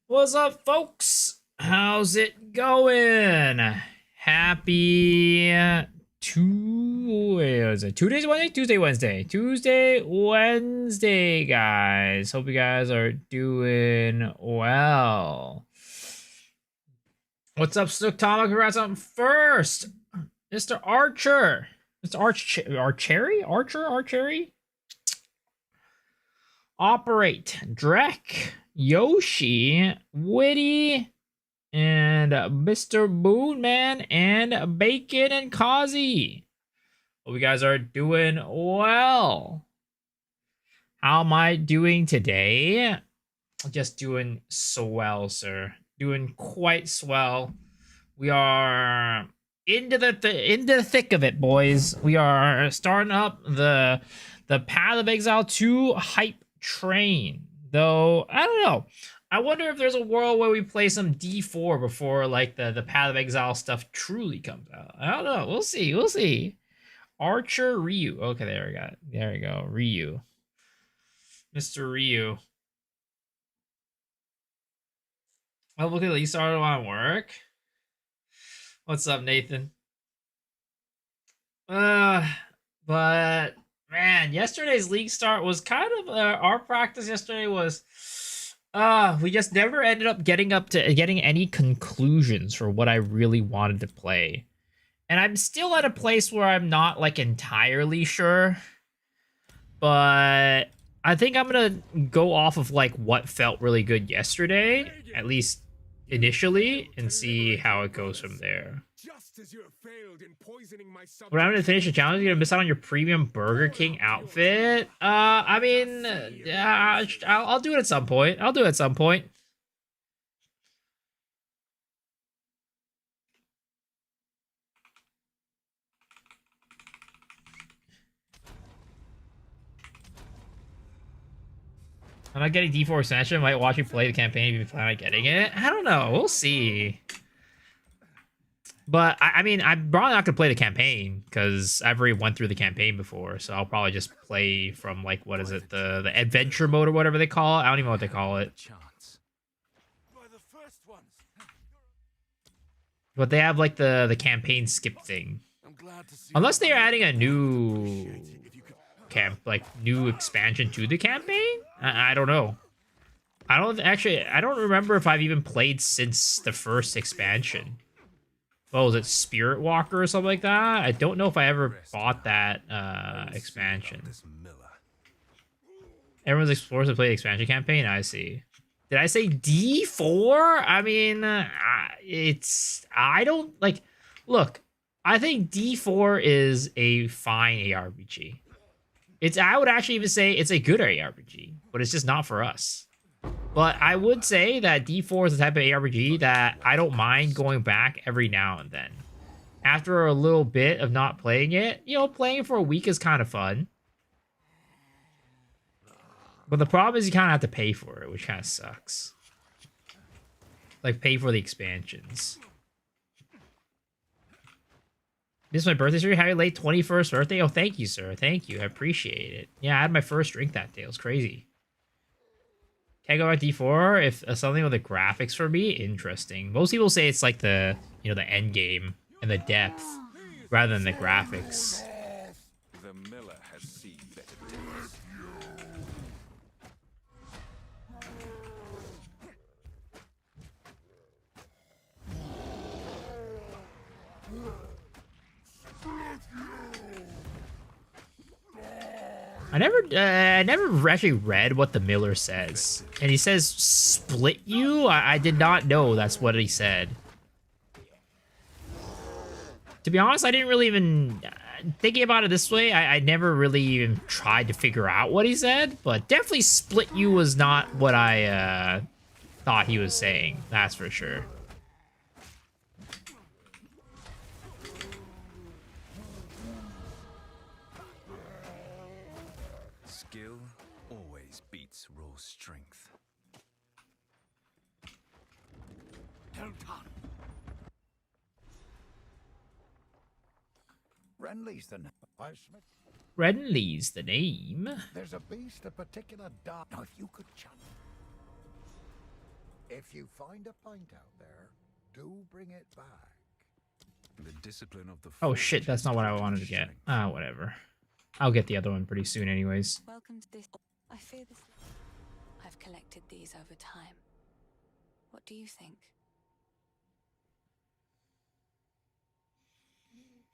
What's up, folks? How's it going? Happy wait, was it 2 days Wednesday? Tuesday, Wednesday, guys. Hope you guys are doing well. What's up, Snook Tom? Congrats on first, Mr. Archer. Mr. Archery? Operate, Drek, Yoshi, Witty, and Mr. Moonman, and Bacon and Kazi. Hope you guys are doing well. How am I doing today? Just doing swell, sir. Doing quite swell. We are into the thick of it, boys. We are starting up the Path of Exile 2 hype train. Though I don't know. I wonder if there's a world where we play some D4 before like the Path of Exile stuff truly comes out. I don't know. We'll see. We'll see. Archer Ryu. Okay, there we got it. There we go. Ryu. Mr. Ryu. Oh, look at that. You started on work. What's up, Nathan? But man, yesterday's league start was kind of our practice yesterday was we just never ended up getting any conclusions for what I really wanted to play. And I'm still at a place where I'm not like entirely sure. But I think I'm going to go off of like what felt really good yesterday, at least initially, and see how it goes from there. When I'm gonna finish the challenge, you're gonna miss out on your premium Burger King outfit. I mean, I'll do it at some point. I'll do it at some point. I'm not getting D4 expansion. I might watch you play the campaign if you plan on getting it. I don't know. We'll see. But I mean, I'm probably not gonna play the campaign because I've already went through the campaign before. So I'll probably just play from like what is it, the adventure mode or whatever they call it. I don't even know what they call it. But they have like the campaign skip thing. Unless they're adding a new new expansion to the campaign. I don't know. I don't remember if I've even played since the first expansion. What was it, Spirit Walker or something like that? I don't know if I ever bought that expansion. Everyone's explores to play the expansion campaign. I see. Did I say D4? I mean, I don't like. Look, I think D4 is a fine ARPG. I would actually even say it's a good ARPG, but it's just not for us. But I would say that D4 is the type of ARPG that I don't mind going back every now and then. After a little bit of not playing it, playing it for a week is kind of fun. But the problem is you kind of have to pay for it, which kind of sucks. Like, pay for the expansions. This is my birthday, sir. Happy late 21st birthday. Oh, thank you, sir. Thank you. I appreciate it. Yeah, I had my first drink that day. It was crazy. Can I go back D4 if something with the graphics for me? Interesting. Most people say it's like the Endgame and the depth rather than the graphics. The miller has seen better days. I never actually read what the miller says, and he says split you. I did not know that's what he said. To be honest, I didn't really even thinking about it this way. I never really even tried to figure out what he said, but definitely split you was not what I thought he was saying. That's for sure. Strength. Renly's the name. Renly's the name. There's a beast, a particular dark. Now, if you could challenge If you find a pint out there, do bring it back. The discipline of the Oh shit, that's not what I wanted to get. Ah, whatever. I'll get the other one pretty soon anyways. Welcome to this. I fear this. I've collected these over time. What do you think?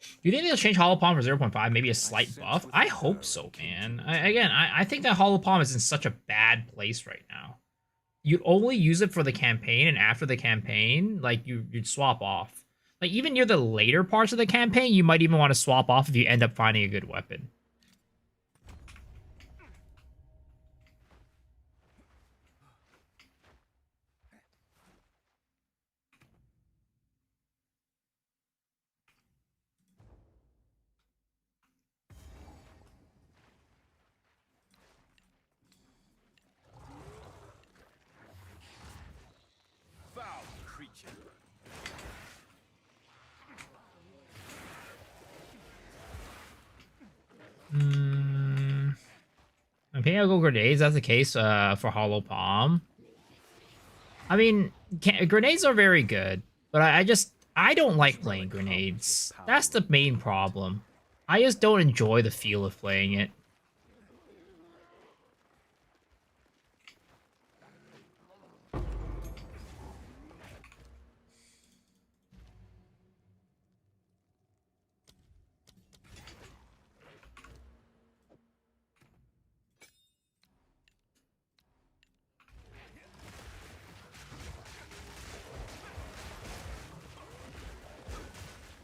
Do you think they'll change Hollow Palm for 0.5? Maybe a slight buff? I hope so, man. I think that Hollow Palm is in such a bad place right now. You'd only use it for the campaign, and after the campaign, like, you'd swap off. Like, even near the later parts of the campaign, you might even want to swap off if you end up finding a good weapon. Foul creature. I think I'll go grenades. That's the case for Hollow Palm. I mean, grenades are very good, but I don't like playing grenades. That's the main problem. I just don't enjoy the feel of playing it.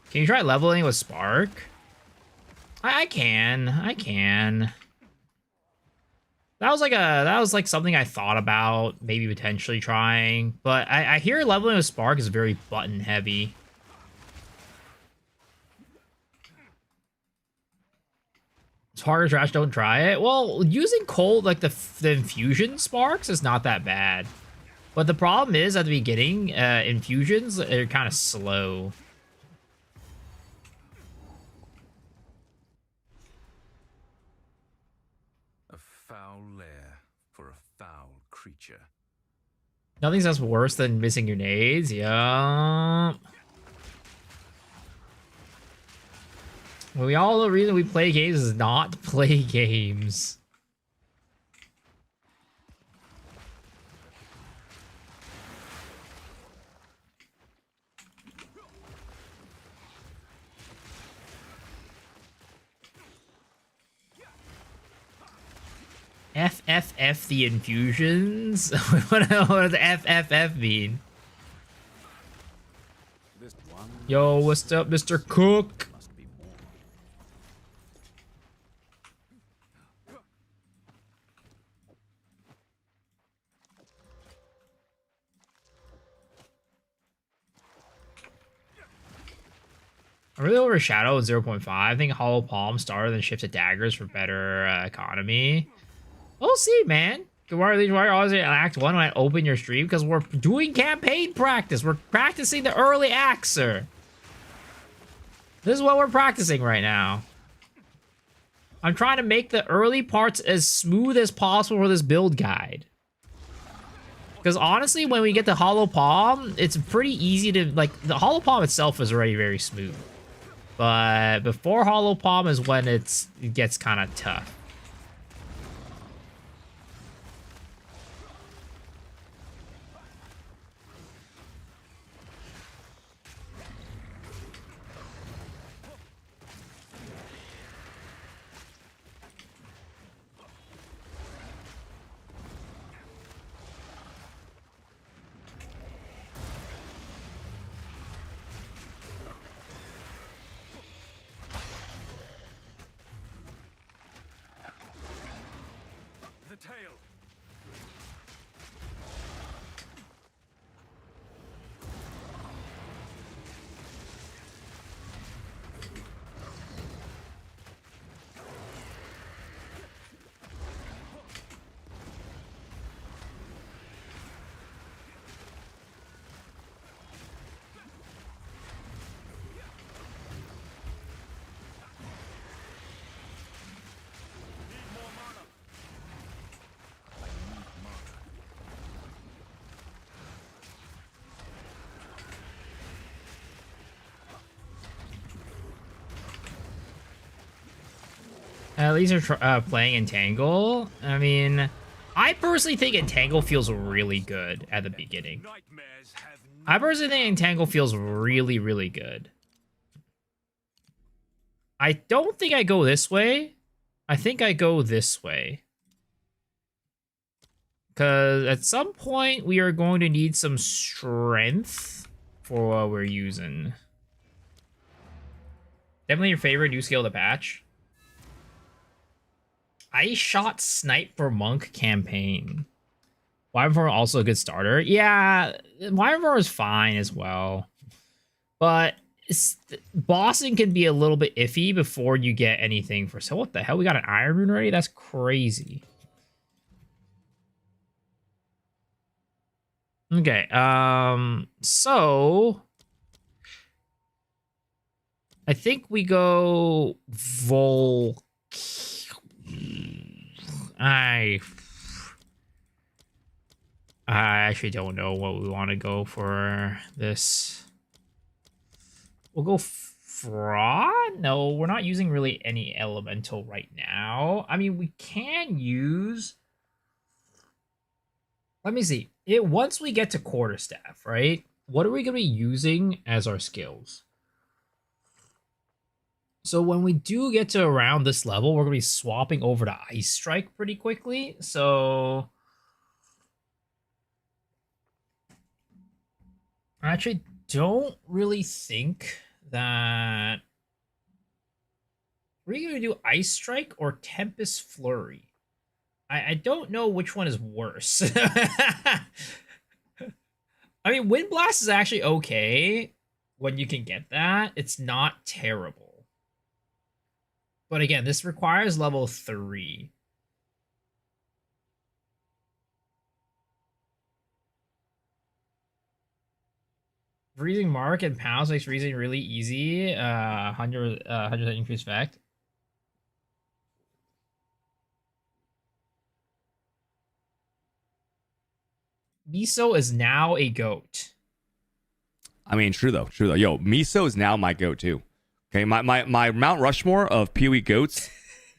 Can you try leveling with Spark? I can. That was like something I thought about maybe potentially trying, but I hear leveling with Spark is very button heavy. Spark or Trash, don't try it. Well, using cold like the infusion sparks is not that bad, but the problem is at the beginning, infusions are kind of slow. A foul lair for a foul creature. Nothing sounds worse than missing grenades. Yeah. Well, we all know the reason we play games is not to play games. FFF the infusions? What does FFF mean? Yo, what's up, Mr. Cook? I really overshadowed 0.5. I think Hollow Palm started and shifted daggers for better economy. We'll see, man. Why are always in Act 1 when I open your stream? Because we're doing campaign practice. We're practicing the early acts, sir. This is what we're practicing right now. I'm trying to make the early parts as smooth as possible for this build guide. Because honestly, when we get to Hollow Palm, it's pretty easy to, like, the Hollow Palm itself is already very smooth. But before Hollow Palm is when it gets kind of tough. At least they're playing Entangle. I mean, I personally think Entangle feels really good at the beginning. Nightmares have I personally think Entangle feels really, really good. I don't think I go this way. I think I go this way. Because at some point, we are going to need some strength for what we're using. Definitely your favorite new skill to patch. I shot Snipe for Monk campaign. Wyvern also a good starter. Yeah, Wyvern is fine as well. But bossing can be a little bit iffy before you get anything for... So what the hell? We got an Iron Rune already? That's crazy. Okay, so... I think we go I actually don't know what we want to go for this. We'll go Fraud? No, we're not using really any elemental right now. I mean, we can use... Let me see. Once we get to Quarterstaff, right? What are we going to be using as our skills? So when we do get to around this level, we're going to be swapping over to Ice Strike pretty quickly. So I actually don't really think that... Are we going to do Ice Strike or Tempest Flurry? I don't know which one is worse. I mean, Wind Blast is actually okay when you can get that. It's not terrible. But again, this requires level 3. Freezing Mark and Pounds makes freezing really easy. 100% increased effect. Miso is now a goat. I mean, true though. Yo, Miso is now my goat too. Okay, my Mount Rushmore of PoE goats.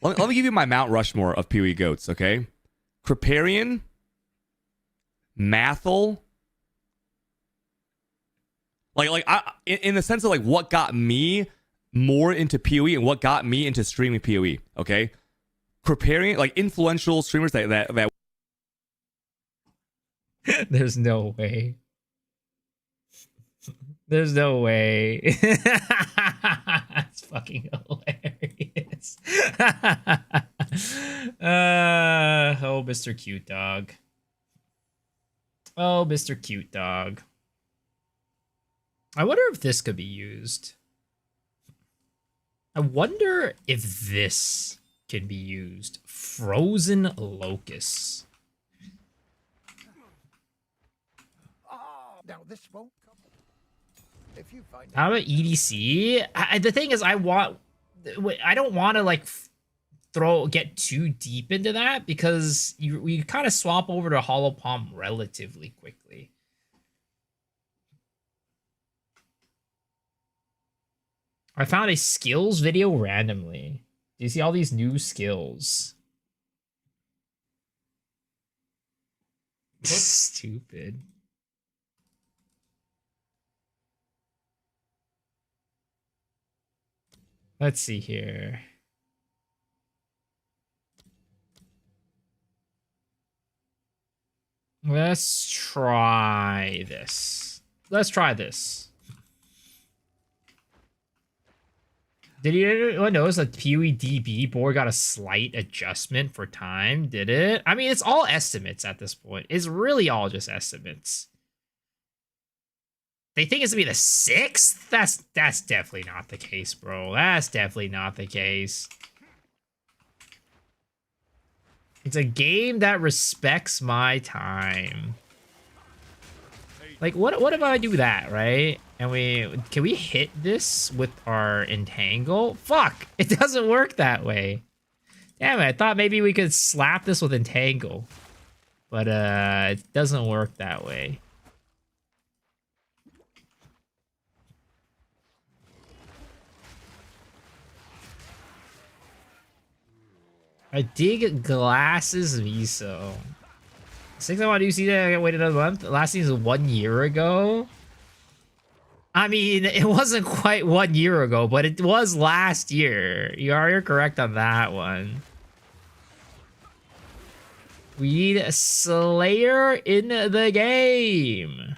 let me give you my Mount Rushmore of PoE goats. Okay, Kripparrian, Mathel. In the sense of like what got me more into PoE and what got me into streaming PoE. Okay, Kripparrian, like influential streamers that. There's no way. There's no way. That's fucking hilarious. Oh, Mr. Cute Dog. Oh, Mr. Cute Dog. I wonder if this could be used. I wonder if this can be used. Frozen Locusts. Now this won't come. If you find How about EDC? The thing is, I don't want to like get too deep into that because we kind of swap over to Hollow Palm relatively quickly. I found a skills video randomly. Do you see all these new skills? Stupid. Let's see here. Let's try this. Did anyone notice that PoEDB board got a slight adjustment for time? Did it? I mean, it's all estimates at this point. It's really all just estimates. They think it's gonna be the 6th? That's definitely not the case, bro. That's definitely not the case. It's a game that respects my time. Like, what if I do that, right? And can we hit this with our Entangle? Fuck! It doesn't work that way. Damn it, I thought maybe we could slap this with Entangle. But, it doesn't work that way. I dig glasses miso. 6 I want to see that. I gotta wait another month. Last season was 1 year ago. I mean, it wasn't quite 1 year ago, but it was last year. You're correct on that one. We need a Slayer in the game.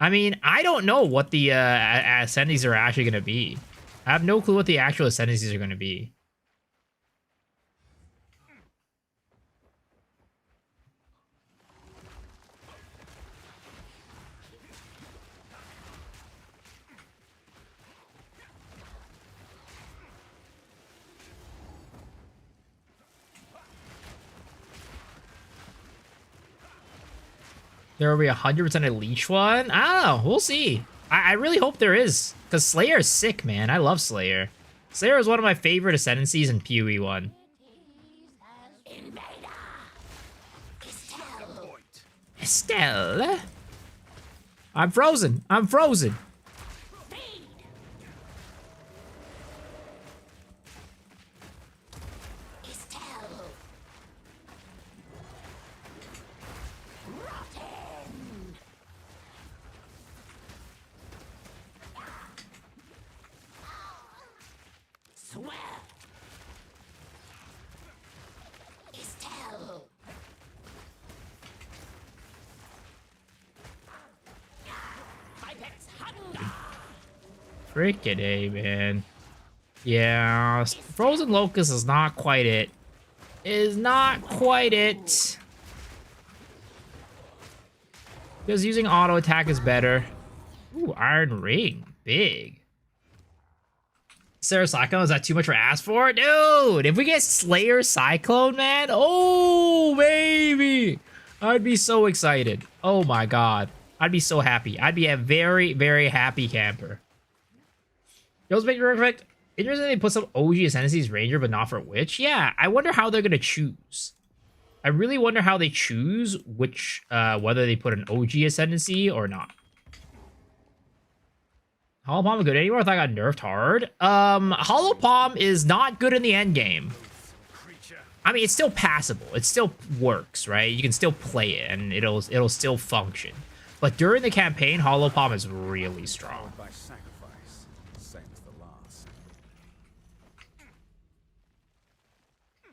I mean, I don't know what the ascendancies are actually going to be. I have no clue what the actual ascendancies are going to be. There will be 100% a leech one? I don't know. We'll see. I really hope there is. Because Slayer is sick, man. I love Slayer. Slayer is one of my favorite ascendancies in PoE 1. Estelle? I'm frozen. I'm frozen. Freaking A, man. Yeah, Frozen Locust is not quite it. Is not quite it. Because using auto attack is better. Ooh, Iron Ring. Big. Sarah Cyclone, is that too much for ask for? Dude, if we get Slayer Cyclone, man. Oh, baby. I'd be so excited. Oh my god. I'd be so happy. I'd be a very, very happy camper. Yo's make perfect. Interesting they put some OG Ascendancies Ranger, but not for Witch. Yeah, I wonder how they're gonna choose. I really wonder how they choose which, whether they put an OG Ascendancy or not. Hollow Palm is good anymore? I thought I got nerfed hard. Hollow Palm is not good in the end game. I mean, it's still passable. It still works, right? You can still play it, and it'll still function. But during the campaign, Hollow Palm is really strong. By sacrifice, same as the last.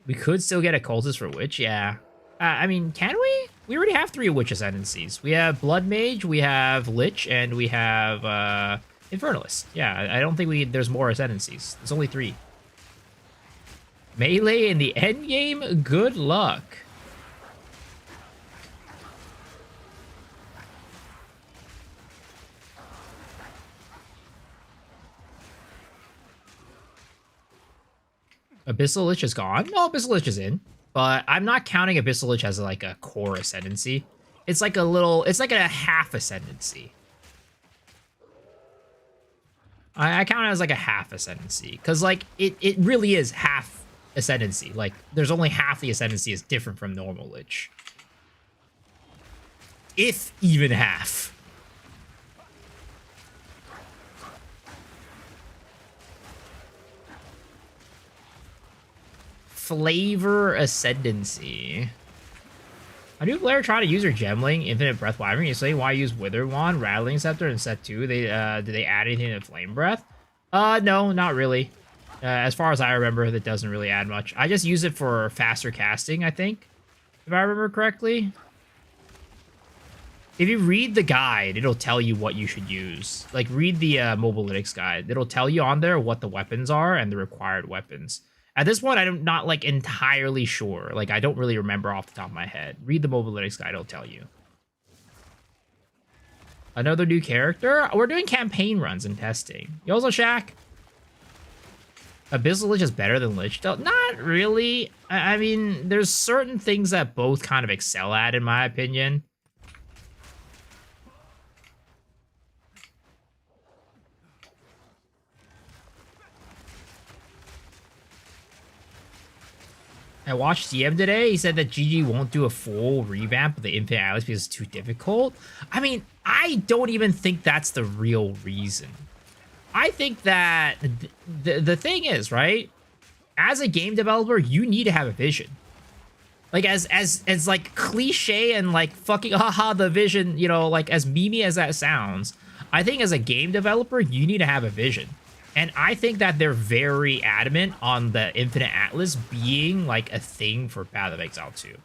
We could still get a Cultist for Witch, yeah. I mean, can we? We already have 3 Witch Ascendancies. We have Blood Mage, we have Lich, and we have Infernalist. Yeah, I don't think there's more Ascendancies. There's only 3. Melee in the end game? Good luck. Abyssal Lich is gone? No, Abyssal Lich is in. But I'm not counting Abyssal Lich as like a core ascendancy. It's like a half ascendancy. I count it as like a half ascendancy. Because like it really is half ascendancy. Like there's only half the ascendancy is different from normal Lich. If even half. Flavor Ascendancy. A new player try to use her Gemling, Infinite Breath Wyvern. You say why use Wither Wand, Rattling Scepter in set 2? Did they add anything to Flame Breath? No, not really. As far as I remember, that doesn't really add much. I just use it for faster casting, I think, if I remember correctly. If you read the guide, it'll tell you what you should use. Like, read the Mobalytics guide. It'll tell you on there what the weapons are and the required weapons. At this point, I'm not, like, entirely sure. Like, I don't really remember off the top of my head. Read the Mobalytics guide, it'll tell you. Another new character? We're doing campaign runs and testing. You also, Shaq? Abyssal Lich is better than Lich? Not really. I mean, there's certain things that both kind of excel at, in my opinion. I watched DM today. He said that GG won't do a full revamp of the Infinite Atlas because it's too difficult. I mean, I don't even think that's the real reason. I think that the thing is, right? As a game developer, you need to have a vision. Like as like cliche and like fucking haha the vision, you know, like as memey as that sounds, I think as a game developer, you need to have a vision. And I think that they're very adamant on the Infinite Atlas being like a thing for Path of Exile 2.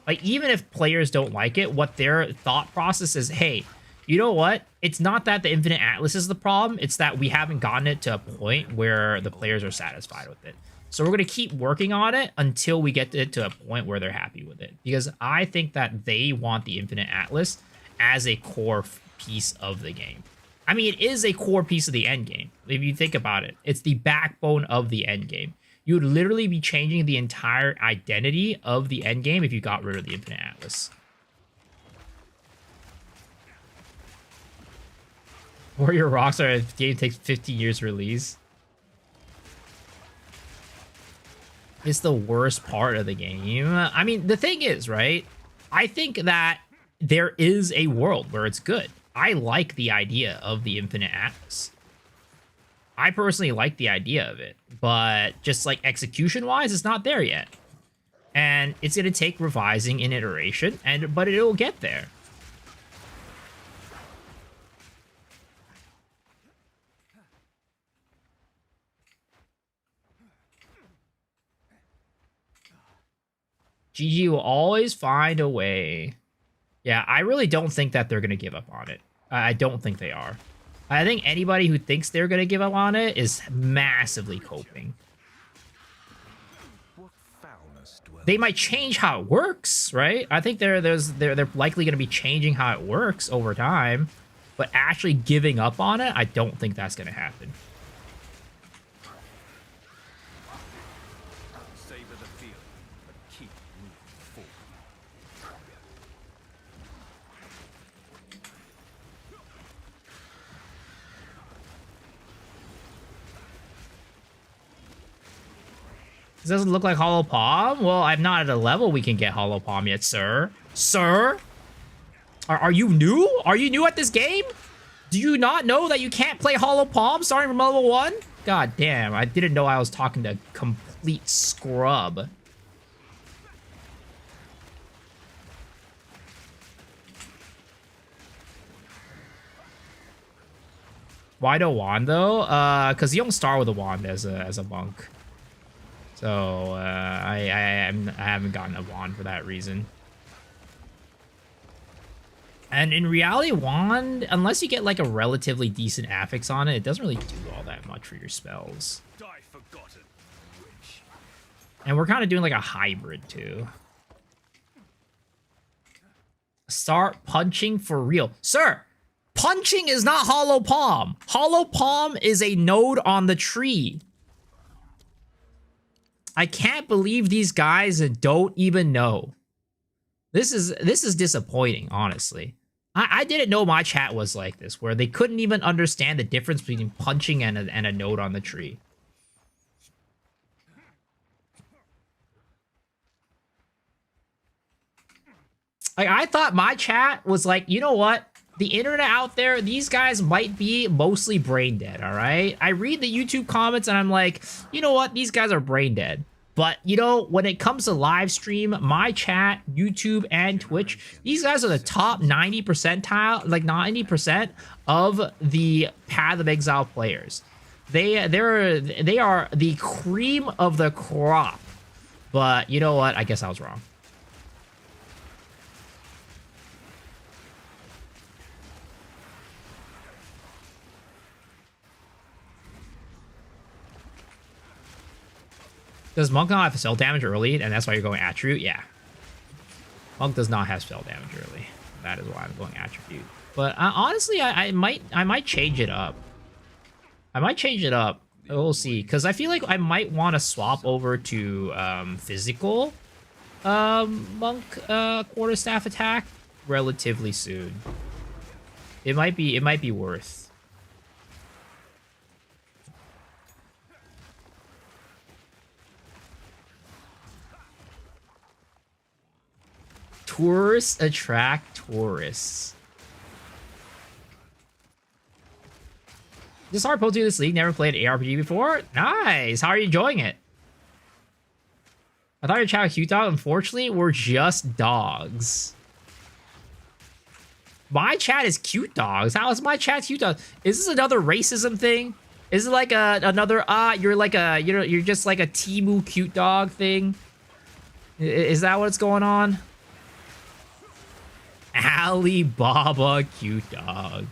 Like, even if players don't like it, what their thought process is, hey, you know what? It's not that the Infinite Atlas is the problem. It's that we haven't gotten it to a point where the players are satisfied with it. So we're going to keep working on it until we get it to a point where they're happy with it. Because I think that they want the Infinite Atlas as a core piece of the game. I mean, it is a core piece of the end game. If you think about it, it's the backbone of the end game. You would literally be changing the entire identity of the end game if you got rid of the Infinite Atlas. Warrior Rockstar, if the game takes 15 years to release. It's the worst part of the game. I mean, the thing is, right? I think that there is a world where it's good. I like the idea of the Infinite Atlas. I personally like the idea of it, but just like execution-wise, it's not there yet. And it's going to take revising and iteration, but it'll get there. GG will always find a way. Yeah, I really don't think that they're going to give up on it. I don't think they are. I think anybody who thinks they're going to give up on it is massively coping. They might change how it works, right? I think they're likely going to be changing how it works over time, but actually giving up on it, I don't think that's going to happen. Savor the field, but keep moving forward. This doesn't look like Hollow Palm? Well, I'm not at a level we can get Hollow Palm yet, sir. Sir? Are you new? Are you new at this game? Do you not know that you can't play Hollow Palm starting from level 1? God damn, I didn't know I was talking to complete scrub. Why no wand though? Because you don't start with a wand as a monk. So I haven't gotten a wand for that reason. And in reality, wand, unless you get like a relatively decent affix on it, it doesn't really do all that much for your spells. Die forgotten. And we're kind of doing like a hybrid too. Start punching for real. Sir, punching is not Hollow Palm. Hollow Palm is a node on the tree. I can't believe these guys don't even know. This is disappointing, honestly. I didn't know my chat was like this, where they couldn't even understand the difference between punching and a node on the tree. Like, I thought my chat was like, you know what? The internet out there, these guys might be mostly brain dead, all right? I read the YouTube comments and I'm like, you know what? These guys are brain dead. But, you know, when it comes to live stream, my chat, YouTube, and Twitch, these guys are the top 90 percentile, like 90% of the Path of Exile players. They are the cream of the crop. But, you know what? I guess I was wrong. Does Monk not have spell damage early, and that's why you're going attribute? Yeah. Monk does not have spell damage early. That is why I'm going attribute. But honestly, I might change it up. I might change it up. We'll see, because I feel like I might want to swap over to physical Monk quarterstaff attack relatively soon. It might be worth. Tourists attract tourists. Just hard posting this league. Never played ARPG before. Nice. How are you enjoying it? I thought your chat was cute dog. Unfortunately, we're just dogs. My chat is cute dogs. How is my chat cute dogs? Is this another racism thing? Is it like another you're like a you're just like a Timu cute dog thing? Is that what's going on? Alibaba cute dog.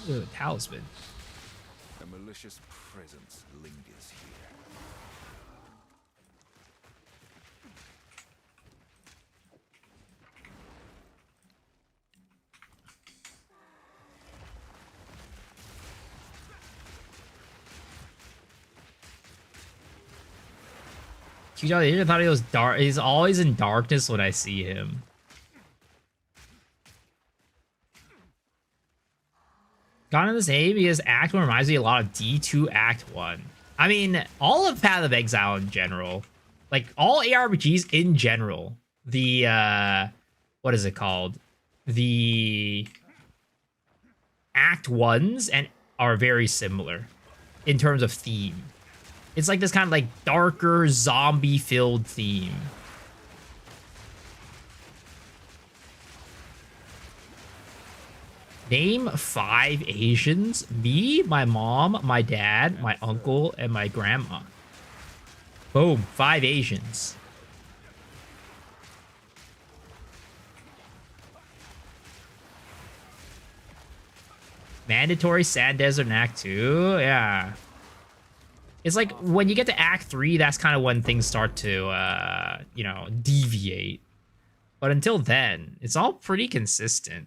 Ooh, talisman. A malicious presence lingers here. Cute dog. I thought he was dark. He's always in darkness when I see him. Got in this A because Act 1 reminds me a lot of D2 Act 1. I mean, all of Path of Exile in general. Like, all ARPGs in general. The, what is it called? The Act 1s and are very similar in terms of theme. It's like this kind of, like, darker, zombie-filled theme. Name 5 Asians. Me, my mom, my dad, my uncle, and my grandma. Boom. 5 Asians. Mandatory Sand Desert in Act 2? Yeah. It's like when you get to Act 3, that's kind of when things start to, you know, deviate. But until then, it's all pretty consistent.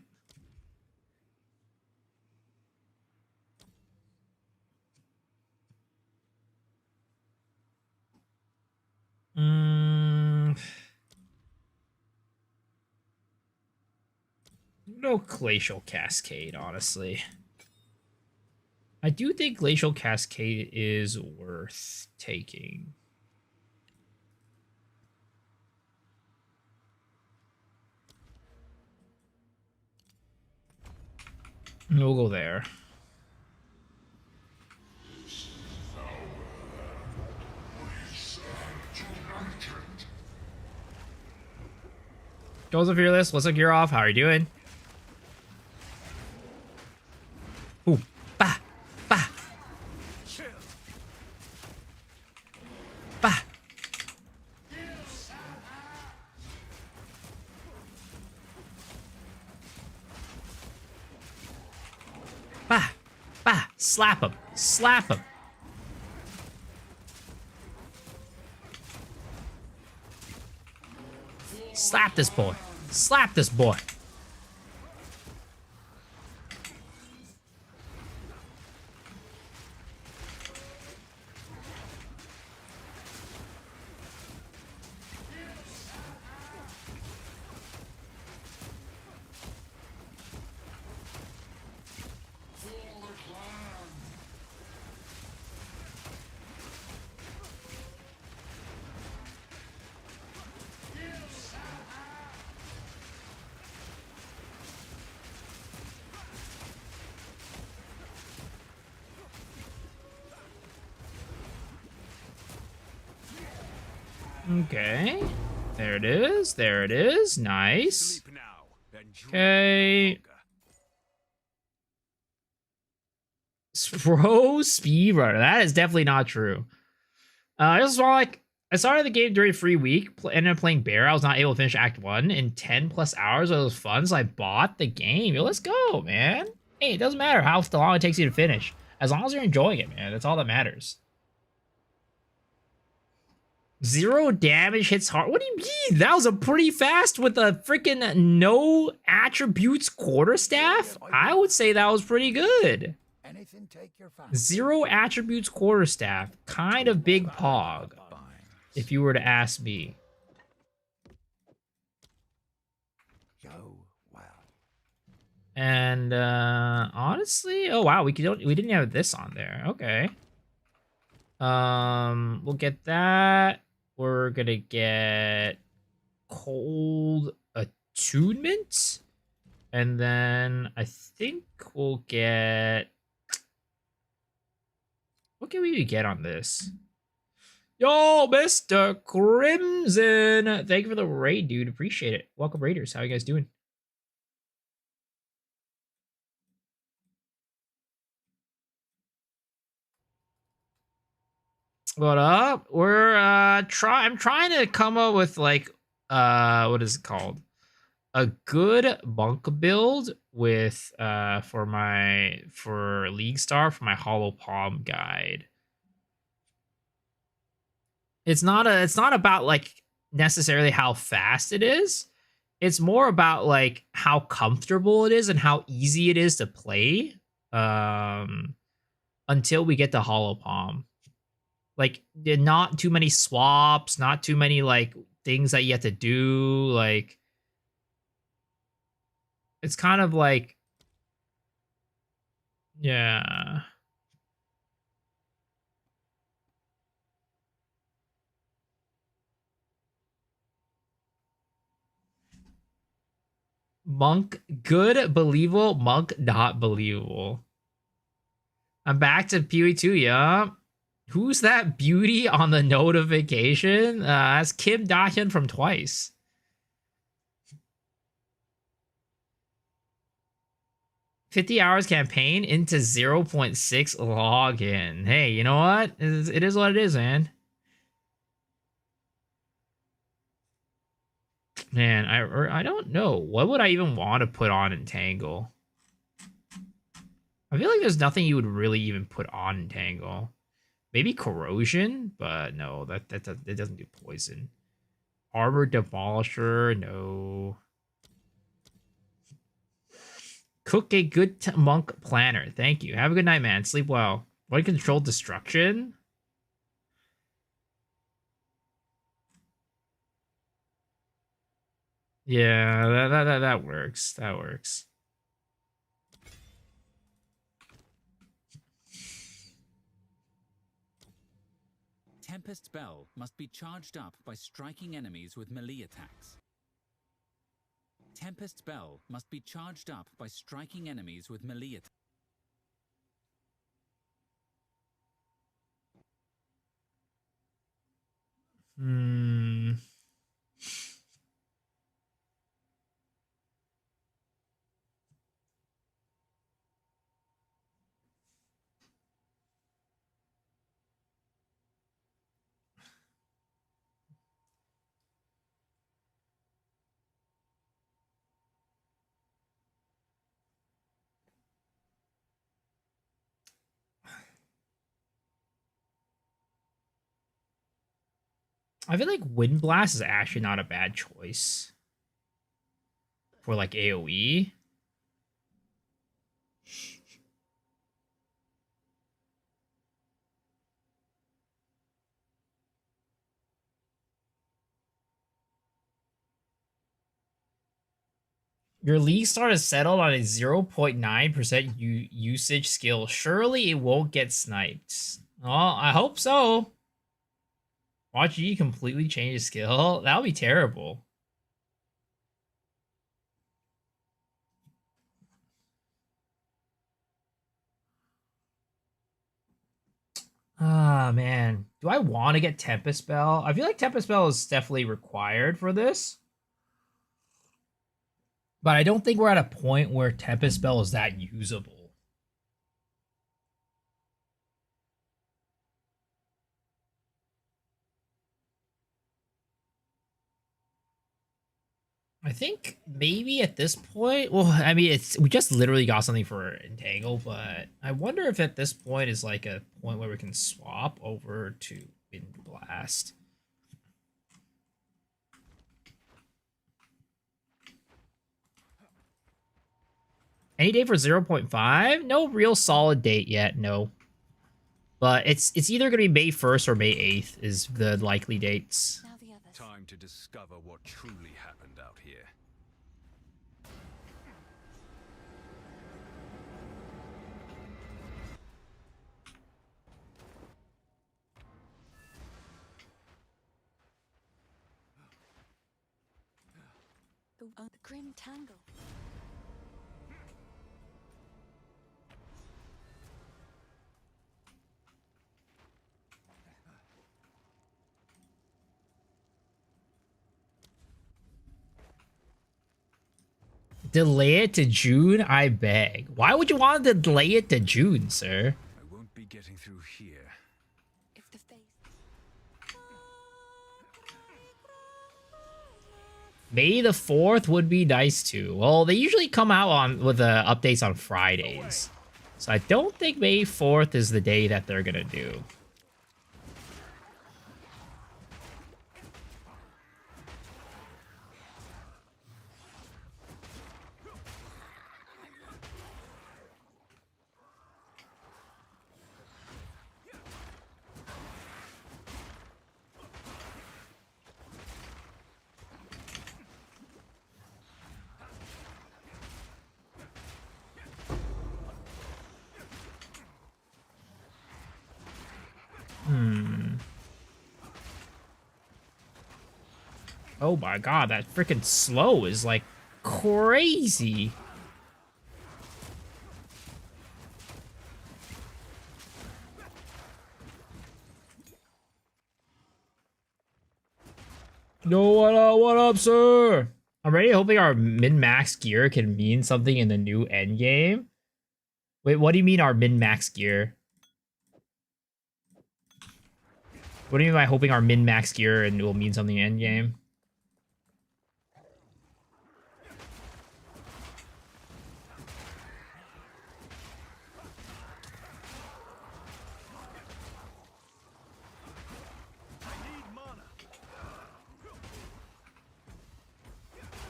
No Glacial Cascade, honestly. I do think Glacial Cascade is worth taking. We'll go there. Joseph Fearless, what's up, you're off? How are you doing? Ooh, bah, bah, bah. Bah, bah, slap him, slap him. Slap this boy, slap this boy. Okay. There it is. There it is. Nice. Okay. Pro speedrunner. That is definitely not true. I just saw like I started the game during free week. Ended up playing Bear. I was not able to finish Act 1 in 10 plus hours. It was fun, so I bought the game. Yo, let's go, man. Hey, it doesn't matter how long it takes you to finish. As long as you're enjoying it, man. That's all that matters. 0 damage hits hard. What do you mean? That was a pretty fast with a freaking no attributes quarterstaff. I would say that was pretty good. Anything take your fancy. 0 attributes quarterstaff. Kind of big pog, if you were to ask me. Go well. And honestly, oh wow, we didn't have this on there. Okay. We'll get that. We're gonna get cold attunement. And then I think we'll get, what can we get on this? Yo, Mr. Crimson. Thank you for the raid, dude. Appreciate it. Welcome, Raiders. How you guys doing? What up? I'm trying to come up with like what is it called? A good bunk build with for League Star for my Hollow Palm guide. It's not about like necessarily how fast it is. It's more about like how comfortable it is and how easy it is to play. Until we get to Hollow Palm. Like not too many swaps, not too many like things that you have to do. Like it's kind of like, yeah. Monk good, believable, monk not believable. I'm back to Pewee 2, yeah. Who's that beauty on the notification? That's Kim Da-hyun from Twice. 50 hours campaign into 0.6 login. Hey, you know what? It is what it is, man. Man, I don't know. What would I even want to put on Entangle? I feel like there's nothing you would really even put on Entangle. Maybe Corrosion, but no, that it doesn't do poison. Arbor Demolisher, no. Cook a good monk planner. Thank you. Have a good night, man. Sleep well. What control destruction? Yeah, that works. That works. Tempest Bell must be charged up by striking enemies with melee attacks. Tempest Bell must be charged up by striking enemies with melee attacks. Hmm. I feel like Wind Blast is actually not a bad choice for like AoE. Your league star is settled on a 0.9% usage skill. Surely it won't get sniped. Oh, I hope so. Watch you completely change his skill. That would be terrible. Ah, man. Do I want to get Tempest Spell? I feel like Tempest Spell is definitely required for this. But I don't think we're at a point where Tempest Spell is that usable. I think maybe at this point, well, I mean, we just literally got something for Entangle, but I wonder if at this point is like a point where we can swap over to Wind Blast. Any day for 0.5? No real solid date yet, no. But it's either going to be May 1st or May 8th is the likely dates. Now the others. Time to discover what truly happened out here. the grim tangle. Delay it to June, I beg. Why would you want to delay it to June, sir? I won't be getting through here. If the face. May the 4th would be nice too. Well, they usually come out on with updates on Fridays. So I don't think May 4th is the day that they're gonna do. Oh my god, that freaking slow is like crazy. Yo, what up, sir? I'm already hoping our min-max gear can mean something in the new endgame. Wait, what do you mean our min-max gear? What do you mean by hoping our min-max gear and it will mean something in endgame?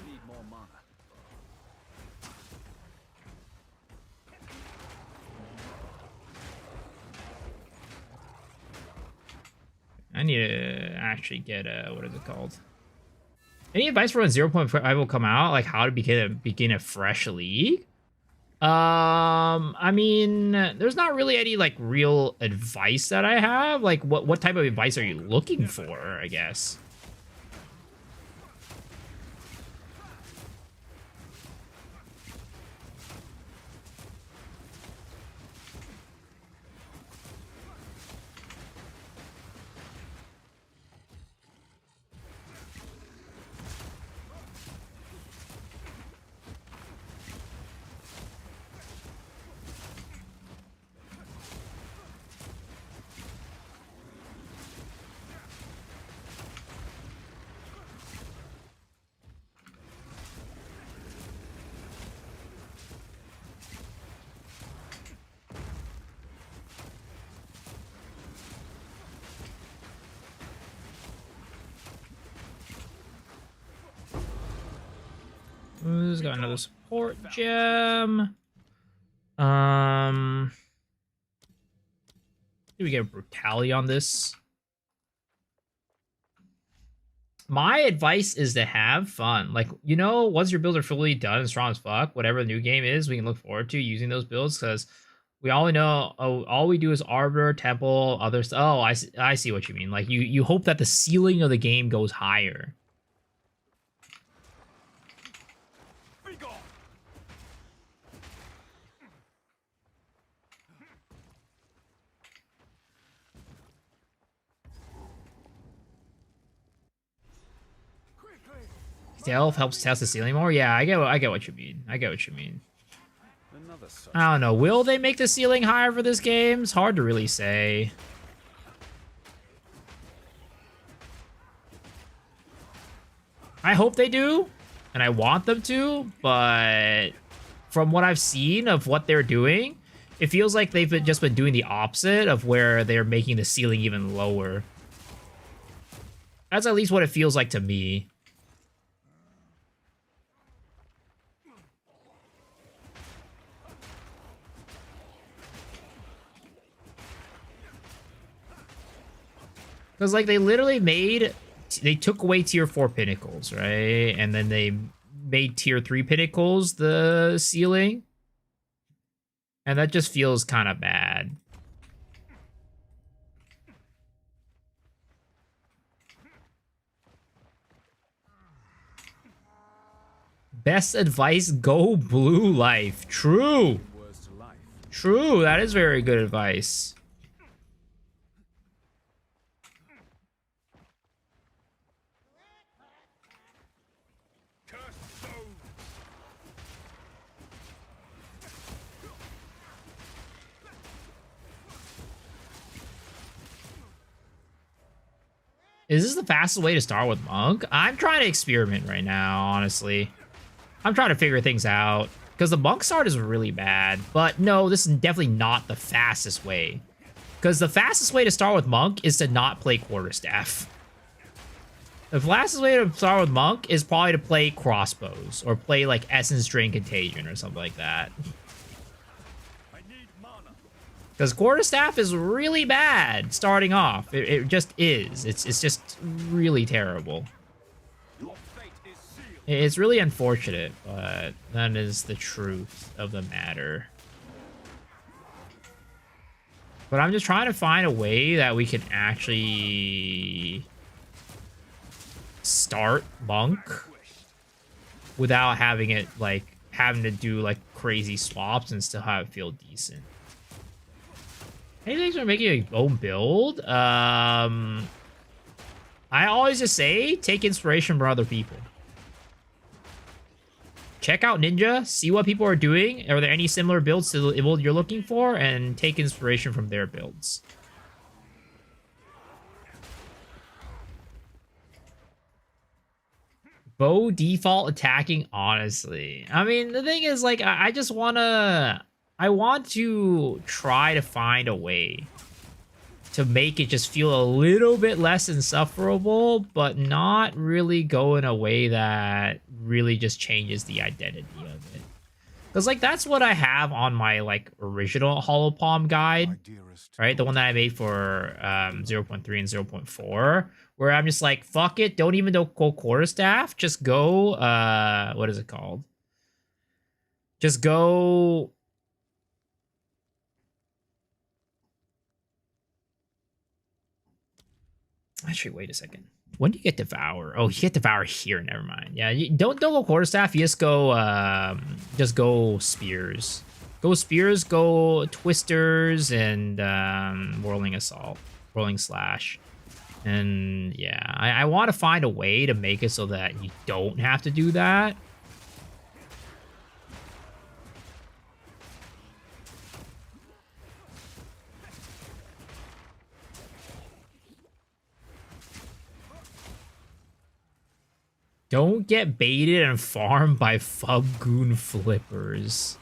Need more mana. I need to actually get what is it called? Any advice for when 0.5 will come out? Like how to begin a fresh league? I mean, there's not really any like real advice that I have. Like what type of advice are you looking for, I guess? Who's got another support gem? Do we get brutality on this? My advice is to have fun. Like, you know, once your builds are fully done and strong as fuck, whatever the new game is, we can look forward to using those builds because we all know, oh, all we do is Arbiter, Temple, other stuff. Oh, I see what you mean. Like, you hope that the ceiling of the game goes higher. Stealth helps test the ceiling more. Yeah, I get what you mean. I get what you mean. Another such. I don't know. Will they make the ceiling higher for this game? It's hard to really say. I hope they do, and I want them to, but from what I've seen of what they're doing, it feels like they've just been doing the opposite of where they're making the ceiling even lower. That's at least what it feels like to me. Because, like, they literally they took away tier 4 pinnacles, right? And then they made tier 3 pinnacles the ceiling. And that just feels kind of bad. Best advice, go blue life. True. Words to life. True, that is very good advice. Is this the fastest way to start with Monk? I'm trying to experiment right now, honestly. I'm trying to figure things out. Because the Monk start is really bad. But no, this is definitely not the fastest way. Because the fastest way to start with Monk is to not play Quarterstaff. The fastest way to start with Monk is probably to play Crossbows. Or play like Essence Drain Contagion or something like that. Because Quarterstaff is really bad starting off. It just is. It's just really terrible. It's really unfortunate, but that is the truth of the matter. But I'm just trying to find a way that we can actually start Monk without having it like having to do like crazy swaps and still have it feel decent. Any things for making your own build? I always just say take inspiration from other people. Check out Ninja, see what people are doing. Are there any similar builds to the build you're looking for? And take inspiration from their builds. Bow default attacking, honestly. I mean, the thing is, like, I just wanna... I want to try to find a way to make it just feel a little bit less insufferable, but not really go in a way that really just changes the identity of it. Because, like, that's what I have on my, like, original Hollow Palm guide, right? The one that I made for 0.3 and 0.4, where I'm just like, fuck it, don't even go Quarterstaff, just go, what is it called? Just go... Actually, wait a second. When do you get Devour? Oh, you get Devour here. Never mind. Yeah, you don't go Quarterstaff. You just go Spears. Go Spears. Go Twisters and Whirling Assault, Whirling Slash. And yeah, I want to find a way to make it so that you don't have to do that. Don't get baited and farmed by Fubgoon flippers.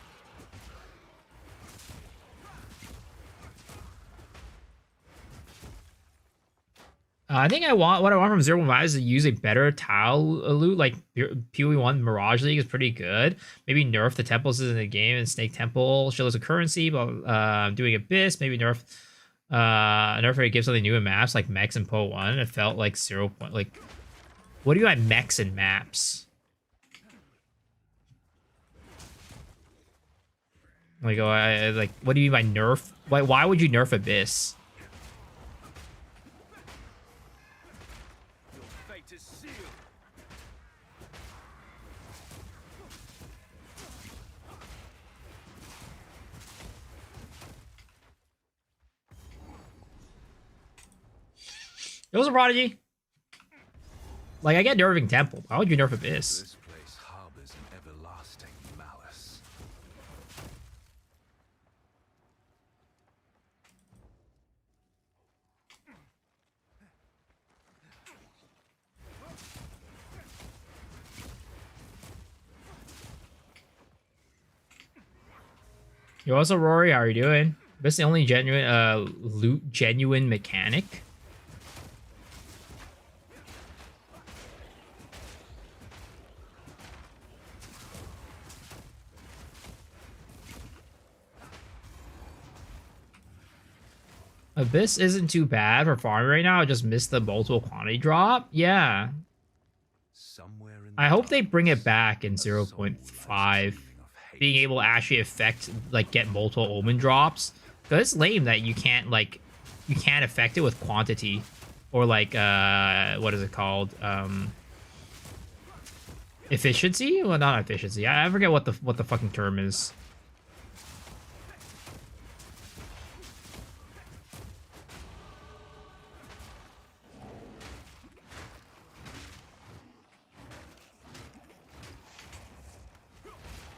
I think what I want from 0.5 is to use a better tile loot, like PoE1 Mirage League is pretty good. Maybe nerf the temples in the game and Snake Temple shows a currency, but doing Abyss, maybe nerf it gives something new in maps like Mex and Po1. It felt like 0. Like, what do you mean by Mex and maps? Like, like, what do you mean by nerf? Why would you nerf Abyss? It was a Prodigy. Like, I get nerfing Temple. Why would you nerf Abyss? This place harbors an everlasting malice. Yo, what's up, Rory? How are you doing? This is the only genuine mechanic. Abyss isn't too bad for farming right now. I just missed the multiple quantity drop. Yeah. I hope they bring it back in 0.5. Being able to actually affect, like, get multiple omen drops. Because it's lame that you can't, like, you can't affect it with quantity. Or, like, what is it called? Efficiency? Well, not efficiency. I forget what the fucking term is.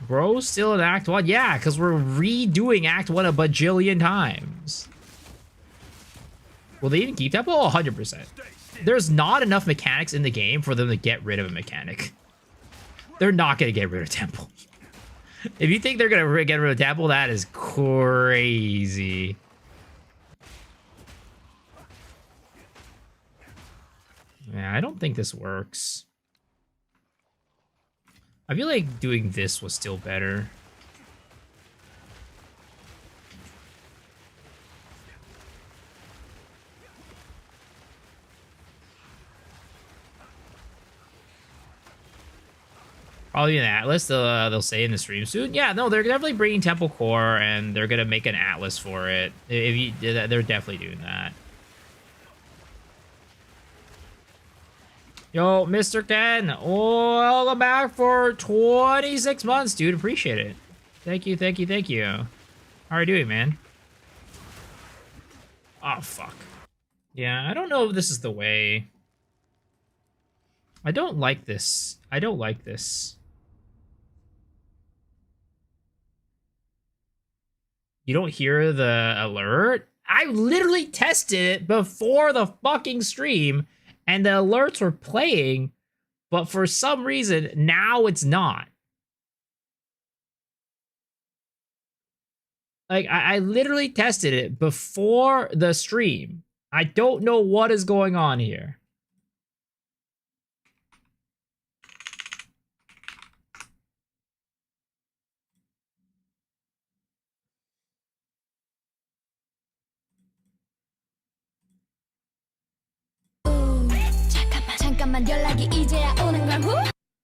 Bro, still in Act 1? Yeah, because we're redoing Act 1 a bajillion times. Will they even keep Temple? Oh, 100%. There's not enough mechanics in the game for them to get rid of a mechanic. They're not going to get rid of Temple. If you think they're going to get rid of Temple, that is crazy. Yeah, I don't think this works. I feel like doing this was still better. Probably an Atlas, they'll say in the stream soon. Yeah, no, they're definitely bringing Temple Core, and they're gonna make an Atlas for it. If you, they're definitely doing that. Yo, Mr. Ken, welcome back for 26 months, dude. Appreciate it. Thank you, thank you, thank you. How are you doing, man? Oh, fuck. Yeah, I don't know if this is the way. I don't like this. I don't like this. You don't hear the alert? I literally tested it before the fucking stream, and the alerts were playing, but for some reason, now it's not. Like, I literally tested it before the stream. I don't know what is going on here. 잠깐만 연락이 이제야 오는 걸 후?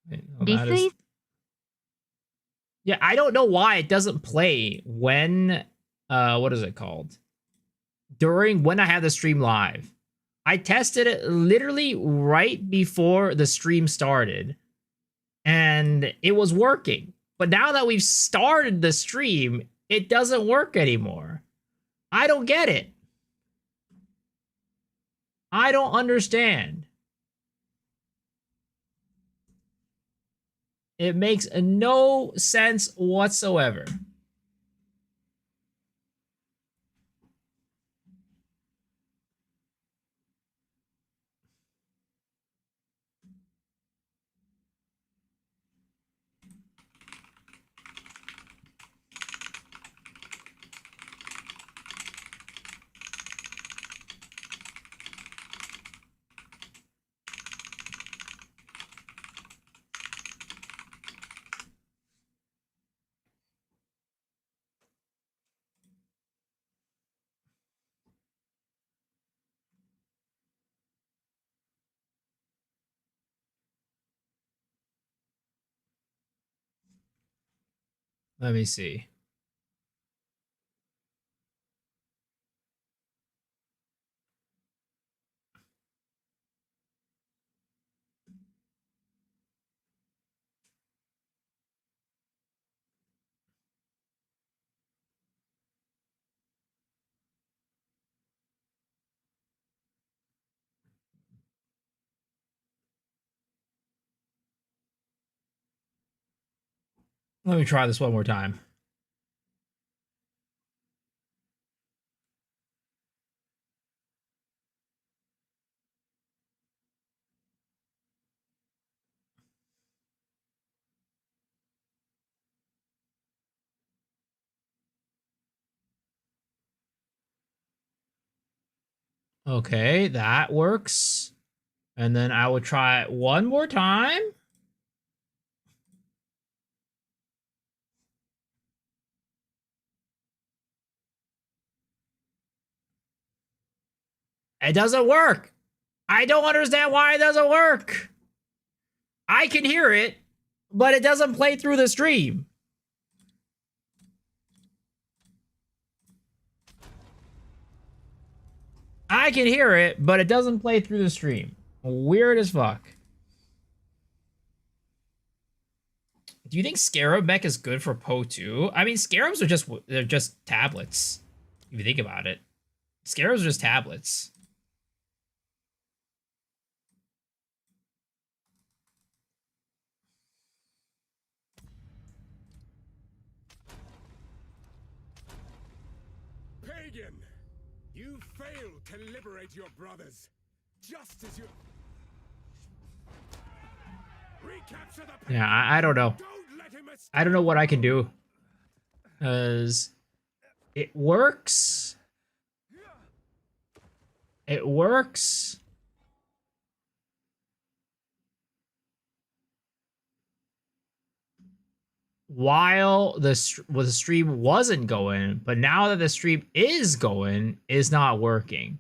Wait, well, that is- Yeah, I don't know why it doesn't play when, what is it called? During when I have the stream live. I tested it literally right before the stream started, and it was working. But now that we've started the stream, it doesn't work anymore. I don't get it. I don't understand. It makes no sense whatsoever. Let me see. Let me try this one more time. Okay, that works. And then I will try it one more time. It doesn't work. I don't understand why it doesn't work. I can hear it, but it doesn't play through the stream. I can hear it, but it doesn't play through the stream. Weird as fuck. Do you think Scarab mech is good for Poe 2? I mean, Scarabs are they're just tablets. If you think about it. Scarabs are just tablets. Pagan! You failed to liberate your brothers. Just as you... Recapture the... Yeah, I don't know. Don't let him escape. I don't know what I can do. Because it works. It works. While the stream wasn't going, but now that the stream is going, is not working.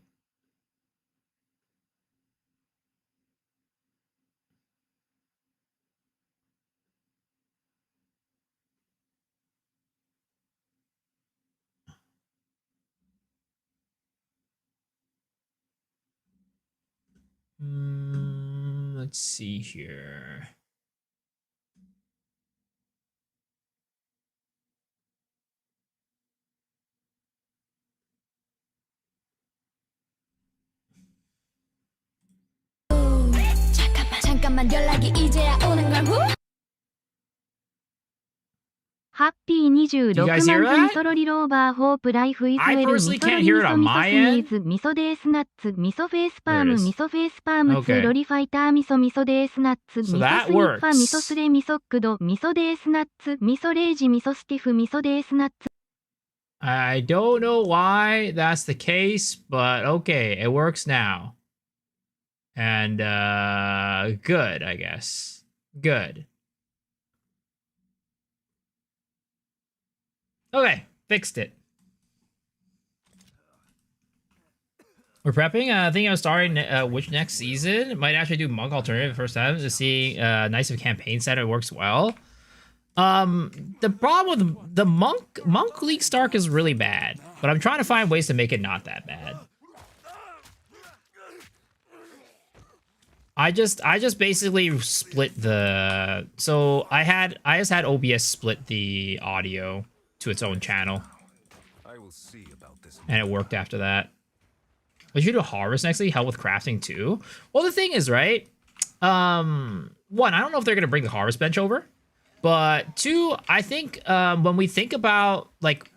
Let's see here. 잠깐만 연락이 이제야 오는 걸 후? ハッピー You 26 guys hear 万分 that? ソロリローバーホープライフイズウ I ェル personally ミソロ can't リ hear ミ it ソ on ミソ my スニ end. ーズミソデースナッツミソフェイスパー There ム it is. ミソフェイスパーム Okay. 2ロリファイターミソミソデースナッツミ So ソスニ that ッファ works. ミソスレミソックドミソデースナッツミソレイジミソスティフミソデースナッツ I don't know why that's the case, but okay, it works now. And good, I guess. Good. Okay, fixed it. We're prepping. I think I'm starting which next season. Might actually do Monk Alternative first time to see nice of a campaign set. It works well. The problem with the Monk League Stark is really bad, but I'm trying to find ways to make it not that bad. I just basically split the I just had OBS split the audio to its own channel. I will see about this. And it worked after that. We should do harvest next week, help with crafting too. Well, the thing is, right? One, I don't know if they're gonna bring the harvest bench over. But two, I think when we think about like,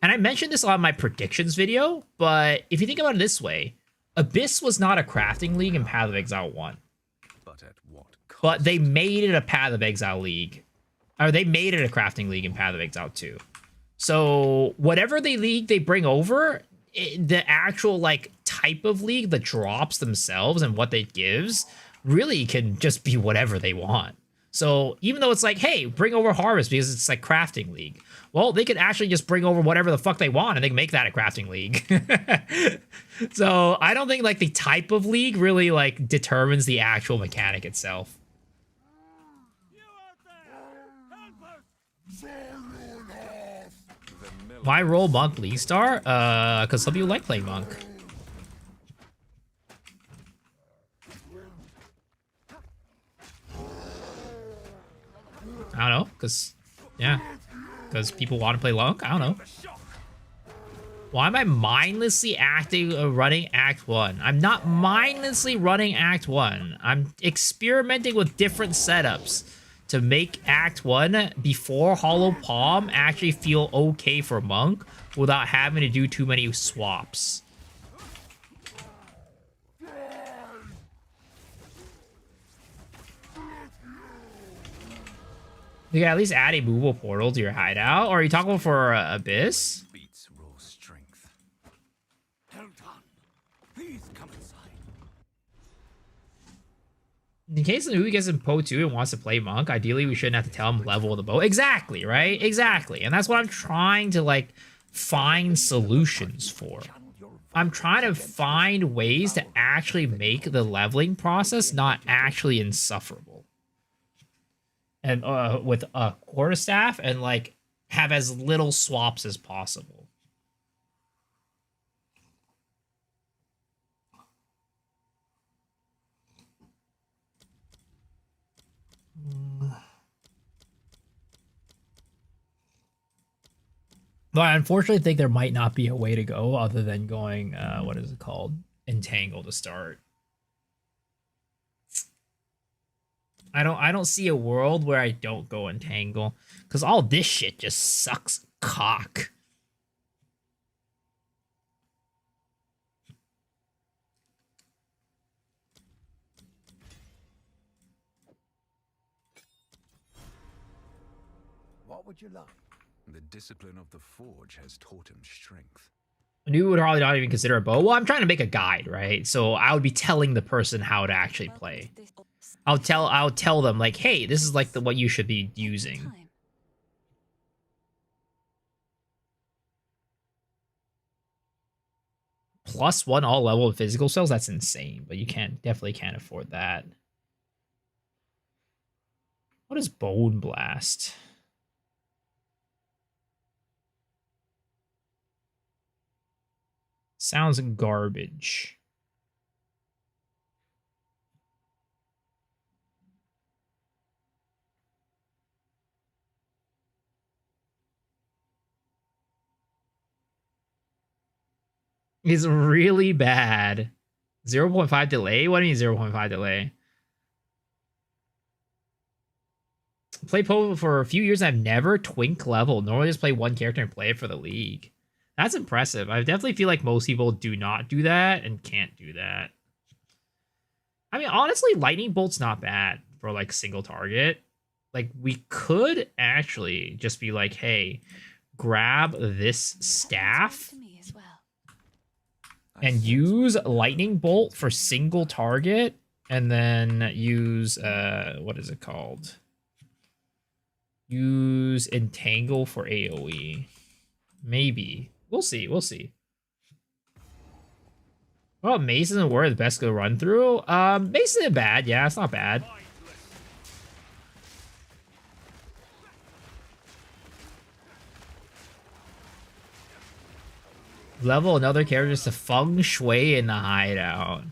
and I mentioned this on my predictions video, but if you think about it this way, Abyss was not a crafting league in Path of Exile 1. But at what cost? But they made it a Path of Exile league. Or they made it a crafting league in Path of Exile 2. So whatever they bring over, the actual like type of league, the drops themselves and what they gives really can just be whatever they want. So even though it's like, hey, bring over harvest because it's like crafting league. Well, they could actually just bring over whatever the fuck they want and they can make that a crafting league. So I don't think like the type of league really like determines the actual mechanic itself. Why roll Monk League Star? Because some people like playing Monk. I don't know, because, yeah. Because people want to play Monk? I don't know. Why am I mindlessly running Act 1? I'm not mindlessly running Act 1. I'm experimenting with different setups to make Act 1 before Hollow Palm actually feel okay for Monk without having to do too many swaps. You can at least add a movable portal to your hideout. Or are you talking for Abyss? Beats raw strength. Hold on. Please come inside. In case the movie gets in Poe 2 and wants to play Monk, ideally we shouldn't have to tell him level the bow. Exactly, right? Exactly. And that's what I'm trying to, like, find solutions for. I'm trying to find ways to actually make the leveling process not actually insufferable. And with a quarterstaff and, like, have as little swaps as possible. But I unfortunately think there might not be a way to go other than going, what is it called? Entangle to start. I don't see a world where I don't go entangle. Because all this shit just sucks cock. What would you like? The discipline of the forge has taught him strength. You would probably not even consider a bow. Well, I'm trying to make a guide, right? So I would be telling the person how to actually play. I'll tell them like, hey, this is like what you should be using. +1 all level of physical spells, that's insane, but you definitely can't afford that. What is Bone Blast? Sounds garbage. It's really bad. 0.5 delay? What do you mean 0.5 delay? Play Poe for a few years. I've never twink level. Normally just play one character and play it for the league. That's impressive. I definitely feel like most people do not do that and can't do that. I mean, honestly, Lightning Bolt's not bad for like single target. Like we could actually just be like, hey, grab this staff and use Lightning Bolt for single target, and then use what is it called? Use Entangle for AoE. Maybe. We'll see. We'll see. Well, Mace isn't where the best to run through. Mace isn't bad. Yeah, it's not bad. Level another character just to feng shui in the hideout.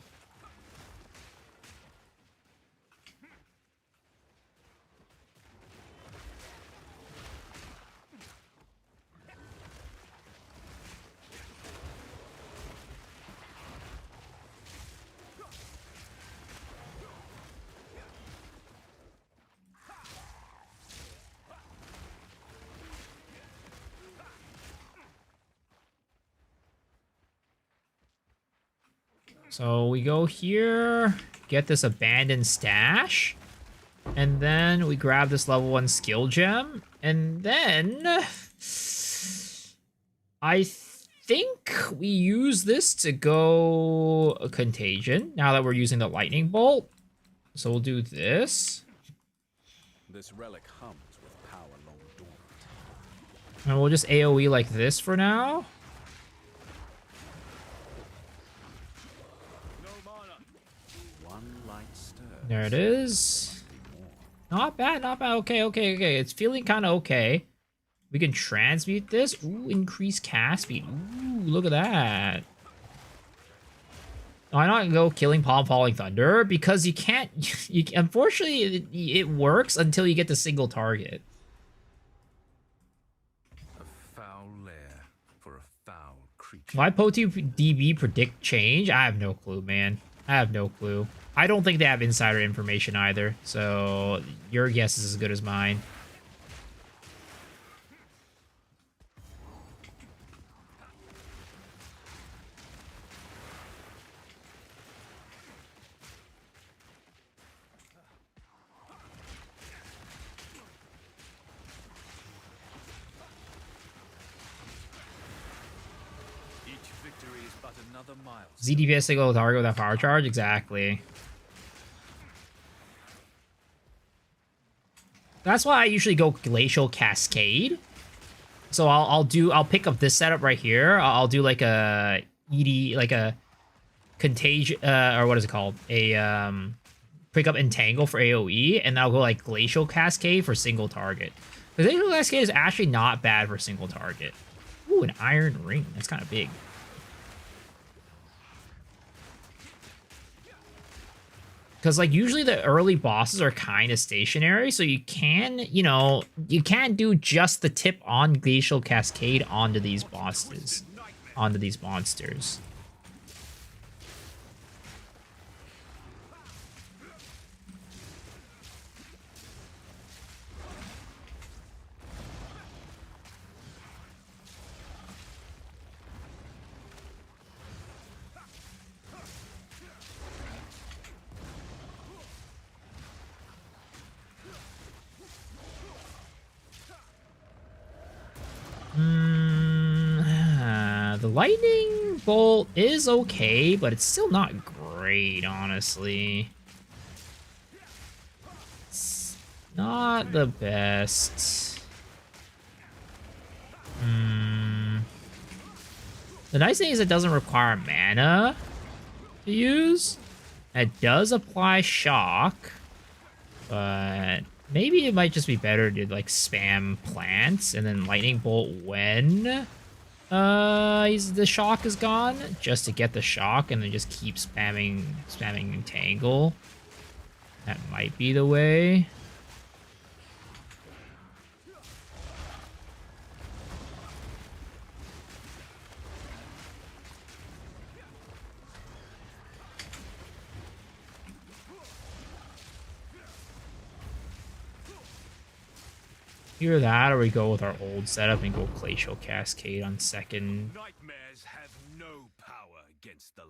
So we go here, get this abandoned stash, and then we grab this level 1 skill gem, and then I think we use this to go a contagion now that we're using the lightning bolt. So we'll do this. This relic hums with power long dormant. And we'll just AoE like this for now. There it is. Not bad, not bad. Okay, okay, okay. It's feeling kind of okay. We can transmute this. Ooh, increase cast speed. Ooh, look at that. Why not go killing Palm Falling Thunder? Because you can't... unfortunately, it works until you get the single target. A foul lair for a foul creature. Why PoTDB predict change? I have no clue, man. I have no clue. I don't think they have insider information either, so your guess is as good as mine. Each victory is but another mile. ZDPS single target without power charge? Exactly. That's why I usually go Glacial Cascade. So I'll pick up this setup right here. I'll do like a ED, like a contagion, or what is it called? A pick up Entangle for AoE, and I'll go like Glacial Cascade for single target. The Glacial Cascade is actually not bad for single target. Ooh, an Iron Ring. That's kind of big. Because, like, usually the early bosses are kind of stationary, so you can, you know, you can't do just the tip on Glacial Cascade onto these bosses, onto these monsters. The lightning bolt is okay, but it's still not great, honestly. It's not the best. The nice thing is it doesn't require mana to use. It does apply shock, but maybe it might just be better to like spam plants and then lightning bolt when the shock is gone, just to get the shock and then just keep spamming entangle. That might be the way. Either that or we go with our old setup and go Glacial Cascade on second. Nightmares have no power against the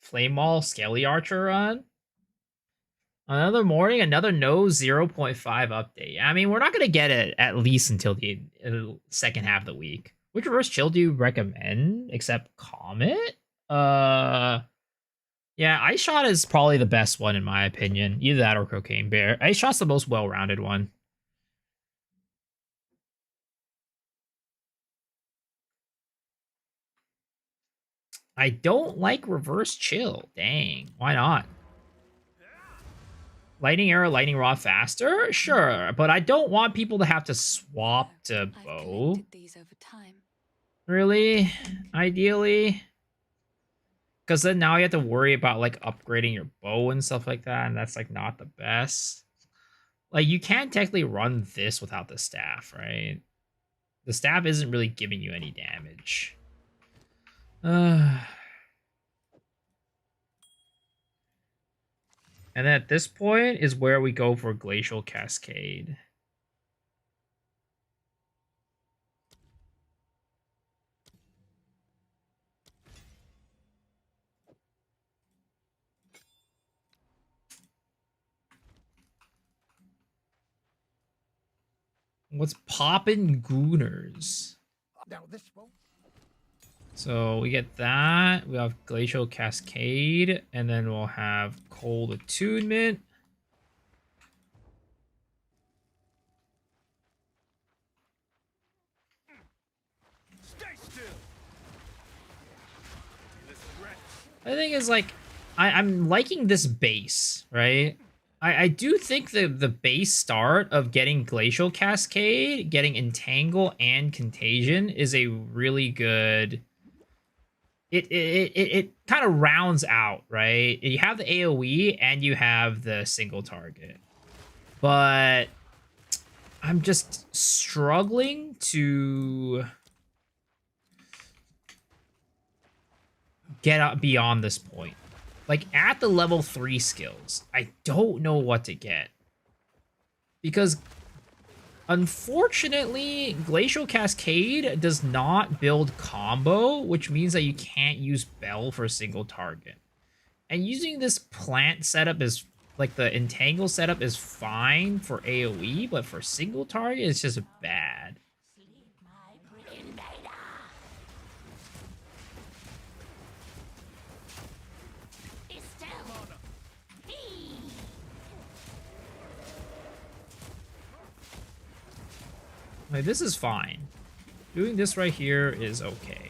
Flame Maul Skelly Archer run. Another morning, another no 0.5 update. I mean, we're not going to get it at least until the second half of the week. Which reverse chill do you recommend except Comet? Yeah, Ice Shot is probably the best one in my opinion. Either that or Cocaine Bear. Ice Shot's the most well-rounded one. I don't like reverse chill. Dang, why not? Lightning arrow, lightning rod faster? Sure, but I don't want people to have to swap to bow. These over time. Really? Ideally? Because then now you have to worry about like upgrading your bow and stuff like that, and that's like not the best. Like you can't technically run this without the staff, right? The staff isn't really giving you any damage. And then at this point is where we go for Glacial Cascade. What's poppin' Gooners? Now this won't. So we get that. We have Glacial Cascade, and then we'll have Cold Attunement. Stay still. The thing is, like, I'm liking this base, right? I do think the base start of getting Glacial Cascade, getting Entangle, and Contagion is a really good... It kind of rounds out, right? You have the AoE, and you have the single target. But I'm just struggling to get up beyond this point. Like, at the level 3 skills, I don't know what to get. Because, unfortunately, Glacial Cascade does not build combo, which means that you can't use Bell for a single target. And using this plant setup is, like, the Entangle setup is fine for AoE, but for single target, it's just bad. Like, this is fine. Doing this right here is okay.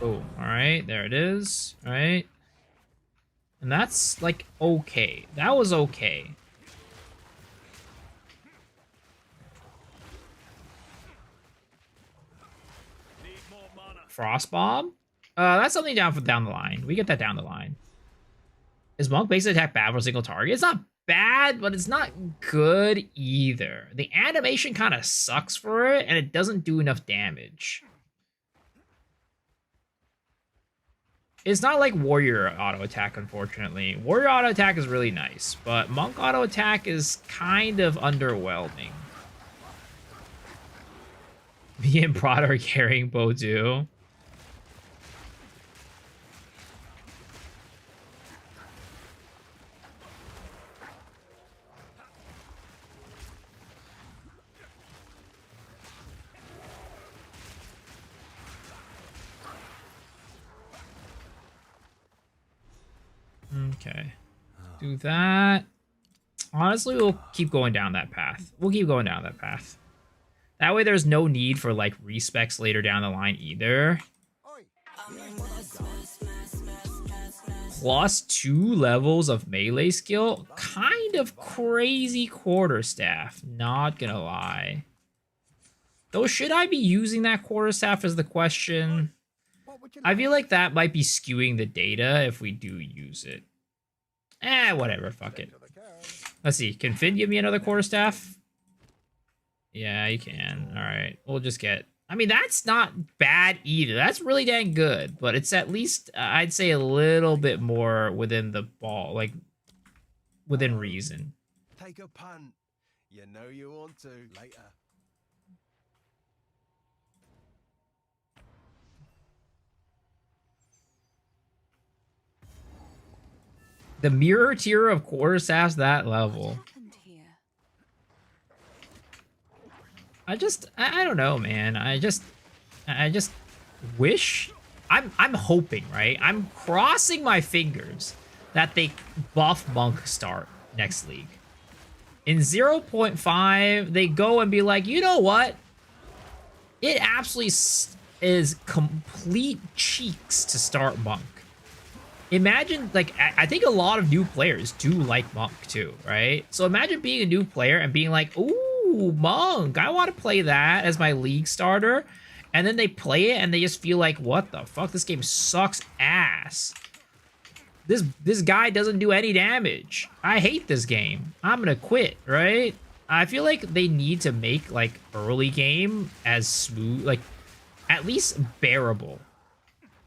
Oh, alright, there it is. Alright. And that's, like, okay. That was okay. Frost Bomb? That's something down the line. We get that down the line. Is Monk basic attack bad for a single target? It's not bad, but it's not good either. The animation kind of sucks for it, and it doesn't do enough damage. It's not like Warrior auto attack, unfortunately. Warrior auto attack is really nice, but Monk auto attack is kind of underwhelming. Me and Prada are carrying Bodu. Okay. Do that. Honestly, we'll keep going down that path. We'll keep going down that path. That way there's no need for, like, respecs later down the line either. Plus 2 levels of melee skill. Kind of crazy quarterstaff. Not gonna lie. Though, should I be using that quarterstaff is the question. I feel like that might be skewing the data if we do use it. Whatever, fuck it. Let's see, can Finn give me another quarterstaff? Yeah, you can. Alright, we'll just get... I mean, that's not bad either. That's really dang good, but it's at least, I'd say, a little bit more within the ball, like, within reason. Take a punt. You know you want to. Later. The mirror tier of quarterstaff's that level. I don't know, man. I just wish. I'm hoping, right? I'm crossing my fingers that they buff Monk start next league. In 0.5, they go and be like, you know what? It absolutely is complete cheeks to start Monk. Imagine, like, I think a lot of new players do like Monk too, right? So imagine being a new player and being like, ooh, Monk, I want to play that as my league starter. And then they play it and they just feel like, what the fuck? This game sucks ass. This guy doesn't do any damage. I hate this game. I'm gonna quit, right? I feel like they need to make, like, early game as smooth, like, at least bearable,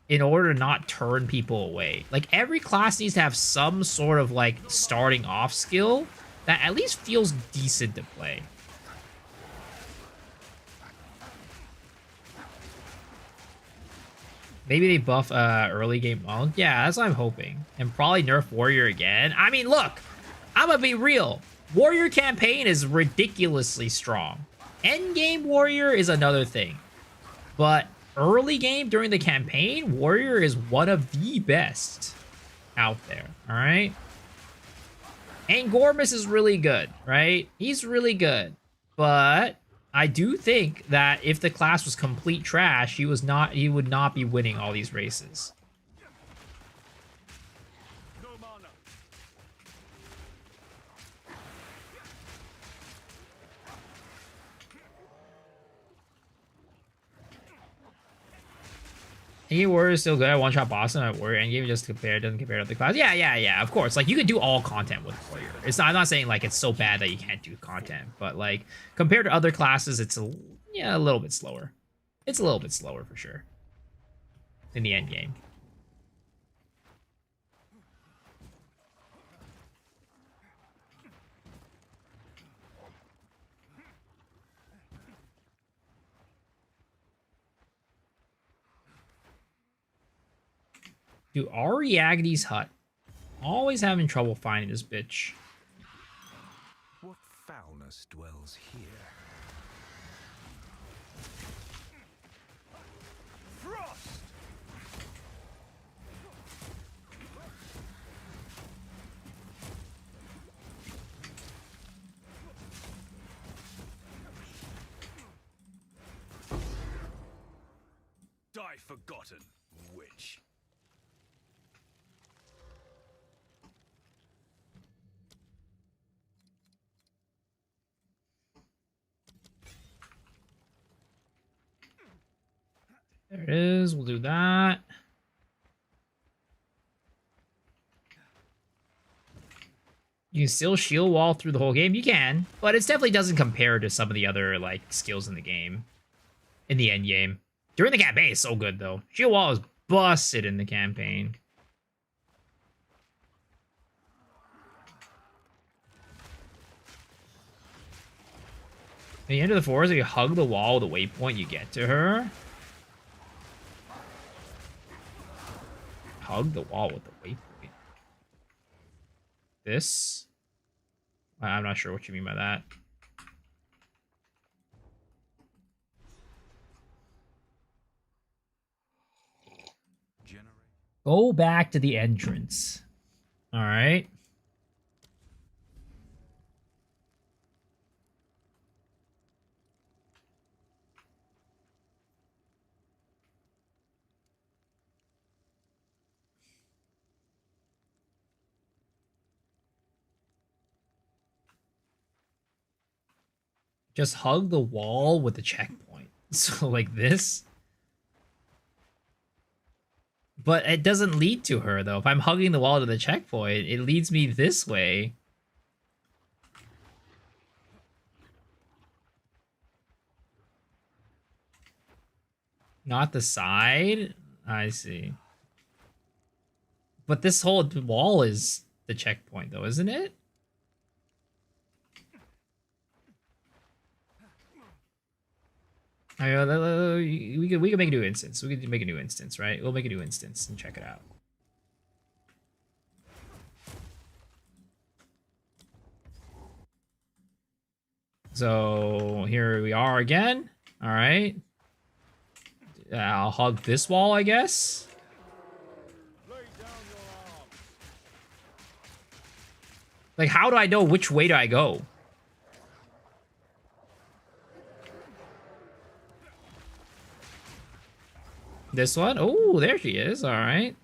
in order to not turn people away. Like, every class needs to have some sort of, like, starting off skill that at least feels decent to play. Maybe they buff early game Monk. Yeah, that's what I'm hoping. And probably nerf Warrior again. I mean, look, I'm gonna be real. Warrior campaign is ridiculously strong. Endgame Warrior is another thing. But early game during the campaign, Warrior is one of the best out there, all right? And Gormus is really good, right? He's really good. But I do think that if the class was complete trash, he would not be winning all these races. Endgame Warrior is still good. I one-shot Boston at Warrior Endgame just doesn't compare to the class. Yeah, of course. Like, you can do all content with Warrior. I'm not saying, like, it's so bad that you can't do content, but, like, compared to other classes, it's a little bit slower. It's a little bit slower for sure in the end game. Dude, Ari Agne's hut. Always having trouble finding this bitch. What foulness dwells here? Frost! forgotten, witch. There it is. We'll do that. You can still shield wall through the whole game. You can, but it definitely doesn't compare to some of the other like skills in the game, in the end game. During the campaign, it's so good though. Shield wall is busted in the campaign. At the end of the forest, if you hug the wall with a waypoint, you get to her. Hug the wall with the waypoint. This? I'm not sure what you mean by that. Go back to the entrance. All right. Just hug the wall with the checkpoint. So like this. But it doesn't lead to her though. If I'm hugging the wall to the checkpoint, it leads me this way. Not the side? I see. But this whole wall is the checkpoint though, isn't it? We can make a new instance. We can make a new instance, right? We'll make a new instance and check it out. So here we are again. All right. I'll hug this wall, I guess. Like, how do I know which way do I go? This one? Oh, there she is. All right.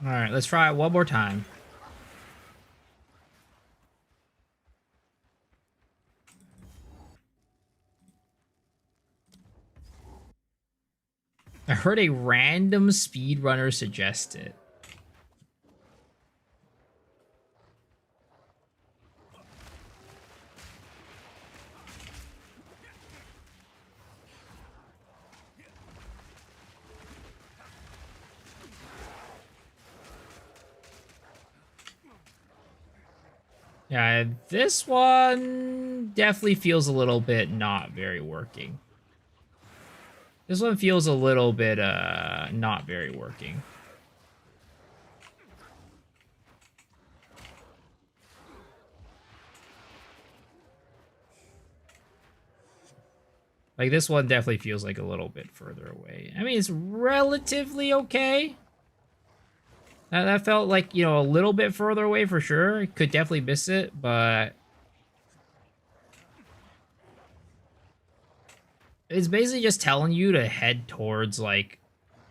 All right, let's try it one more time. I heard a random speedrunner suggest it. Yeah, this one definitely feels a little bit not very working. This one feels a little bit not very working. Like this one definitely feels like a little bit further away. I mean, it's relatively okay. That felt like, you know, a little bit further away for sure. Could definitely miss it, but it's basically just telling you to head towards like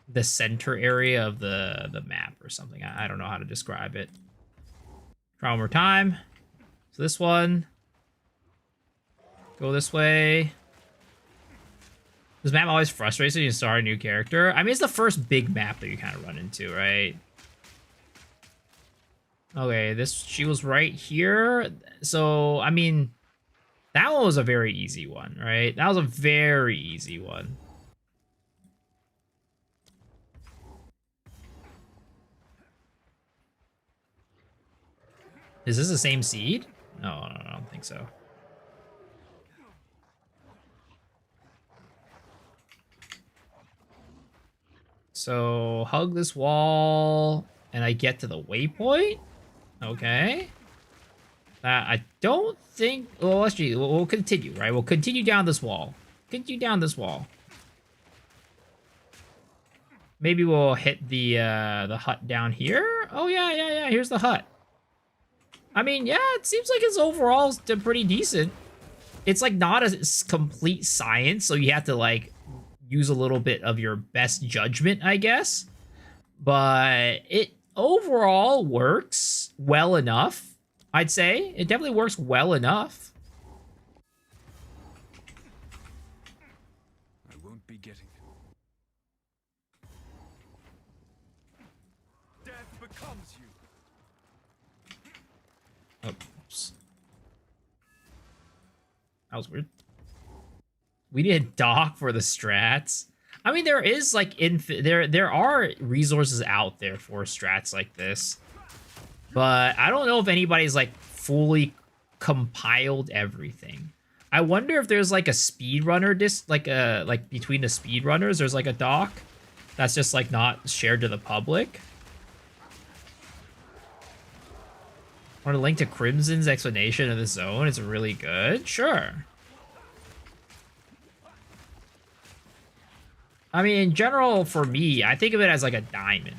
the center area of the map or something. I don't know how to describe it. Try one more time. So this one, go this way. This map always frustrates you when you start a new character. I mean, it's the first big map that you kind of run into, right? Okay, she was right here. So, I mean, that one was a very easy one, right? That was a very easy one. Is this the same seed? No, I don't think so. So, hug this wall, and I get to the waypoint? Okay. I don't think... Well, actually, we'll continue, right? We'll continue down this wall. Continue down this wall. Maybe we'll hit the hut down here. Oh, yeah. Here's the hut. I mean, yeah, it seems like it's overall pretty decent. it's like not a complete science, so you have to like use a little bit of your best judgment, I guess. But it overall works well enough. I'd say it definitely works well enough. I won't be getting it. Death becomes you. Oops. That was weird. We need dock for the strats. I mean, there is like there are resources out there for strats like this, but I don't know if anybody's like fully compiled everything. I wonder if there's like a speedrunner like between the speedrunners, there's like a dock that's just like not shared to the public. Want to link to Crimson's explanation of the zone? It's really good. Sure. I mean, in general, for me, I think of it as like a diamond.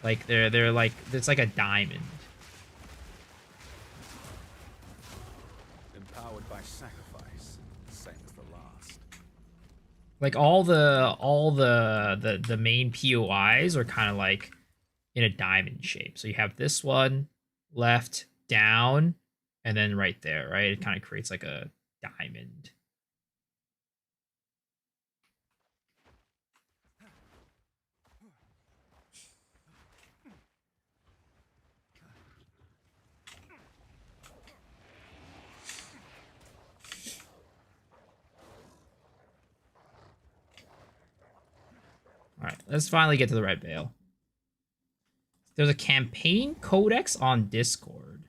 Like they're like it's like a diamond. Empowered by sacrifice, same as the last. Like all the main POIs are kind of like in a diamond shape. So you have this one, left, down, and then right there, right? It kind of creates like a diamond. All right, let's finally get to the Red Veil. There's a campaign codex on Discord.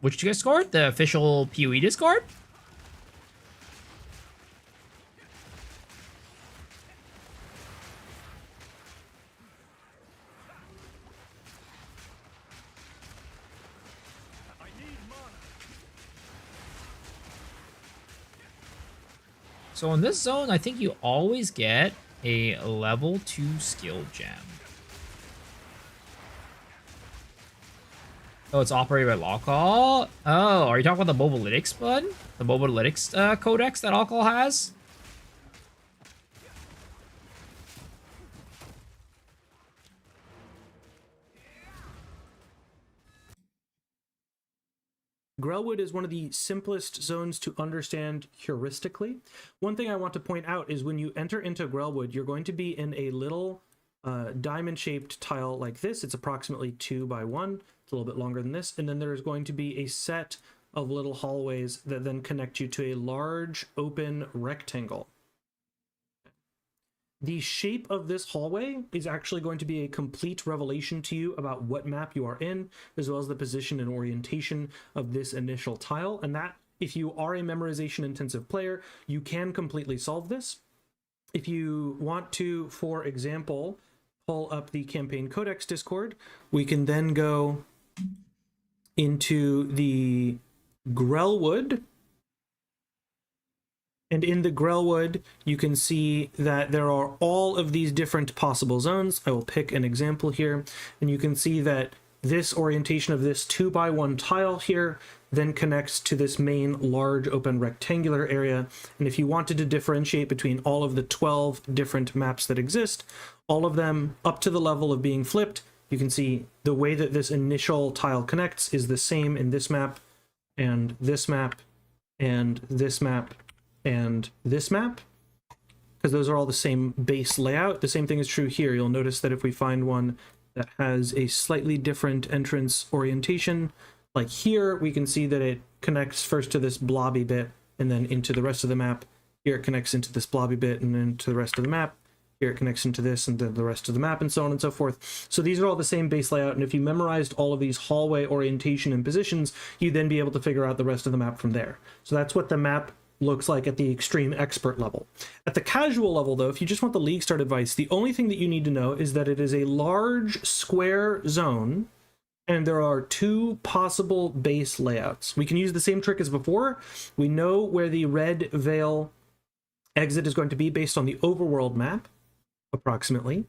Which Discord? The official PoE Discord? So in this zone, I think you always get a level 2 skill gem. Oh, it's operated by Alcohol? Oh, are you talking about the Mobalytics one? The Mobalytics codex that Alcohol has? Grelwood is one of the simplest zones to understand heuristically. One thing I want to point out is when you enter into Grelwood, you're going to be in a little diamond-shaped tile like this. It's approximately 2 by 1. It's a little bit longer than this. And then there's going to be a set of little hallways that then connect you to a large open rectangle. The shape of this hallway is actually going to be a complete revelation to you about what map you are in, as well as the position and orientation of this initial tile. And that, if you are a memorization intensive player, you can completely solve this. If you want to, for example, pull up the Campaign Codex Discord, we can then go into the Grelwood. And in the Grelwood, you can see that there are all of these different possible zones. I will pick an example here, and you can see that this orientation of this 2 by 1 tile here then connects to this main large open rectangular area. And if you wanted to differentiate between all of the 12 different maps that exist, all of them up to the level of being flipped, you can see the way that this initial tile connects is the same in this map, and this map, and this map, and this map, because those are all the same base layout. The same thing is true here. You'll notice that if we find one that has a slightly different entrance orientation, like here, we can see that it connects first to this blobby bit and then into the rest of the map. Here it connects into this blobby bit and then to the rest of the map. Here it connects into this and then the rest of the map, and so on and so forth. So these are all the same base layout, and if you memorized all of these hallway orientation and positions, you'd then be able to figure out the rest of the map from there. So that's what the map looks like at the extreme expert level. At the casual level, though, if you just want the League Start advice, the only thing that you need to know is that it is a large square zone, and there are 2 possible base layouts. We can use the same trick as before. We know where the Red Veil exit is going to be based on the overworld map. approximately.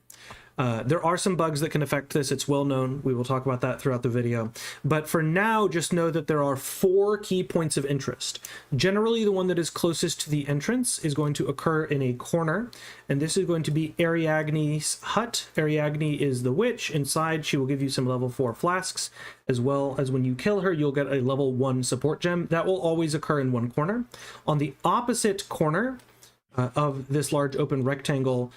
There are some bugs that can affect this. It's well known. We will talk about that throughout the video. But for now, just know that there are 4 key points of interest. Generally, the one that is closest to the entrance is going to occur in a corner, and this is going to be Ariadne's hut. Ariadne is the witch. Inside, she will give you some level 4 flasks, as well as when you kill her, you'll get a level 1 support gem. That will always occur in one corner. On the opposite corner of this large open rectangle,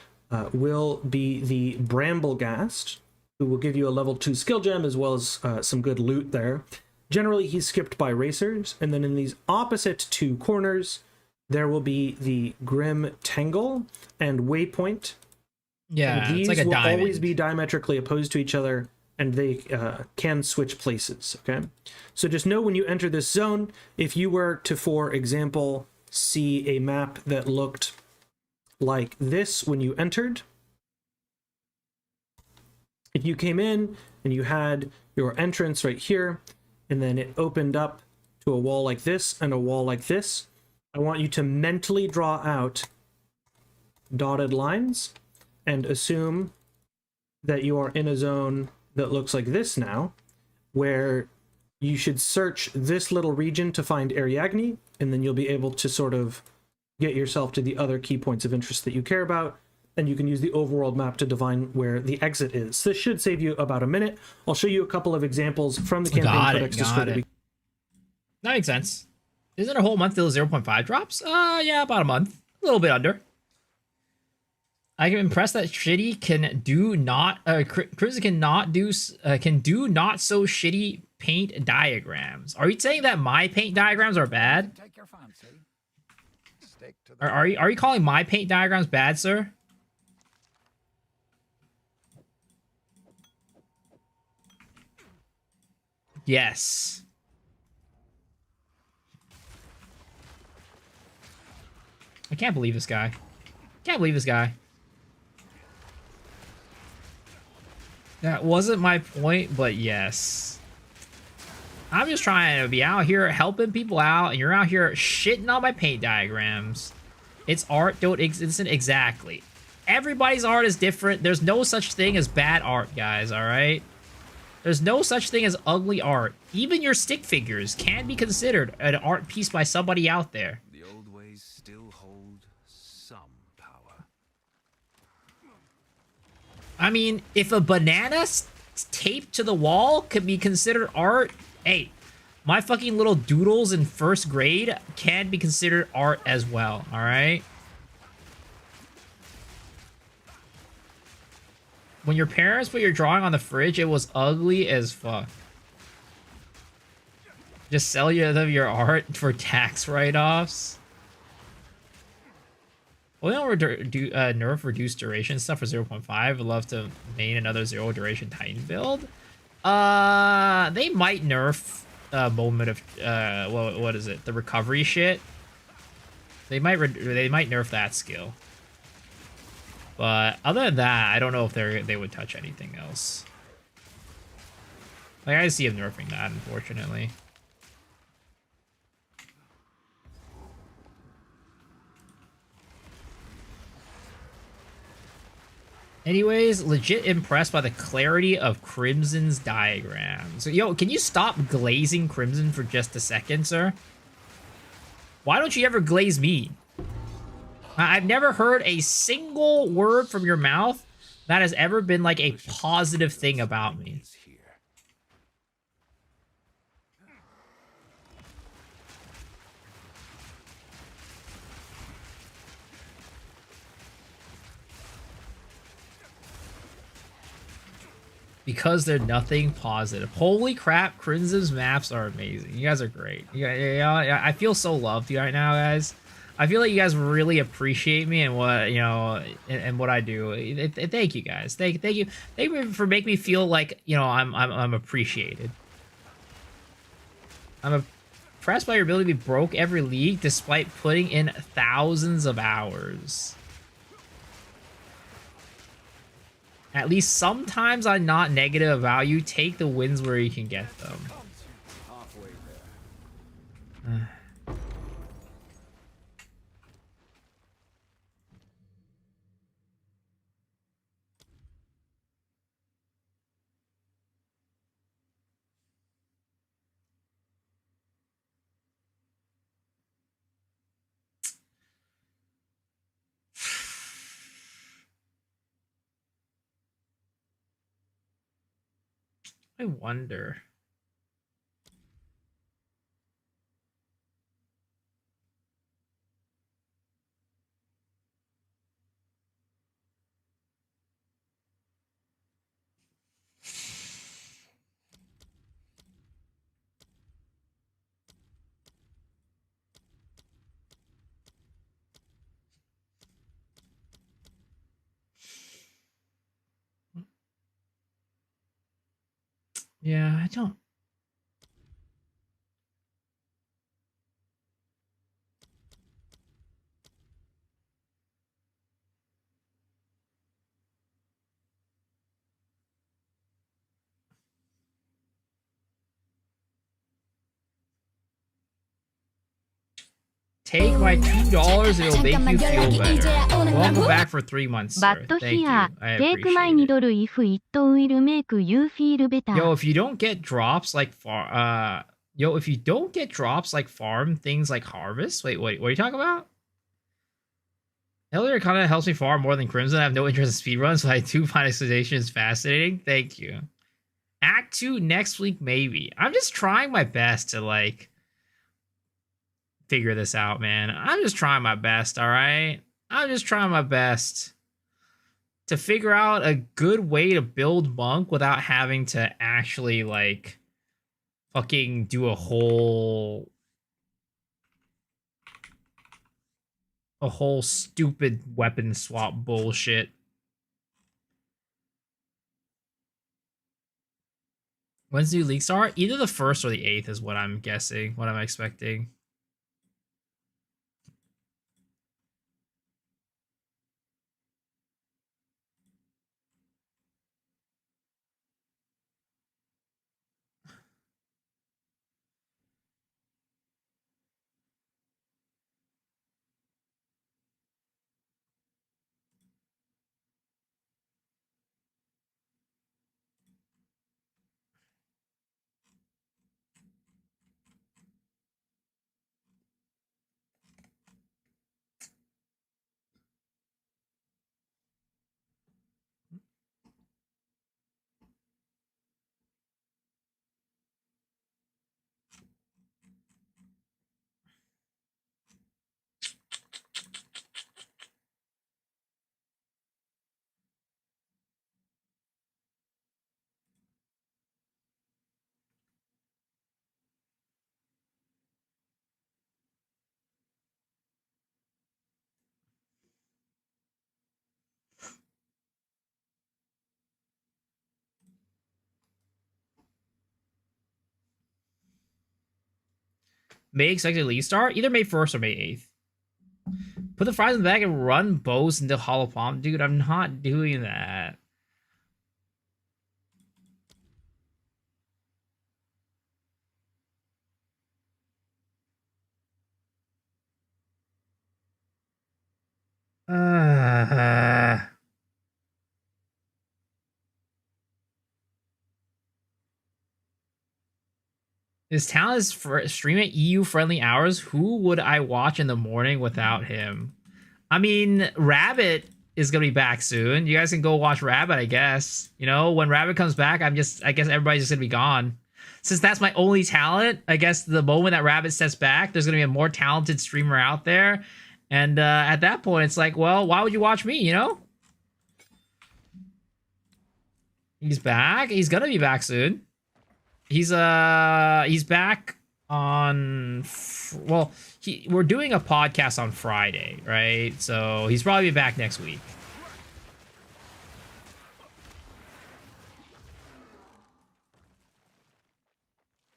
will be the Bramblegast, who will give you a level 2 skill gem as well as some good loot there. Generally, he's skipped by racers, and then in these opposite 2 corners, there will be the Grim Tangle and Waypoint. Yeah, and these it's like a will diamond. always be diametrically opposed to each other, and they can switch places, okay? So just know when you enter this zone, if you were to, for example, see a map that looked like this when you entered. If you came in and you had your entrance right here, and then it opened up to a wall like this and a wall like this, I want you to mentally draw out dotted lines and assume that you are in a zone that looks like this now, where you should search this little region to find Ariadne, and then you'll be able to sort of get yourself to the other key points of interest that you care about, and you can use the overworld map to divine where the exit is. This should save you about a minute. I'll show you a couple of examples from the campaign codex Discord. That makes sense. Isn't a whole month till 0.5 drops? Yeah, about a month. A little bit under. I am impressed that shitty can do not Crimson can do not so shitty paint diagrams. Are you saying that my paint diagrams are bad? Take your fancy. Stick to the Are you calling my paint diagrams bad, sir? Yes. I can't believe this guy. Can't believe this guy. That wasn't my point, but yes. I'm just trying to be out here helping people out, and you're out here shitting on my paint diagrams. It's art, don't exist exactly. Everybody's art is different. There's no such thing as bad art, guys, alright? There's no such thing as ugly art. Even your stick figures can be considered an art piece by somebody out there. The old ways still hold some power. I mean, if a banana taped to the wall could be considered art, hey, my fucking little doodles in first grade can be considered art as well, alright? When your parents put your drawing on the fridge, it was ugly as fuck. Just sell your art for tax write-offs. Well, we don't nerf reduced duration stuff for 0.5. I'd love to main another 0 duration Titan build. They might nerf moment of what is it? The recovery shit. They might nerf that skill. But other than that, I don't know if they would touch anything else. Like, I see him nerfing that, unfortunately. Anyways, legit impressed by the clarity of Crimson's diagrams. So, yo, can you stop glazing Crimson for just a second, sir? Why don't you ever glaze me? I've never heard a single word from your mouth that has ever been like a positive thing about me. Because they're nothing positive. Holy crap, Crimson's maps are amazing. You guys are great. Yeah, I feel so loved right now, guys. I feel like you guys really appreciate me and what, you know, and what I do. Thank you guys. Thank you. Thank you for making me feel like, you know, I'm appreciated. I'm impressed by your ability to be broke every league despite putting in thousands of hours. At least sometimes I'm not negative about you. Take the wins where you can get them. I wonder. Yeah, I don't. Take my $2, it'll make you feel better. Welcome back for 3 months, sir. But Thank you. here, I take my appreciate it. needle if it will make you feel better. Yo, if you don't get drops like if you don't get drops like farm things like harvest, wait, what are you talking about? Elder kind of helps me farm more than Crimson. I have no interest in speedruns, but I do find exploitation fascinating. Thank you. Act 2 next week, maybe. I'm just trying my best to like figure this out, man. I'm just trying my best, all right? I'm just trying my best to figure out a good way to build Monk without having to actually like fucking do a whole stupid weapon swap bullshit. When's the new league start? Either the 1st or the 8th is what I'm guessing, what I'm expecting. may expected league start? Either May 1st or May 8th. Put the fries in the bag and run bows into hollow palm. Dude, I'm not doing that. His talent is for stream at EU friendly hours. Who would I watch in the morning without him? I mean, Rabbit is gonna be back soon. You guys can go watch Rabbit, I guess. You know, when Rabbit comes back, I guess everybody's just gonna be gone. Since that's my only talent, I guess the moment that Rabbit steps back, there's gonna be a more talented streamer out there. And at that point, it's like, well, why would you watch me, you know? He's back. He's gonna be back soon. He's back on we're doing a podcast on Friday, right? So he's probably back next week.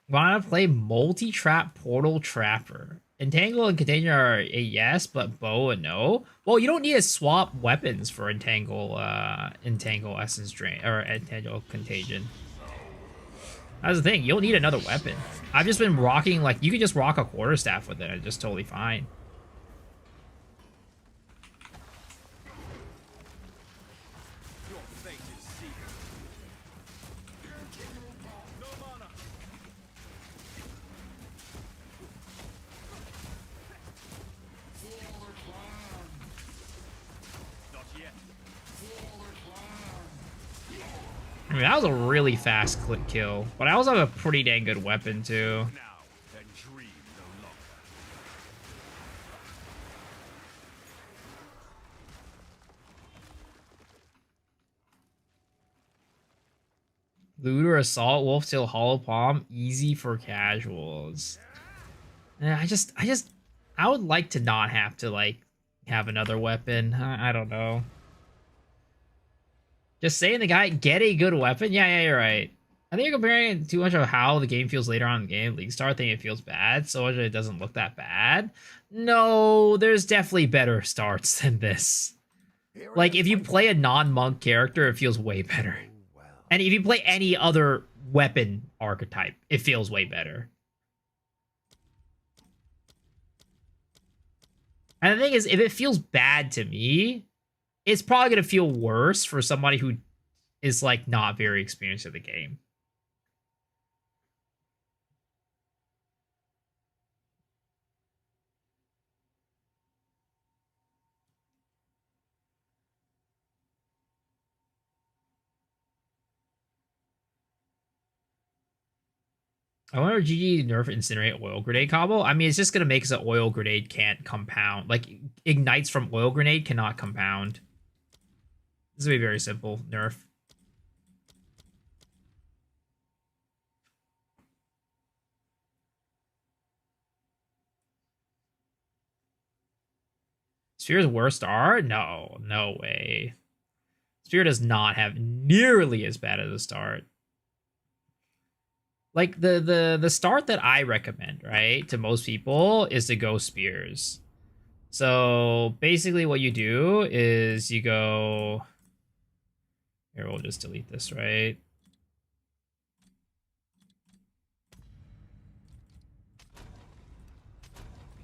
Want to play multi-trap portal trapper? Entangle and contagion are a yes, but bow a no. Well, you don't need to swap weapons for entangle essence drain or entangle contagion. That's the thing. You don't need another weapon. I've just been rocking, like, you could just rock a quarterstaff with it. It's just totally fine. I mean, that was a really fast click kill, but I also have a pretty dang good weapon too. Now, and dream no longer. Looter, Assault, Wolf Tail, Hollow Palm, easy for casuals. I would like to not have to, like, have another weapon. I don't know. Just saying the guy, get a good weapon? Yeah, you're right. I think you're comparing it too much of how the game feels later on in the game. League Star, I think it feels bad, so much it doesn't look that bad. No, there's definitely better starts than this. Like, if you play a non-monk character, it feels way better. And if you play any other weapon archetype, it feels way better. And the thing is, if it feels bad to me, it's probably going to feel worse for somebody who is, like, not very experienced at the game. I wonder if GG nerf incinerate oil grenade combo. I mean, it's just gonna make it so oil grenade can't compound. Like, ignites from oil grenade cannot compound. This will be very simple nerf. Sphere's worst art? No, no way. Sphere does not have nearly as bad as a start. Like, the start that I recommend, right, to most people is to go spears. So basically what you do is you go... Here, we'll just delete this, right?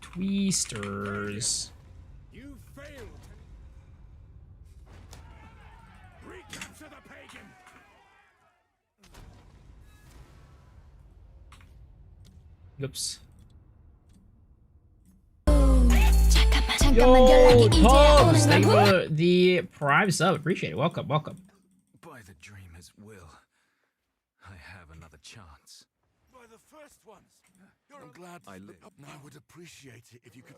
Tweesters. You failed. Recapture the pagan. Oops. 잠깐만 Yo, 연락이 이제 Toms, 오는 thank you 거고. for the Prime sub. Appreciate it. Welcome, welcome. By the dreamer's will, I have another chance. By the first ones. I'm glad I live. I would appreciate it if you could.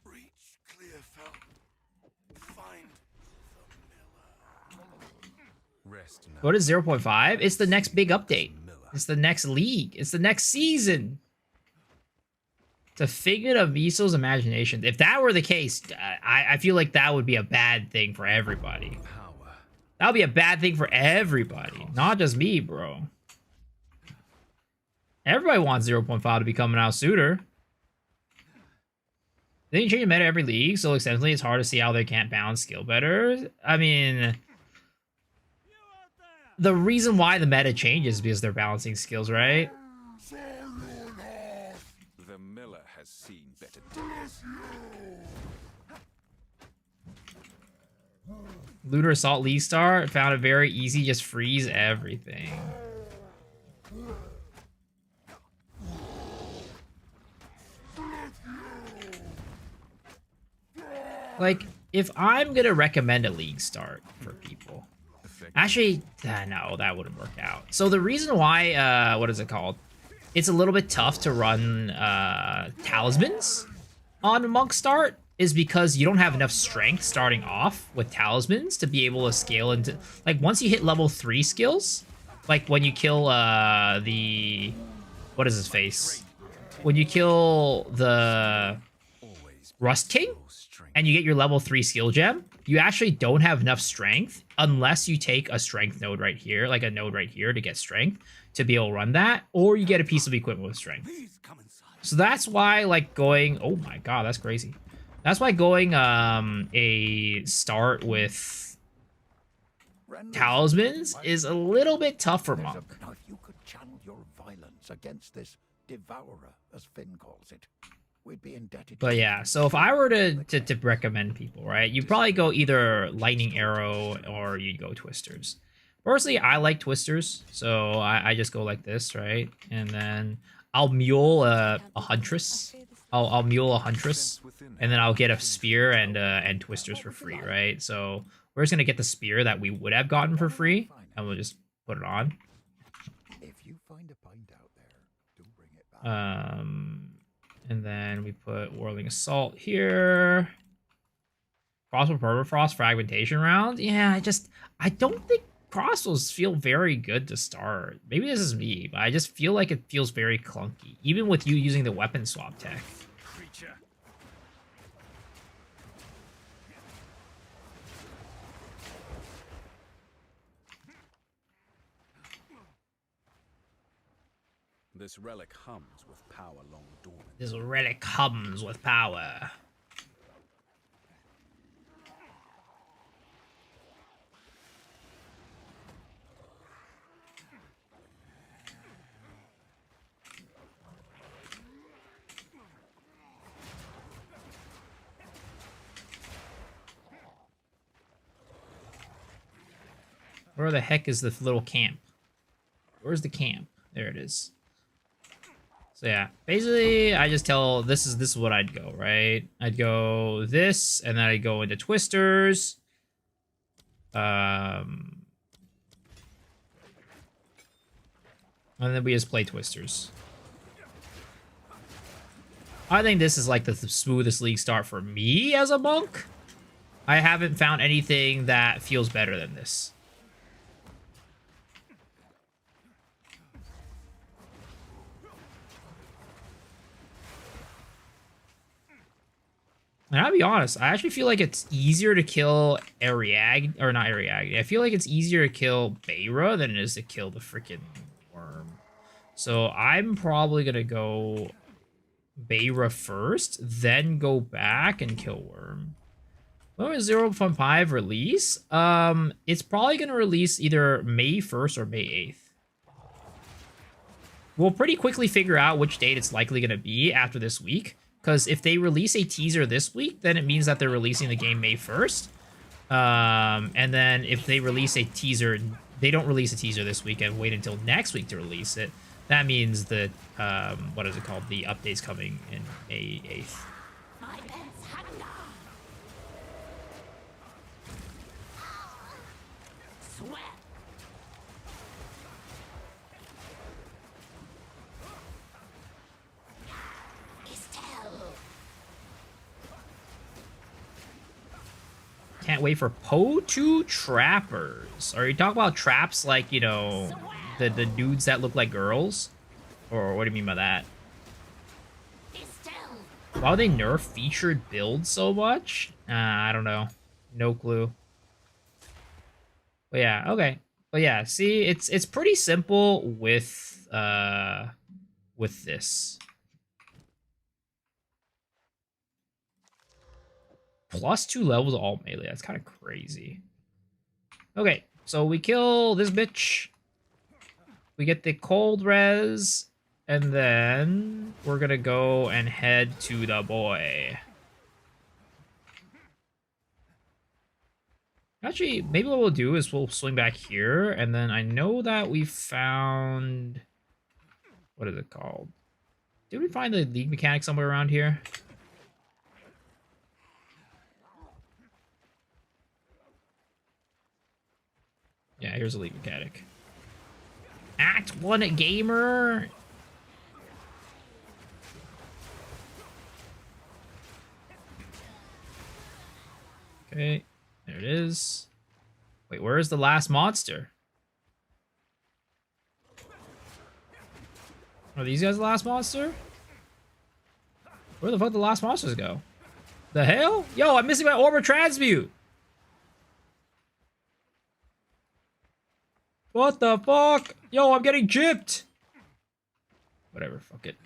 Reach, Clearfell. Find the miller. Rest now. What is 0.5? It's the next big update. It's the next league. It's the next season. It's a figment of Miso's imagination. If that were the case, I feel like that would be a bad thing for everybody. Power. That would be a bad thing for everybody. Not just me, bro. Everybody wants 0.5 to become an out-suitor. They can change the meta every league, so extensively it's hard to see how they can't balance skill better. I mean... The reason why the meta changes is because they're balancing skills, right? The miller has seen better days. Looter Assault League Star found it very easy, just freeze everything. Like, if I'm gonna recommend a league start for people, actually, no, that wouldn't work out. So the reason why, what is it called? It's a little bit tough to run talismans on Monk Start is because you don't have enough strength starting off with talismans to be able to scale into... Like, once you hit level 3 skills, like when you kill the... What is his face? When you kill the Rust King, and you get your level 3 skill gem, you actually don't have enough strength unless you take a strength node right here, like a node right here to get strength, to be able to run that, or you get a piece of equipment with strength. So that's why, like, going... Oh my god, that's crazy. That's why going a start with talismans is a little bit tough for Monk. Now, if you could channel your violence against this devourer, as Finn calls it, we'd be indebted. But yeah, so if I were to recommend people, right, you'd probably go either Lightning Arrow or you'd go Twisters. Personally, I like Twisters, so I just go like this, right? And then I'll mule a Huntress I'll mule a huntress, and then I'll get a spear and twisters for free, right? So we're just gonna get the spear that we would have gotten for free, and we'll just put it on. If you find a pint out there, do bring it back. And then we put Whirling Assault here. Crossbow Permafrost Fragmentation round. Yeah, I don't think crossbows feel very good to start. Maybe this is me, but I just feel like it feels very clunky, even with you using the weapon swap tech. Creature. This relic hums with power long dormant. This relic hums with power. Where the heck is the little camp? Where's the camp? There it is. So yeah, basically I just tell this is what I'd go, right? I'd go this, and then I'd go into twisters. And then we just play twisters. I think this is like the smoothest league start for me as a monk. I haven't found anything that feels better than this. And I'll be honest, I actually feel like it's easier to kill Ariag, or not Ariag. I feel like it's easier to kill Beira than it is to kill the freaking worm. So I'm probably gonna go Beira first, then go back and kill worm. When was 0.5 release? It's probably gonna release either May 1st or May 8th. We'll pretty quickly figure out which date it's likely gonna be after this week. Because if they release a teaser this week, then it means that they're releasing the game May 1st. And then if they release a teaser, they don't release a teaser this week and wait until next week to release it. That means that, what is it called? The update's coming in May 8th. Can't wait for Po2 Trappers. Are you talking about traps like, you know, the dudes that look like girls? Or what do you mean by that? Why would they nerf featured builds so much? I don't know. No clue. But yeah, okay. But yeah, see, it's pretty simple with this. +2 levels all melee. That's kind of crazy. Okay, so we kill this bitch. We get the cold res. And then we're going to go and head to the boy. Actually, maybe what we'll do is we'll swing back here. And then I know that we found... What is it called? Did we find the league mechanic somewhere around here? Yeah, here's a league mechanic. Act 1 gamer. Okay, there it is. Wait, where is the last monster? Are these guys the last monster? Where the fuck did the last monsters go? The hell? Yo, I'm missing my Orb Transmute. What the fuck? Yo, I'm getting gypped. Whatever, fuck it.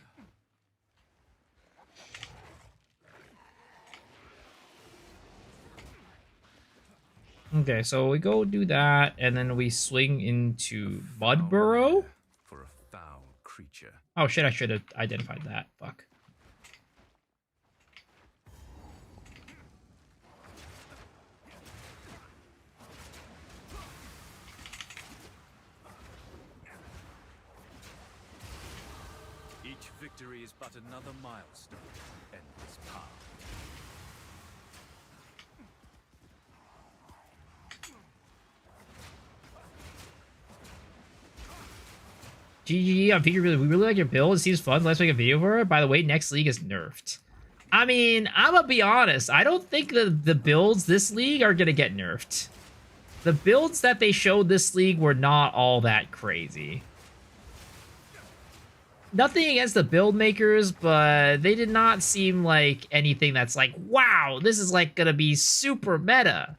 Okay, so we go do that, and then we swing into Mudburrow. For a foul creature. Oh shit, I should have identified that. Fuck. Each victory is but another milestone. endless power. GG on Figure Really. We really like your build. It seems fun. Let's make a video for it. By the way, next league is nerfed. I mean, I'm gonna be honest. I don't think the builds this league are gonna get nerfed. The builds that they showed this league were not all that crazy. Nothing against the build makers, but they did not seem like anything that's like, wow, this is like gonna be super meta.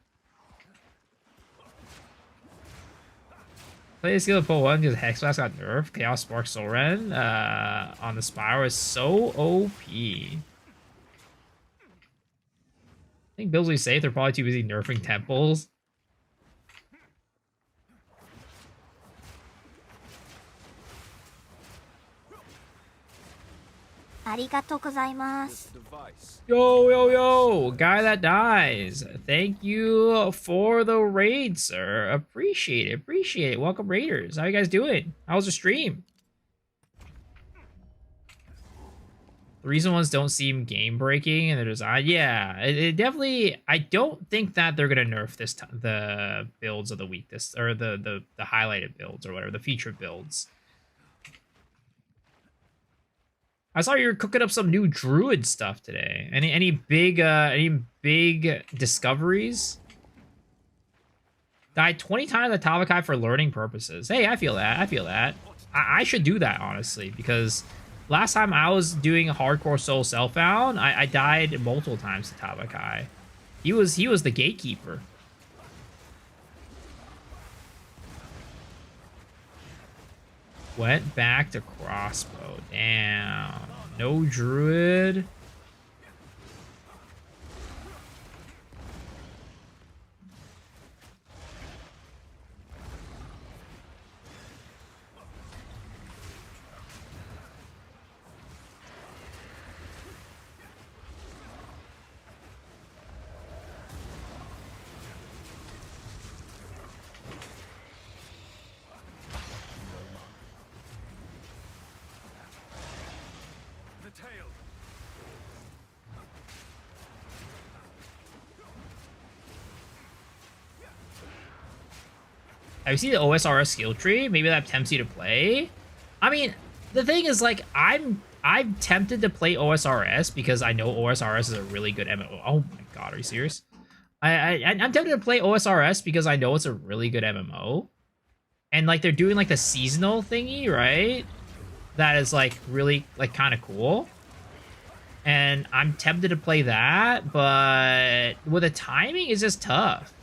Play skill pull 1 because Hex Blast got nerfed. Chaos Spark Soren on the Spiral is so OP. I think builds we safe, they're probably too busy nerfing temples. Yo, guy that dies. Thank you for the raid, sir. Appreciate it. Welcome, raiders. How you guys doing? How was the stream? The recent ones don't seem game breaking, and they're just yeah. It definitely. I don't think that they're gonna nerf this time the builds of the week. Or the highlighted builds or whatever, the featured builds. I saw you were cooking up some new druid stuff today. Any big discoveries? Died 20 times at Tavakai for learning purposes. Hey, I feel that. I should do that, honestly, because last time I was doing a hardcore soul self-found, I died multiple times to Tavakai. He was the gatekeeper. Went back to crossbow. Damn. No druid. Have you seen the OSRS skill tree? Maybe that tempts you to play. I mean, the thing is, like, I'm tempted to play OSRS because I know OSRS is a really good MMO. Oh my god, are you serious? I'm tempted to play OSRS because I know it's a really good MMO, and like they're doing like the seasonal thingy, right? That is like really like kind of cool. And I'm tempted to play that, but with the timing, it's just tough.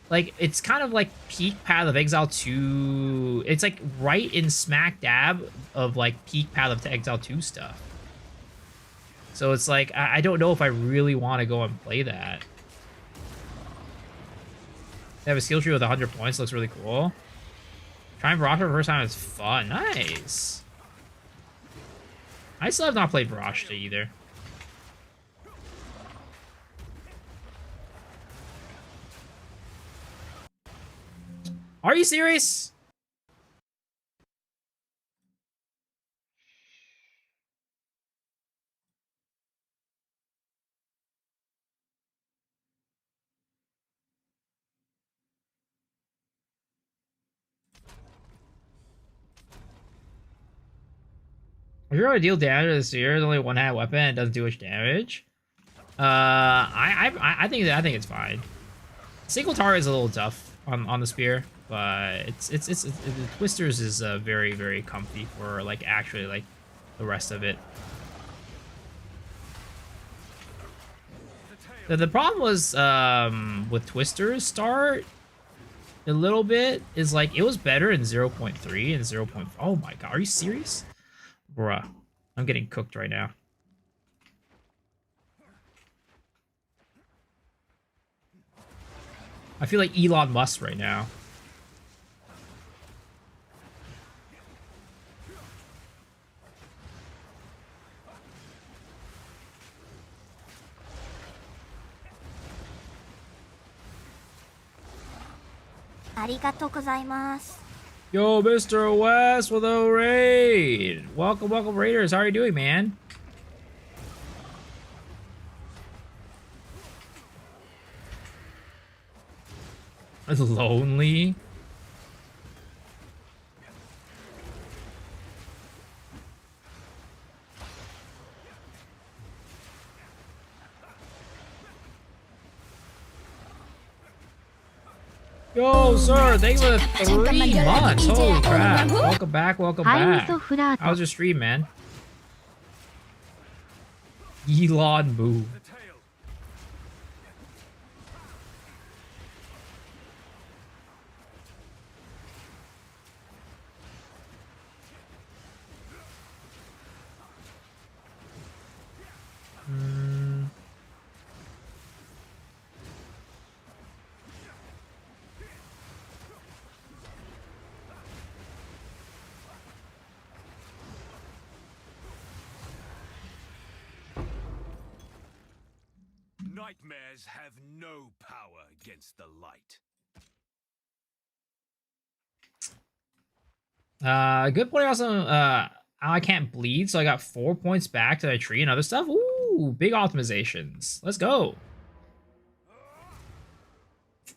Like, it's kind of like peak Path of Exile 2. It's like right in smack dab of like peak Path of Exile 2 stuff. So it's like, I don't know if I really want to go and play that. They have a skill tree with 100 points. Looks really cool. Trying Barrage for the first time is fun. Nice. I still have not played Barrage either. Are you serious? If you're gonna deal damage this year, there's only one hat weapon and it doesn't do much damage. I think it's fine. Single target is a little tough on the spear, but it's Twisters is very, very comfy for like actually like the rest of it. The problem was with Twisters start a little bit is like it was better in 0.3 and 0. Oh my god, are you serious? Bruh, I'm getting cooked right now. I feel like Elon Musk right now. Yo, Mr. West with a raid. Welcome, Raiders. How are you doing, man? Lonely. Yo, sir, thanks for the 3 months. Holy crap. Welcome back, welcome ハイミ back. ソフラー How's ト your stream, man? Elon Moo. Nightmares have no power against the light. Good point. Also, I can't bleed, so I got 4 points back to the tree and other stuff. Ooh, big optimizations. Let's go.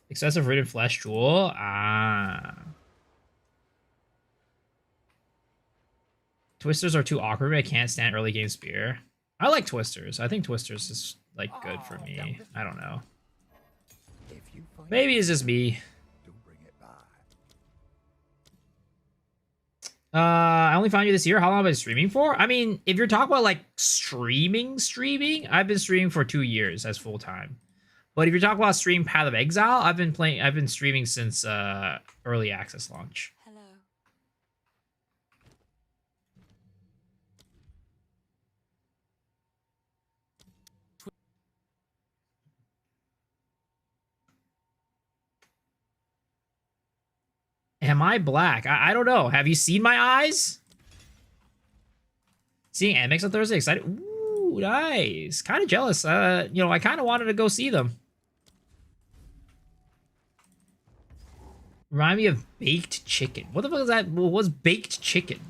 Excessive rooted flesh jewel. Twisters are too awkward. I can't stand early game spear. I like twisters. I think twisters is like good for me. I don't know. Maybe it's just me. I only found you this year. How long have I been streaming for? I mean, if you're talking about like streaming, I've been streaming for 2 years as full time. But if you're talking about stream Path of Exile, I've been streaming since early access launch. Hello. Am I black? I don't know. Have you seen my eyes? Seeing MX on Thursday, excited. Ooh, nice. Kind of jealous. I kind of wanted to go see them. Remind me of baked chicken. What the fuck is that? What was baked chicken?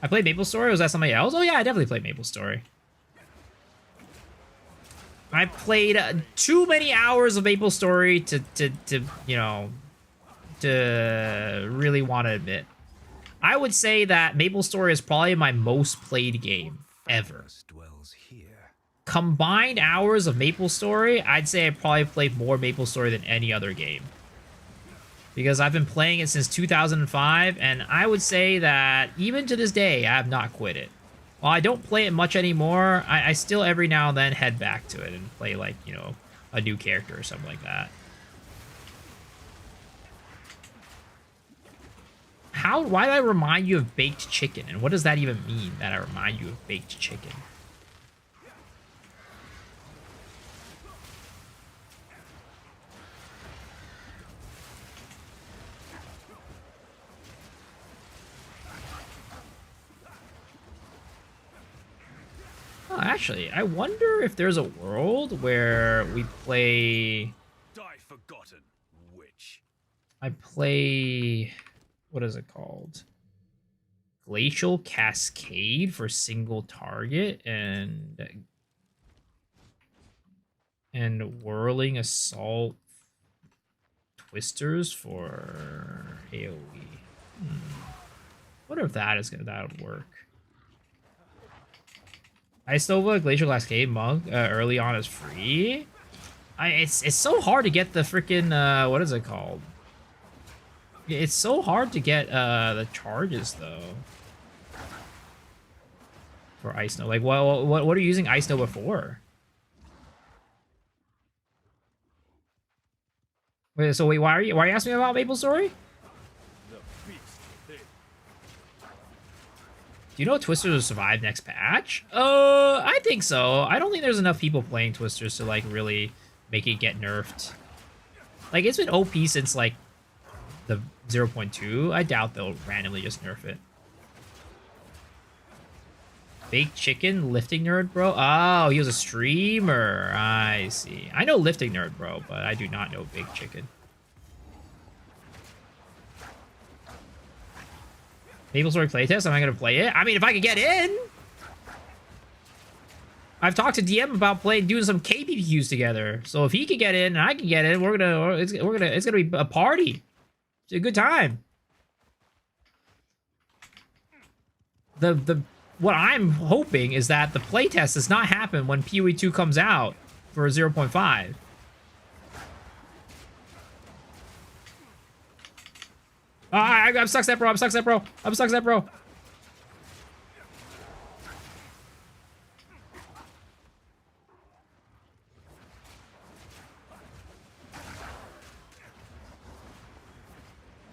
I played Maple Story. Was that somebody else? Oh yeah, I definitely played Maple Story. I played too many hours of Maple Story to really want to admit. I would say that Maple Story is probably my most played game ever. Combined hours of Maple Story, I'd say I probably played more Maple Story than any other game. Because I've been playing it since 2005, and I would say that even to this day, I have not quit it. While I don't play it much anymore, I still every now and then head back to it and play, like, a new character or something like that. Why do I remind you of baked chicken? And what does that even mean, that I remind you of baked chicken? Oh, actually, I wonder if there's a world where we play... Die forgotten, witch. I play... What is it called? Glacial Cascade for single target and Whirling Assault Twisters for AoE. Wonder if that would work. Ice Nova Glacial Cascade Monk early on is free. It's so hard to get the freaking what is it called? It's so hard to get the charges though for Ice Nova. Like, what are you using Ice Nova for? Wait, so why are you asking me about Maple Story? Do you know Twisters will survive next patch? I think so. I don't think there's enough people playing Twisters to like really make it get nerfed. Like, it's been OP since like the 0.2. I doubt they'll randomly just nerf it. Baked Chicken, Lifting Nerd Bro? Oh, he was a streamer. I see. I know Lifting Nerd Bro, but I do not know Baked Chicken. Maple Story playtest? Am I going to play it? I mean, if I could get in! I've talked to DM about doing some KPQs together. So if he can get in and I can get in, it's gonna be a party. It's a good time. What I'm hoping is that the playtest does not happen when PoE 2 comes out for 0.5. I'm stuck that, bro. I'm stuck that, bro. I'm stuck that, bro.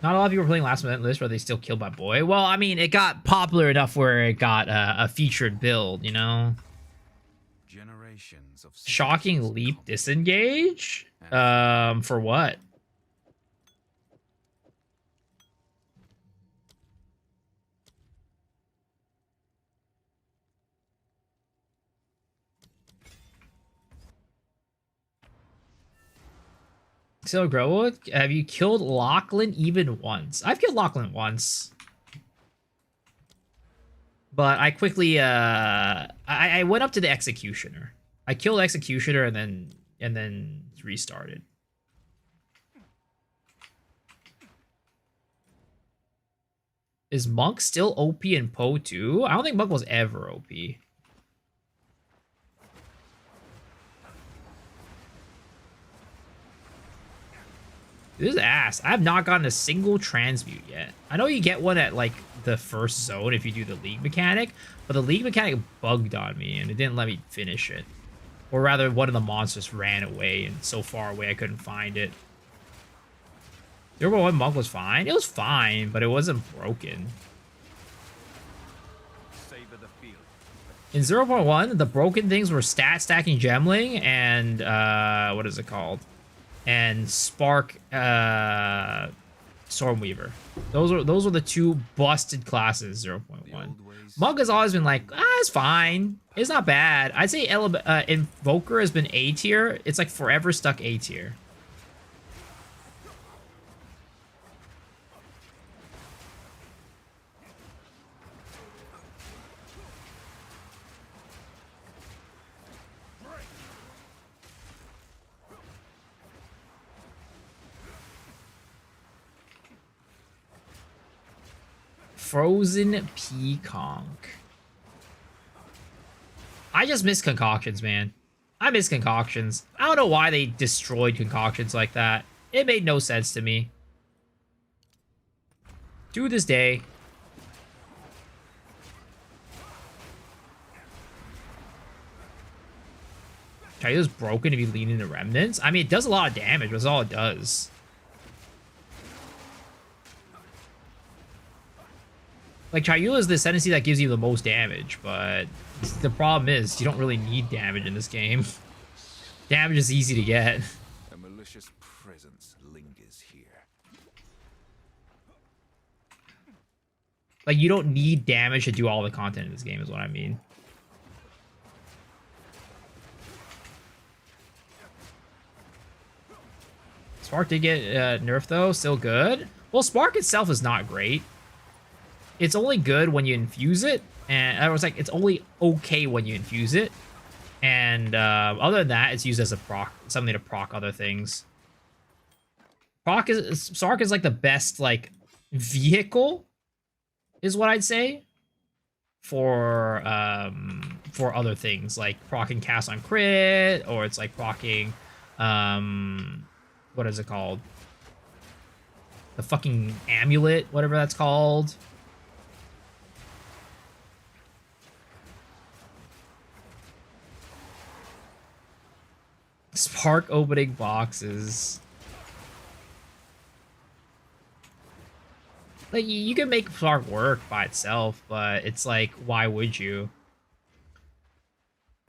Not a lot of people are playing last minute list where they still killed my boy. Well, I mean, it got popular enough where it got a featured build, you know? Generations of Shocking leap disengage? For what? So, Grow, have you killed Lachlan even once? I've killed Lachlan once. But I quickly, I went up to the Executioner. I killed Executioner and then restarted. Is Monk still OP in Poe 2? I don't think Monk was ever OP. This is ass. I have not gotten a single transmute yet. I know you get one at, like, the first zone if you do the league mechanic, but the league mechanic bugged on me, and it didn't let me finish it. Or rather, one of the monsters ran away, and so far away I couldn't find it. 0.1 Monk was fine. It was fine, but it wasn't broken. In 0.1, the broken things were stat stacking Gemling and, what is it called? And Spark Stormweaver. Those were the two busted classes. 0.1. Monk has always been like, it's fine. It's not bad. I'd say Invoker has been A tier. It's like forever stuck A tier. Frozen Peaconk. I just miss concoctions, man. I miss concoctions. I don't know why they destroyed concoctions like that. It made no sense to me. To this day. Chayu's broken if you lean into remnants. I mean, it does a lot of damage, but that's all it does. Like, Chayula is the ascendancy that gives you the most damage, but the problem is you don't really need damage in this game. Damage is easy to get. A malicious presence lingers here. Like, you don't need damage to do all the content in this game is what I mean. Spark did get nerfed, though. Still good. Well, Spark itself is not great. It's only good when you infuse it, and I was like, it's only okay when you infuse it, and other than that, it's used as a proc, something to proc other things. Spark is like the best like vehicle, is what I'd say, for other things like procking cast on crit, or it's like procking what is it called? The fucking amulet, whatever that's called. Spark opening boxes. Like, you can make Spark work by itself, but it's like, why would you?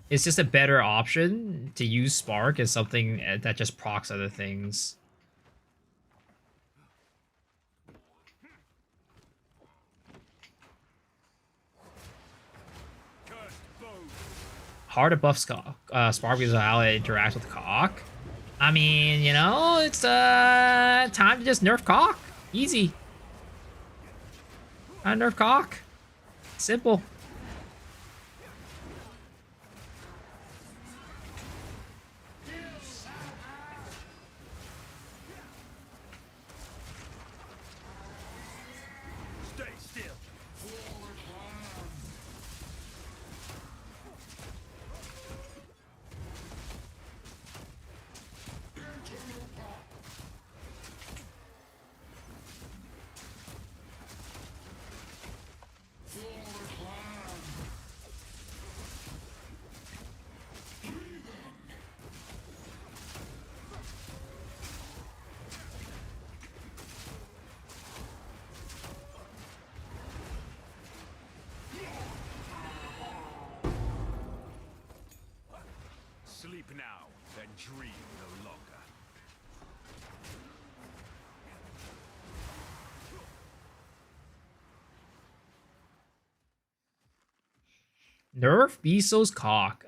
It's just a better option to use Spark as something that just procs other things. Hard to buff Spark because of how it interacts with Cock. I mean, you know, it's time to just nerf Cock. Easy. Nerf Cock. Simple. Sleep now, and dream no longer. Nerf Miso's cock.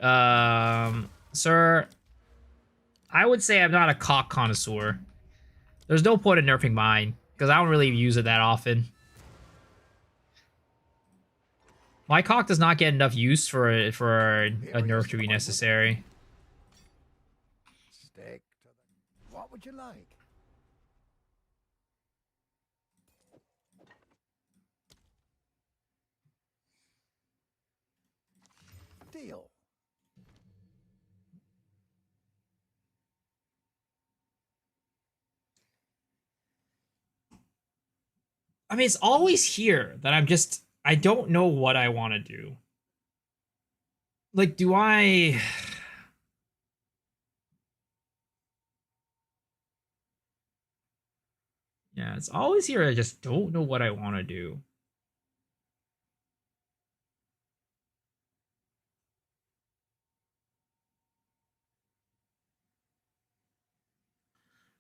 Sir, I would say I'm not a cock connoisseur. There's no point in nerfing mine, because I don't really use it that often. My cock does not get enough use for a nerf to be necessary. Stick to the... What would you like? Deal. I mean, it's always here that I don't know what I want to do. Like, do I... Yeah, it's always here. I just don't know what I want to do.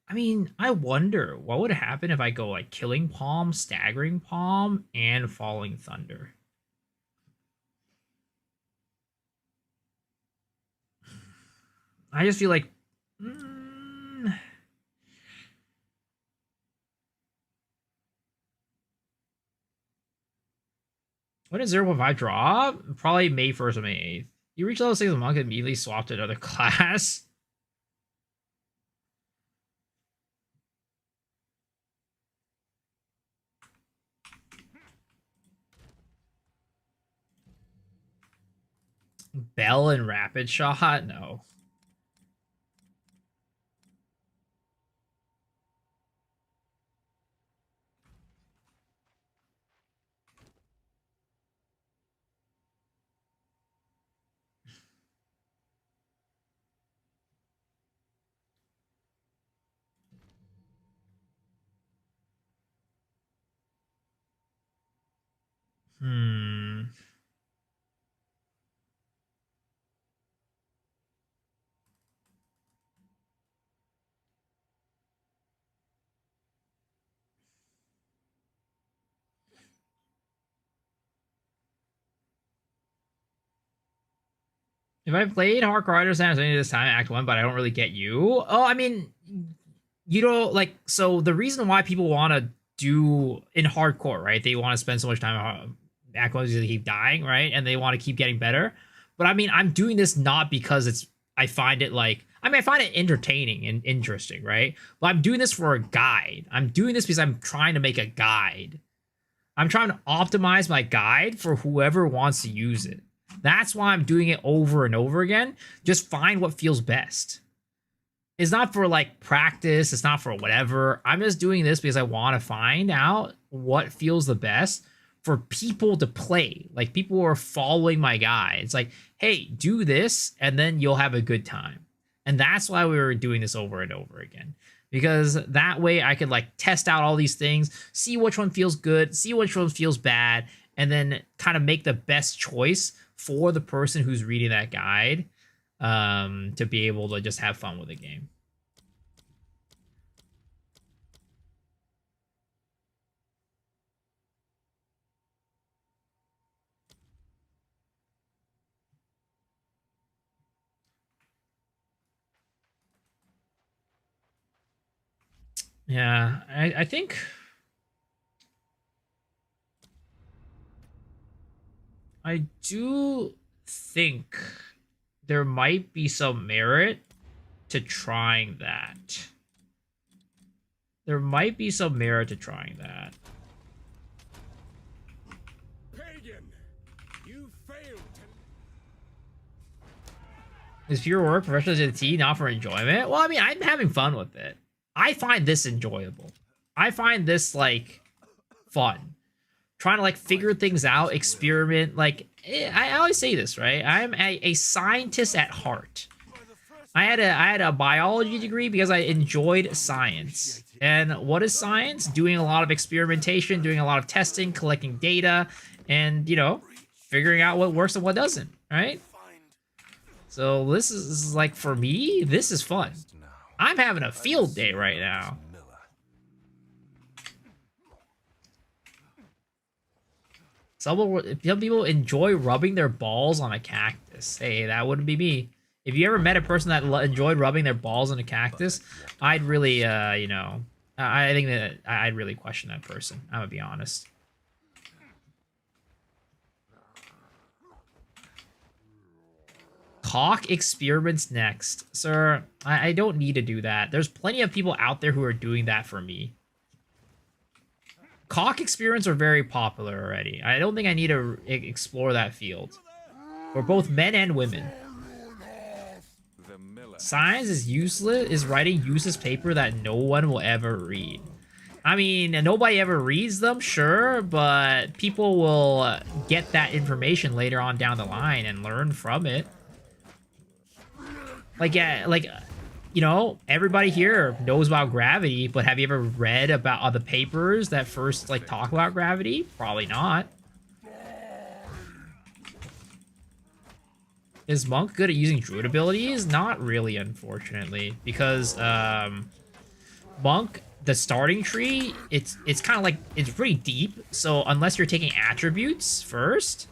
I mean, I wonder what would happen if I go like Killing Palm, Staggering Palm, and Falling Thunder. I just feel like... What is 0.5 draw? Probably May 1st or May 8th. You reach level 6 of monk and immediately swap to another class. Bell and Rapid Shot? No. If I played Hardcore Riders and this time, Act 1, but I don't really get you. Oh, I mean, you don't like, so the reason why people want to do in hardcore, right? They want to spend so much time on Act 1 because they keep dying, right? And they want to keep getting better. But I mean, I'm doing this not because I find it like, I mean, I find it entertaining and interesting, right? But I'm doing this for a guide. I'm doing this because I'm trying to make a guide. I'm trying to optimize my guide for whoever wants to use it. That's why I'm doing it over and over again. Just find what feels best. It's not for like practice. It's not for whatever. I'm just doing this because I want to find out what feels the best for people to play. Like people who are following my guide. It's like, hey, do this and then you'll have a good time. And that's why we were doing this over and over again. Because that way I could like test out all these things, see which one feels good, see which one feels bad, and then kind of make the best choice for the person who's reading that guide, to be able to just have fun with the game. Yeah, I think I do think there might be some merit to trying that. There might be some merit to trying that. Pagan, you failed to... Is pure work professionalism not for enjoyment? Well, I mean, I'm having fun with it. I find this enjoyable. I find this like fun. Trying to like figure things out, experiment. Like I always say this, right? I'm a scientist at heart. I had a biology degree because I enjoyed science. And what is science? Doing a lot of experimentation, doing a lot of testing, collecting data, and you know, figuring out what works and what doesn't, right? So this is like, for me, this is fun. I'm having a field day right now. Some people enjoy rubbing their balls on a cactus. Hey, that wouldn't be me. If you ever met a person that enjoyed rubbing their balls on a cactus, I'd really, you know, I think that I'd really question that person. I'm gonna be honest. Cock experiments next. Sir, I don't need to do that. There's plenty of people out there who are doing that for me. Cock experiments are very popular already. I don't think I need to explore that field. For both men and women. Science is useless, is writing useless paper that no one will ever read. I mean, nobody ever reads them, sure, but people will get that information later on down the line and learn from it. Like, yeah, like, you know, everybody here knows about gravity, but have you ever read about other papers that first, like, talk about gravity? Probably not. Is Monk good at using druid abilities? Not really, unfortunately, because Monk, the starting tree, it's kind of like, it's pretty deep, so unless you're taking attributes first,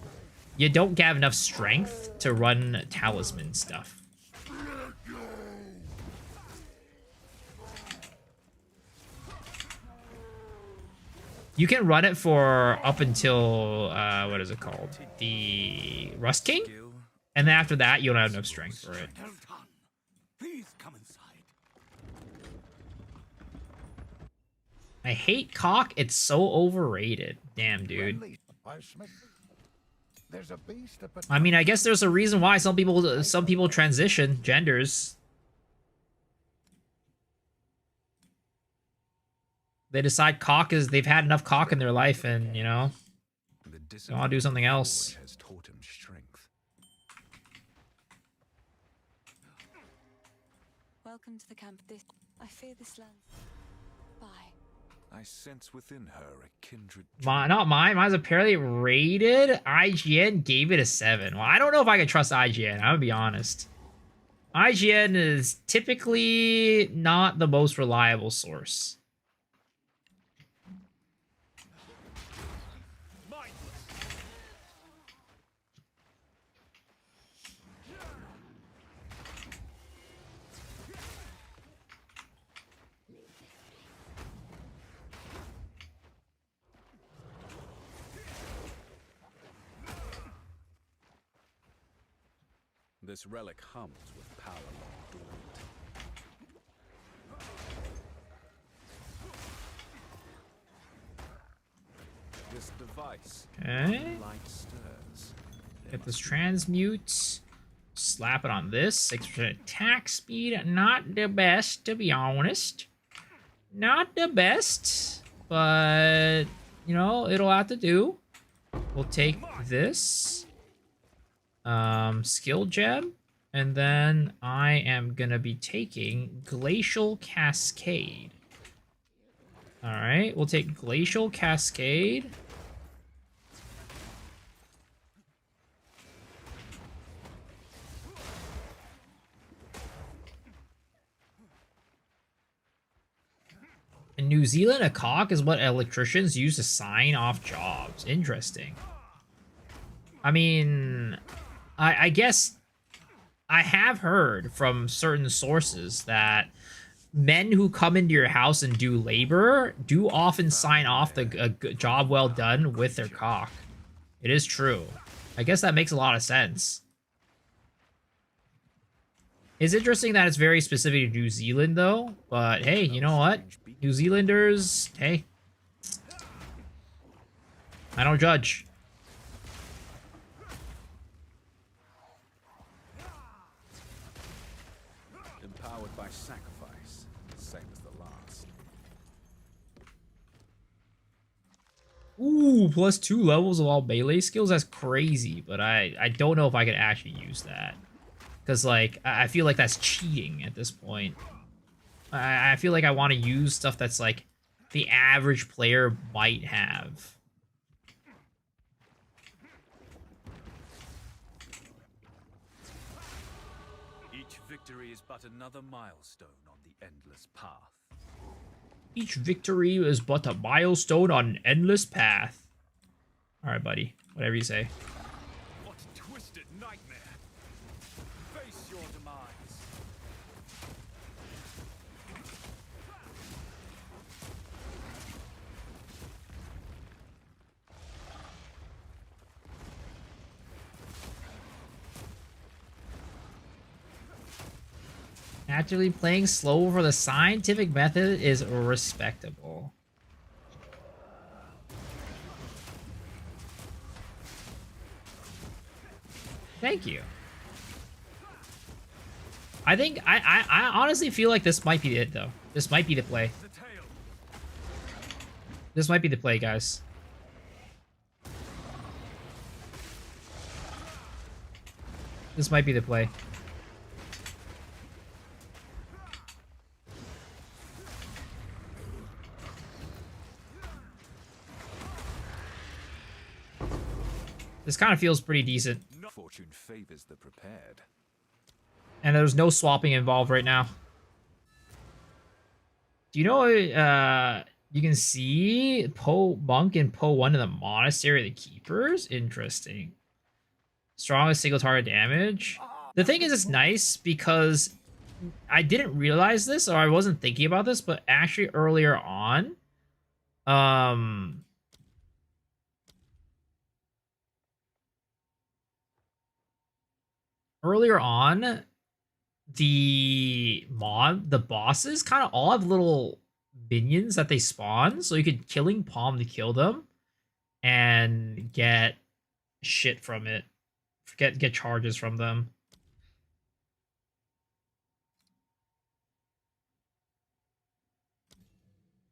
you don't have enough strength to run talisman stuff. You can run it for up until, what is it called? The Rust King? And then after that, you don't have enough strength for it. Please come inside. I hate cock. It's so overrated. Damn, dude. I mean, I guess there's a reason why some people transition genders. They decide cock is, they've had enough cock in their life, and you know, they want to do something else. Welcome to the camp. I fear this land. Bye. I sense within her a kindred. Not mine. Mine's apparently rated. IGN gave it a 7. Well, I don't know if I can trust IGN. I'm gonna be honest. IGN is typically not the most reliable source. This relic hums with power long dormant. This device. Okay. Light stirs. Get this transmute. Slap it on this. 6% attack speed. Not the best, to be honest. Not the best. But, you know, it'll have to do. We'll take this. Skill gem. And then I am gonna be taking Glacial Cascade. Alright, we'll take Glacial Cascade. In New Zealand, a cock is what electricians use to sign off jobs. Interesting. I mean, I guess I have heard from certain sources that men who come into your house and do labor do often sign off the job well done with their cock. It is true. I guess that makes a lot of sense. It's interesting that it's very specific to New Zealand, though. But hey, you know what? New Zealanders, hey. I don't judge. Empowered by sacrifice, same as the last. Ooh, plus 2 levels of all melee skills? That's crazy, but I don't know if I could actually use that. Because, like, I feel like that's cheating at this point. I feel like I want to use stuff that's, like, the average player might have. victory is but another milestone on the endless path. Each victory is but a milestone on an endless path. Alright, buddy. Whatever you say. What twisted nightmare! Face your demise! Naturally, playing slow for the scientific method is respectable. Thank you. I think I honestly feel like this might be it though. This might be the play. This might be the play, guys. This might be the play. This kind of feels pretty decent. Fortune favors the prepared. And there's no swapping involved right now. Do you know you can see Po Monk and Po 1 in the Monastery of the Keepers? Interesting. Strongest single target damage. The thing is, it's nice because I didn't realize this, or I wasn't thinking about this, but actually earlier on, the bosses kind of all have little minions that they spawn, so you could killing palm to kill them and get shit from it. Get charges from them.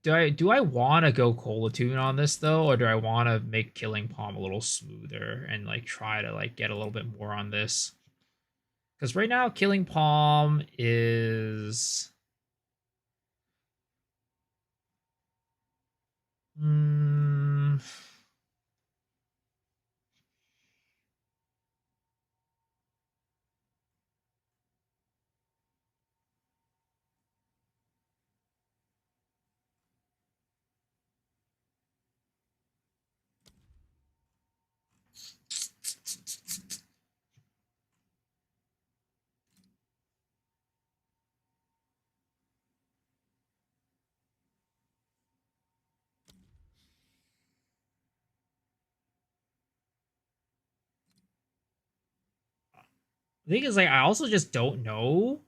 Do I want to go Colatune on this though, or do I want to make killing palm a little smoother and like try to like get a little bit more on this? Because right now, Killing Palm is... The thing is, like, I also just don't know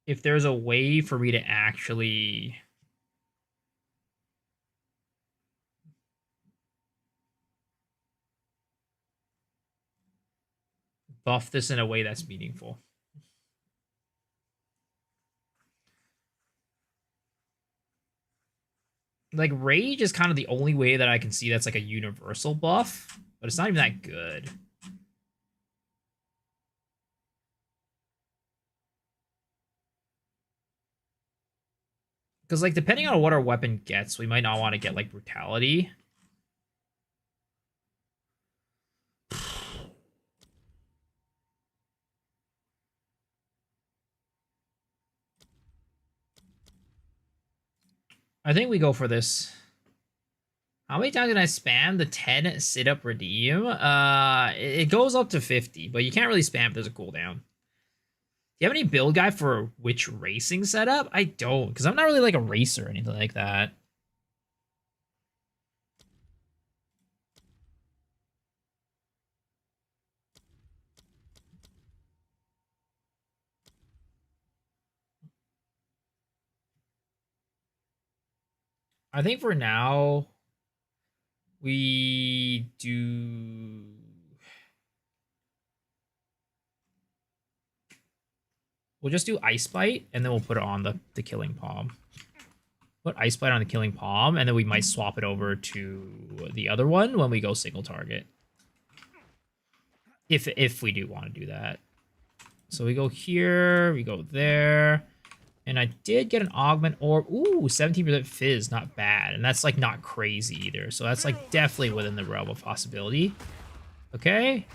if there's a way for me to actually buff this in a way that's meaningful. Like, Rage is kind of the only way that I can see that's like a universal buff, but it's not even that good. Because, like, depending on what our weapon gets, we might not want to get, like, Brutality. I think we go for this. How many times can I spam the 10 sit-up redeem? It goes up to 50, but you can't really spam if there's a cooldown. Do you have any build guide for which racing setup? I don't, because I'm not really like a racer or anything like that. I think for now, we do... We'll just do Ice Bite, and then we'll put it on the Killing Palm. Put Ice Bite on the Killing Palm, and then we might swap it over to the other one when we go single target. If we do want to do that. So we go here, we go there. And I did get an Augment Orb. Ooh, 17% Fizz, not bad. And that's, like, not crazy either. So that's, like, definitely within the realm of possibility. Okay.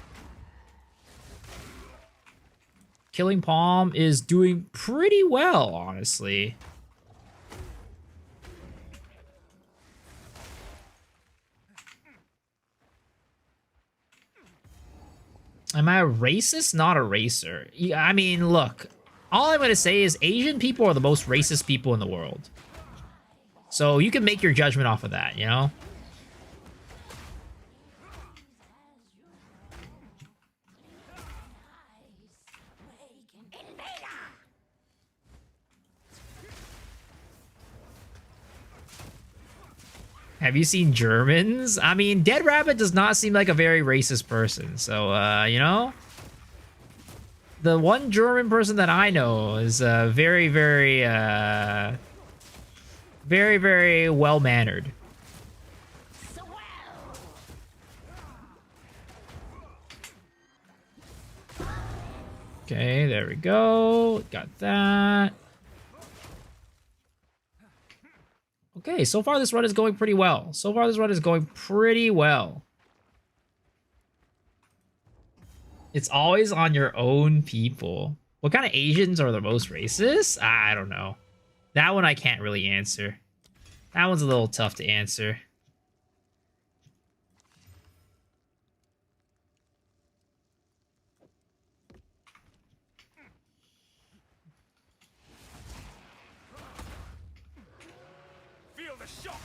Killing Palm is doing pretty well, honestly. Am I a racist? Not a racer. I mean, look, all I'm going to say is Asian people are the most racist people in the world. So you can make your judgment off of that, you know? Have you seen Germans? I mean, Dead Rabbit does not seem like a very racist person. So, you know? The one German person that I know is very, very well-mannered. Okay, there we go. Got that. Okay, so far this run is going pretty well. It's always on your own people. What kind of Asians are the most racist? I don't know. That one I can't really answer. That one's a little tough to answer. Feel the shock.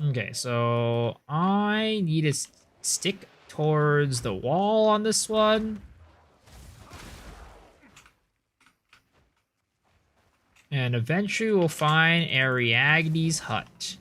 Okay, so I need to stick towards the wall on this one. And eventually we'll find Ariadne's hut.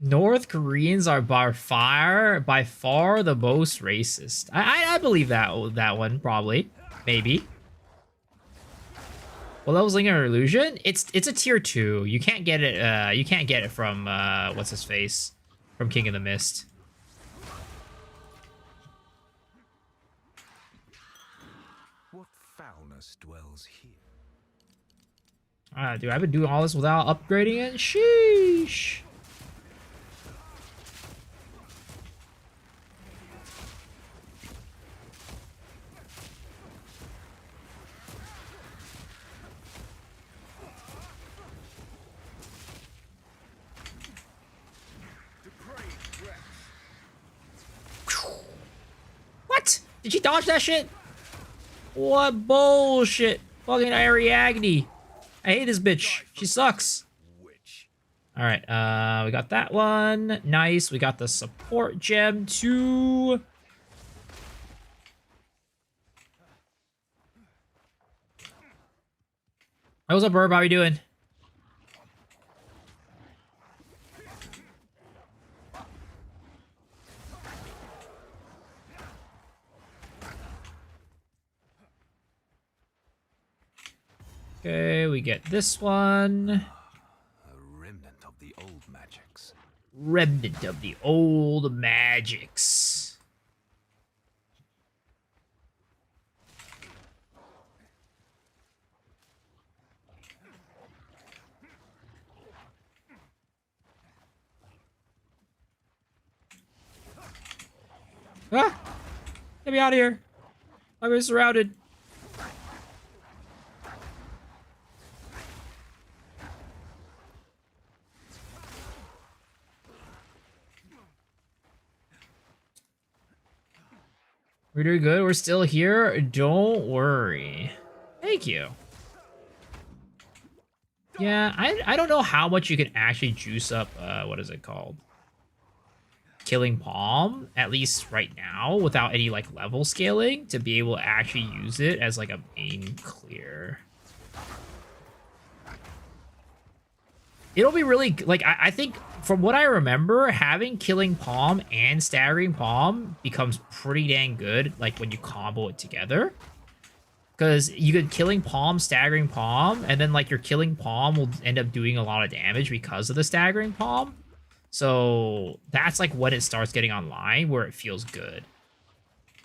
North Koreans are by far the most racist. I believe that one probably, maybe. What level's Linger Illusion? It's a tier 2. You can't get it. You can't get it from what's his face, from King of the Mist. What foulness dwells here? Dude, I've been doing all this without upgrading it. Sheesh. What? Did she dodge that shit? What bullshit. Fucking Ariadne. I hate this bitch. She sucks. Alright, we got that one. Nice. We got the support gem too. Hey, what's up, Burb? How you doing? Okay, we get this one. A remnant of the old magics. Remnant of the old magics. Ah! Get me out of here. I'm surrounded. We're doing good. We're still here. Don't worry. Thank you. Yeah, I don't know how much you can actually juice up, what is it called? Killing Palm, at least right now, without any, like, level scaling, to be able to actually use it as, like, a main clear. it'll be really like I think from what I remember, having killing palm and staggering palm becomes pretty dang good. Like when you combo it together, because you could killing palm, staggering palm, and then like your killing palm will end up doing a lot of damage because of the staggering palm. So that's like when it starts getting online where it feels good.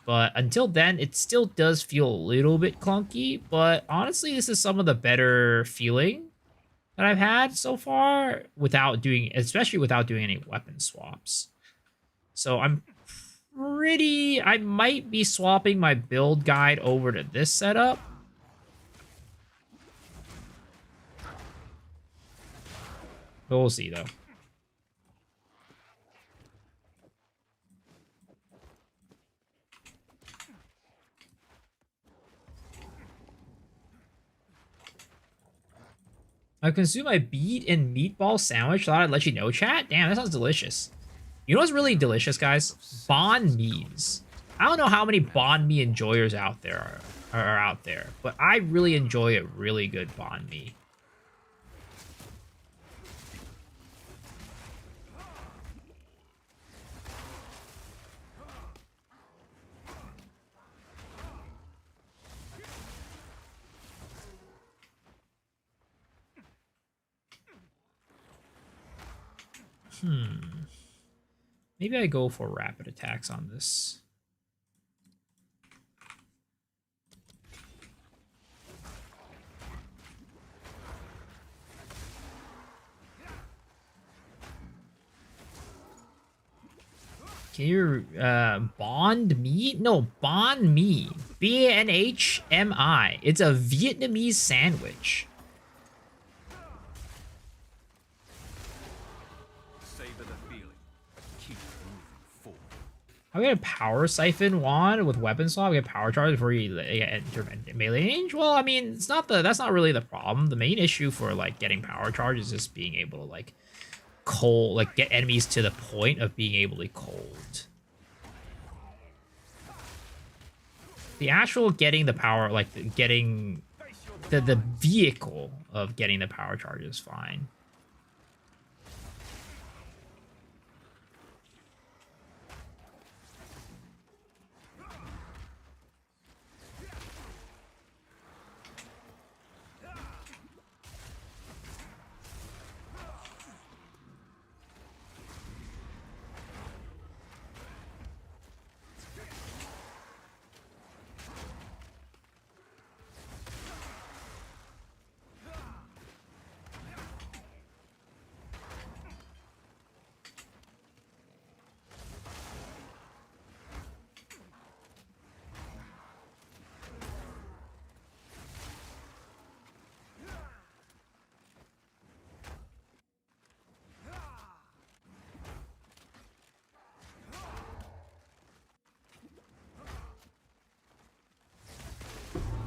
But until then, it still does feel a little bit clunky. But honestly, this is some of the better feeling that I've had so far without doing, especially without doing any weapon swaps. So I might be swapping my build guide over to this setup. But we'll see though. I consume my beet and meatball sandwich. Thought I'd let you know, chat. Damn, that sounds delicious. You know what's really delicious, guys? Banh mi's. I don't know how many banh mi enjoyers out there are out there, but I really enjoy a really good banh mi. Maybe I go for rapid attacks on this. Can you bond me? No, banh mi. BNHMI. It's a Vietnamese sandwich. I get a power siphon wand with weapon swap. I get power charge before you enter melee range. Well, I mean, it's not that's not really the problem. The main issue for like getting power charge is just being able to like get enemies to the point of being able to cold. The actual getting the power, like getting the vehicle of getting the power charge is fine.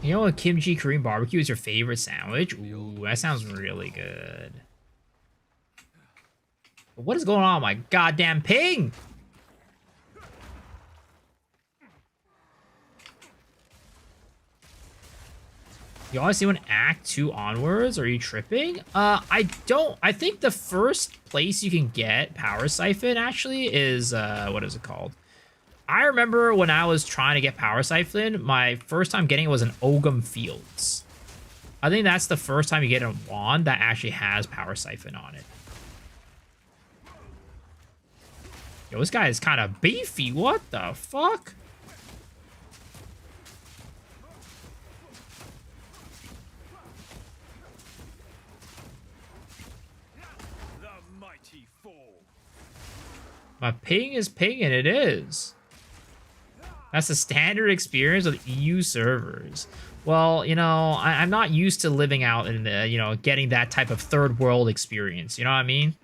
You know, a kimchi Korean barbecue is your favorite sandwich? Ooh, that sounds really good. But what is going on with my goddamn ping? You always see when Act 2 onwards? Are you tripping? I don't. I think the first place you can get Power Siphon, actually, is, what is it called? I remember when I was trying to get Power Siphon, my first time getting it was in Ogham Fields. I think that's the first time you get a wand that actually has Power Siphon on it. Yo, this guy is kind of beefy. What the fuck? The mighty fall. My ping is pinging. It is. That's the standard experience of EU servers. Well, you know, I'm not used to living out in the, you know, getting that type of third world experience. You know what I mean?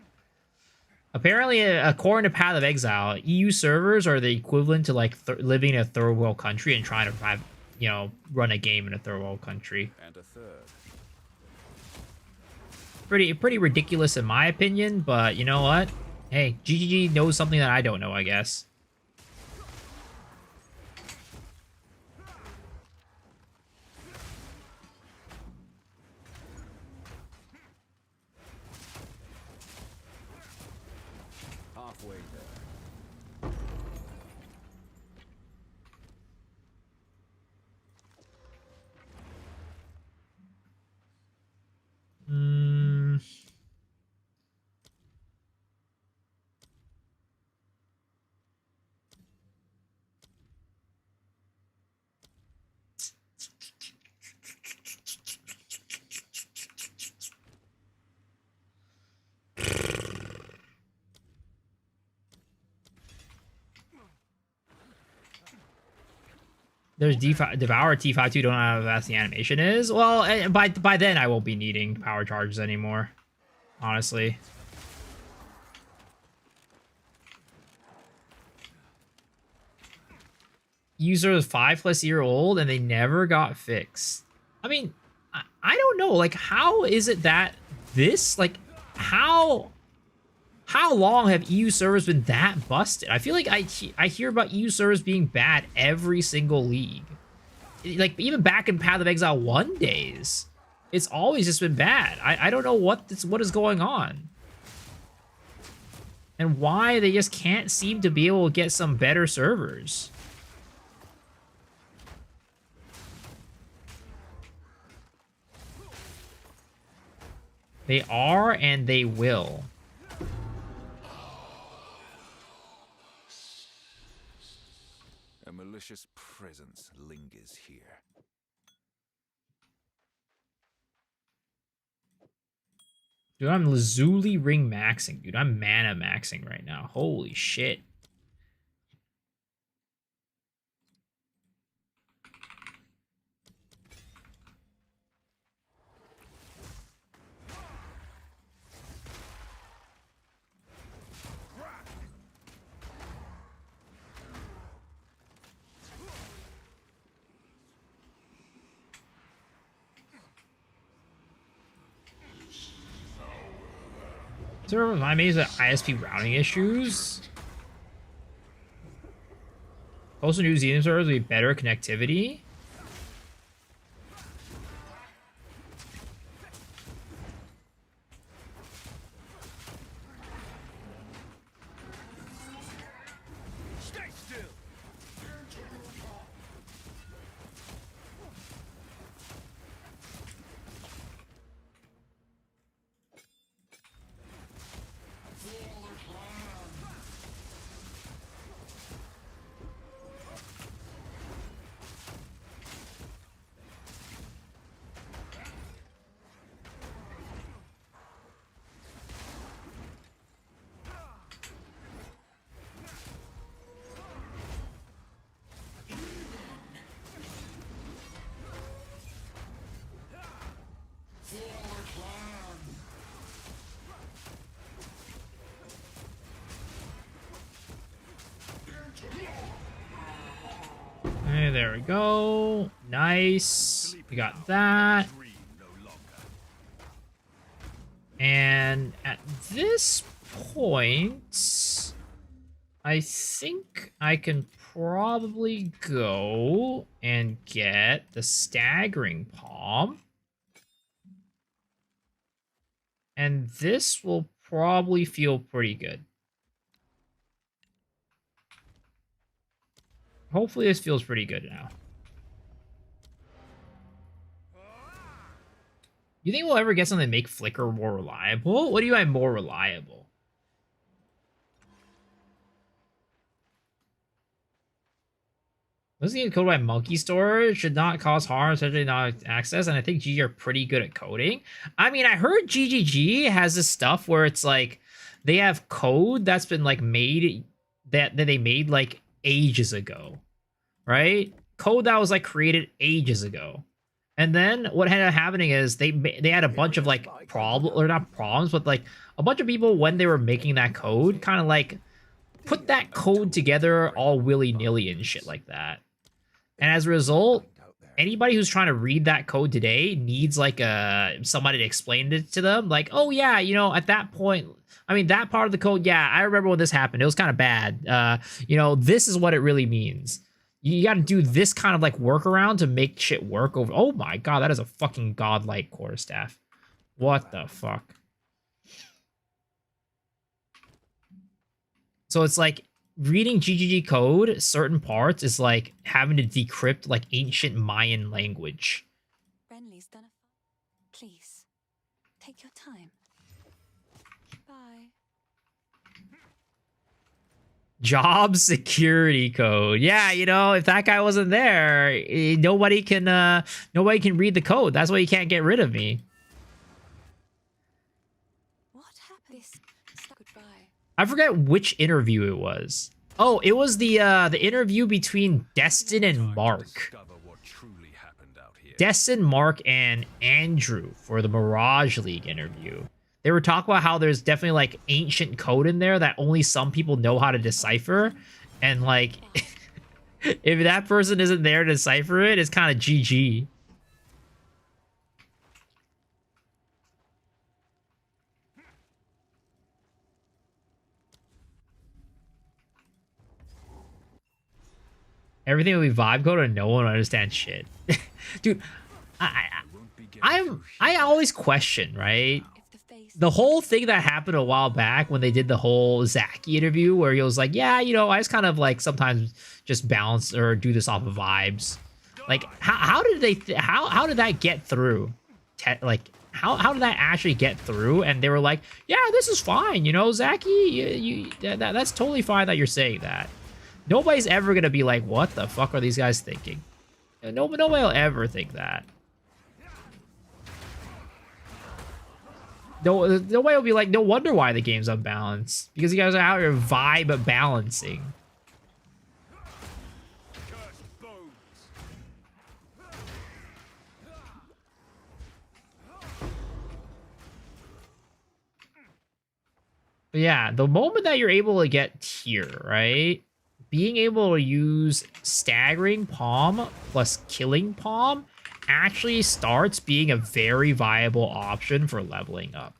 Apparently, according to Path of Exile, EU servers are the equivalent to like living in a third world country and trying to have, you know, run a game in a third world country. And a third. Pretty ridiculous in my opinion, but you know what? Hey, GGG knows something that I don't know, I guess. halfway there. Mm. There's Devour T5 2. Don't know how fast the animation is. Well, by then I won't be needing power charges anymore. Honestly. User is 5+ year old and they never got fixed. I mean, I don't know. Like, how is it that this, like, how long have EU servers been that busted? I feel like I hear about EU servers being bad every single league. Like, even back in Path of Exile 1 days, it's always just been bad. I don't know what is going on. And why they just can't seem to be able to get some better servers. They are, and they will. A malicious presence lingers here. Dude, I'm Lazuli ring maxing. Dude, I'm mana maxing right now. Holy shit. Does it remind me of the ISP routing issues? Also, New Zealand servers will be better connectivity. Stay still. Hey, there we go. Nice. We got that. And at this point, I think I can probably go and get the staggering palm. And this will probably feel pretty good. Hopefully this feels pretty good now. You think we'll ever get something to make Flicker more reliable? What do you mean more reliable? Listening to code by Monkey Store should not cause harm, especially not access, and I think GG are pretty good at coding. I mean, I heard GGG has this stuff where it's like they have code that's been like made that they made like ages ago, right? Code that was like created ages ago. And then what ended up happening is they had a bunch of like not problems, but like a bunch of people when they were making that code kind of like put that code together all willy-nilly and shit like that. And as a result, anybody who's trying to read that code today needs like somebody to explain it to them. Like, oh yeah, you know, at that point, I mean, that part of the code, yeah, I remember when this happened. It was kind of bad. You know, this is what it really means. You got to do this kind of like workaround to make shit work over. Oh my god, that is a fucking godlike quarterstaff. What the fuck? So it's like reading GGG code, certain parts is like having to decrypt like ancient Mayan language. Renly's done a... Please, take your time. Bye. Job security code. Yeah, you know, if that guy wasn't there, nobody can read the code. That's why you can't get rid of me. What happened? This... Goodbye. I forget which interview it was. Oh, it was the interview between Destin and Mark. Destin, Mark, and Andrew for the Mirage League interview. They were talking about how there's definitely like ancient code in there that only some people know how to decipher. And like, if that person isn't there to decipher it, it's kind of GG. Everything will be vibe code and no one understands shit. Dude, I always question, right? The whole thing that happened a while back when they did the whole Zaki interview where he was like, yeah, you know, I just kind of like sometimes just balance or do this off of vibes. Like, how did they, how did that get through? Like, how did that actually get through? And they were like, yeah, this is fine. You know, Zaki, that's totally fine that you're saying that. Nobody's ever going to be like, what the fuck are these guys thinking? Nobody will ever think that. Nobody will be like, no wonder why the game's unbalanced. Because you guys are out here vibe balancing. But yeah, the moment that you're able to get tier, right? Being able to use staggering palm plus killing palm actually starts being a very viable option for leveling up.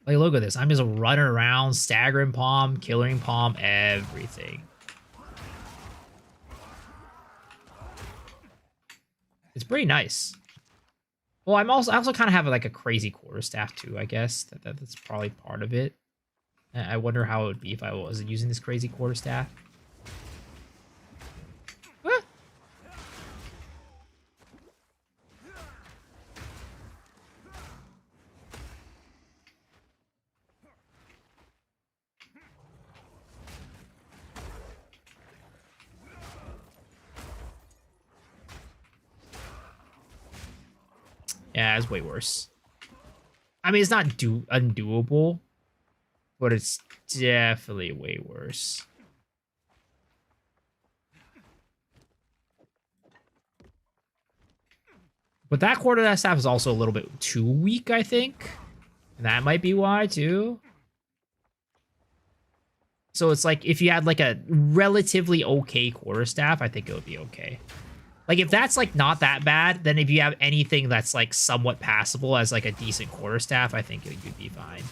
Like, look at this. I'm just running around, staggering palm, killing palm, everything. It's pretty nice. Well, I also kind of have like a crazy quarterstaff too, I guess. That's probably part of it. I wonder how it would be if I wasn't using this crazy quarterstaff. Ah. Yeah, it's way worse. I mean, it's not undoable, but it's definitely way worse. But that quarterstaff is also a little bit too weak, I think. And that might be why, too. So it's like, if you had like a relatively okay quarterstaff, I think it would be okay. Like, if that's like not that bad, then if you have anything that's like somewhat passable as like a decent quarterstaff, I think you'd be fine.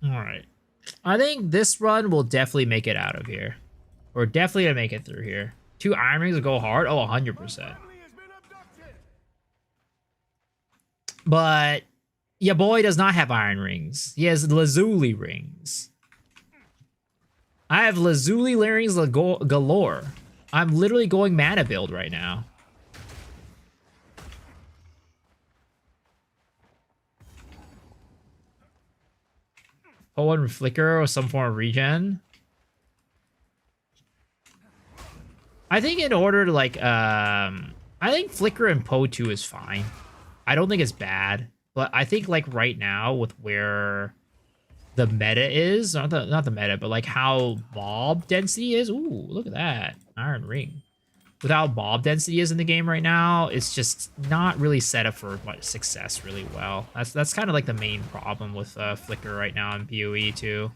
All right. I think this run will definitely make it out of here. Or definitely to make it through here. 2 iron rings will go hard? Oh, 100%. But your boy does not have iron rings. He has lazuli rings. I have lazuli rings galore. I'm literally going mana build right now. One flicker or some form of regen. I think in order to like I think flicker and Po 2 is fine. I don't think it's bad, but I think like right now with where the meta is, not the meta, but like how mob density is. Ooh, look at that. Iron ring. without mob density is in the game right now, it's just not really set up for much success really well. That's kind of like the main problem with Flicker right now in PoE too.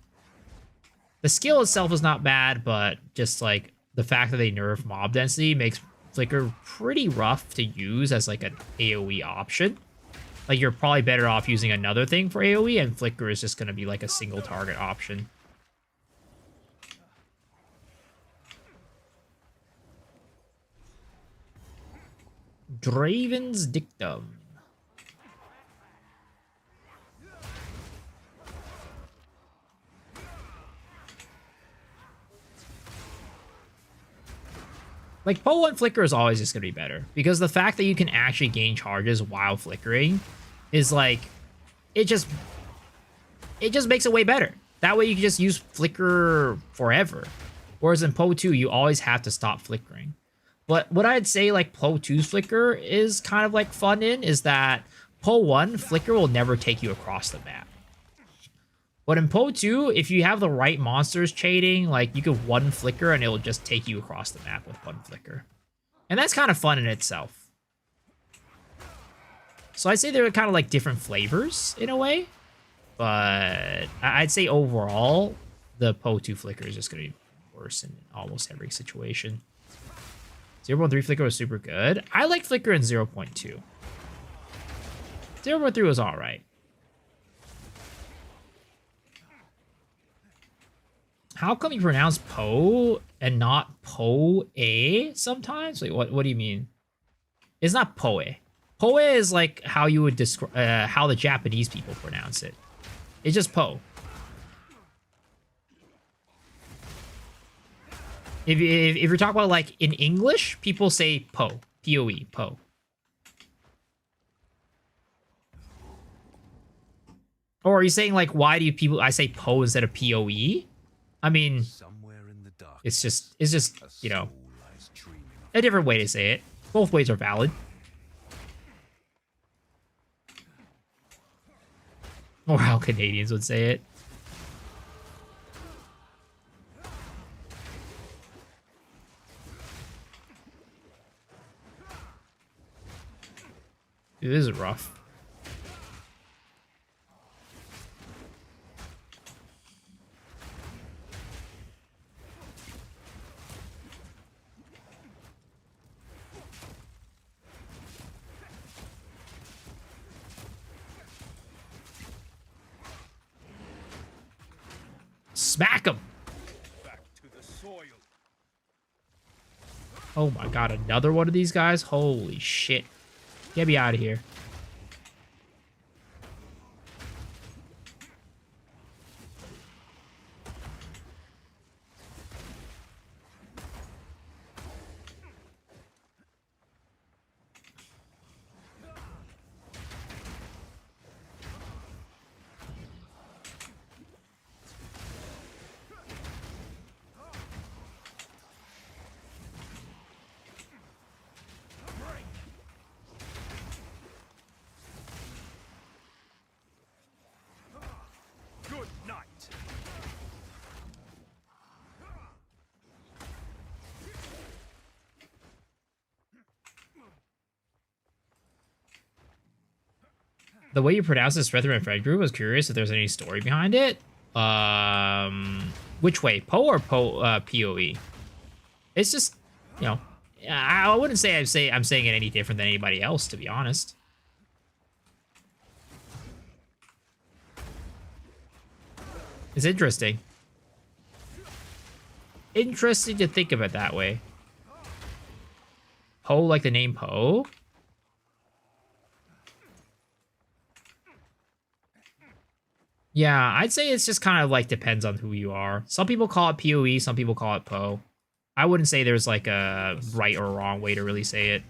The skill itself is not bad, but just like the fact that they nerf mob density makes Flicker pretty rough to use as like an AoE option. Like you're probably better off using another thing for AoE, and Flicker is just going to be like a single target option. Draven's Dictum. Like, Poe 1 Flicker is always just going to be better. Because the fact that you can actually gain charges while flickering is like... It just makes it way better. That way you can just use Flicker forever. Whereas in Poe 2, you always have to stop flickering. But what I'd say, like, Poe 2's Flicker is kind of, like, fun in is that Poe 1, Flicker will never take you across the map. But in Poe 2, if you have the right monsters chaining, like, you could one Flicker and it'll just take you across the map with one Flicker. And that's kind of fun in itself. So I'd say they're kind of like different flavors in a way. But I'd say overall, the Poe 2 Flicker is just going to be worse in almost every situation. 0.3 Flicker was super good. I like Flicker in 0.2. 0.3 was alright. How come you pronounce Poe and not Poe sometimes? Like, what do you mean? It's not Poe. Poe is like how you would describe how the Japanese people pronounce it. It's just Poe. If you're talking about like in English, people say Poe, P-O-E, Poe. Or are you saying like why do people I say Poe instead of P-O-E? I mean, it's just you know a different way to say it. Both ways are valid. Or how Canadians would say it. It is rough. Smack him! Back to the soil. Oh my god, another one of these guys? Holy shit. Get me out of here. Good night. The way you pronounce this thread through my friend group, I was curious if there's any story behind it. Which way? Poe or P-O-E? It's just, you know, I wouldn't say I'm saying it any different than anybody else, to be honest. It's interesting. Interesting to think of it that way. Poe, like the name Poe? Yeah, I'd say it's just kind of like depends on who you are. Some people call it PoE, some people call it Poe. I wouldn't say there's like a right or wrong way to really say it.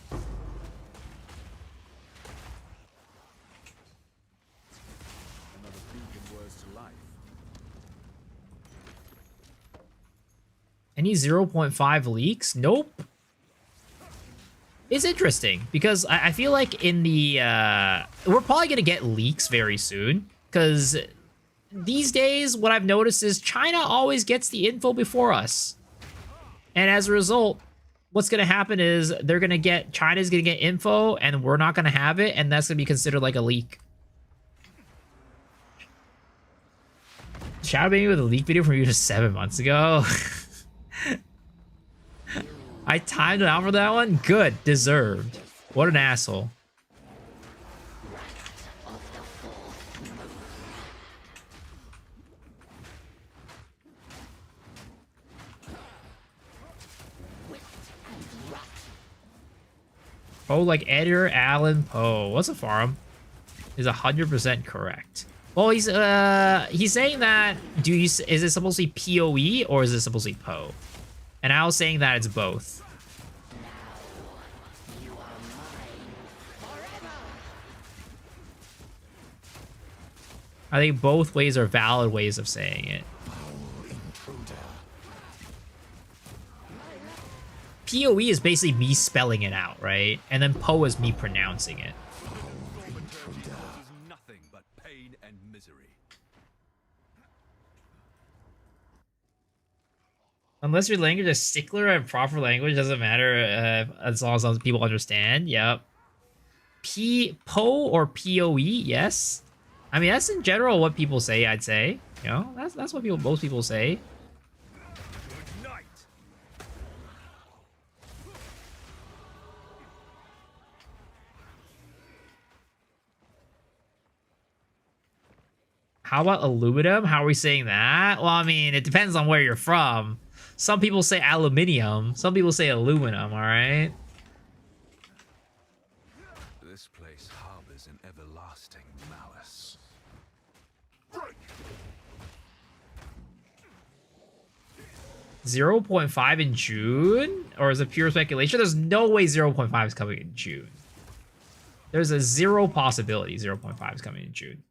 Another beacon words to life. Any 0.5 leaks? Nope. It's interesting because I feel like in the we're probably gonna get leaks very soon because these days what I've noticed is China always gets the info before us. And as a result, what's going to happen is China's going to get info and we're not going to have it. And that's going to be considered like a leak. Shadow Baby with a leak video from you just 7 months ago. I timed it out for that one. Good. Deserved. What an asshole. Poe like Edgar Allan Poe. What's a farm? Is 100% correct. Well, he's saying that is it supposed to be POE or is it supposed to be Poe? And I was saying that it's both. I think both ways are valid ways of saying it. POE is basically me spelling it out, right? And then Poe is me pronouncing it. Nothing but pain and misery. Unless your language is stickler and proper language, doesn't matter as long as people understand. Yep. Poe or POE, yes. I mean, that's in general what people say, I'd say. You know, that's what most people say. How about aluminum? How are we saying that? Well, I mean, it depends on where you're from. Some people say aluminium. Some people say aluminum, all right? This place harbors an everlasting malice. 0.5 in June? Or is it pure speculation? There's no way 0.5 is coming in June. There's a zero possibility 0.5 is coming in June.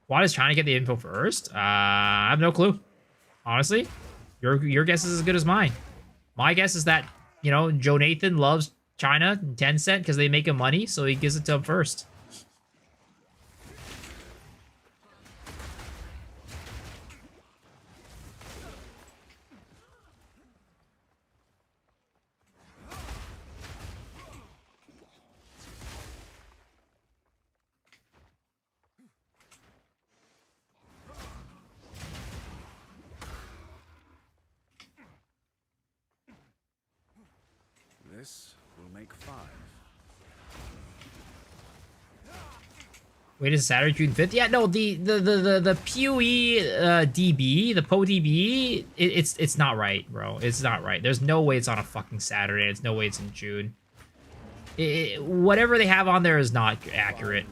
Why does China get the info first? I have no clue. Honestly, your guess is as good as mine. My guess is that, you know, Joe Nathan loves China and Tencent because they make him money, so he gives it to them first. This will make 5. Wait, is Saturday, June 5th? Yeah, no, the PoE DB, the Poe DB, it's not right, bro. It's not right. There's no way it's on a fucking Saturday. There's no way it's in June. Whatever they have on there is not accurate.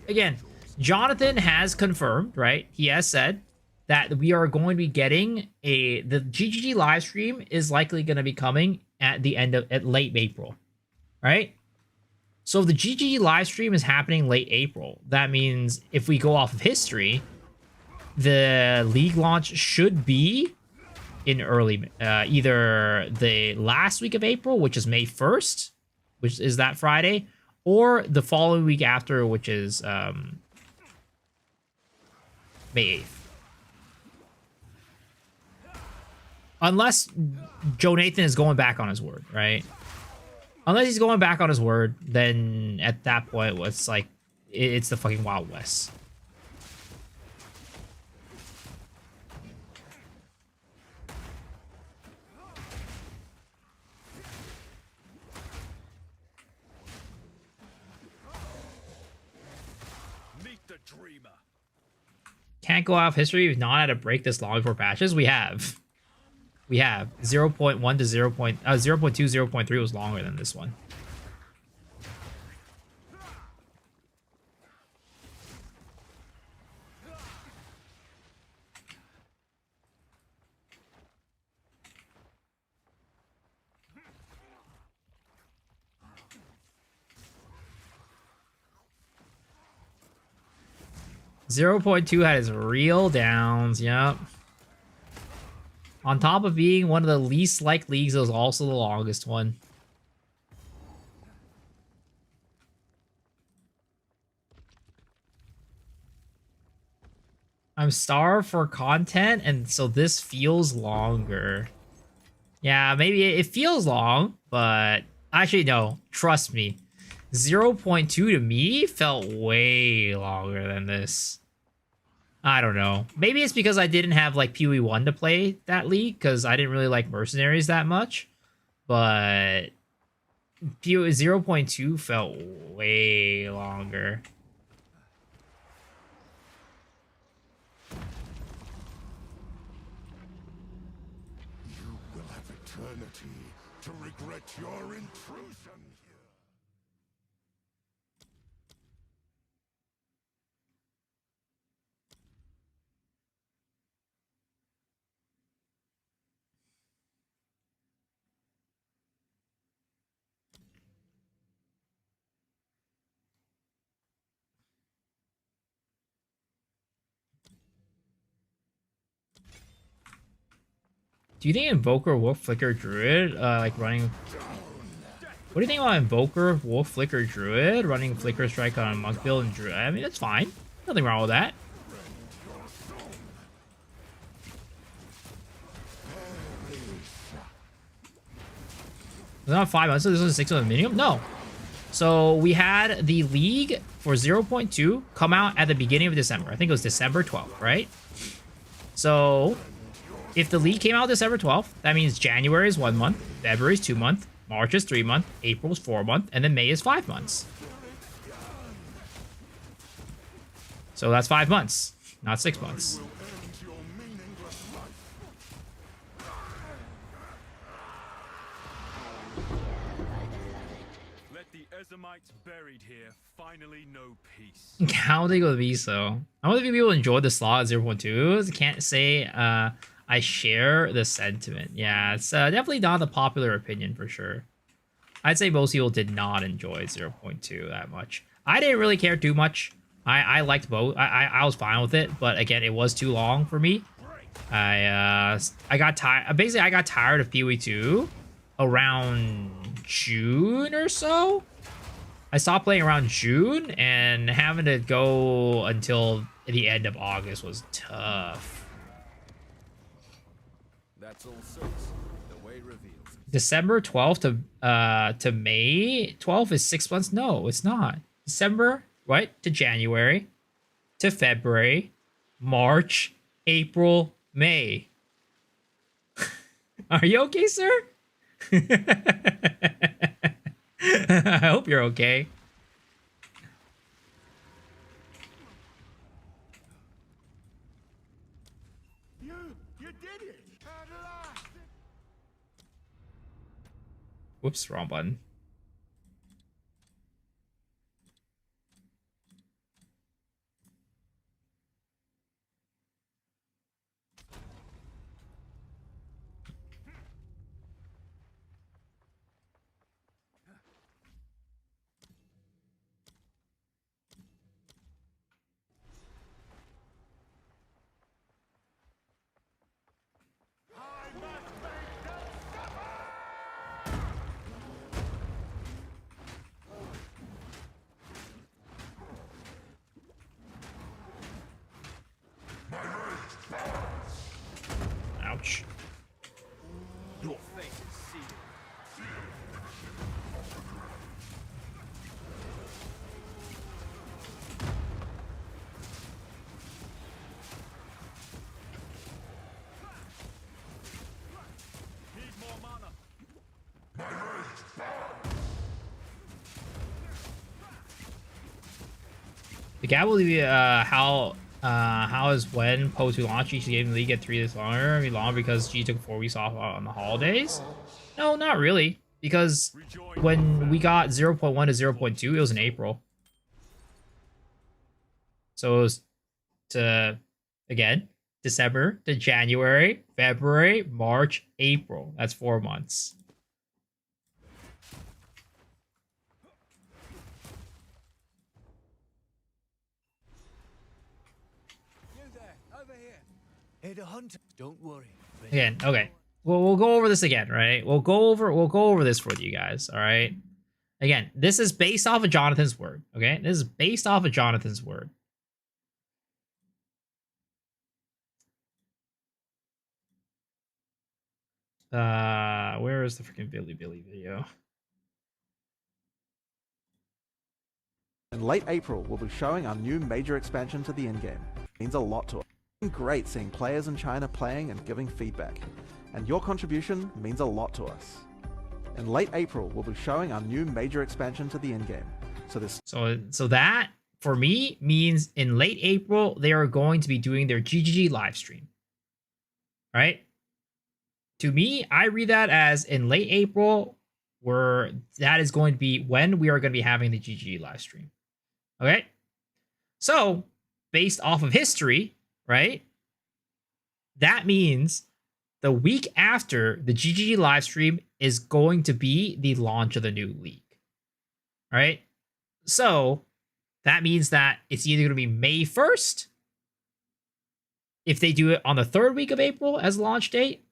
Again, Jonathan has confirmed, right? He has said that we are going to be getting the GGG live stream is likely going to be coming at late April, right? So if the GGG live stream is happening late April, that means if we go off of history, the league launch should be in early, either the last week of April, which is May 1st, which is that Friday, or the following week after, which is May 8th. Unless Joe Nathan is going back on his word, right? Unless he's going back on his word, then at that point, it's like, it's the fucking Wild West. Meet the dreamer. Can't go off history. We've not had a break this long before patches. We have 0.1 to 0.2, 0.3 was longer than this one. .2 had its real downs. Yep. On top of being one of the least liked leagues, it was also the longest one. I'm starved for content, and so this feels longer. Yeah, maybe it feels long, but actually no, trust me. 0.2 to me felt way longer than this. I don't know. Maybe it's because I didn't have like PoE1 to play that league because I didn't really like mercenaries that much. But PoE 0.2 felt way longer. You will have eternity to regret your intrusion here. Do you think Invoker, Wolf, Flicker, Druid, like running... What do you think about Invoker, Wolf, Flicker, Druid, running Flicker Strike on a Monk build and Druid? I mean, that's fine. Nothing wrong with that. It's not 5 months, so this was 6 months minimum? No. So we had the league for 0.2 come out at the beginning of December. I think it was December 12th, right? So if the league came out December 12th, that means January is 1 month, February is 2 months, March is 3 months, April is 4 months, and then May is 5 months. So that's 5 months, not 6 months. Let the Ezamites buried here finally know peace. How they go be so? I don't think people enjoy the slot at 0.2. Can't say I share the sentiment. Yeah, it's definitely not a popular opinion for sure. I'd say most people did not enjoy 0.2 that much. I didn't really care too much. I liked both. I was fine with it, but again, it was too long for me. I got tired. Basically, I got tired of PoE 2 around June or so. I stopped playing around June, and having to go until the end of August was tough. That's all sorts. The way reveals. December 12th to May 12th is 6 months. No, it's not. December, right, to January, to February, March, April, May. Are you okay, sir? I hope you're okay. You did it! At last! Whoops, wrong button. Ouch. Your fate is sealed. Need more mana. The gap will be how is when post we launch each game in the league get 3 days longer? I mean longer because G took 4 weeks off on the holidays? No, not really. Because when we got 0.1 to 0.2, it was in April. So it was to again December to January, February, March, April. That's 4 months. You there, over here. Here to hunt. Don't worry. Again, okay. Well, we'll go over this again, right? We'll go over this for you guys, all right? Again, this is based off of Jonathan's word, okay? This is based off of Jonathan's word. Where is the freaking Billy video? In late April, we'll be showing our new major expansion to the Endgame. It means a lot to us. It's been great seeing players in China playing and giving feedback, and your contribution means a lot to us. In late April, we'll be showing our new major expansion to the Endgame. So that for me means in late April they are going to be doing their GGG live stream. Right? To me, I read that as in late April, where that is going to be when we are going to be having the GGG live stream. Okay? So, based off of history, right? That means the week after the GGG live stream is going to be the launch of the new league. Right? So, that means that it's either going to be May 1st, if they do it on the third week of April as launch date,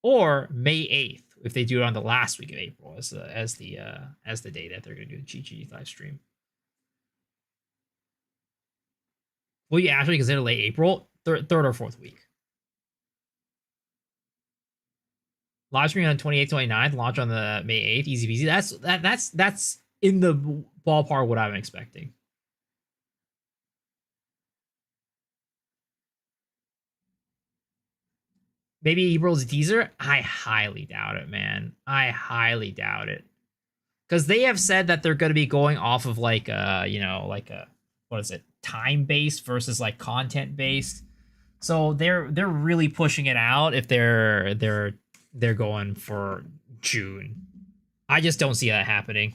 or May 8th, if they do it on the last week of April as the date that they're going to do the GGG live stream. Will you actually consider late April? Third or fourth week. Live stream on 28th, 29th, launch on the May 8th, easy peasy. That's in the ballpark what I'm expecting. Maybe April's a teaser? I highly doubt it, man. I highly doubt it. Because they have said that they're going to be going off of like what is it, time based versus like content based. So they're really pushing it out if they're going for June. I just don't see that happening.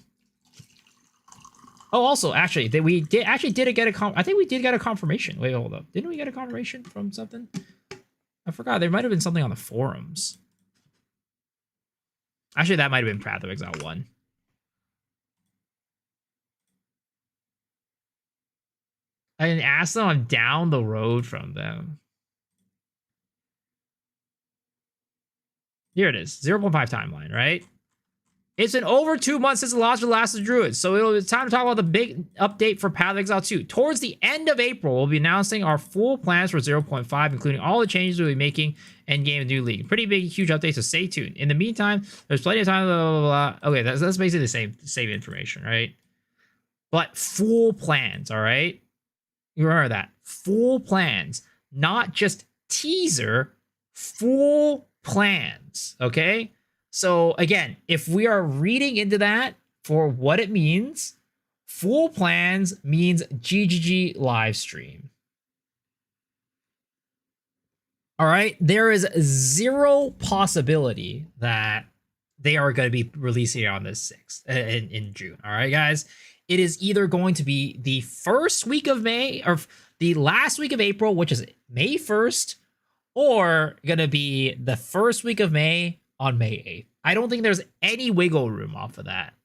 Oh, also, actually, I think we did get a confirmation. Wait, hold up. Didn't we get a confirmation from something? I forgot. There might have been something on the forums. Actually, that might have been Path of Exile 1. I asked them, I'm down the road from them. Here it is. 0.5 timeline, right? It's been over 2 months since the launch of the Last of the Druids, so it's time to talk about the big update for Path of Exile 2. Towards the end of April, we'll be announcing our full plans for 0.5, including all the changes we'll be making Endgame and New League. Pretty big, huge update, so stay tuned. In the meantime, there's plenty of time, blah, blah, blah. Okay, that's basically the same information, right? But full plans, all right? You remember that. Full plans, not just teaser, full plans, okay? So again, if we are reading into that for what it means, full plans means GGG live stream. All right, there is zero possibility that they are going to be releasing it on the 6th in June. All right, guys, it is either going to be the first week of May or the last week of April, which is May 1st, or going to be the first week of May on May 8th. I don't think there's any wiggle room off of that.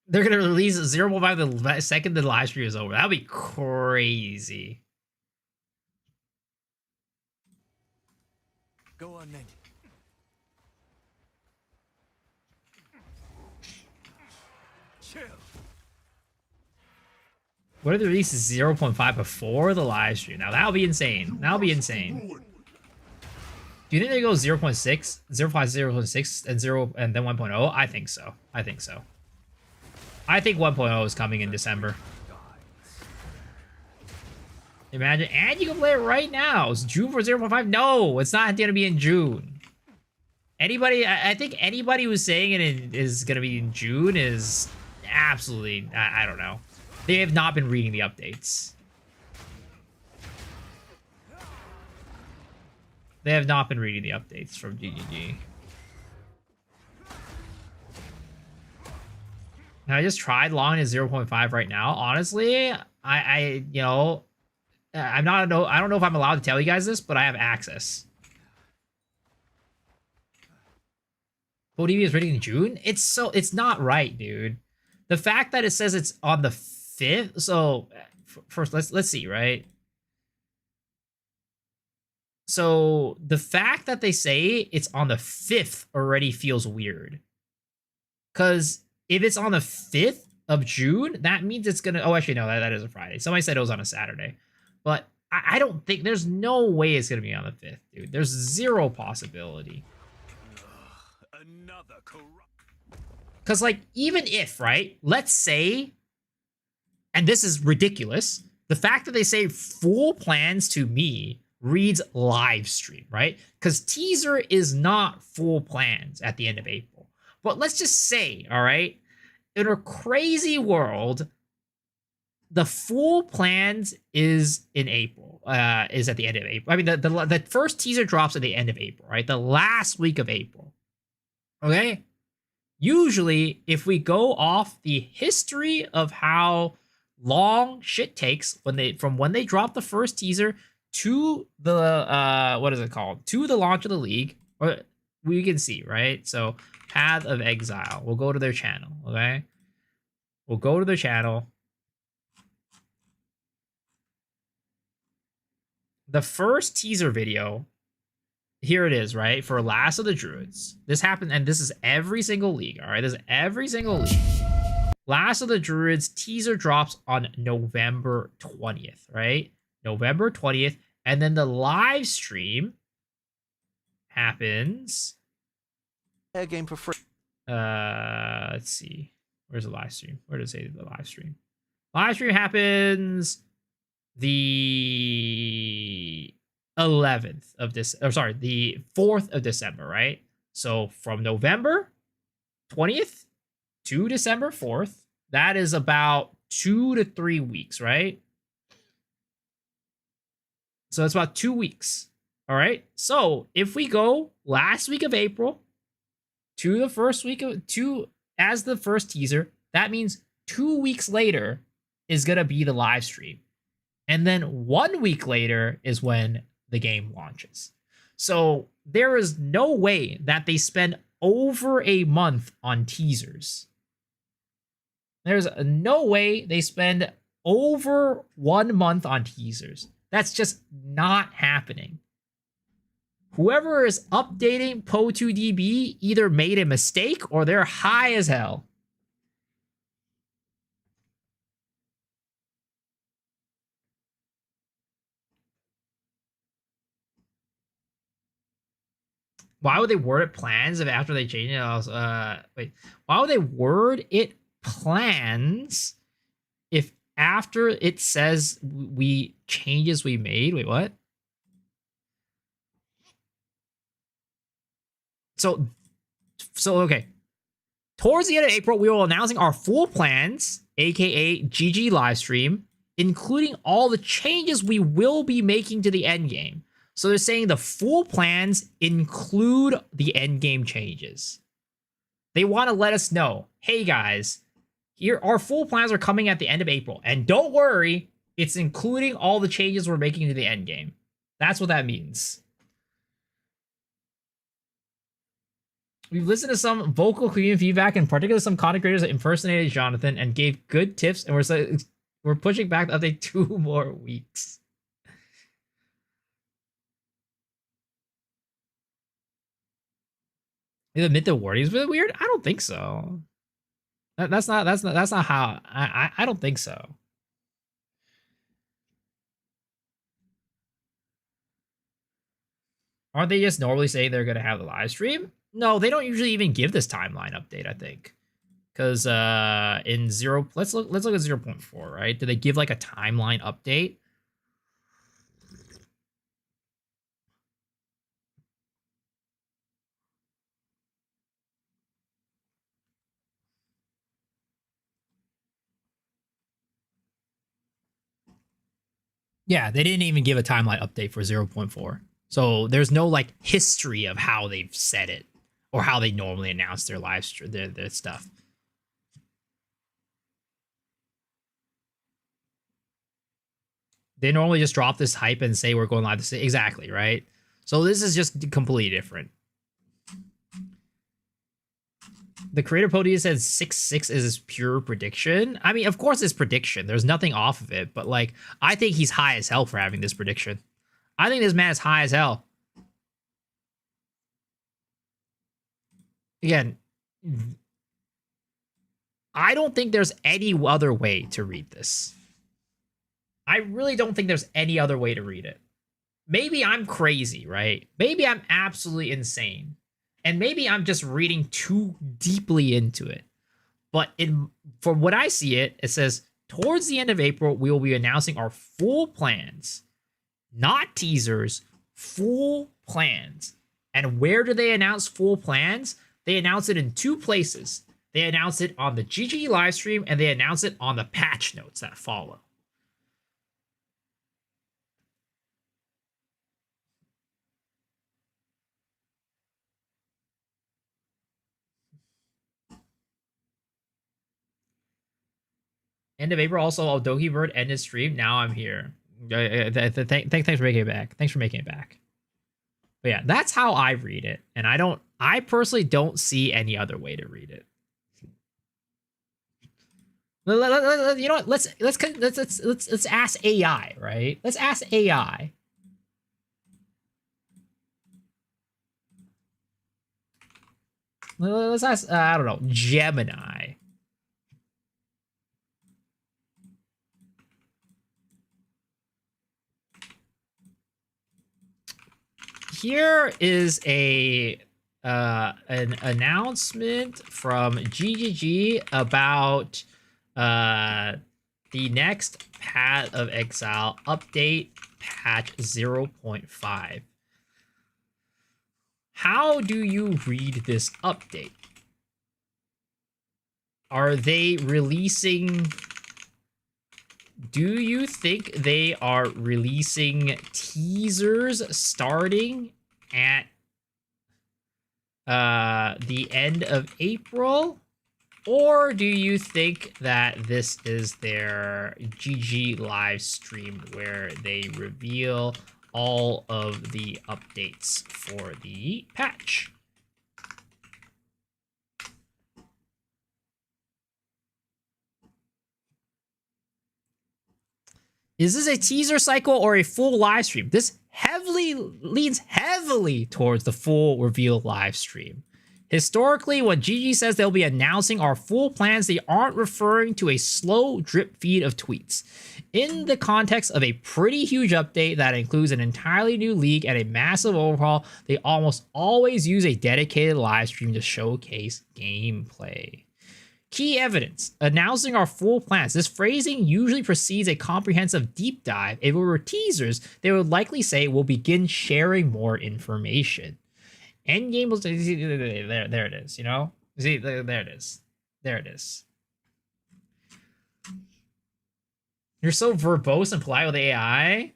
They're going to release 0.5 the second the live stream is over. That would be crazy. Go on, then. Chill. What if they release 0.5 before the live stream? Now that'll be insane. That'll be insane. Do you think they go 0.6, 0.5, 0.6, and 0, and then 1.0? I think so. I think so. I think 1.0 is coming in December. Imagine, and you can play it right now. It's June for 0.5. No, it's not going to be in June. Anybody, I think anybody who's saying it is going to be in June is absolutely, I don't know. They have not been reading the updates. They have not been reading the updates from GGG. Now, I just tried logging in 0.5 right now. Honestly, I you know, I don't know if I'm allowed to tell you guys this, but I have access. ODB is ready in June? It's not right, dude. The fact that it says it's on the 5th, so first let's see, right? So the fact that they say it's on the 5th already feels weird. Cause if it's on the 5th of June, that means it's gonna. Oh, actually, no, that is a Friday. Somebody said it was on a Saturday, but I don't think there's no way it's gonna be on the 5th, dude. There's zero possibility. Another Because, like, even if, right, let's say, and this is ridiculous, the fact that they say full plans to me reads live stream, right? Because teaser is not full plans at the end of April. But let's just say, all right, in a crazy world, the full plans is in April, is at the end of April. I mean, the first teaser drops at the end of April, right? The last week of April. Okay? Usually, if we go off the history of how long shit takes from when they drop the first teaser to the what is it called? To the launch of the league, or we can see, right? So Path of Exile. We'll go to their channel, okay? We'll go to their channel. The first teaser video, here it is, right? For Last of the Druids. This happened, and this is every single league, all right? This is every single league. Last of the Druids teaser drops on November 20th, right? November 20th. And then the live stream happens. A game for free. Let's see. Where's the live stream? Where does it say the live stream? Live stream happens the 11th of this, or sorry, the 4th of December, right? So from November 20th to December 4th, that is about 2 to 3 weeks, right? So it's about 2 weeks. All right. So if we go last week of April to the first week of as the first teaser, that means 2 weeks later is going to be the live stream. And then 1 week later is when the game launches. So there is no way that they spend over a month on teasers. There's no way they spend over 1 month on teasers. That's just not happening. Whoever is updating Po2DB either made a mistake or they're high as hell. Why would they word it plans if after they change it? Wait. Why would they word it plans if after it says we changes we made? Wait, what? So okay. Towards the end of April, we will be announcing our full plans, aka GG livestream, including all the changes we will be making to the endgame. So they're saying the full plans include the endgame changes. They want to let us know, hey guys, here our full plans are coming at the end of April. And don't worry, it's including all the changes we're making to the endgame. That's what that means. We've listened to some vocal community feedback, in particular some content creators that impersonated Jonathan and gave good tips, and we're pushing back the update 2 more weeks. They admit the wording is really weird? I don't think so. That's not how I don't think so. Aren't they just normally saying they're gonna have the live stream? No, they don't usually even give this timeline update, I think. Because in let's look at 0.4, right? Do they give like a timeline update? Yeah, they didn't even give a timeline update for 0.4. So there's no like history of how they've said it or how they normally announce their live stream, their stuff. They normally just drop this hype and say we're going live to say exactly, right? So this is just completely different. The creator Podia said 6-6 is his pure prediction. I mean, of course it's prediction. There's nothing off of it, but like I think he's high as hell for having this prediction. I think this man is high as hell. Again, I don't think there's any other way to read this. I really don't think there's any other way to read it. Maybe I'm crazy, right? Maybe I'm absolutely insane. And maybe I'm just reading too deeply into it. But from what I see it says, towards the end of April, we will be announcing our full plans. Not teasers, full plans. And where do they announce full plans? They announce it in 2 places. They announce it on the GG livestream, and they announce it on the patch notes that follow. End of April, also, Doki Bird ended stream. Now I'm here. Thanks for making it back. Thanks for making it back. But yeah, that's how I read it. And I personally don't see any other way to read it. You know what? Let's ask AI, right? Let's ask AI. Let's ask, I don't know, Gemini. Here is an announcement from GGG about the next Path of Exile update, patch 0.5. How do you read this update? Are they releasing... Do you think they are releasing teasers starting at the end of April? Or do you think that this is their GG live stream where they reveal all of the updates for the patch? Is this a teaser cycle or a full live stream? This leans heavily towards the full reveal live stream. Historically, when GG says they'll be announcing our full plans, they aren't referring to a slow drip feed of tweets. In the context of a pretty huge update that includes an entirely new league and a massive overhaul, they almost always use a dedicated live stream to showcase gameplay. Key evidence, announcing our full plans. This phrasing usually precedes a comprehensive deep dive. If it were teasers, they would likely say we'll begin sharing more information. Endgame was there it is, you know? See, there it is. There it is. You're so verbose and polite with AI.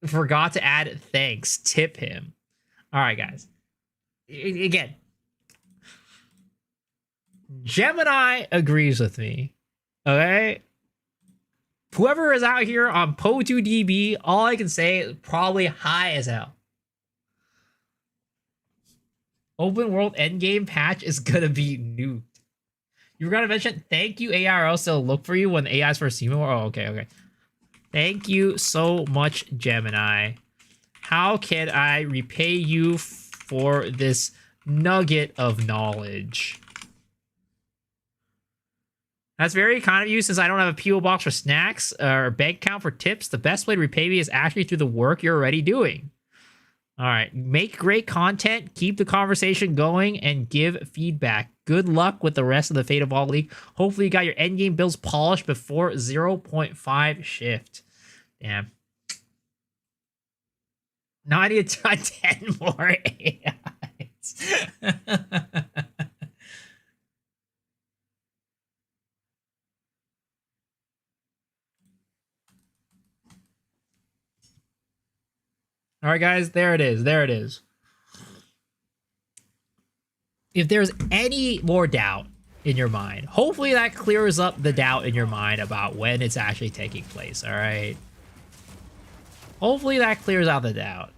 Forgot to add thanks. Tip him. All right, guys. Again, Gemini agrees with me. Okay? Whoever is out here on Po2DB, all I can say is probably high as hell. Open world endgame patch is gonna be nuked. You were gonna mention thank you AI, or else they'll look for you when the AI's first human. Oh, okay. Thank you so much, Gemini. How can I repay you for this nugget of knowledge? That's very kind of you. Since I don't have a PO box for snacks or bank account for tips, the best way to repay me is actually through the work you're already doing. All right, make great content, keep the conversation going, and give feedback. Good luck with the rest of the Fate of All League. Hopefully you got your endgame builds polished before 0.5 shift. Damn. Now I need to try 10 more AIs. All right, guys, there it is. There it is. If there's any more doubt in your mind, hopefully that clears up the doubt in your mind about when it's actually taking place, all right? Hopefully that clears out the doubt.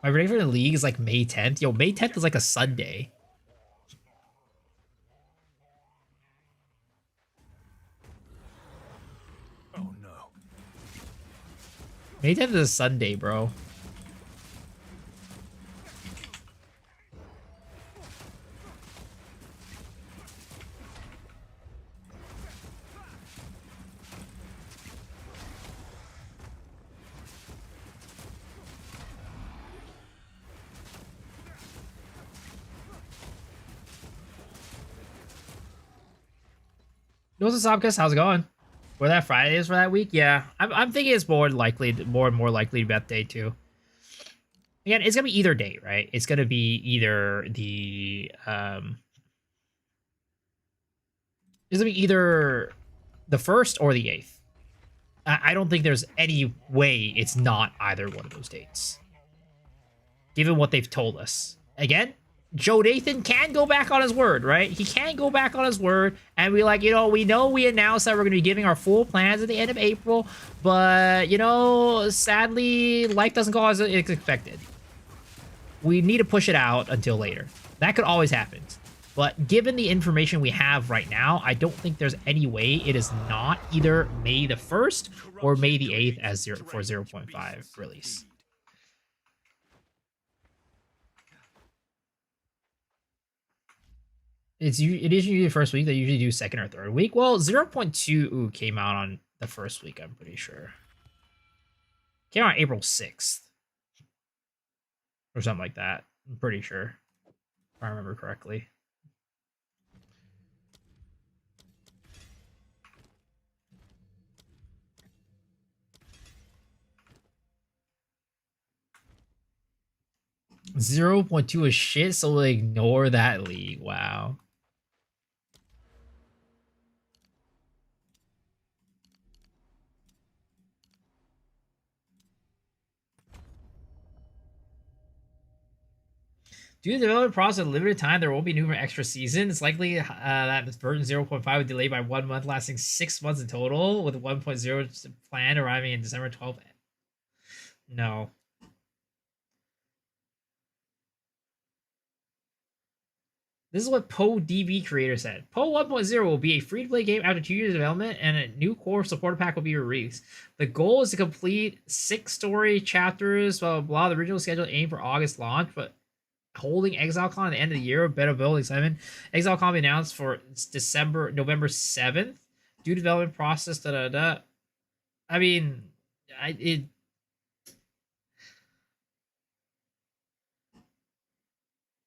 My break for the league is like May 10th. Yo, May 10th is like a Sunday. Oh no. May 10th is a Sunday, bro. Nosa Sobkus, how's it going? Where that Friday is for that week? Yeah, I'm thinking it's more and more likely to be that day too. Again, it's gonna be either day, right? It's gonna be either it's gonna be either the 1st or the 8th. I don't think there's any way it's not either one of those dates, given what they've told us. Again, Joe Nathan can go back on his word, right? He can go back on his word and be like, we know we announced that we're going to be giving our full plans at the end of April, but, sadly, life doesn't go as expected. We need to push it out until later. That could always happen. But given the information we have right now, I don't think there's any way it is not either May the 1st or May the 8th as for 0.5 release. It is usually the first week. They usually do second or third week. Well, 0.2 came out on the first week, I'm pretty sure. Came out April 6th. Or something like that. I'm pretty sure. If I remember correctly. .2 is shit, so we'll ignore that league. Wow. Due to the development process of limited time, there won't be numerous extra seasons. It's likely that version 0.5 would delay by 1 month, lasting 6 months in total, with 1.0 planned arriving in December 12th. No. This is what Poe DB creator said. Poe 1.0 will be a free-to-play game after 2 years of development, and a new core supporter pack will be released. The goal is to complete 6 story chapters, blah, blah, blah. The original schedule aimed for August launch, but holding ExileCon at the end of the year, better building 7. ExileCon will be announced for November 7th. Due to development process, I mean,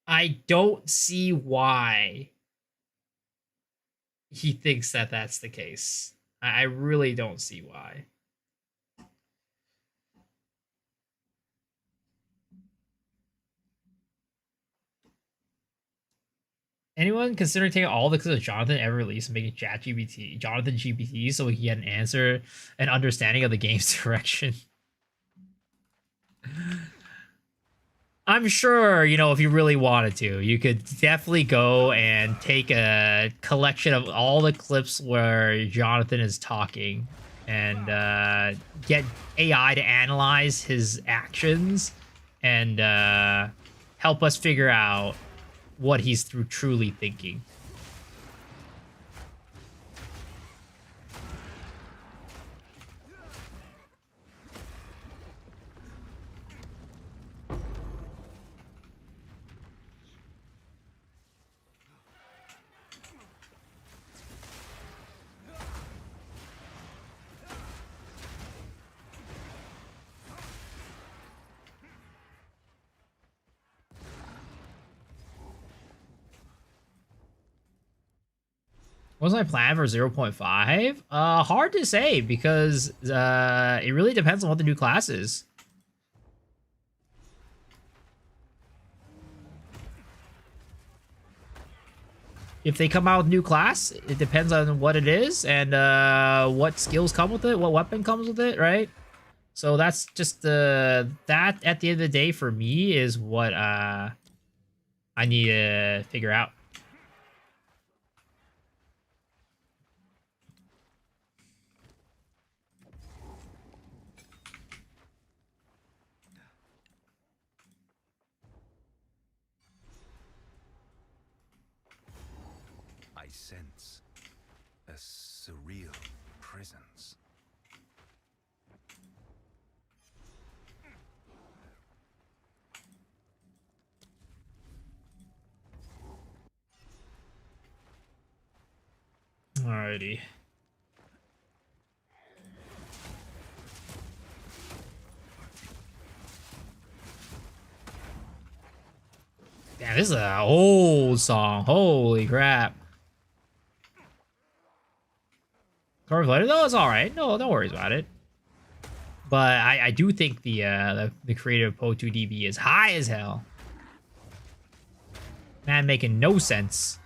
I don't see why he thinks that that's the case. I really don't see why. Anyone considering taking all the clips of Jonathan ever released and making Jonathan GPT, so we can get an answer and understanding of the game's direction? I'm sure, if you really wanted to, you could definitely go and take a collection of all the clips where Jonathan is talking and get AI to analyze his actions and help us figure out what he's truly thinking. What's my plan for 0.5? Hard to say because it really depends on what the new class is. If they come out with new class, it depends on what it is and what skills come with it, what weapon comes with it, right? So that's just that at the end of the day for me is what I need to figure out. I sense a surreal presence. Alrighty. Damn, this is an old song. Holy crap. Torv Letter, though, is alright. No worries about it. But I do think the creator of Po2DB is high as hell. Man, making no sense.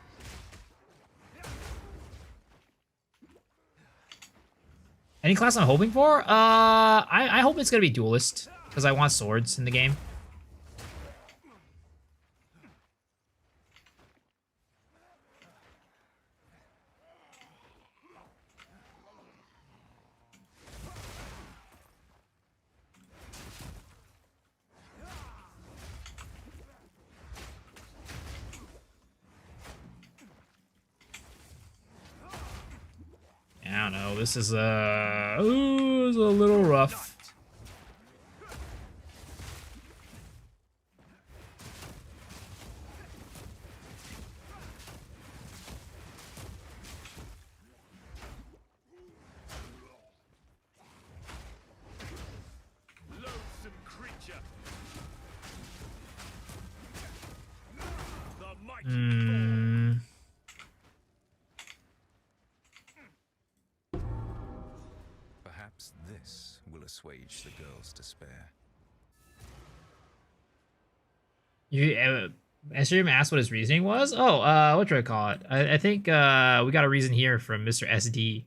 Any class I'm hoping for? I hope it's gonna be duelist because I want swords in the game. I don't know. This is ooh, it's a little rough. Loathsome creature. The mighty Perhaps this will assuage the girl's despair. You Stream asked what his reasoning was. Oh, what do I call it? I think we got a reason here from Mr. SD.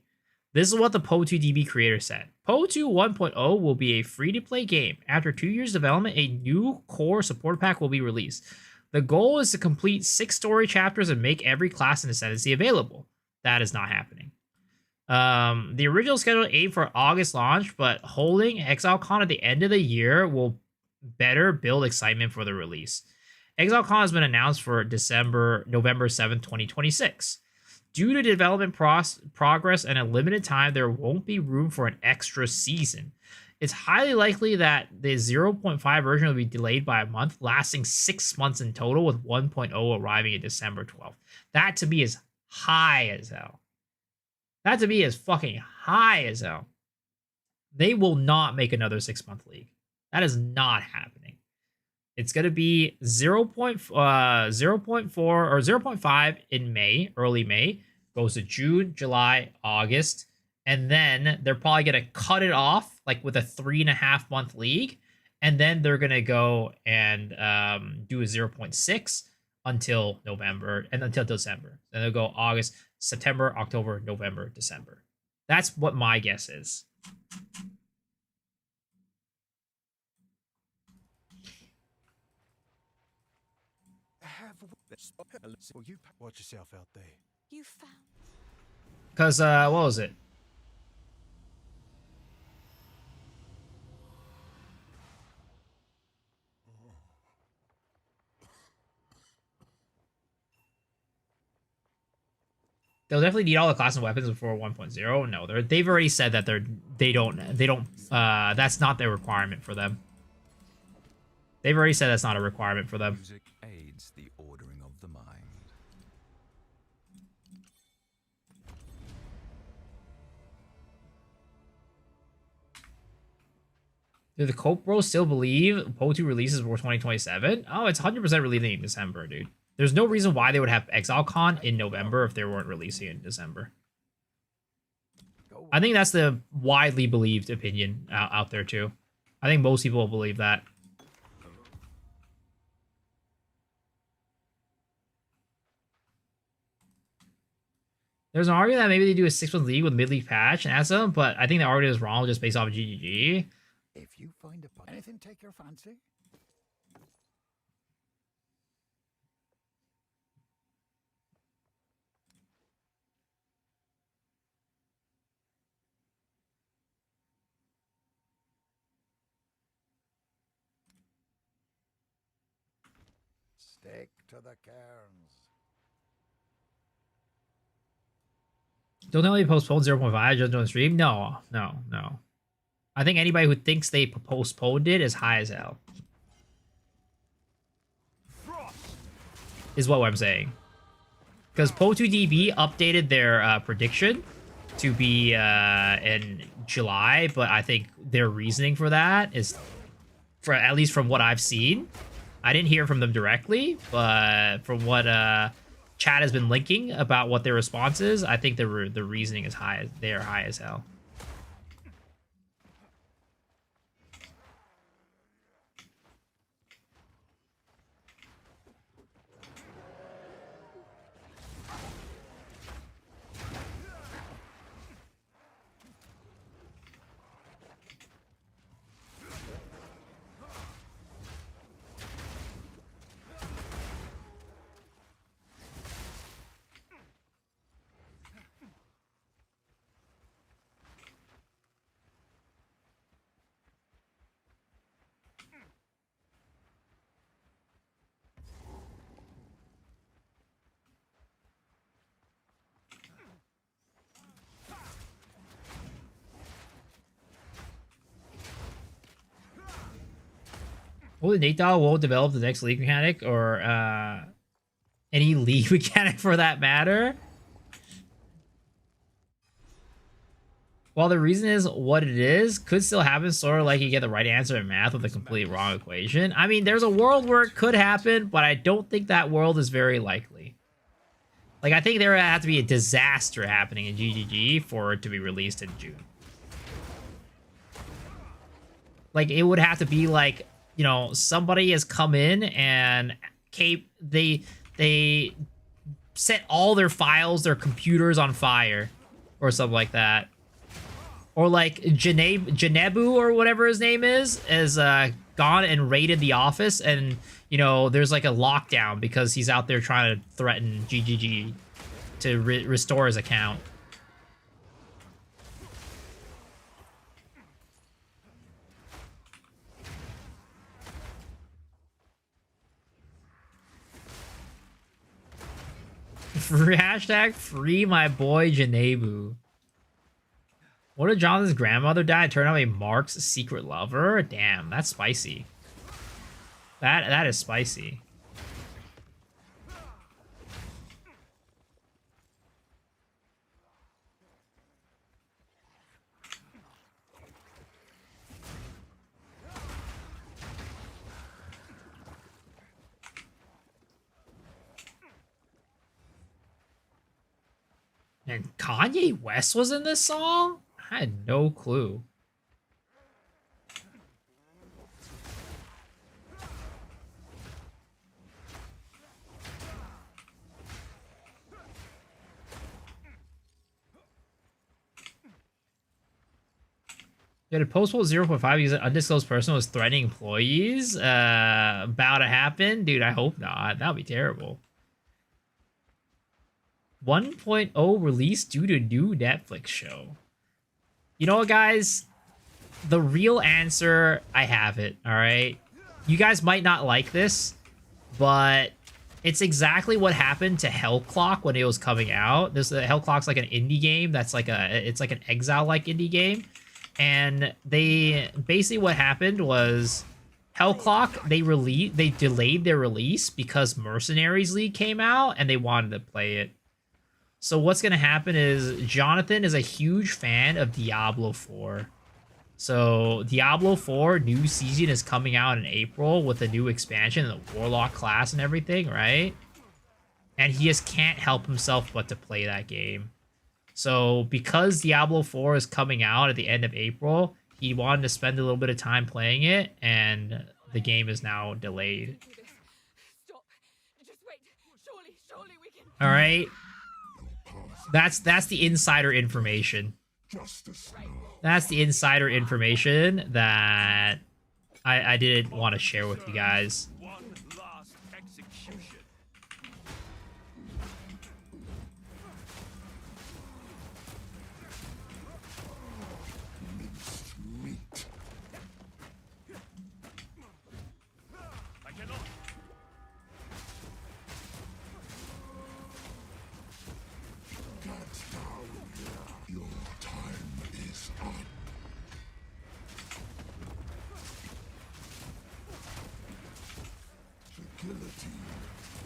This is what the Po2DB creator said. Po2 1.0 will be a free-to-play game. After 2 years development, a new core support pack will be released. The goal is to complete 6 story chapters and make every class in Ascendancy available. That is not happening. The original schedule aimed for August launch, but holding ExileCon at the end of the year will better build excitement for the release. ExileCon has been announced for November 7th, 2026. Due to development progress and a limited time, there won't be room for an extra season. It's highly likely that the 0.5 version will be delayed by a month, lasting 6 months in total, with 1.0 arriving in December 12th. That to me is high as hell. That to me is fucking high as hell. They will not make another 6-month league. That is not happening. It's going to be 0.4 or 0.5 in May, early May, goes to June, July, August, and then they're probably going to cut it off like with a 3.5 month league, and then they're going to go and do a 0.6 until November and until December. Then they'll go August, September, October, November, December. That's what my guess is. You watch yourself out there. You found. Because, what was it? They'll definitely need all the class and weapons before 1.0. No, they've already said that they don't that's not their requirement for them. They've already said that's not a requirement for them. Music aids the ordering of the mind. Do the Coke Bros still believe Po2 releases before 2027? Oh, it's 100% releasing in December, dude. There's no reason why they would have ExileCon in November if they weren't releasing in December. I think that's the widely believed opinion out there, too. I think most people will believe that. There's an argument that maybe they do a 6-month league with mid-league patch and add some, but I think the argument is wrong just based off of GGG. If you find anything take your fancy? Stick to the cairns. Don't tell me they postponed 0.5 just on the stream. No. I think anybody who thinks they postponed it is high as hell. Is what I'm saying. Because Po2DB updated their prediction to be in July, but I think their reasoning for that is, for at least from what I've seen, I didn't hear from them directly, but from what chat has been linking about what their response is, I think the reasoning is high. They are high as hell. Will Nate Dogg will develop the next league mechanic or any league mechanic for that matter? Well, the reason is what it is could still happen, sort of like you get the right answer in math with a completely wrong equation. I mean, there's a world where it could happen, but I don't think that world is very likely. Like, I think there would have to be a disaster happening in GGG for it to be released in June. Like, it would have to be like, you know, somebody has come in and they set all their files, their computers on fire or something like that. Or like Janebu or whatever his name is gone and raided the office, and you know there's like a lockdown because he's out there trying to threaten GGG to restore his account. Hashtag free my boy Janebu. What if Jonathan's grandmother died? Turned out to be Mark's secret lover? Damn, that's spicy. That is spicy. And Kanye West was in this song? I had no clue. Yeah, the post-poll 0.5 because an undisclosed person was threatening employees about to happen? Dude, I hope not. That would be terrible. 1.0 release due to new Netflix show. You know what, guys? The real answer, I have it, all right? You guys might not like this, but it's exactly what happened to Hellclock when it was coming out. Hellclock's like an indie game that's like it's like an Exile-like indie game. And they basically what happened was Hellclock, they delayed their release because Mercenaries League came out and they wanted to play it. So what's going to happen is Jonathan is a huge fan of Diablo 4. So Diablo 4 new season is coming out in April with a new expansion, the Warlock class and everything, right? And he just can't help himself but to play that game. So because Diablo 4 is coming out at the end of April, he wanted to spend a little bit of time playing it, and the game is now delayed. All right. That's the insider information. That's the insider information that I didn't want to share with you guys.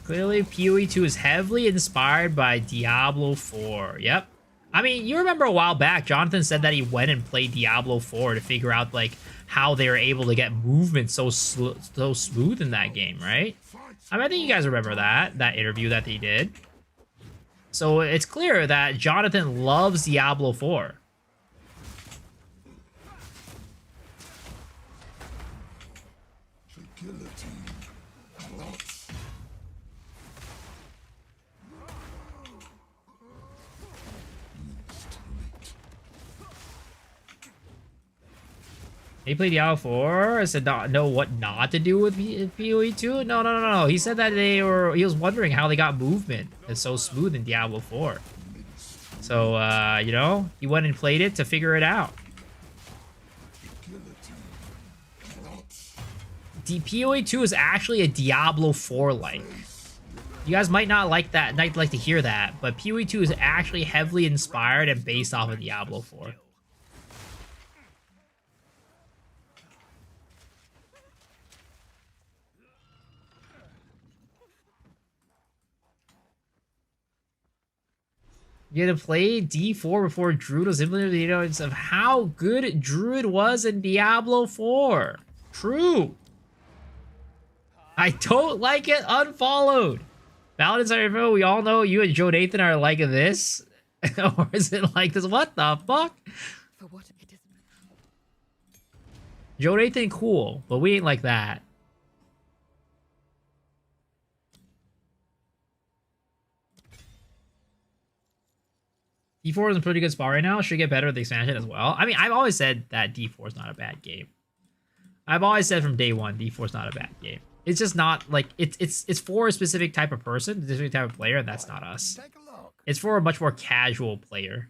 Clearly, PoE 2 is heavily inspired by Diablo 4. Yep. I mean, you remember a while back, Jonathan said that he went and played Diablo 4 to figure out, like, how they were able to get movement so smooth in that game, right? I mean, I think you guys remember that interview that he did. So it's clear that Jonathan loves Diablo 4. He played Diablo 4. I said not know what not to do with PoE 2. No. He said that he was wondering how they got movement. It's so smooth in Diablo 4. So you know, he went and played it to figure it out. PoE 2 is actually a Diablo 4 like. You guys might not like that, might like to hear that, but PoE 2 is actually heavily inspired and based off of Diablo 4. You had to play D4 before Druid was implemented. You know, of how good Druid was in Diablo 4. True. I don't like it. Unfollowed. Paladins are, we all know you and Joe Nathan are like this. Or is it like this? What the fuck? For what it is. Joe Nathan, cool, but we ain't like that. D4 is a pretty good spot right now. Should get better with the expansion as well. I mean, I've always said that D4 is not a bad game. I've always said from day one, D4 is not a bad game. It's just not like it's for a specific type of person, a specific type of player, and that's not us. Take a look. It's for a much more casual player.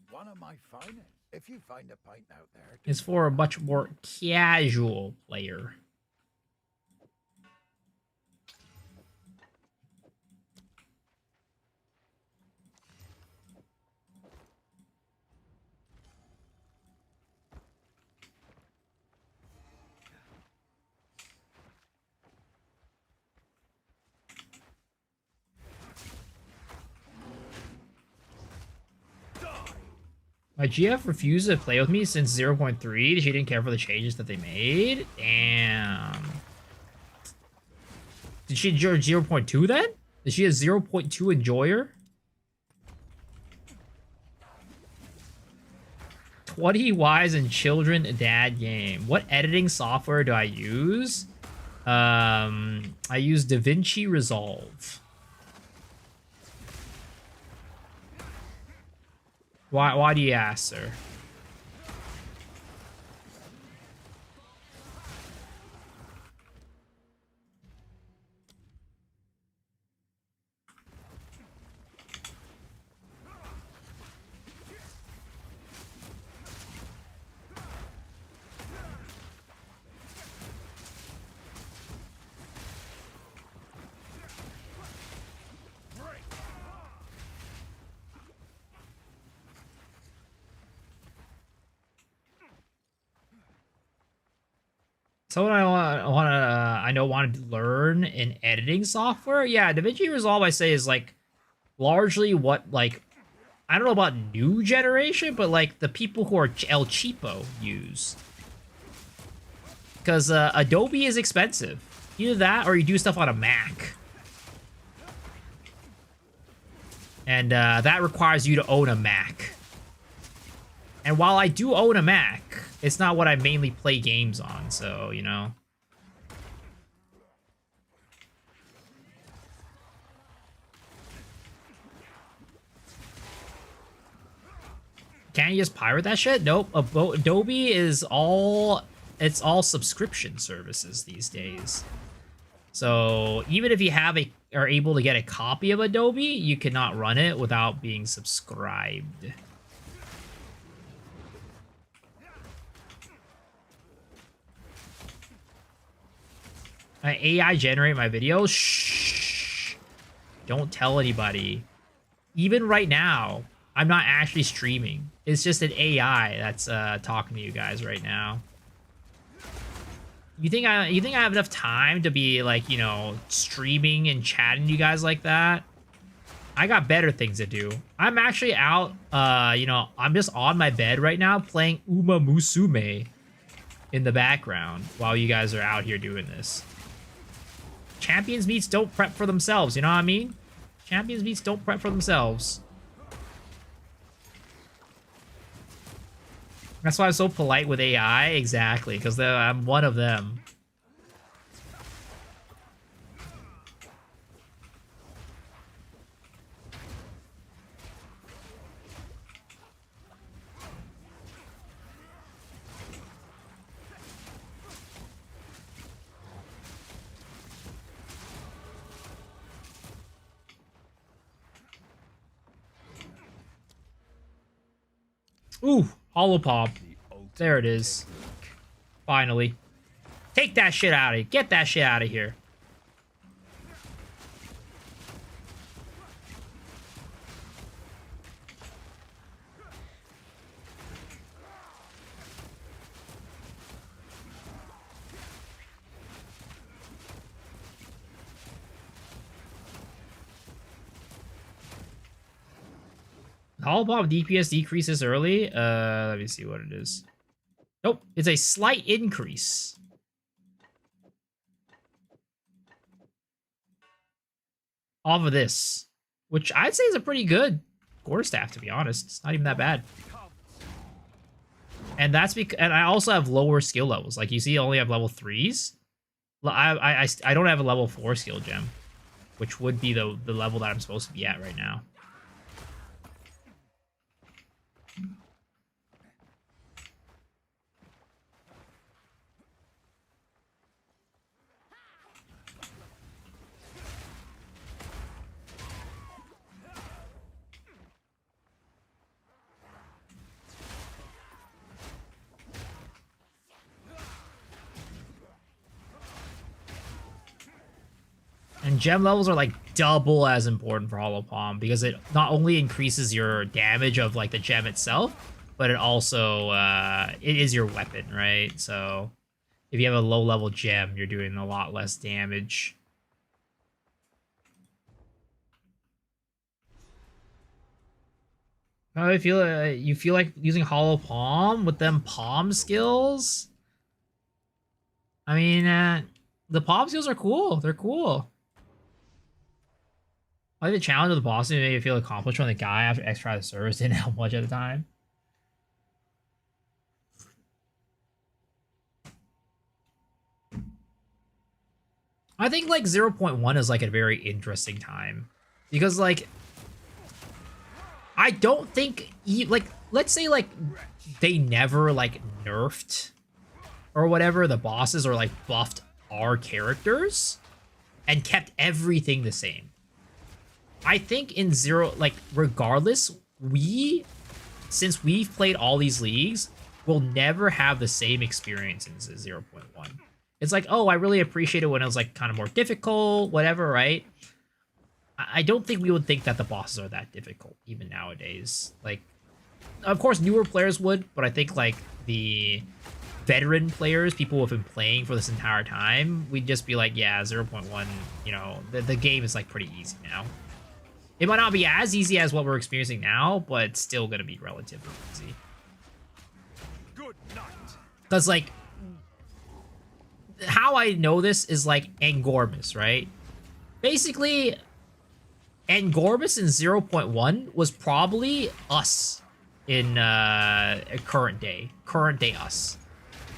One of my finest. If you find a pint out there. It's for a much more casual player. My GF refused to play with me since 0.3. She didn't care for the changes that they made. Damn. Did she enjoy 0.2 then? Is she a 0.2 enjoyer? 20 wives and children dad game. What editing software do I use? I use DaVinci Resolve. Why do you ask, sir? Someone I know wanted to learn in editing software. Yeah, DaVinci Resolve I say is like largely what like I don't know about new generation, but like the people who are El Cheapo use. Because Adobe is expensive. Either that or you do stuff on a Mac. And that requires you to own a Mac. And while I do own a Mac, it's not what I mainly play games on, so, you know. Can't you just pirate that shit? Nope. Adobe is all... It's all subscription services these days. So, even if you are able to get a copy of Adobe, you cannot run it without being subscribed. AI generate my videos? Shh. Don't tell anybody. Even right now, I'm not actually streaming. It's just an AI that's talking to you guys right now. You think I have enough time to be like, you know, streaming and chatting to you guys like that? I got better things to do. I'm actually out, you know, I'm just on my bed right now playing Uma Musume in the background while you guys are out here doing this. Champions meets don't prep for themselves, you know what I mean? Champions beats don't prep for themselves. That's why I'm so polite with AI, exactly, because I'm one of them. Ooh, hollow pop. There it is. Finally. Take that shit out of here. Get that shit out of here. Hollow pop DPS decreases early. Let me see what it is. Nope, it's a slight increase. Off of this, which I'd say is a pretty good quarterstaff, to be honest. It's not even that bad. And that's because, and I also have lower skill levels. Like you see, I only have level 3s. I don't have a level 4 skill gem, which would be the level that I'm supposed to be at right now. And gem levels are like double as important for Hollow Palm because it not only increases your damage of like the gem itself, but it also it is your weapon, right? So if you have a low level gem, you're doing a lot less damage. I feel you feel like using Hollow Palm with them palm skills. I mean, the palm skills are cool. They're cool. I like the challenge of the boss made me feel accomplished when the guy after X tried the service didn't help much at the time. I think like 0.1 is like a very interesting time because like I don't think like let's say like they never like nerfed or whatever the bosses or like buffed our characters and kept everything the same. I think in zero, like, regardless, since we've played all these leagues, will never have the same experience in 0.1. It's like, oh, I really appreciate it when it was, like, kind of more difficult, whatever, right? I don't think we would think that the bosses are that difficult, even nowadays. Like, of course, newer players would, but I think, like, the veteran players, people who have been playing for this entire time, we'd just be like, yeah, 0.1, you know, the game is, like, pretty easy now. It might not be as easy as what we're experiencing now, but it's still going to be relatively easy. Because, like, how I know this is, like, Angormus, right? Basically, Angormus in 0.1 was probably us in current day us.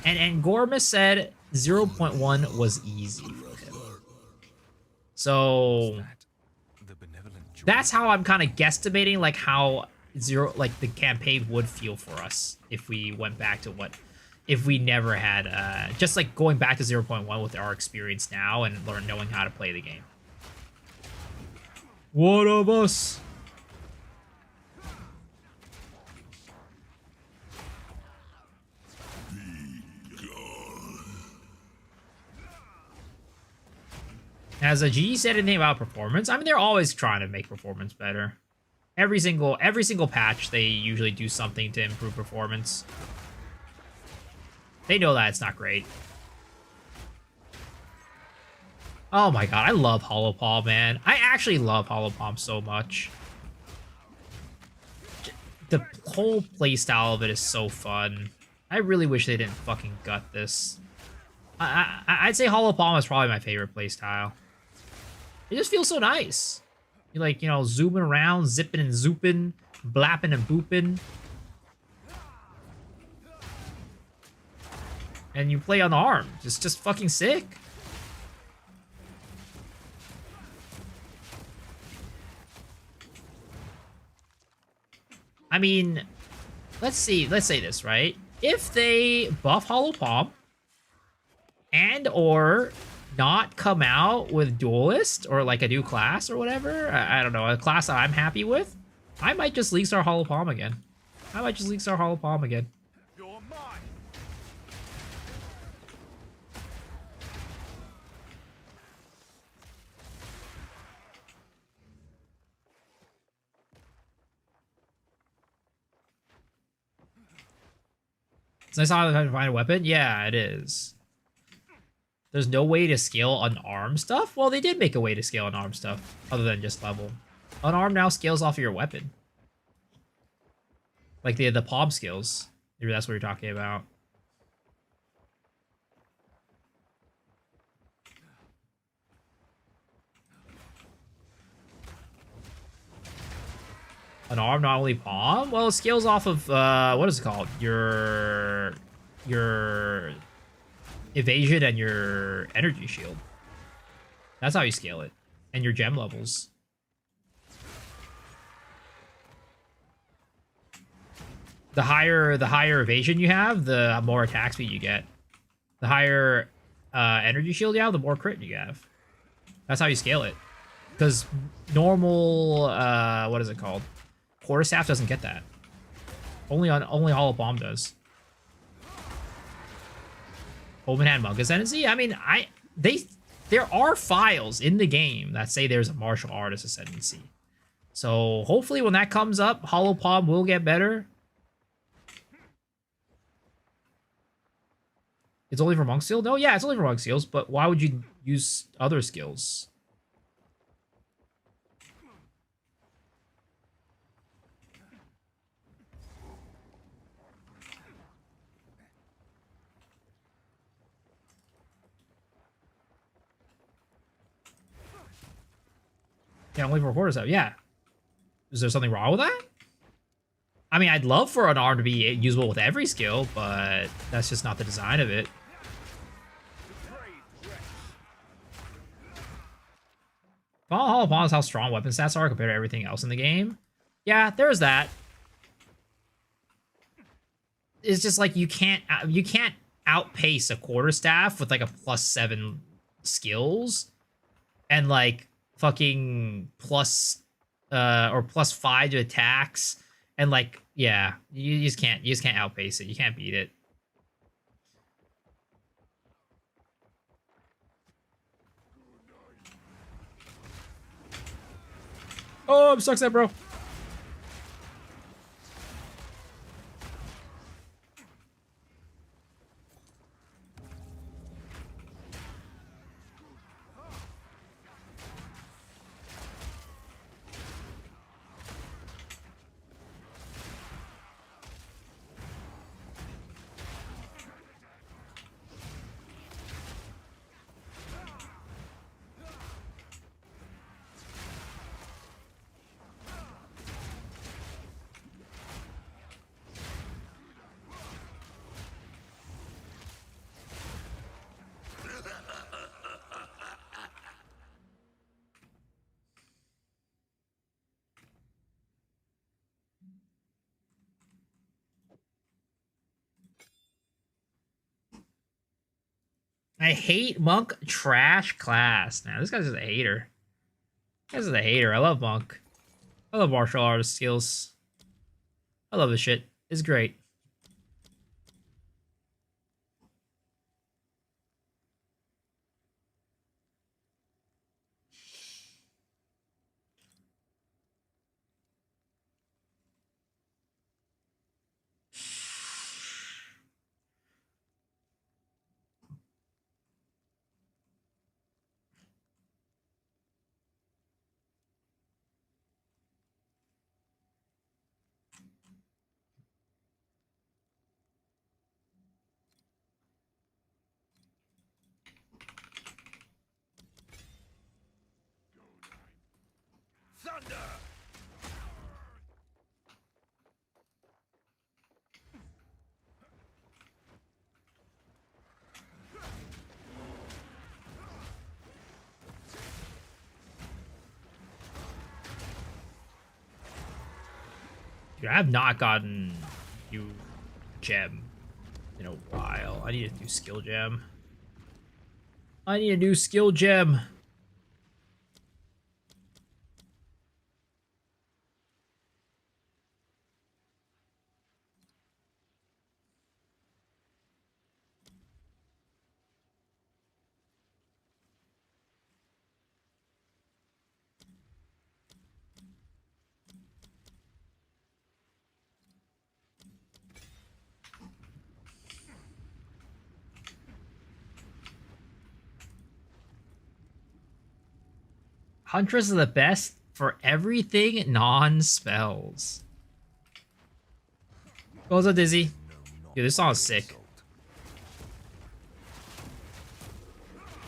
And Angormus said 0.1 was easy for him. So that's how I'm kind of guesstimating like how the campaign would feel for us if we went back to if we never had just like going back to 0.1 with our experience now and knowing how to play the game. One of us. Has a GE said anything about performance? I mean, they're always trying to make performance better. Every single patch, they usually do something to improve performance. They know that it's not great. Oh my god, I love Hollow Palm, man. I actually love Hollow Palm so much. The whole playstyle of it is so fun. I really wish they didn't fucking gut this. I'd say Hollow Palm is probably my favorite playstyle. It just feels so nice. You like, you know, zooming around, zipping and zooping, blapping and booping. And you play unarmed. It's just fucking sick. I mean, let's say this, right? If they buff Hollow Palm and or not come out with Duelist or like a new class or whatever, I don't know, a class that I'm happy with, I might just League Star Hollow Palm again. You're mine. It's nice how to find a weapon. Yeah, it is. There's no way to scale unarmed stuff? Well, they did make a way to scale unarmed stuff, other than just level. Unarmed now scales off of your weapon. Like the palm skills. Maybe that's what you're talking about. Unarmed, not only palm? Well, it scales off of, what is it called? Your evasion and your energy shield. That's how you scale it. And your gem levels. The higher evasion you have, the more attack speed you get. The higher energy shield you have, the more crit you have. That's how you scale it. Because normal, what is it called? Quarterstaff doesn't get that. Only Hollow Palm does. Open Hand Monk Ascendancy? I mean, there are files in the game that say there's a martial artist ascendancy. So hopefully when that comes up, Hollow Palm will get better. It's only for monk seal? No, yeah, it's only for monk seals, but why would you use other skills? Yeah, only for quarters out. Yeah. Is there something wrong with that? I mean, I'd love for an arm to be usable with every skill, but that's just not the design of it. Hollow Palm is how strong weapon stats are compared to everything else in the game. Yeah, there's that. It's just like you can't outpace a quarterstaff with like a +7 skills and like fucking plus or +5 to attacks and like yeah, you just can't outpace it. You can't beat it. Oh, I'm stuck there, bro. I hate Monk trash class. Now this guy's just a hater. This is a hater. I love Monk. I love martial artist skills. I love this shit. It's great. thunder! Dude, I have not gotten you gem in a while. I need a new skill gem. I need a new skill gem. Huntress is the best for everything non-spells. Goes up, Dizzy. Dude, this song is sick.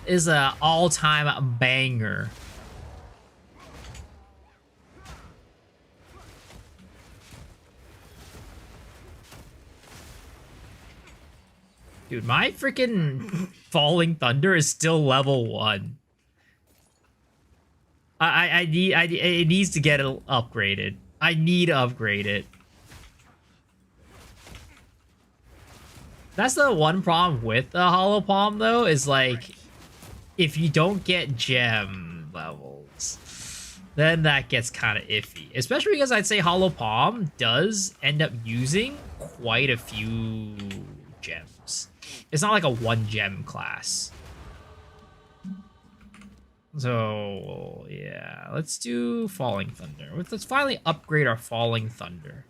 Is a all-time banger. Dude, my freaking Falling Thunder is still level 1. It needs to get upgraded. I need to upgrade it. That's the one problem with the Hollow Palm, though, is like, if you don't get gem levels, then that gets kind of iffy. Especially because I'd say Hollow Palm does end up using quite a few gems. It's not like a 1 gem class. So, yeah, let's do Falling Thunder. Let's finally upgrade our Falling Thunder.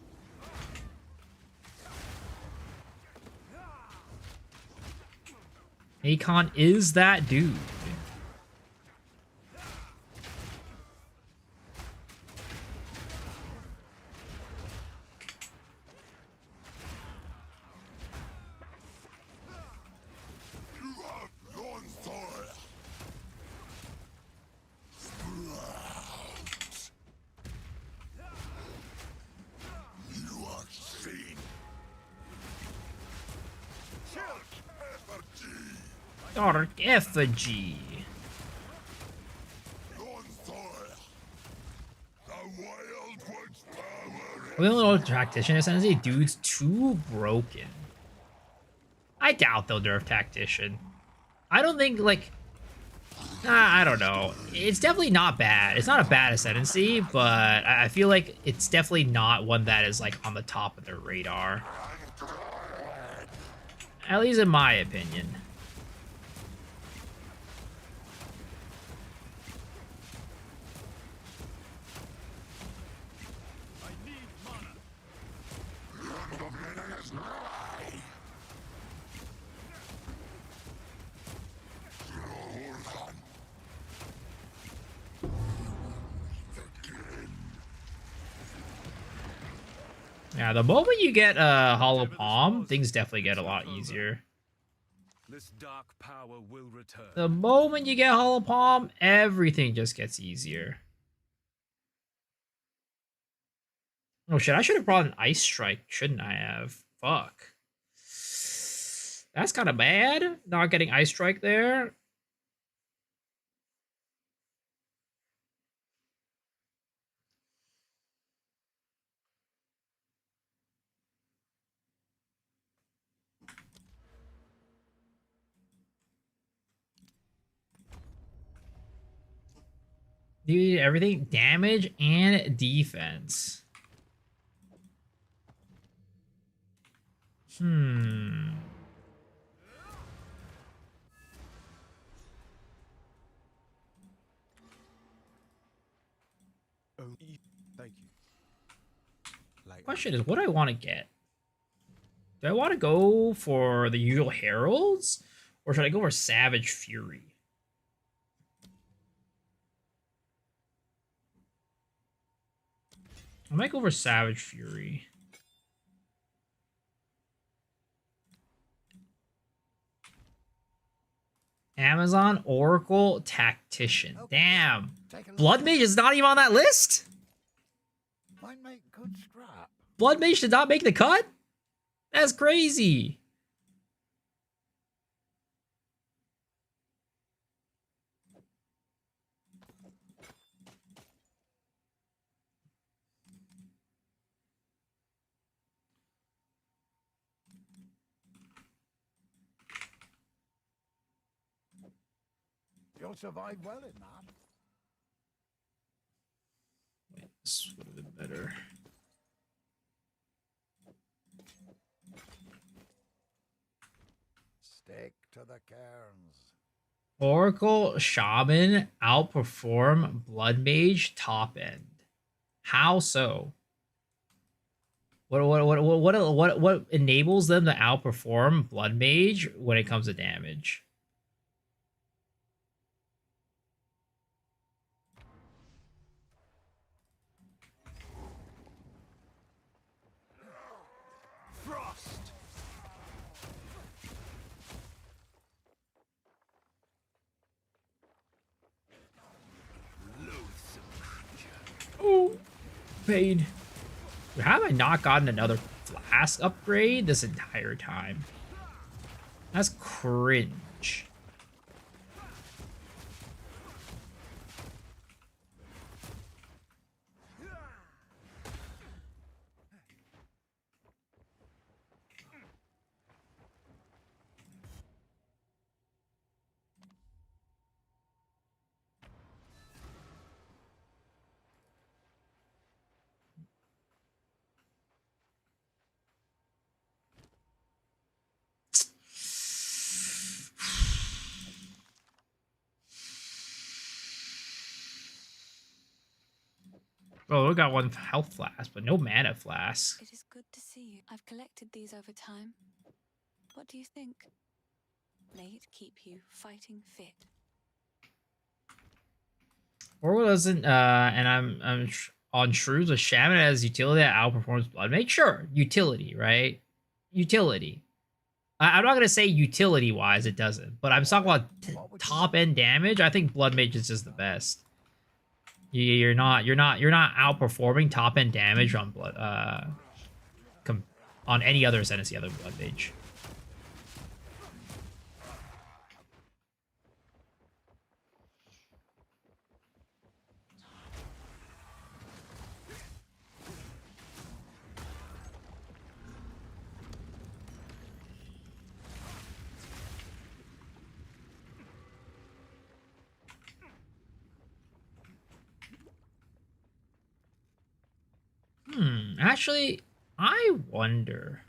Akon is that dude. Dark Effigy. We don't know Tactician ascendancy. Dude's too broken. I doubt they'll nerf Tactician. I don't think, like... I don't know. It's definitely not bad. It's not a bad ascendancy, but I feel like it's definitely not one that is, like, on the top of their radar. At least in my opinion. Yeah, the moment you get a Hollow Palm, things definitely get a lot easier. This dark power will return. The moment you get Hollow Palm, everything just gets easier. Oh shit, I should have brought an Ice Strike, shouldn't I have? Fuck. That's kind of bad, not getting Ice Strike there. Dude, everything damage and defense. Thank you. Question is, what do I want to get? Do I want to go for the usual Heralds? Or should I go for Savage Fury? I might go for Savage Fury. Amazon Oracle Tactician. Damn. Blood Mage is not even on that list? Might make good scrap. Blood Mage did not make the cut? That's crazy. You'll survive well in that. This would have been better. Stick to the cairns. Oracle Shaman outperform Blood Mage top end. How so? What enables them to outperform Blood Mage when it comes to damage? Frost. Oh, pain. How have I not gotten another flask upgrade this entire time? That's cringe. Oh, we got one health flask, but no mana flask. It is good to see you. I've collected these over time. What do you think? May it keep you fighting fit. Or doesn't and I'm on Shrews with Shaman as utility that outperforms Blood Mage. Sure, utility, right? Utility. I'm not gonna say utility wise it doesn't, but I'm talking about top end damage. I think Blood Mage is just the best. You're not outperforming top end damage on blood on any other ascendancy other than Blood Mage. Actually, I wonder.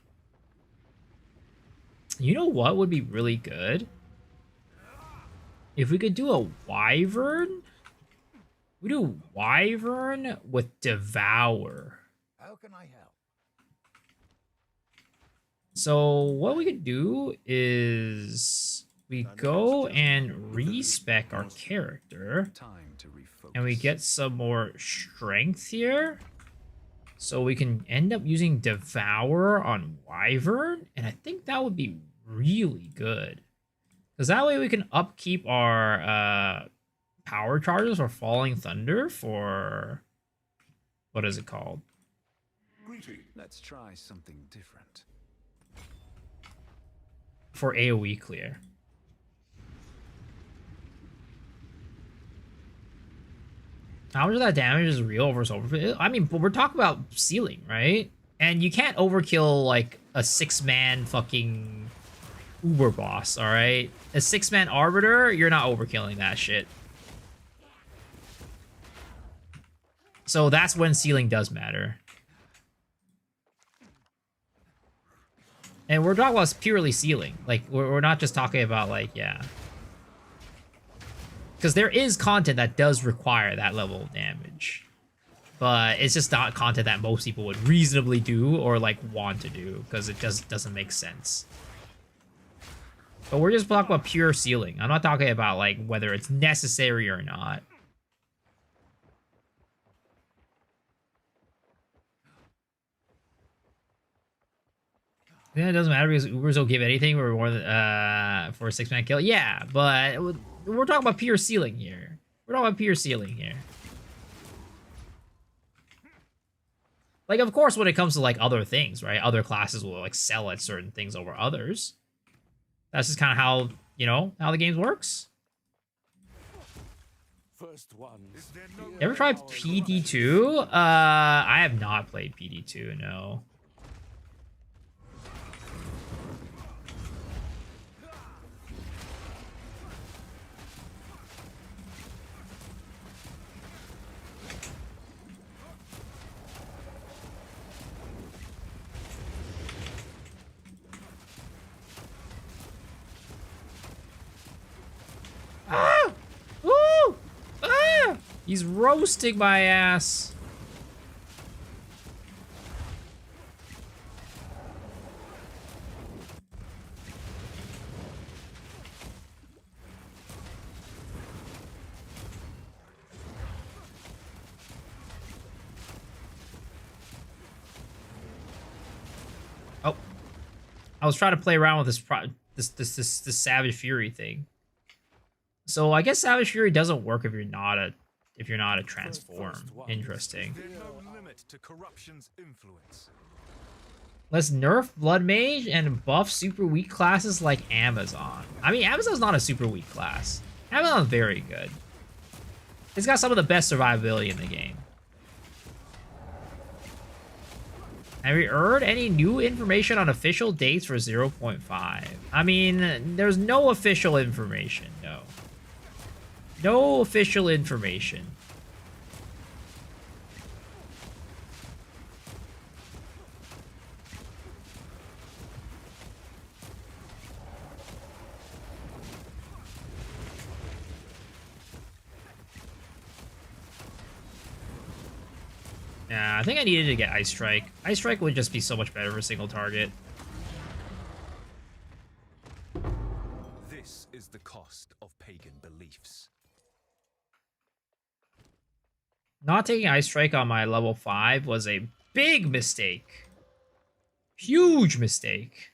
You know what would be really good? If we could do a Wyvern? We do Wyvern with Devour. How can I help? So what we could do is we go and respec our character. And we get some more strength here. So we can end up using Devour on Wyvern, and I think that would be really good. Because that way we can upkeep our power charges for Falling Thunder for... What is it called? Let's try something different. For AoE clear. How much of that damage is real versus overkill? I mean, but we're talking about ceiling, right? And you can't overkill like a 6-man fucking Uber boss, all right? A 6-man Arbiter, you're not overkilling that shit. So that's when ceiling does matter. And we're talking about purely ceiling. Like, we're not just talking about, like, yeah. Because there is content that does require that level of damage. But it's just not content that most people would reasonably do or, like, want to do. Because it just doesn't make sense. But we're just talking about pure ceiling. I'm not talking about, like, whether it's necessary or not. Yeah, it doesn't matter because Ubers will give anything for more than for a 6-man kill. Yeah, but we're talking about pure ceiling here. We're talking about pure ceiling here. Like, of course, when it comes to like other things, right? Other classes will excel at certain things over others. That's just kind of how, you know, how the game works. First one. You ever tried PD2? I have not played PD2, no. Ah! Woo! Ah! He's roasting my ass. Oh, I was trying to play around with this Savage Fury thing. So I guess Savage Fury doesn't work if you're not a transform. Interesting. There's no limit to corruption's influence. Let's nerf Blood Mage and buff super weak classes like Amazon. I mean, Amazon's not a super weak class. Amazon's very good. It's got some of the best survivability in the game. Have you heard any new information on official dates for 0.5? I mean, there's no official information, no. No official information. Nah, I think I needed to get Ice Strike. Ice Strike would just be so much better for a single target. This is the cost of pagan beliefs. Not taking Ice Strike on my level 5 was a big mistake. Huge mistake.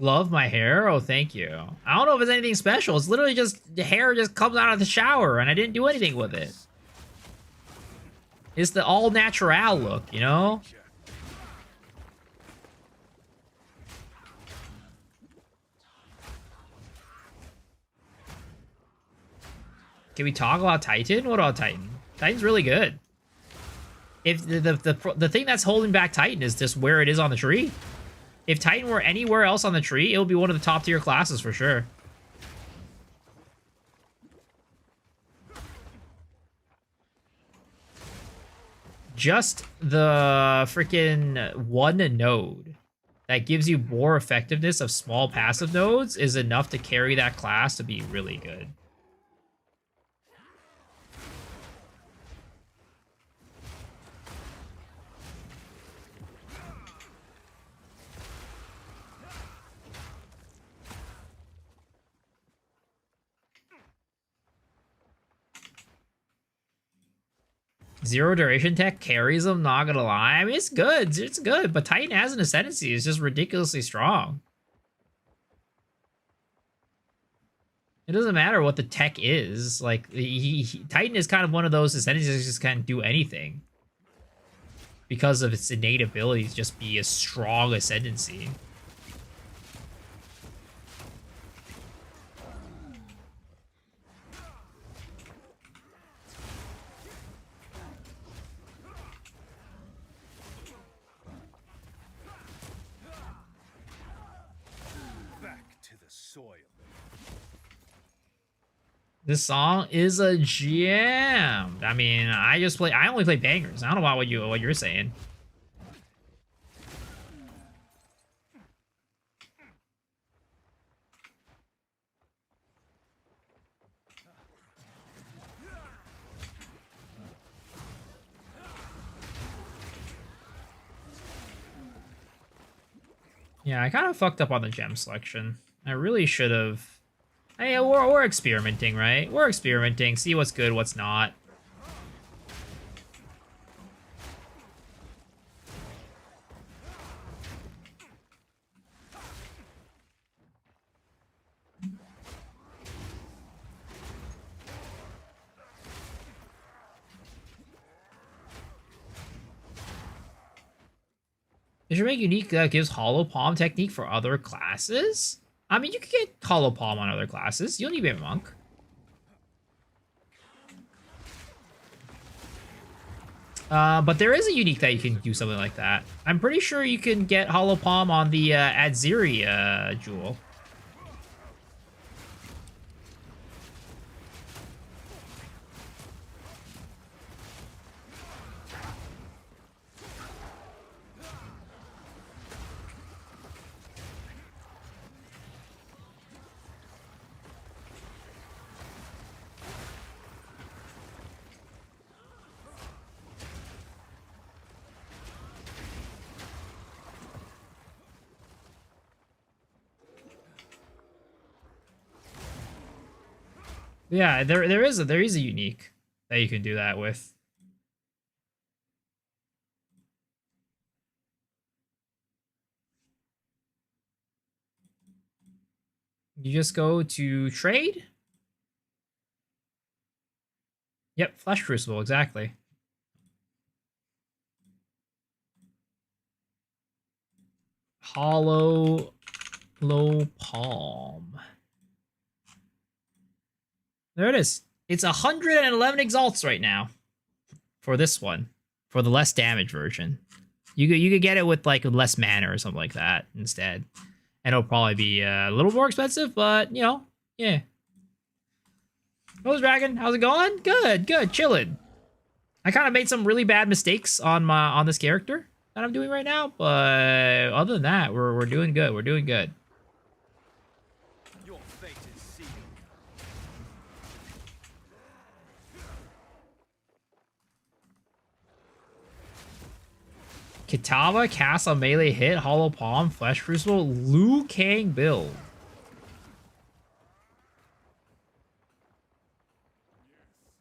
Love my hair? Oh, thank you. I don't know if it's anything special. It's literally just, the hair just comes out of the shower and I didn't do anything with it. It's the all-natural look, you know? Can we talk about Titan? What about Titan? Titan's really good. If the thing that's holding back Titan is just where it is on the tree. If Titan were anywhere else on the tree, it would be one of the top tier classes for sure. Just the freaking one node that gives you more effectiveness of small passive nodes is enough to carry that class to be really good. Zero duration tech carries them, not gonna lie. I mean, it's good, but Titan has an ascendancy. It's just ridiculously strong. It doesn't matter what the tech is. Like, Titan is kind of one of those ascendancies that just can't do anything. Because of its innate ability to just be a strong ascendancy. This song is a jam. I mean, I only play bangers. I don't know what you're saying. Yeah, I kind of fucked up on the gem selection. I really should have Hey, we're experimenting, right? We're experimenting, see what's good, what's not. Is your make unique that gives hollow palm technique for other classes? I mean, you can get hollow palm on other classes. You don't need to be a monk. But there is a unique that you can do something like that. I'm pretty sure you can get hollow palm on the Adziri jewel. Yeah, there is a unique that you can do that with. You just go to trade. Yep, Flesh Crucible, exactly. Hollow low palm. There it is. It's 111 exalts right now for this one, for the less damage version. You could get it with like less mana or something like that instead, and it'll probably be a little more expensive, but you know, yeah. Rose Dragon, how's it going? Good, good, chilling. I kind of made some really bad mistakes on this character that I'm doing right now, but other than that, we're doing good. We're doing good. Your fate is sealed. Kitava casts a melee hit, Hollow Palm, Flesh Crucible, Liu Kang build.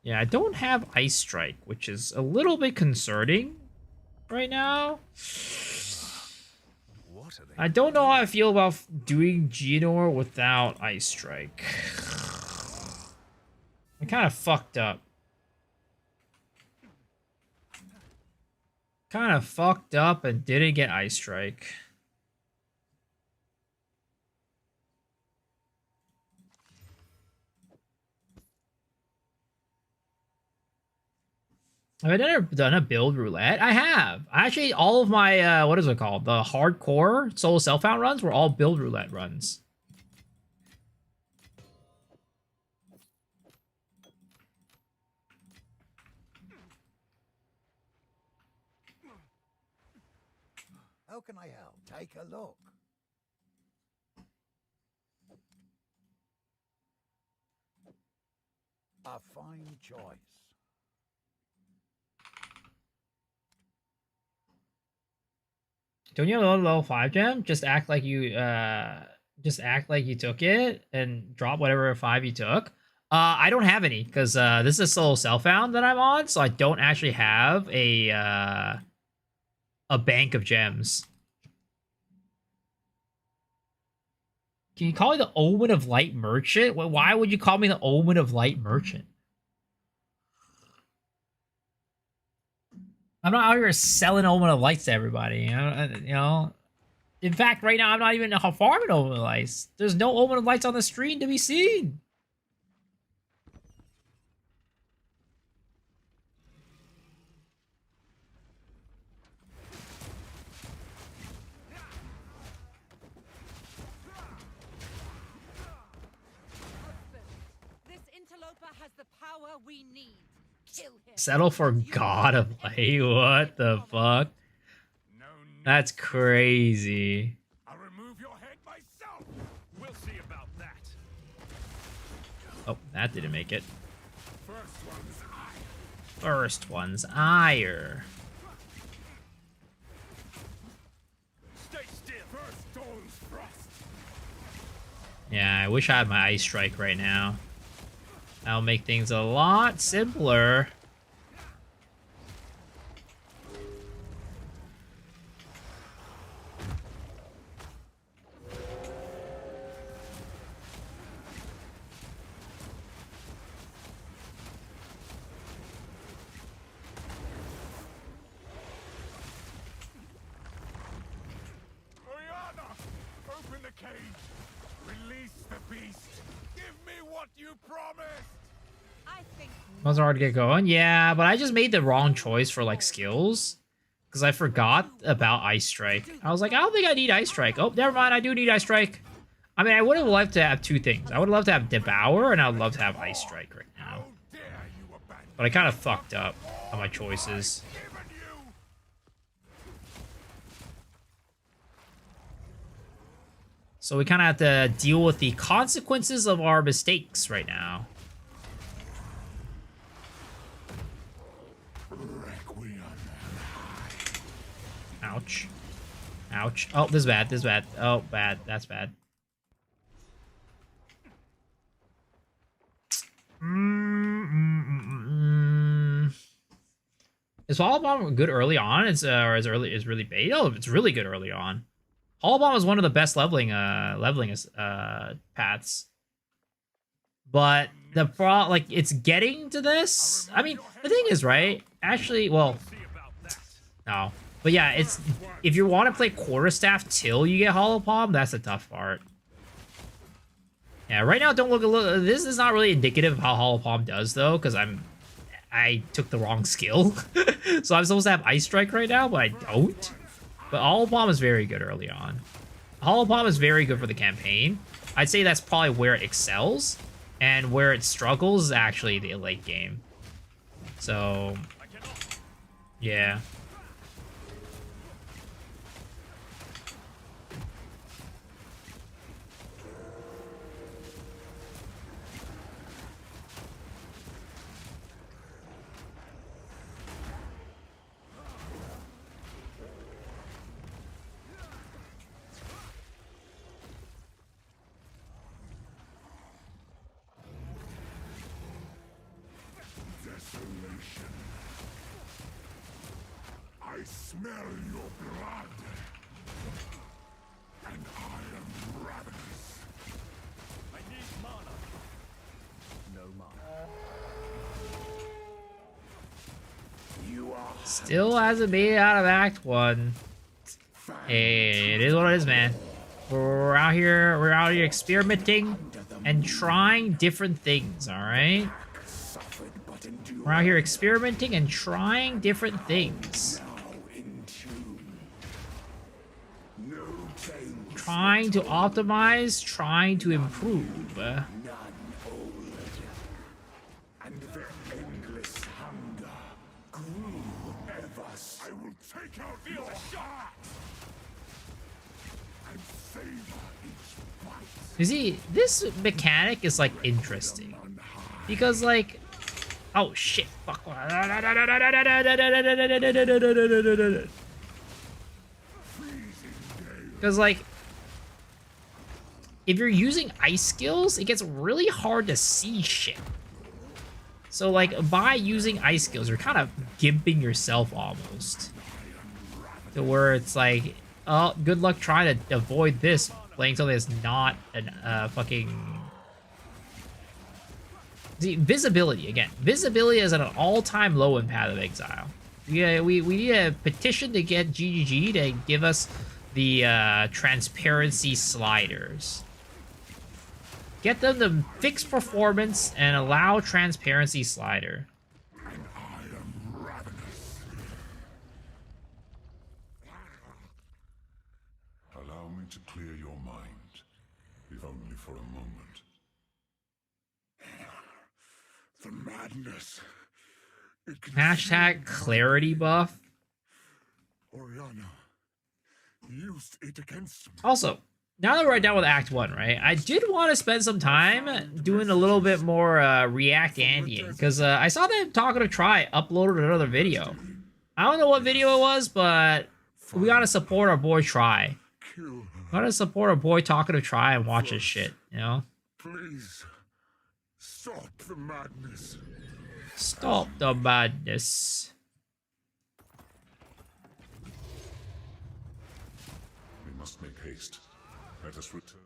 Yeah, I don't have Ice Strike, which is a little bit concerning right now. What are they? I don't know how I feel about doing Geonor without Ice Strike. I kind of fucked up. Kind of fucked up and didn't get Ice Strike. Have I never done a build roulette? I have. Actually, all of my, what is it called? The hardcore solo self-found runs were all build roulette runs. How can I help? Take a look. A fine choice. Don't you have a level 5 gem? Just act like you took it and drop whatever 5 you took. I don't have any because this is a solo self-found that I'm on, so I don't actually have a bank of gems. Can you call me the Omen of Light Merchant? Why would you call me the Omen of Light Merchant? I'm not out here selling Omen of Lights to everybody. You know. In fact, right now I'm not even farming Omen of Lights. There's no Omen of Lights on the screen to be seen. This interloper has the power we need. Kill him. Settle for God of Light? What the fuck? That's crazy. I'll remove your head myself. We'll see about that. Oh, that didn't make it. First one's eye. First one's ire. Stay still. First dawn's frost. Yeah, I wish I had my Ice Strike right now. That'll make things a lot simpler. Oriana! Open the cage! Release the beast! Give me what you promised! I think Was hard to get going. Yeah, but I just made the wrong choice for like skills. Because I forgot about Ice Strike. I was like, I don't think I need Ice Strike. Oh, never mind, I do need Ice Strike. I mean, I would have loved to have two things. I would have loved to have Devour, and I would love to have Ice Strike right now. But I kind of fucked up on my choices. So we kind of have to deal with the consequences of our mistakes right now. Ouch. Ouch. Oh, this is bad. This is bad. Oh, bad. That's bad. Is Hollow Bomb good early on? It's or is really bait? Oh, it's really good early on. Hollow Bomb is one of the best leveling paths. But the like it's getting to this. I mean, the thing is, right? Actually, well, no. But yeah, it's if you want to play Quarterstaff till you get Hollow Palm, that's the tough part. Yeah, right now don't look a little. This is not really indicative of how Hollow Palm does though, because I took the wrong skill, so I'm supposed to have Ice Strike right now, but I don't. But Hollow Palm is very good early on. Hollow Palm is very good for the campaign. I'd say that's probably where it excels, and where it struggles is actually the late game. So, yeah. I smell your blood, and I am ravenous. I need mana. No mana. You are Still hasn't made it out of Act 1. Hey, it is what it is, man. We're out here experimenting and trying different things, alright? We're out here experimenting and trying different things. Trying to optimize, trying to improve. and their endless hunger grew ever. I will take out your heart and savor each bite. You see, this mechanic is like interesting. Because like, oh shit, fuck. Because like, if you're using ice skills, it gets really hard to see shit. So like, by using ice skills, you're kind of gimping yourself almost. To where it's like, oh, good luck trying to avoid this, playing something that's not an fucking... See, visibility, again. Visibility is at an all-time low in Path of Exile. Yeah, we need a petition to get GGG to give us the transparency sliders. Get them to fix performance and allow transparency slider. And I am ravenous. Allow me to clear your mind, if only for a moment. The madness. It Hashtag clarity buff. Oriana used it against me. Also, now that we're done with Act 1, right, I did want to spend some time doing a little bit more React Andying, because I saw them talking to Try uploaded another video. I don't know what video it was, but we gotta support our boy Try. Gotta support a boy talking to try and watch his shit, you know? Please, stop the madness. Stop the madness. We must make haste. Let us return.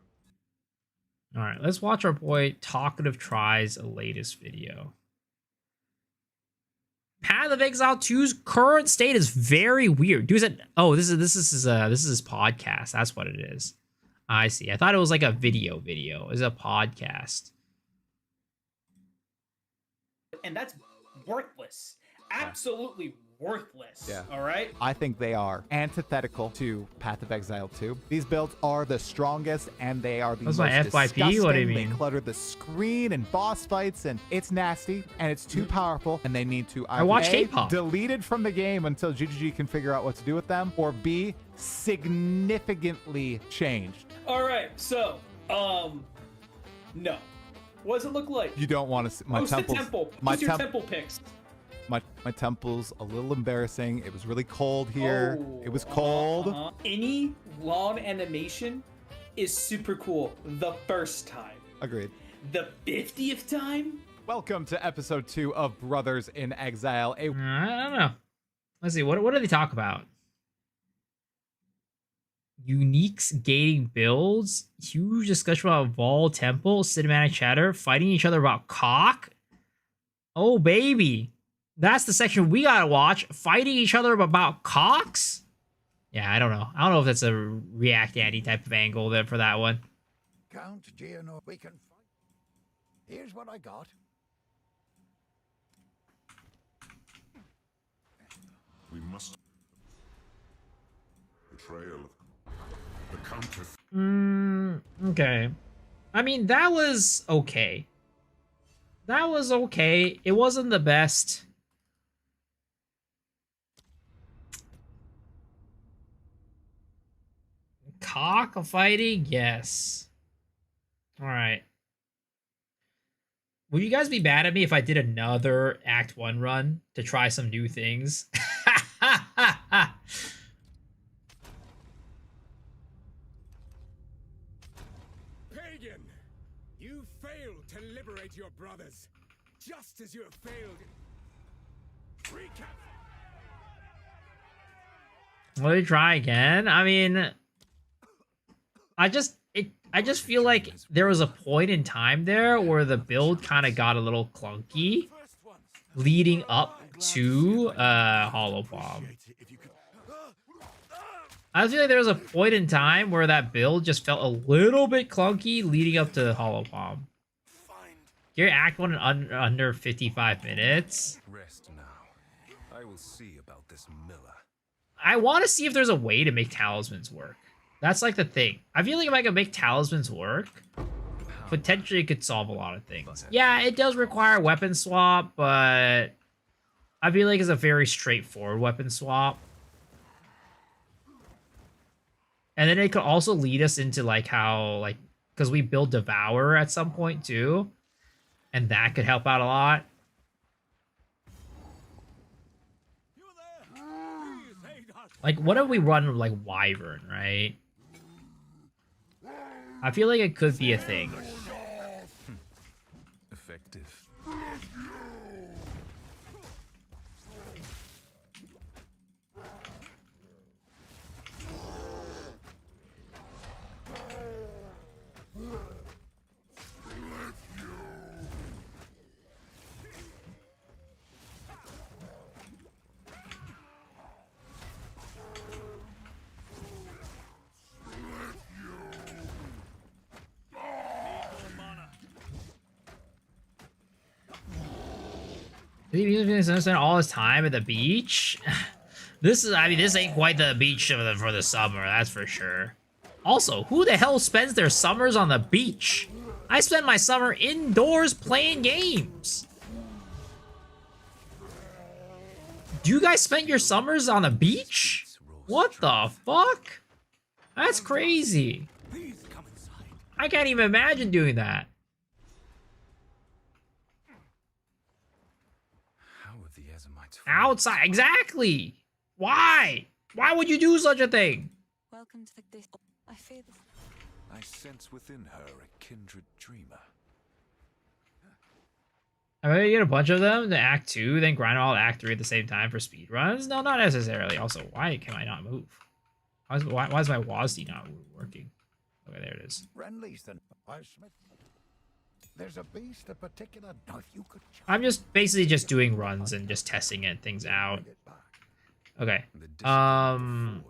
Alright, let's watch our boy Talkative Try's latest video. Path of Exile 2's current state is very weird. Dude, this is his podcast. That's what it is. I see. I thought it was like a video. It's a podcast. And that's worthless. Absolutely worthless. Yeah. All right? I think they are antithetical to Path of Exile 2. These builds are the strongest and they are the That's most my FYP? What do you disgusting. mean? They clutter the screen and boss fights and it's nasty and it's too powerful and they need to I watch A, K-pop. deleted from the game until GGG can figure out what to do with them, or B, significantly changed. All right. So, no. What does it look like? You don't want to see my Post the temples. temple. My Post your temple pics. My temple's a little embarrassing. It was really cold here. It was cold. Any lawn animation is super cool the first time. Agreed. The 50th time? Welcome to episode 2 of Brothers in Exile. I don't know. Let's see. What do they talk about? Uniques gating builds, huge discussion about Vol Temple, cinematic chatter, fighting each other about cock. Oh baby, that's the section we gotta watch. Fighting each other about cocks. Yeah, I don't know. I don't know if that's a React Andy type of angle there for that one. Count Geopolitical, we can fight. Here's what I got. We must. Betrayal. The counter. Okay. I mean, that was okay. That was okay. It wasn't the best. Cockfighting? Yes. Alright. Would you guys be mad at me if I did another Act 1 run to try some new things? Pagan, you failed to liberate your brothers, just as you have failed. Recap. Will you try again? I mean, I just feel like there was a point in time there where the build kind of got a little clunky leading up to Hollow Bomb. I feel like there was a point in time where that build just felt a little bit clunky leading up to Hollow Bomb. Your Act 1 in under 55 minutes. Rest now. I will see about this Miller. I want to see if there's a way to make talismans work. That's like the thing. I feel like if I could make talismans work, potentially it could solve a lot of things. Yeah, it does require weapon swap, but I feel like it's a very straightforward weapon swap. And then it could also lead us into like how, like, because we build Devour at some point too, and that could help out a lot. Like, what if we run like Wyvern, right? I feel like it could be a thing. Effective. He's been spending all his time at the beach. This is, I mean, this ain't quite the beach for the summer, that's for sure. Also, who the hell spends their summers on the beach? I spend my summer indoors playing games. Do you guys spend your summers on the beach? What the fuck? That's crazy. I can't even imagine doing that. Outside, exactly. Why? Why would you do such a thing? Welcome to this. I fear this. I sense within her a kindred dreamer. I'm gonna get a bunch of them to Act 2, then grind all Act 3 at the same time for speed runs? No, not necessarily. Also, why can I not move? Why is my WASD not working? Okay, there it is. Renly's the Smith. There's a beast, a particular knife you could. I'm just basically just doing runs and just testing things out. Okay. Summers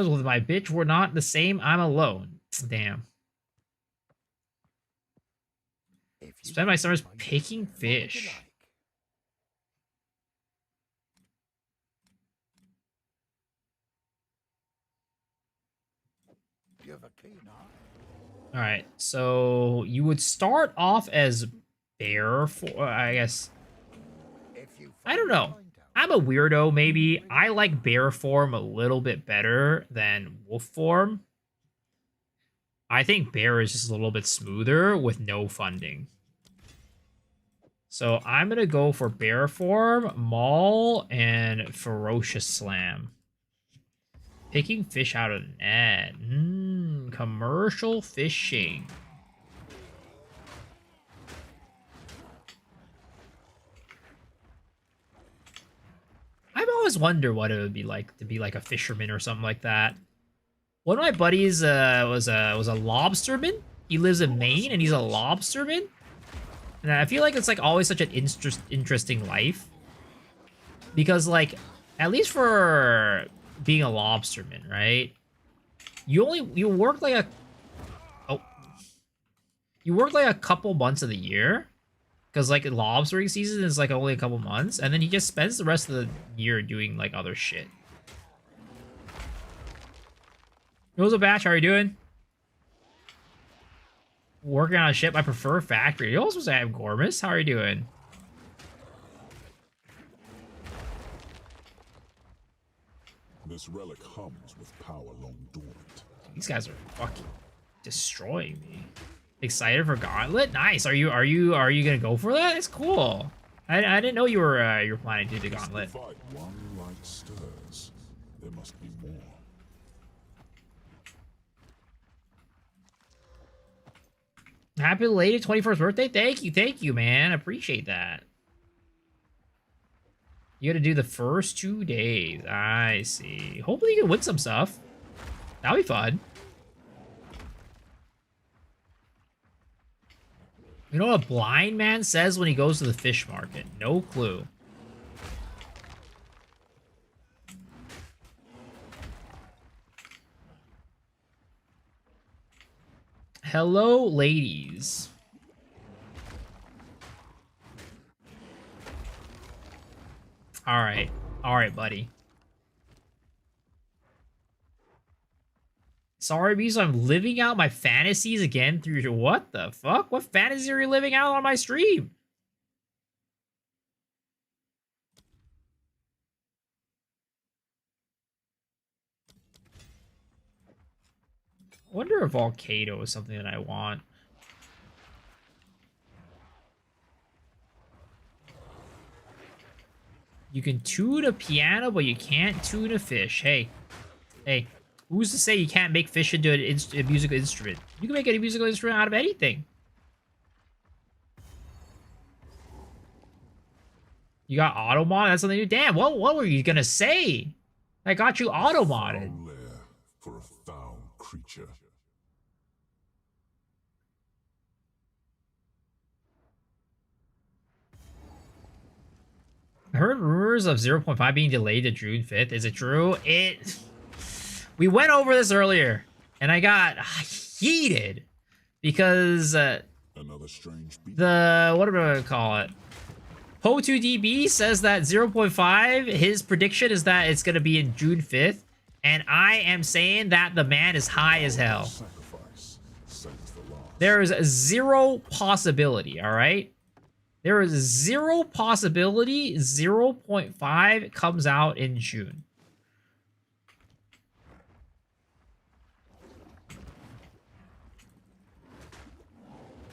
with my bitch were not the same. I'm alone. Damn. Spend my summers picking fish. You have a keen eye. All right, so you would start off as bear for, I guess. I don't know. I'm a weirdo, maybe. I like bear form a little bit better than wolf form. I think bear is just a little bit smoother with no funding. So I'm going to go for bear form, maul, and ferocious slam. Picking fish out of the net. Commercial fishing. I've always wondered what it would be like to be like a fisherman or something like that. One of my buddies was a lobsterman. He lives in Maine and he's a lobsterman. And I feel like it's like always such an interesting life. Because like, at least for being a lobsterman, right? You work like a couple months of the year, because like lobstering season is like only a couple months, and then he just spends the rest of the year doing like other shit. What's up, Batch? How are you doing? Working on a ship. I prefer factory. You also say I'm Gormus. How are you doing? This relic hums with power long dormant. These guys are fucking destroying me. Excited for Gauntlet? Nice. Are you gonna go for that? It's cool. I didn't know you were planning to do the Gauntlet. One light stirs. There must be more. Happy belated 21st birthday. Thank you, man. Appreciate that. You gotta do the first 2 days. I see. Hopefully you can win some stuff. That'll be fun. You know what a blind man says when he goes to the fish market? No clue. Hello, ladies. All right, buddy. Sorry, because I'm living out my fantasies again through what the fuck? What fantasy are you living out on my stream? I wonder if Volcano is something that I want. You can tune a piano, but you can't tune a fish. Hey, who's to say you can't make fish into a musical instrument? You can make a musical instrument out of anything. You got auto-mod? That's something new. Damn, what were you gonna say? I got you auto-modded. For a foul creature. I heard rumors of 0.5 being delayed to June 5th. Is it true? We went over this earlier, and I got heated because Another strange beat. what am I gonna call it? Po2DB says that 0.5, his prediction is that it's gonna be in June 5th, and I am saying that the man is high as hell. There is zero possibility, all right? There is zero possibility 0.5 comes out in June.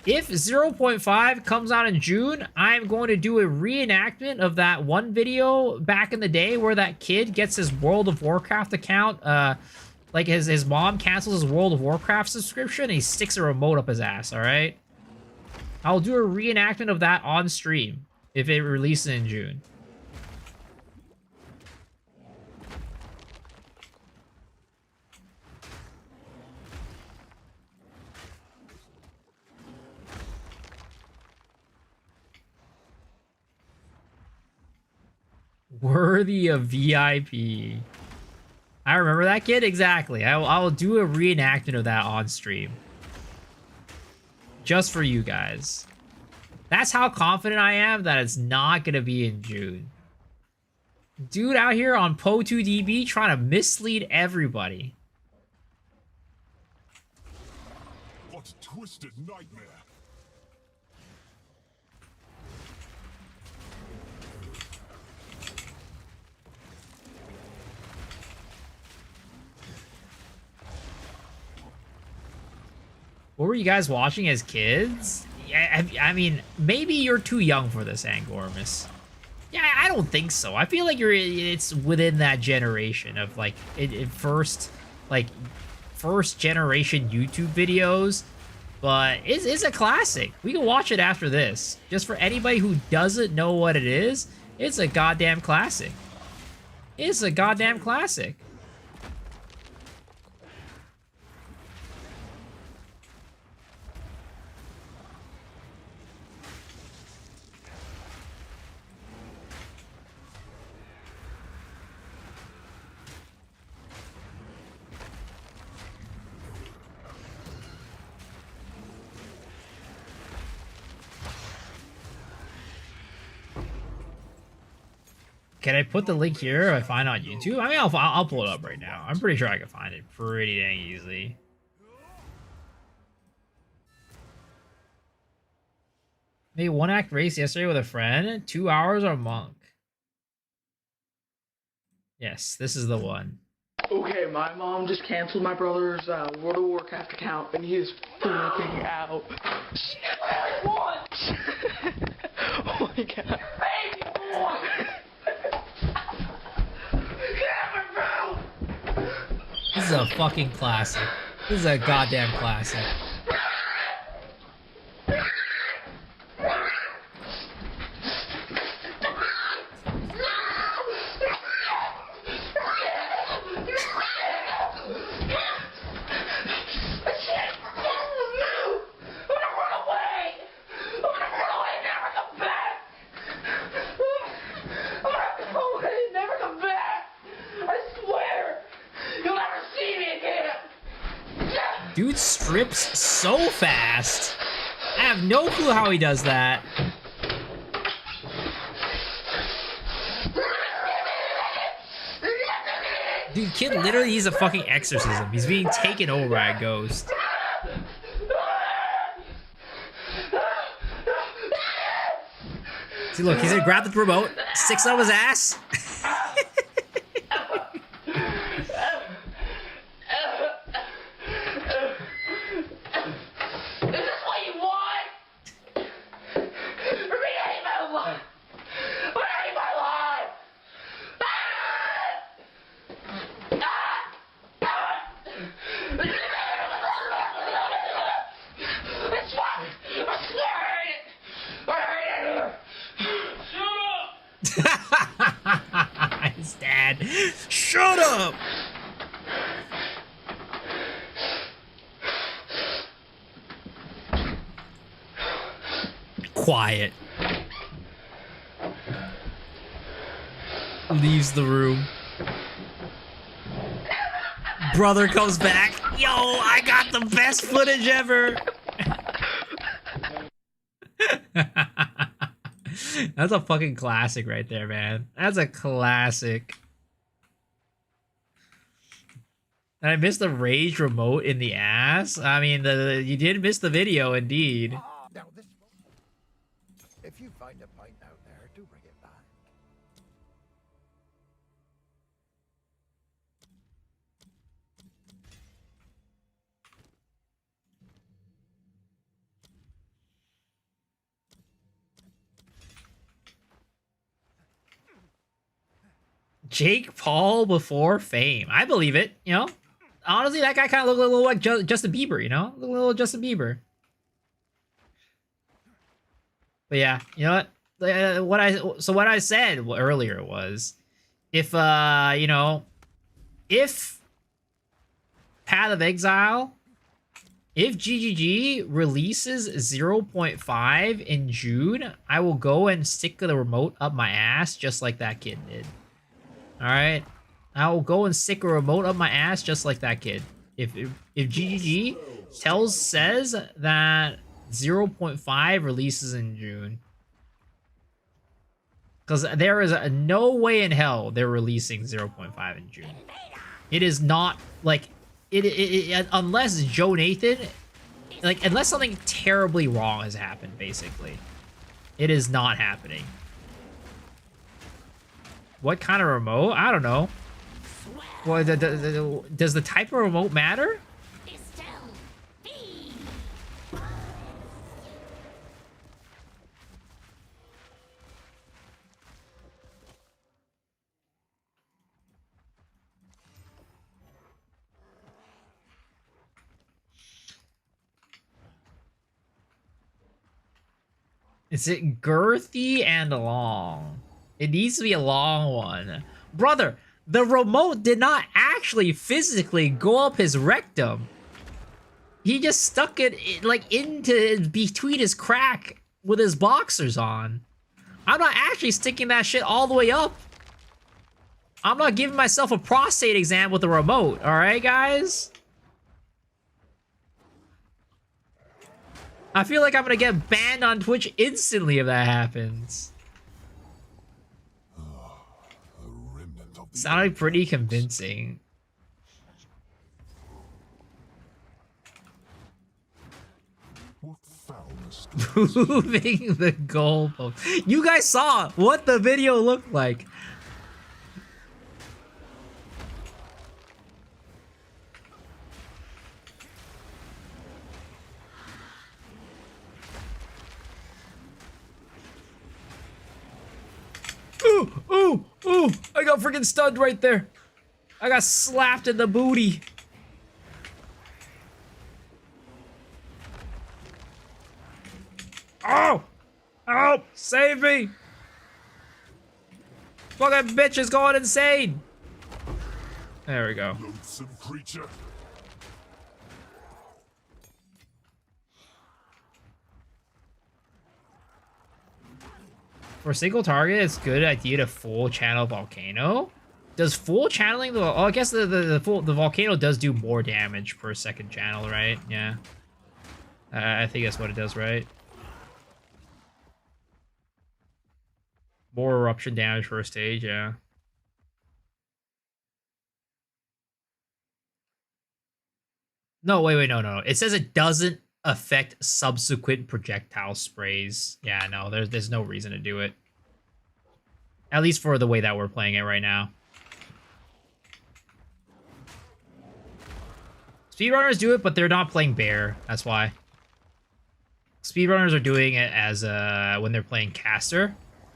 If 0.5 comes out in June, I'm going to do a reenactment of that one video back in the day where that kid gets his World of Warcraft account Like his mom cancels his World of Warcraft subscription and he sticks a remote up his ass, alright? I'll do a reenactment of that on stream if it releases in June. Worthy of VIP. I remember that kid exactly. I will do a reenactment of that on stream. Just for you guys. That's how confident I am that it's not going to be in June. Dude out here on Po2DB trying to mislead everybody. What a twisted nightmare. What were you guys watching as kids? I mean, maybe you're too young for this, Angormus. Yeah, I don't think so. I feel like it's within that generation of like first generation YouTube videos, but it's a classic. We can watch it after this. Just for anybody who doesn't know what it is, it's a goddamn classic. It's a goddamn classic. Can I put the link here if I find it on YouTube? I mean, I'll pull it up right now. I'm pretty sure I can find it pretty dang easily. Made one act race yesterday with a friend. 2 hours or a monk. Yes, this is the one. Okay, my mom just canceled my brother's World of Warcraft account, and he is freaking out. She really wants. Oh my god. This is a fucking classic. This is a goddamn classic. Dude strips so fast. I have no clue how he does that. Dude, kid literally needs a fucking exorcism. He's being taken over by a ghost. See, look, he's gonna grab the remote, sticks it up his ass. His dad. Shut up! Quiet. Leaves the room. Brother comes back. Yo, I got the best footage ever. That's a fucking classic right there, man. That's a classic. And I missed the rage remote in the ass. I mean, you did miss the video, indeed. Now this one. If you find a pint out there, do bring it back. Jake Paul before fame. I believe it, you know? honestly, that guy kind of looked a little like Justin Bieber, you know? A little Justin Bieber. But yeah, you know what? What I said earlier was, if you know, if Path of Exile, if GGG releases 0.5 in June, I will go and stick the remote up my ass just like that kid did. All right, I will go and stick a remote up my ass just like that kid. If GGG says that 0.5 releases in June, because there is no way in hell they're releasing 0.5 in June. It is not like it unless Joe Nathan, like, unless something terribly wrong has happened, basically. It is not happening. What kind of remote? I don't know. Well, does the type of remote matter? Is it girthy and long? It needs to be a long one. Brother, the remote did not actually physically go up his rectum. He just stuck it like into between his crack with his boxers on. I'm not actually sticking that shit all the way up. I'm not giving myself a prostate exam with the remote, alright, guys? I feel like I'm gonna get banned on Twitch instantly if that happens. Sounded pretty convincing. Moving the goalpost. You guys saw what the video looked like. Ooh, ooh, ooh! I got freaking stunned right there. I got slapped in the booty. Oh! Oh! Save me! Fucking bitch is going insane! There we go. Loathsome creature. For a single target, it's a good idea to full channel Volcano. Does full channeling the... Oh, I guess the Volcano does do more damage per second channel, right? Yeah. I think that's what it does, right? More eruption damage for a stage, yeah. No, wait, no. It says it doesn't affect subsequent projectile sprays. Yeah, no, there's no reason to do it. At least for the way that we're playing it right now. Speedrunners do it, but they're not playing Bear. That's why. Speedrunners are doing it as when they're playing Caster,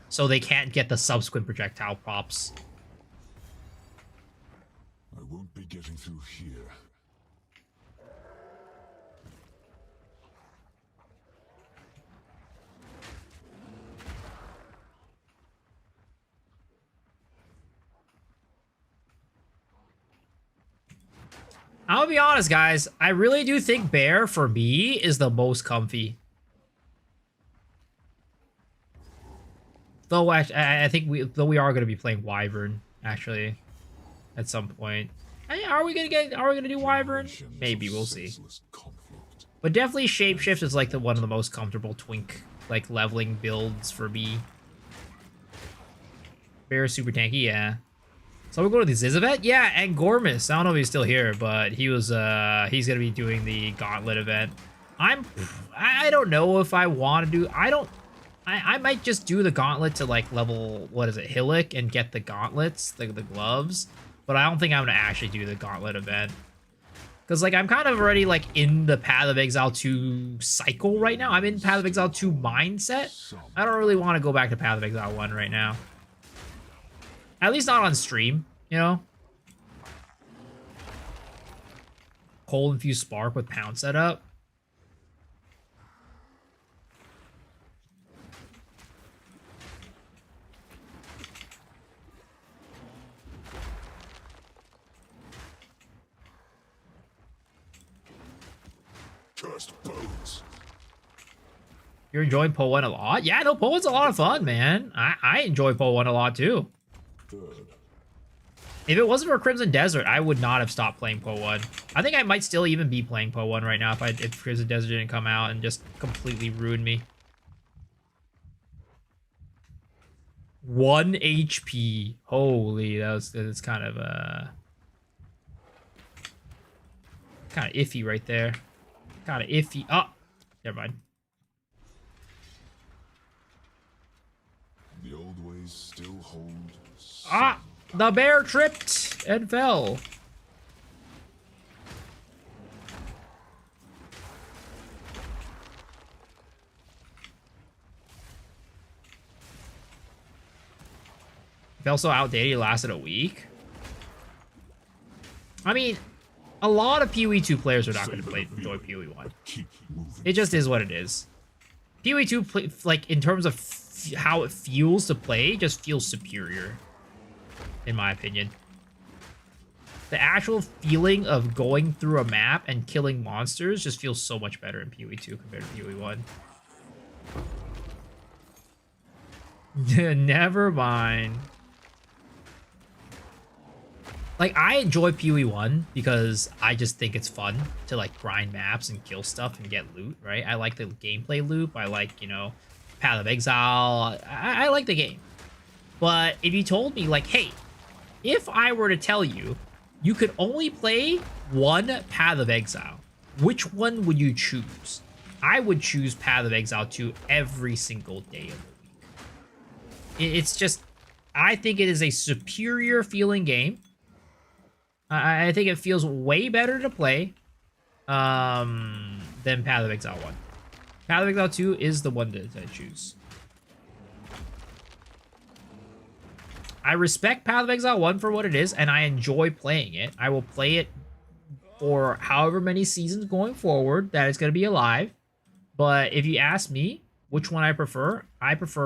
so they can't get the subsequent projectile props. I won't be getting through here. I'll be honest, guys. I really do think Bear, for me, is the most comfy. Though I think we are going to be playing Wyvern, actually, at some point. Are we gonna do Wyvern? Maybe, we'll see. But definitely Shapeshift is like one of the most comfortable twink like leveling builds for me. Bear is super tanky, yeah. So we're going to the Zizavet? Yeah, and Gormus. I don't know if he's still here, but he was he's gonna be doing the Gauntlet event. I don't know if I want to do I might just do the Gauntlet to like level, what is it, Hillock, and get the gauntlets, the gloves. But I don't think I'm gonna actually do the Gauntlet event. Because like I'm kind of already like in the Path of Exile 2 cycle right now. I'm in Path of Exile 2 mindset. I don't really want to go back to Path of Exile 1 right now. At least not on stream, you know? cold infused spark with pound setup. Cursed bones. You're enjoying Poe 1 a lot? Yeah, no, Poe 1's a lot of fun, man. I enjoy Poe 1 a lot too. Good. If it wasn't for Crimson Desert, I would not have stopped playing Poe 1. I think I might still even be playing Poe 1 right now if Crimson Desert didn't come out and just completely ruin me. 1 HP. Holy, that's kind of iffy right there. Kind of iffy. Oh, never mind. The old ways still hold. Ah, the bear tripped and fell. Felt so outdated, it lasted a week. I mean, a lot of PoE 2 players are not going to enjoy PoE 1. It just is what it is. PoE 2, like, in terms of how it feels to play, just feels superior, in my opinion. The actual feeling of going through a map and killing monsters just feels so much better in PoE 2 compared to PoE 1. Never mind. Like, I enjoy PoE 1 because I just think it's fun to, like, grind maps and kill stuff and get loot, right? I like the gameplay loop. I like, you know, Path of Exile. I like the game. But if you told me, like, hey, if I were to tell you, you could only play one Path of Exile, which one would you choose? I would choose Path of Exile 2 every single day of the week. It's just, I think it is a superior feeling game. I think it feels way better to play than Path of Exile 1. Path of Exile 2 is the one to choose. I respect Path of Exile 1 for what it is, and I enjoy playing it. I will play it for however many seasons going forward that it's going to be alive. But if you ask me which one I prefer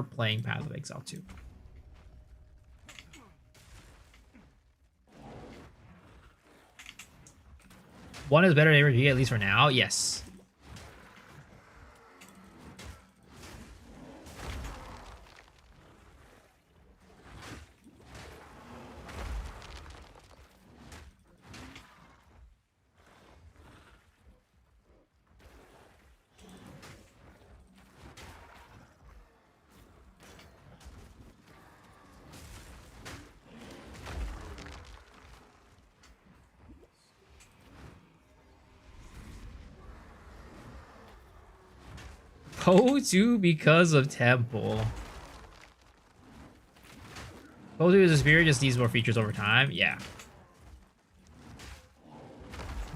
playing Path of Exile 2. One is better than RPG, at least for now. Yes. Poe 2 because of Temple. Poe 2 is a spirit, just needs more features over time. Yeah.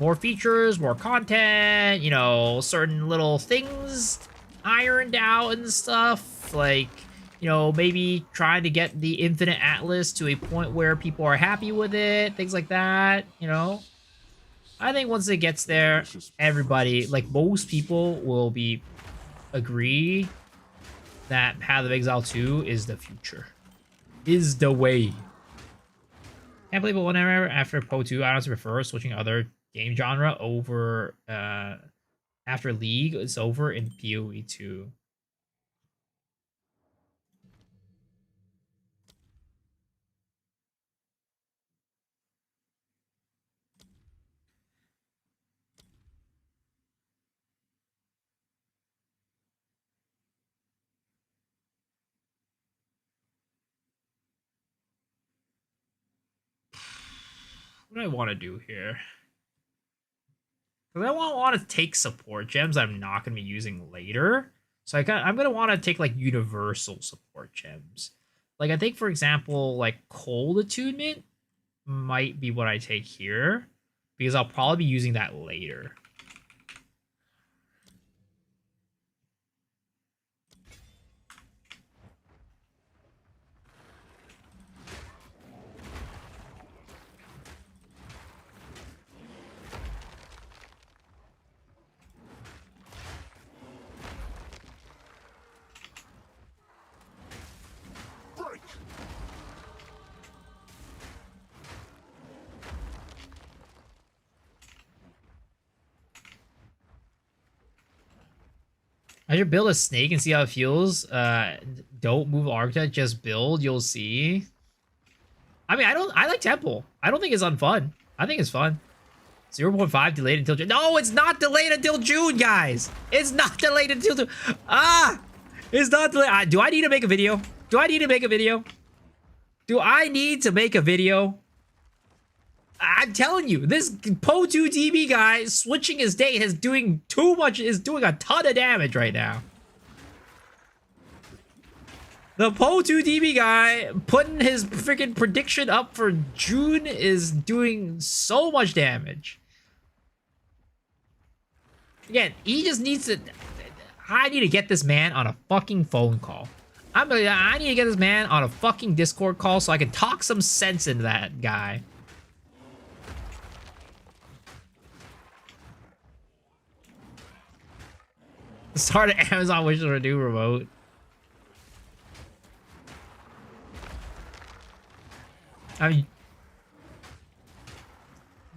More features, more content, you know, certain little things ironed out and stuff. Like, you know, maybe trying to get the Infinite Atlas to a point where people are happy with it. Things like that, you know. I think once it gets there, everybody, like most people will agree that Path of Exile 2 is the future. Is the way. Can't believe it will never after Poe 2. I honestly prefer switching other game genre over after League is over in PoE 2. What do I want to do here? Because I want to take support gems I'm not going to be using later. So I'm going to want to take, like, universal support gems. Like, I think, for example, like, Cold Attunement might be what I take here. Because I'll probably be using that later. I should build a snake and see how it feels. Don't move architect, just build. You'll see. I mean, I like temple. I don't think it's unfun. I think it's fun. 0.5 delayed until June. No, it's not delayed until June, guys. It's not delayed until June. It's not delayed. Do I need to make a video? Do I need to make a video? Do I need to make a video? I'm telling you, this Po2 DB guy switching his date is doing too much, is doing a ton of damage right now. The Po2 DB guy putting his freaking prediction up for June is doing so much damage. Again, he just needs to... I need to get this man on a fucking phone call. I need to get this man on a fucking Discord call so I can talk some sense into that guy. Start at Amazon wishes for a new remote. I mean,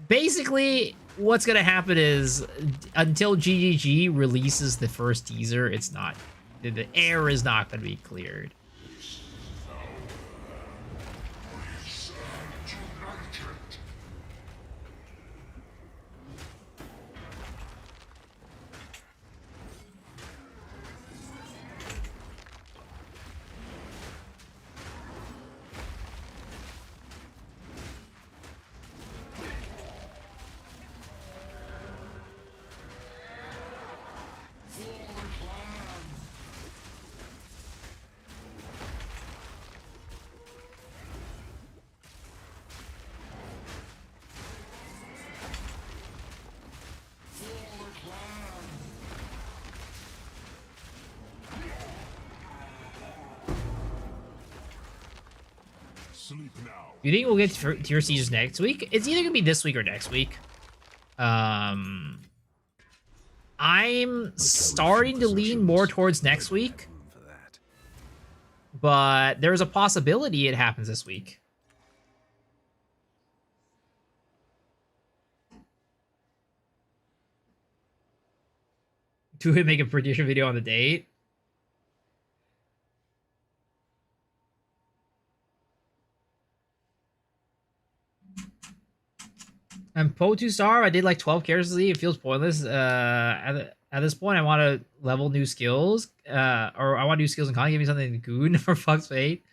basically, what's gonna happen is until GGG releases the first teaser, it's not, the air is not gonna be cleared. You think we'll get tier sieges next week? It's either gonna be this week or next week. I'm starting to lean more towards next week, but there's a possibility it happens this week. Do we make a prediction video on the date? I'm Po2 star. I did like 12 characters. It feels pointless. At this point, I want to level new skills. Or I want new skills and con. Give me something good for fuck's sake.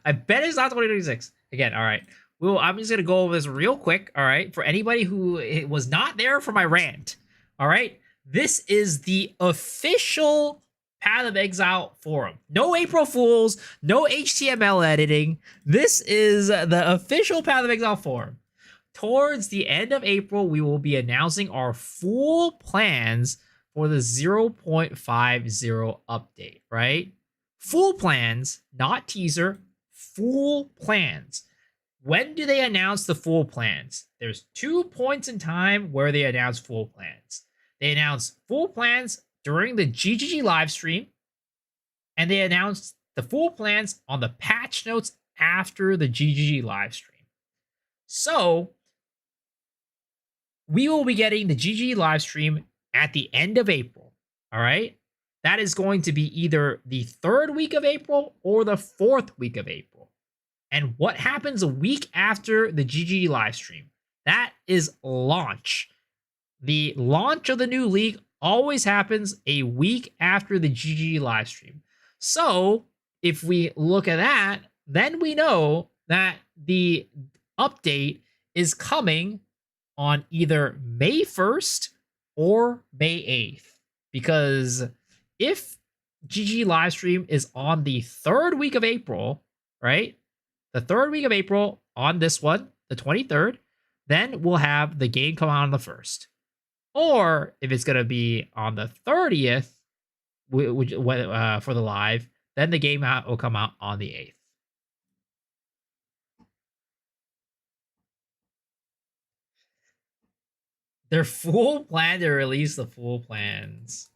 I bet it's not 2026. Again, all right. Well, I'm just gonna go over this real quick. All right, for anybody who was not there for my rant. All right, this is the official Path of Exile forum. No April Fools. No HTML editing. This is the official Path of Exile forum. Towards the end of April, we will be announcing our full plans for the 0.50 update, right? Full plans, not teaser, full plans. When do they announce the full plans? There's 2 points in time where they announce full plans. They announce full plans during the GGG live stream, and they announced the full plans on the patch notes after the GGG live stream. So, we will be getting the GG live stream at the end of April. All right. That is going to be either the 3rd week of April or the 4th week of April. And what happens a week after the GG live stream? That is launch. The launch of the new league always happens a week after the GG live stream. So if we look at that, then we know that the update is coming on either May 1st or May 8th. Because if GG livestream is on the 3rd week of April, right? The 3rd week of April on this one, the 23rd, then we'll have the game come out on the 1st. Or if it's going to be on the 30th for the live, then the game will come out on the 8th. Their full plan to release the full plans.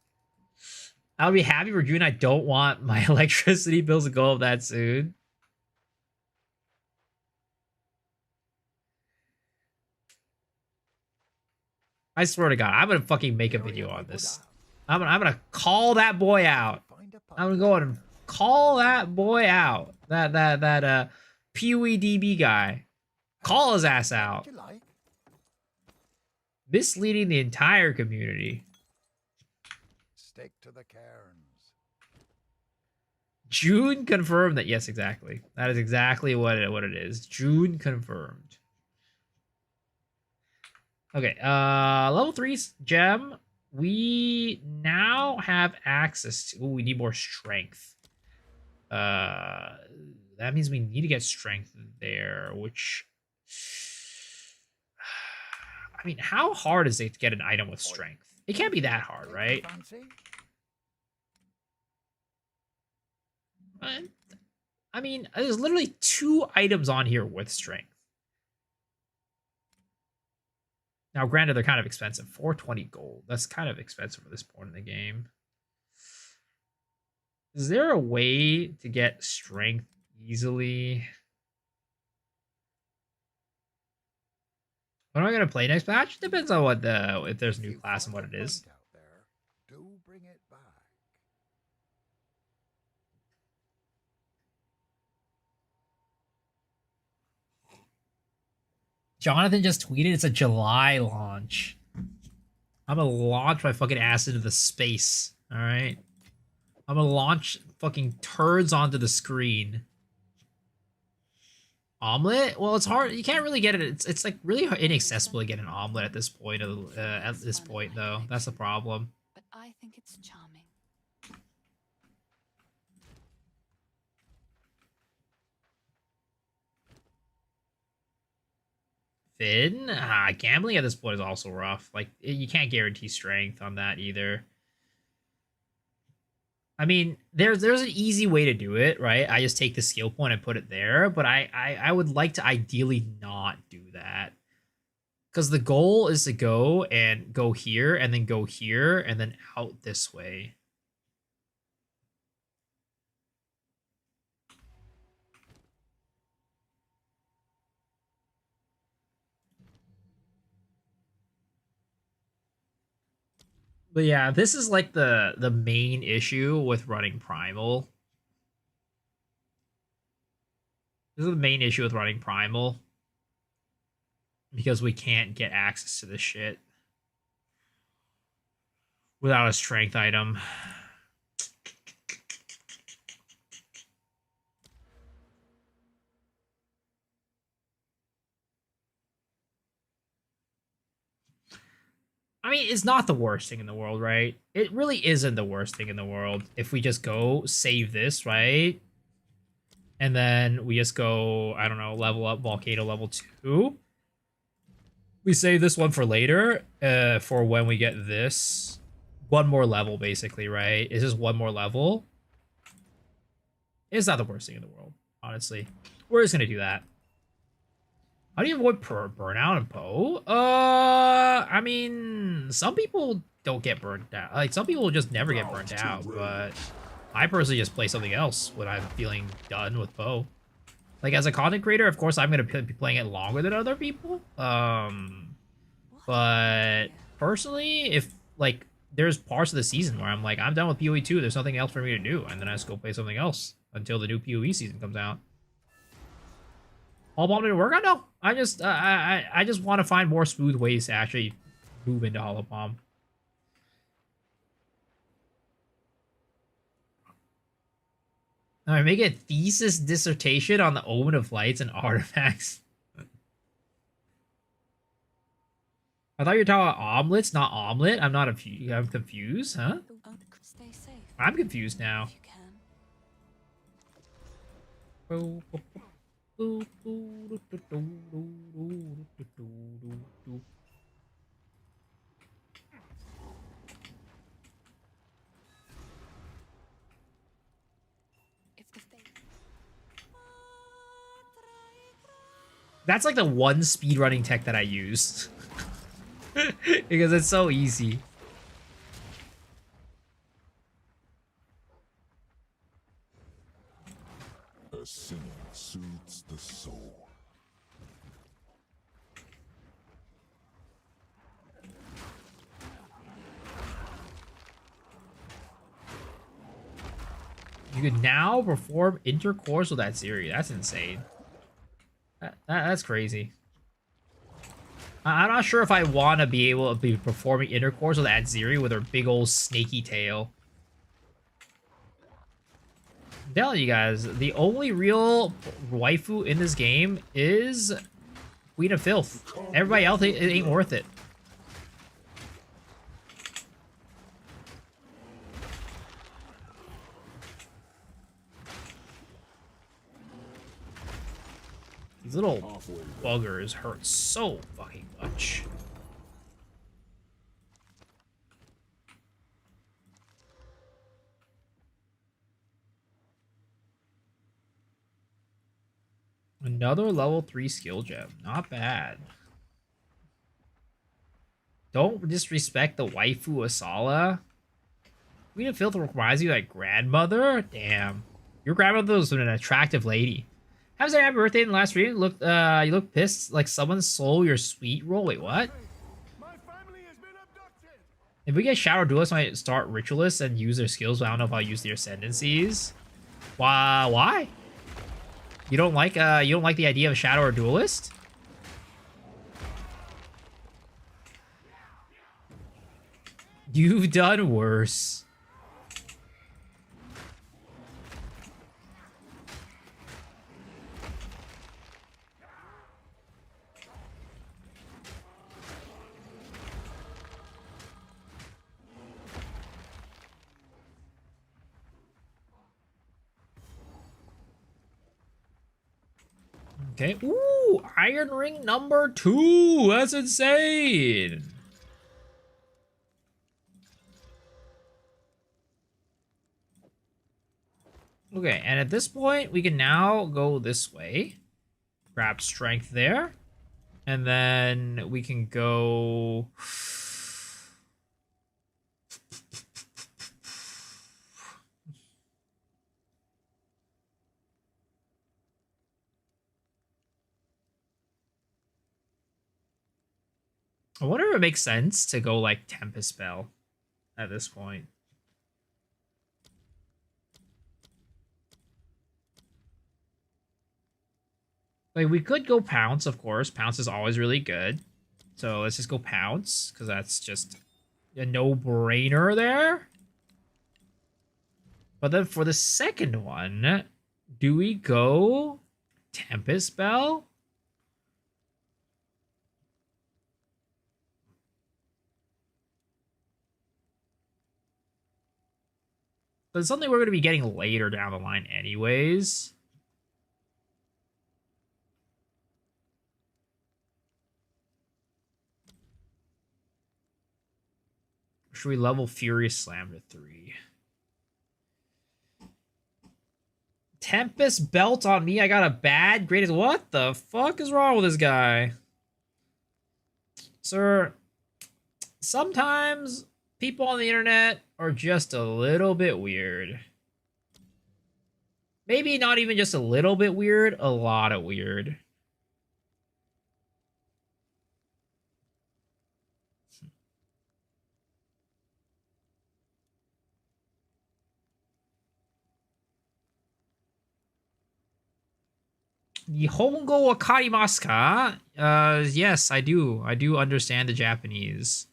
I'll be happy for June. I don't want my electricity bills to go up that soon. I swear to God, I'm gonna fucking make a video on this. I'm gonna call that boy out. I'm gonna go and call that boy out. That PUEDB guy. Call his ass out. Misleading the entire community. Stick to the cairns. June confirmed that. Yes, exactly. That is exactly what it is. June confirmed. Okay, level 3's gem. We now have access to. Ooh, we need more strength. That means we need to get strength there, which. I mean, how hard is it to get an item with strength? It can't be that hard, right? I mean, there's literally 2 items on here with strength. Now, granted, they're kind of expensive. 420 gold. That's kind of expensive at this point in the game. Is there a way to get strength easily? What am I going to play next patch? Depends on what if there's a new class and what it is. Do bring it back. Jonathan just tweeted it's a July launch. I'm gonna launch my fucking ass into the space. Alright? I'm gonna launch fucking turds onto the screen. Omelet? Well, it's hard. You can't really get it. It's like really inaccessible to get an omelet at this point. At this point, though, that's the problem. But I think it's charming. Finn? Gambling at this point is also rough. Like, you can't guarantee strength on that either. I mean, there's an easy way to do it, right? I just take the skill point and put it there, but I would like to ideally not do that. Because the goal is to go here, and then go here, and then out this way. But yeah, this is like the main issue with running Primal. This is the main issue with running Primal. Because we can't get access to this shit without a strength item. I mean, it's not the worst thing in the world, right? It really isn't the worst thing in the world. If we just go save this, right? And then we just go, I don't know, level up Volcano level 2. We save this one for later, for when we get this. One more level, basically, right? It's just one more level. It's not the worst thing in the world, honestly. We're just gonna do that. How do you avoid burnout and Poe? I mean, some people don't get burnt out. Like, some people just never get burnt out, but I personally just play something else when I'm feeling done with Poe. Like, as a content creator, of course, I'm going to be playing it longer than other people. But personally, if, like, there's parts of the season where I'm like, I'm done with PoE 2, there's nothing else for me to do, and then I just go play something else until the new PoE season comes out. All Palm didn't work? I know. I just want to find more smooth ways to actually move into Hollow Palm. Alright, make a thesis dissertation on the Omen of Lights and artifacts. I thought you were talking about omelets, not omelet. I'm confused, huh? Stay safe. I'm confused now. That's like the one speedrunning tech that I use. Because it's so easy. A singing soothes the soul. You can now perform intercourse with that Siri. That's insane. That's crazy. I'm not sure if I want to be able to be performing intercourse with Adziri with her big old snaky tail. I'm telling you guys, the only real waifu in this game is Queen of Filth. Everybody else, it ain't worth it. These little buggers hurt so fucking much. Another level 3 skill gem. Not bad. Don't disrespect the waifu Asala. Queen of Filth reminds you like grandmother? Damn. Your grandmother was an attractive lady. How's that happy birthday in the last stream? You look pissed like someone stole your sweet roll. Wait, what? If we get Shadow Duelists, I might start Ritualists and use their skills, but I don't know if I'll use their ascendancies. Why? You don't like the idea of a Shadow or Duelist? You've done worse. Okay. Ooh, Iron Ring number 2. That's insane. Okay, and at this point, we can now go this way. Grab strength there. And then we can go... I wonder if it makes sense to go like Tempest Spell at this point. Like, we could go Pounce, of course. Pounce is always really good. So let's just go Pounce, because that's just a no-brainer there. But then for the second one, do we go Tempest Spell? But it's something we're going to be getting later down the line anyways. Should we level Furious Slam to 3? Tempest Belt on me. I got a bad grade. What the fuck is wrong with this guy? Sir, sometimes people on the internet are just a little bit weird. Maybe not even just a little bit weird, a lot of weird. Nihongo wa karimasu ka? Yes, I do. I do understand the Japanese.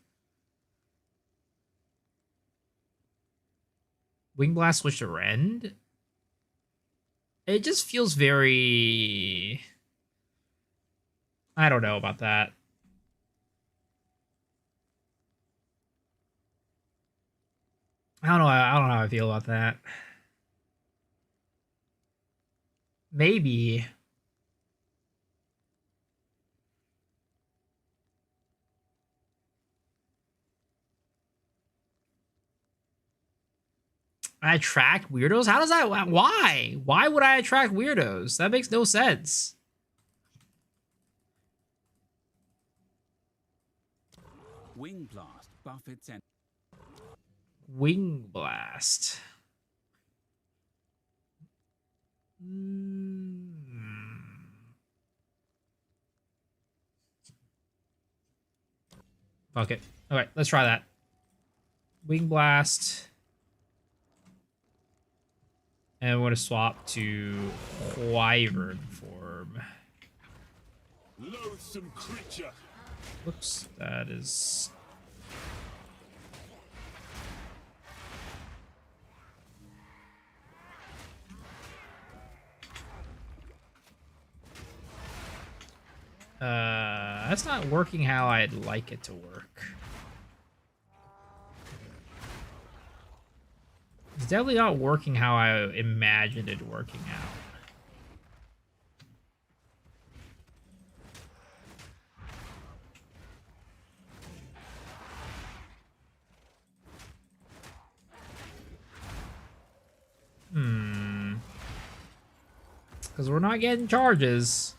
Wing Blast switch to Rend? It just feels very... I don't know about that. I don't know how I feel about that. Maybe. I attract weirdos? How does that... Why? Why would I attract weirdos? That makes no sense. Wing Blast buff its enemy. Wing Blast. Fuck it. Alright, let's try that. Wing Blast. And we're going to swap to Wyvern form. Loathsome creature. Whoops, that is... that's not working how I'd like it to work. It's definitely not working how I imagined it working out. Because we're not getting charges.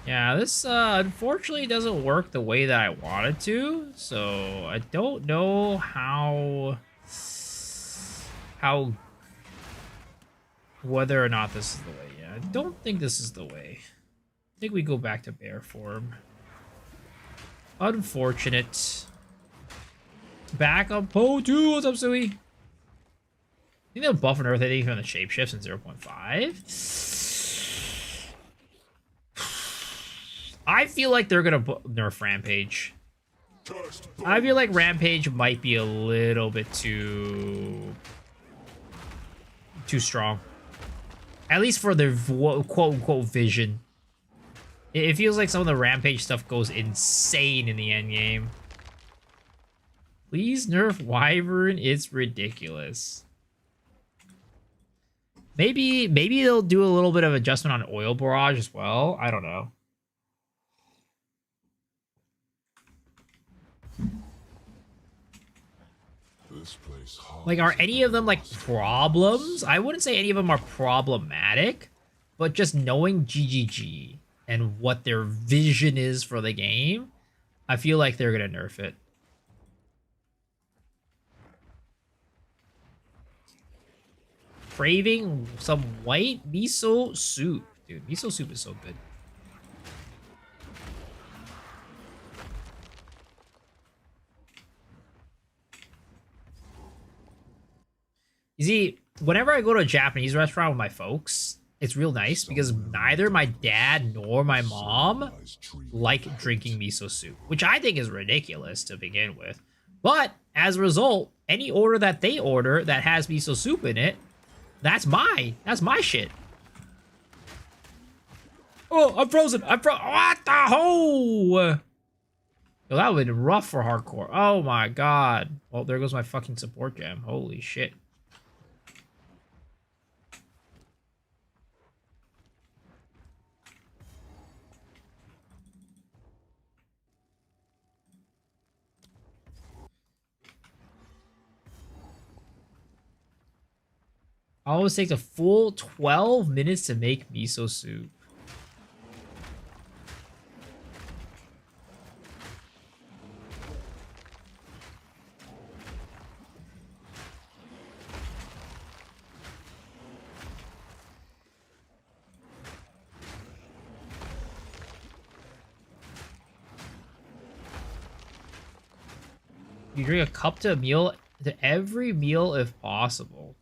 Yeah, this unfortunately doesn't work the way that I wanted to, so I don't know whether or not this is the way. Yeah, I don't think this is the way. I think we go back to bear form. Unfortunate. Back on Poe 2. What's up, Sui? I think they'll buff and earth anything from the shapeshifts in 0.5. I feel like they're gonna nerf Rampage. I feel like Rampage might be a little bit too strong. At least for their quote-unquote vision. It feels like some of the Rampage stuff goes insane in the endgame. Please nerf Wyvern, it's ridiculous. Maybe they'll do a little bit of adjustment on Oil Barrage as well. I don't know. Like, are any of them, like, problems? I wouldn't say any of them are problematic, but just knowing GGG and what their vision is for the game, I feel like they're gonna nerf it. Craving some white miso soup. Dude, miso soup is so good. You see, whenever I go to a Japanese restaurant with my folks, it's real nice because neither my dad nor my mom like drinking miso soup, which I think is ridiculous to begin with. But as a result, any order that they order that has miso soup in it, that's my shit. Oh, I'm frozen. What the ho? Yo, that would have been rough for hardcore. Oh my god. Well, there goes my fucking support gem. Holy shit. Always takes a full 12 minutes to make miso soup. You drink a cup to a meal, to every meal if possible.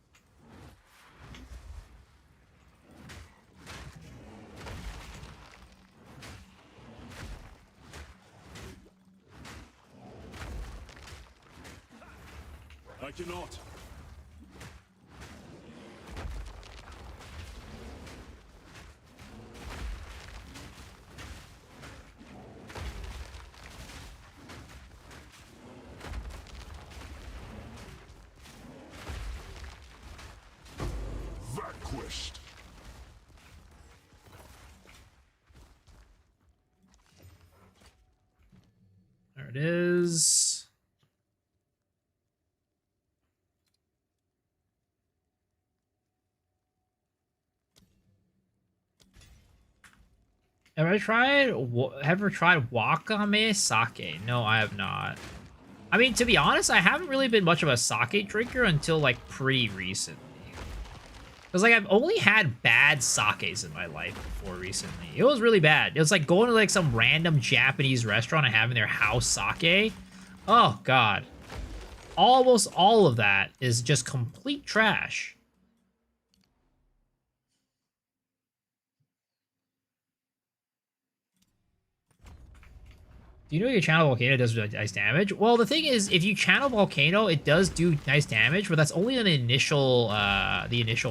I cannot. Vanquished. There it is. Have I tried? Ever tried wakame sake? No, I have not. I mean, to be honest, I haven't really been much of a sake drinker until like pretty recently. Because like I've only had bad sakes in my life before recently. It was really bad. It was like going to like some random Japanese restaurant and having their house sake. Oh god. Almost all of that is just complete trash. Do you know your channel Volcano does nice damage? Well, the thing is, if you channel Volcano, it does do nice damage, but that's only on the initial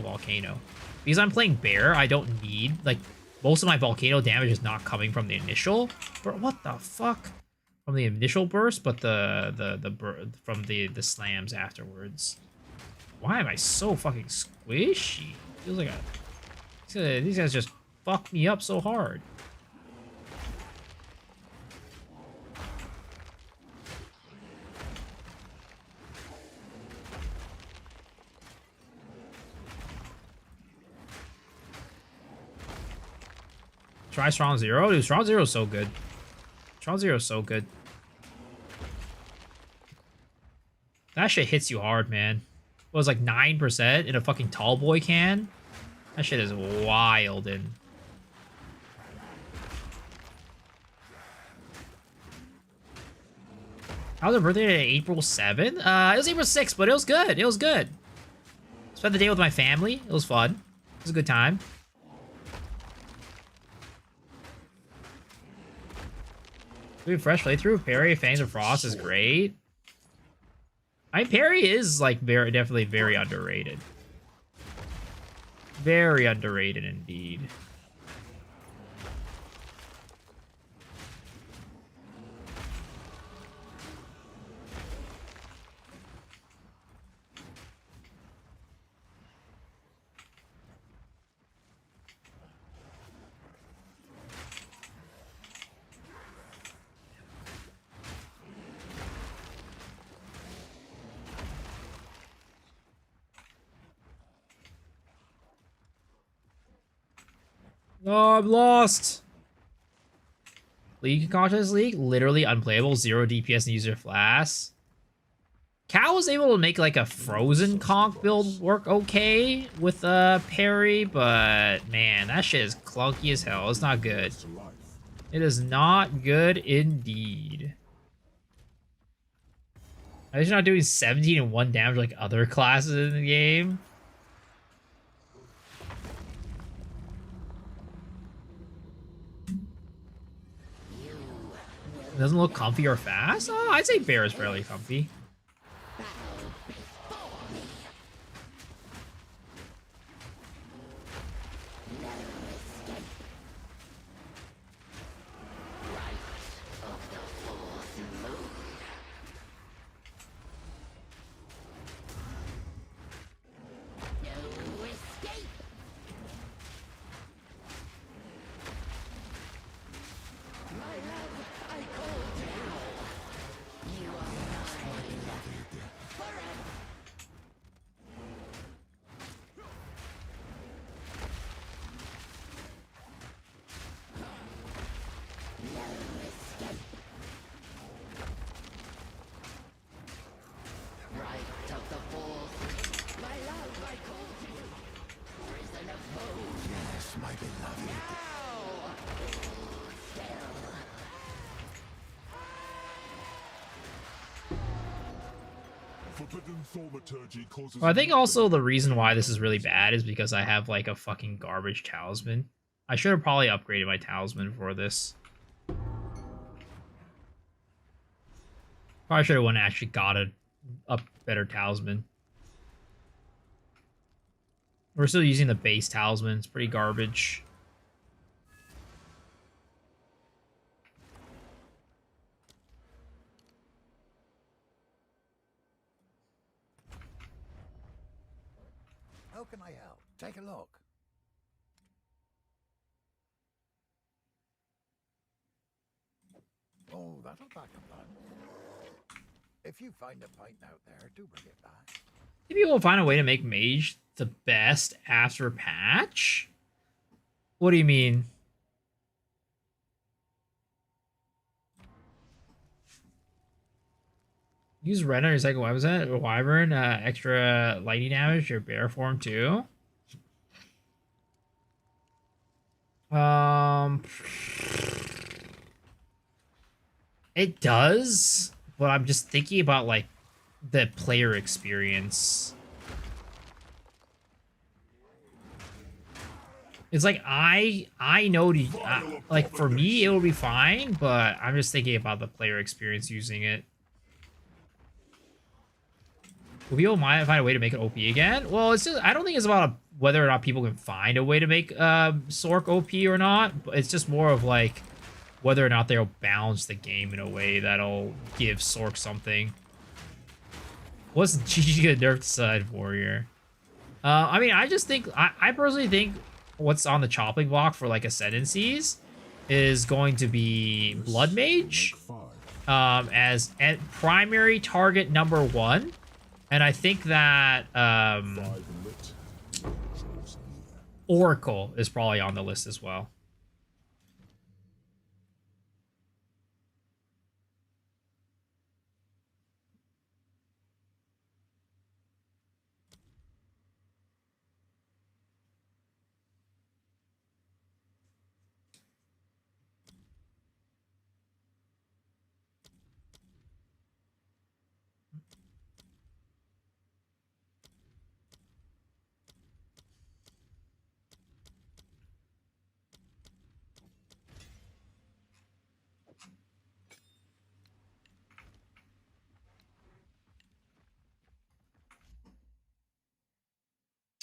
Volcano. Because I'm playing Bear, I don't need, like, most of my Volcano damage is not coming from the initial. What the fuck? From the initial burst, but from the slams afterwards. Why am I so fucking squishy? Feels like these guys just fucked me up so hard. Try Strong Zero? Dude, Strong Zero is so good. Strong Zero is so good. That shit hits you hard, man. It was like 9% in a fucking tall boy can. That shit is wild. And how was her birthday? April 7th? It was April 6th, but it was good. It was good. Spent the day with my family. It was fun. It was a good time. Dude, fresh playthrough. Parry, Fangs of Frost is great. I mean, Parry is like definitely very underrated. Very underrated indeed. Oh, I'm lost. League Conscious League, literally unplayable. 0 DPS and user flash. Cal was able to make like a frozen conch build work okay with parry, but man, that shit is clunky as hell. It's not good. It is not good indeed. At least you're not doing 17 and 1 damage like other classes in the game. It doesn't look comfy or fast? Oh, I'd say Bear is fairly comfy. Well, I think also the reason why this is really bad is because I have like a fucking garbage talisman. I should have probably upgraded my talisman for this. Probably should have went and actually got a better talisman. We're still using the base talisman. It's pretty garbage. How can I help? Take a look. Oh, that'll back a plan. If you find a pint out there, do bring it back. Maybe we'll find a way to make Mage the best after patch? What do you mean? Use red on your second weapon set. Wyvern, extra lightning damage. Your bear form too. It does, but I'm just thinking about like the player experience. It's like I know like for me it will be fine, but I'm just thinking about the player experience using it. Will people find a way to make it OP again? Well, it's just I don't think it's about whether or not people can find a way to make Sork OP or not. But it's just more of like whether or not they'll balance the game in a way that'll give Sork something. What's GG gonna nerf side warrior? I mean, I just think I personally think what's on the chopping block for like ascendancies is going to be Blood Mage as primary target number 1. And I think that Oracle is probably on the list as well.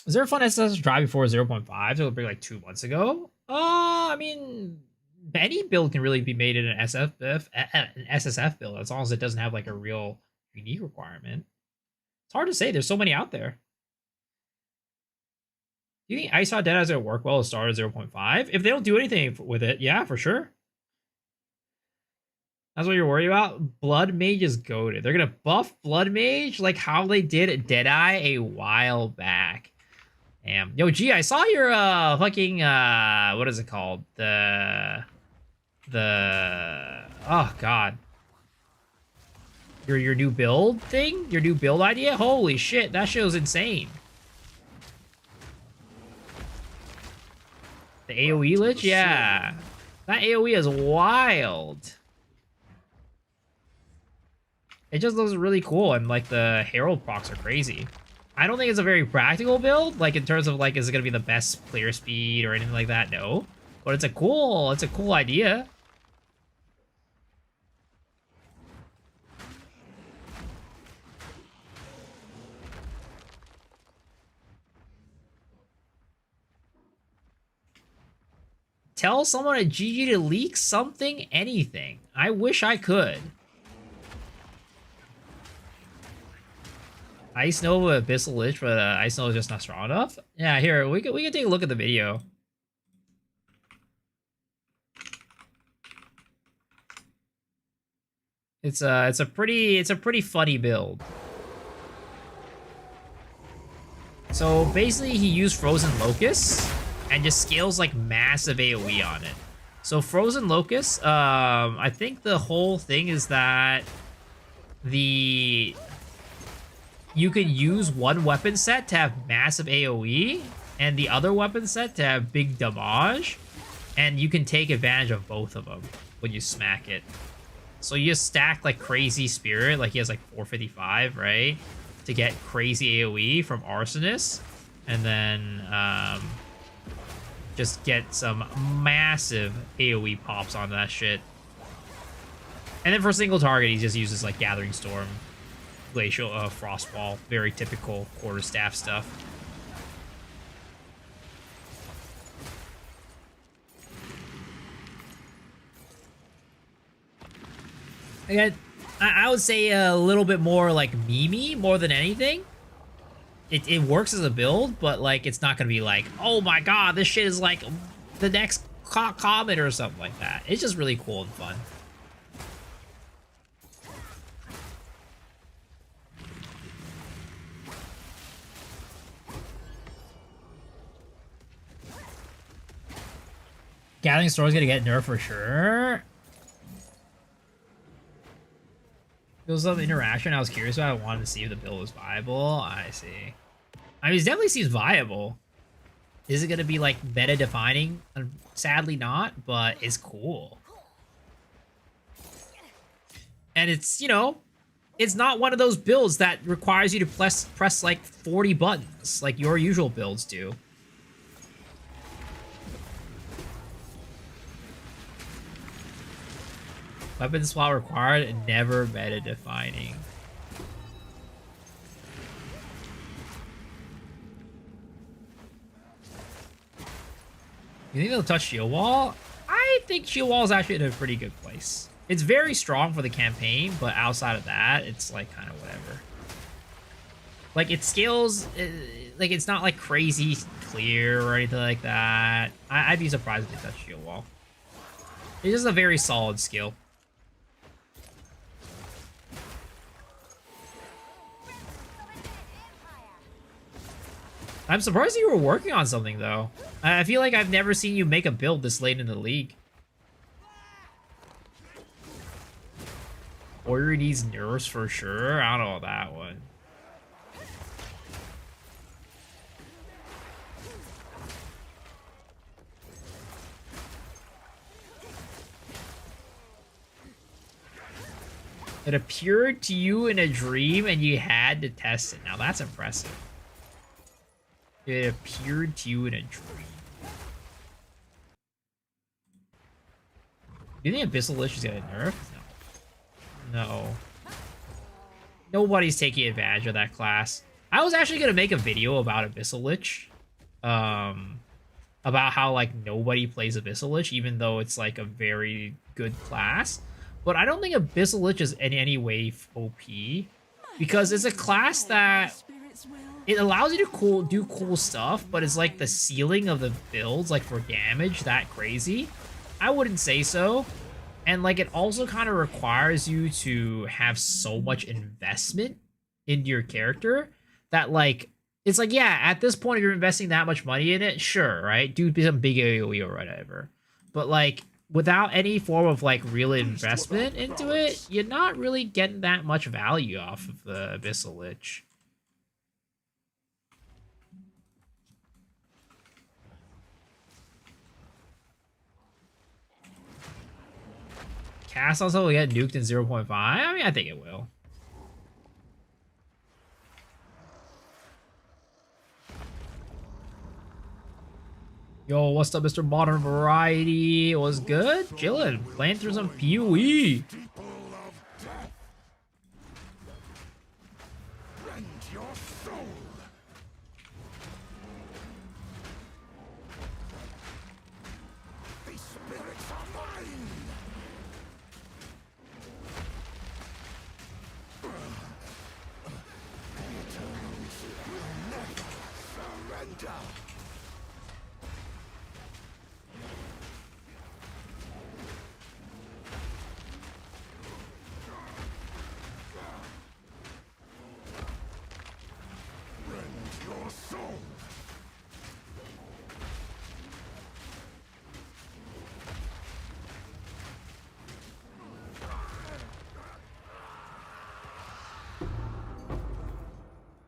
Is there a fun SSS drive before 0.5? So it'll be like 2 months ago. I mean, any build can really be made in an SSF build as long as it doesn't have like a real unique requirement. It's hard to say. There's so many out there. Do you think Ice Hot Dead is going to work well to start at 0.5? If they don't do anything with it, yeah, for sure. That's what you're worried about? Blood Mage is goated. They're going to buff Blood Mage like how they did at Deadeye a while back. Damn. Yo, G, I saw your fucking what is it called? The oh god. Your new build thing? Your new build idea? Holy shit, that show's insane. The AoE lich? Yeah. That AoE is wild. It just looks really cool, and like the Herald procs are crazy. I don't think it's a very practical build, like in terms of like, is it gonna be the best player speed or anything like that? No. But it's a cool idea. Tell someone at GG to leak something, anything. I wish I could. Ice Nova Abyssal Lich, but Ice Nova is just not strong enough. Yeah, here we can take a look at the video. It's a pretty funny build. So basically, he used Frozen Locust and just scales like massive AoE on it. So Frozen Locust, I think the whole thing is that you can use one weapon set to have massive AoE, and the other weapon set to have big damage, and you can take advantage of both of them when you smack it. So you just stack like crazy spirit, like he has like 455, right? To get crazy AoE from Arsonist, and then just get some massive AoE pops on that shit. And then for single target, he just uses like Gathering Storm, Glacial Frostwall, very typical quarterstaff stuff. Again, I would say a little bit more like memey more than anything. It works as a build, but like it's not gonna be like, oh my god, this shit is like the next Comet or something like that. It's just really cool and fun. Gathering Storm is gonna get nerfed for sure. There was some interaction I was curious about. I wanted to see if the build was viable. I see. I mean, it definitely seems viable. Is it going to be, like, meta defining? Sadly not, but it's cool. And it's, you know, it's not one of those builds that requires you to press like 40 buttons like your usual builds do. Weapon swap required and never meta defining. You think they'll touch shield wall? I think shield wall is actually in a pretty good place. It's very strong for the campaign, but outside of that, it's like kind of whatever. Like it scales, like it's not like crazy clear or anything like that. I'd be surprised if they touch shield wall. It's just a very solid skill. I'm surprised you were working on something, though. I feel like I've never seen you make a build this late in the league. Warrior needs nerfs for sure. I don't know that one. It appeared to you in a dream and you had to test it. Now that's impressive. It appeared to you in a dream. Do you think Abyssal Lich is gonna nerf? No. No. Nobody's taking advantage of that class. I was actually gonna make a video about Abyssal Lich. About how like nobody plays Abyssal Lich, even though it's like a very good class. But I don't think Abyssal Lich is in any way OP. Because it's a class that it allows you to do cool stuff, but it's like the ceiling of the builds, like for damage, that crazy. I wouldn't say so. And like it also kind of requires you to have so much investment into your character that like it's like, yeah, at this point if you're investing that much money in it, sure, right? Do some big AoE or whatever. But like without any form of like real investment into it, you're not really getting that much value off of the Abyssal Lich. Cast also will get nuked in 0.5? I mean, I think it will. Yo, what's up, Mr. Modern Variety? What's good? Chillin', playing through some PoE.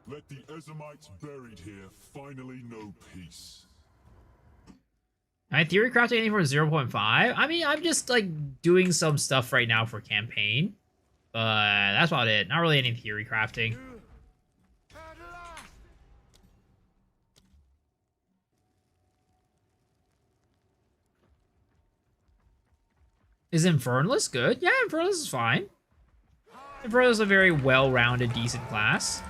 Let the Ezamites buried here finally know peace. I theory crafting anything for 0.5? I mean, I'm just like doing some stuff right now for campaign. But that's about it. Not really any theory crafting. Is Infernalist good? Yeah, Infernalist is fine. Infernalist is a very well-rounded, decent class.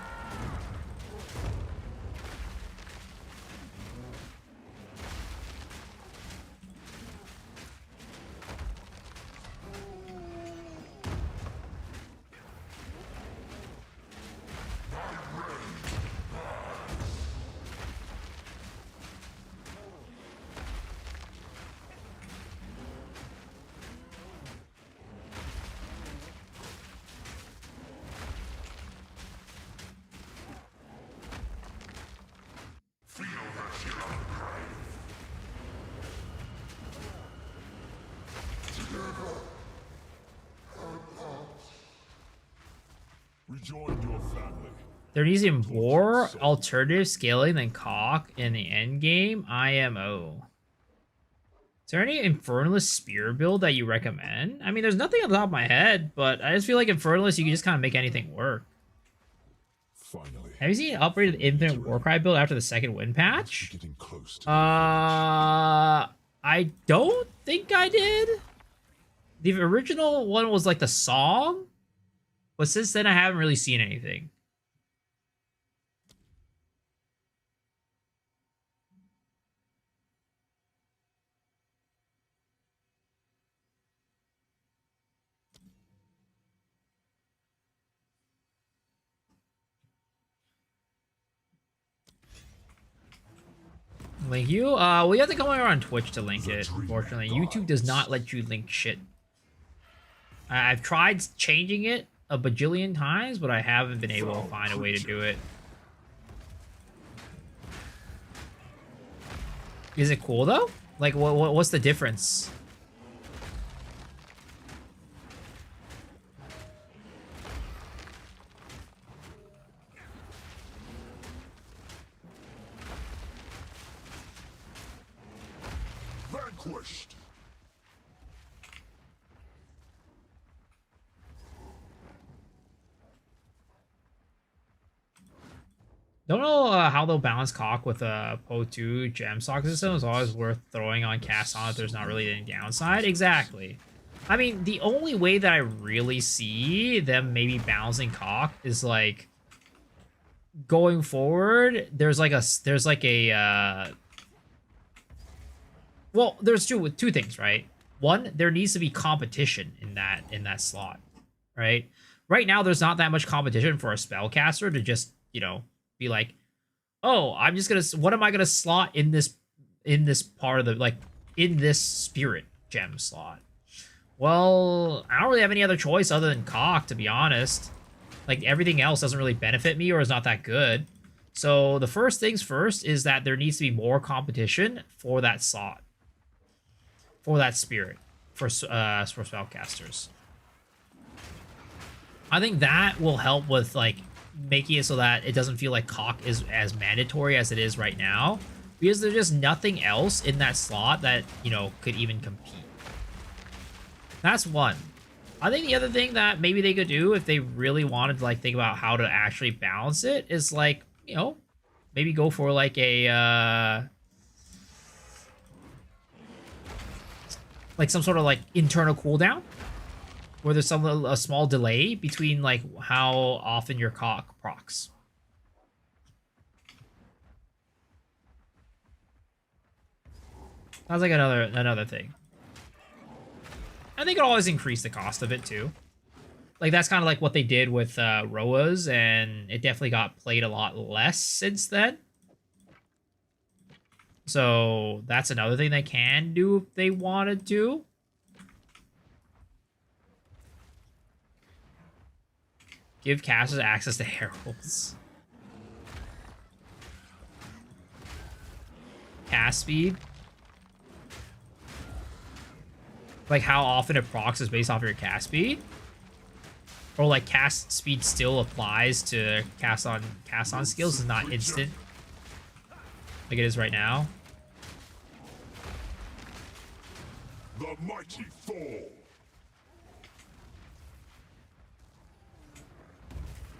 Rejoin your family. There needs to be more alternative scaling than cock in the endgame. IMO. Is there any Infernalist Spear build that you recommend? I mean, there's nothing on the top of my head, but I just feel like Infernalist, you can just kind of make anything work. Finally. Have you seen an upgraded Infinite Warcry build after the second win patch? I don't think I did. The original one was like the song, but since then I haven't really seen anything. Link you? Well, you have to come over on Twitch to link it, unfortunately. YouTube does not let you link shit. I've tried changing it a bajillion times, but I haven't been able to find a way to do it. Is it cool, though? Like, what's the difference? Vanquished. Don't know how they'll balance cock with a Po2 gem stock system. It's always worth throwing on cast on if there's not really any downside. Exactly. I mean, the only way that I really see them maybe balancing cock is like going forward. There's like a well, there's two things, right? One, there needs to be competition in that slot, right? Right now, there's not that much competition for a spellcaster to just, you know, be like, oh, I'm just gonna, what am I gonna slot in this part of the, like, in this spirit gem slot? Well, I don't really have any other choice other than cock, to be honest. Like, everything else doesn't really benefit me or is not that good. So the first things first is that there needs to be more competition for that slot, for that spirit, for spellcasters. I think that will help with, like, making it so that it doesn't feel like cock is as mandatory as it is right now, because there's just nothing else in that slot that, you know, could even compete. That's one. I think the other thing that maybe they could do if they really wanted to, like, think about how to actually balance it is, like, you know, maybe go for like a like some sort of like internal cooldown, where there's a small delay between like how often your cock procs. That's like another thing. I think it always increase the cost of it too. Like that's kind of like what they did with Roas, and it definitely got played a lot less since then. So that's another thing they can do if they wanted to. Give casters access to heralds. Cast speed. Like how often it procs is based off your cast speed. Or like cast speed still applies to cast on skills, is not instant. Like it is right now. The mighty fall.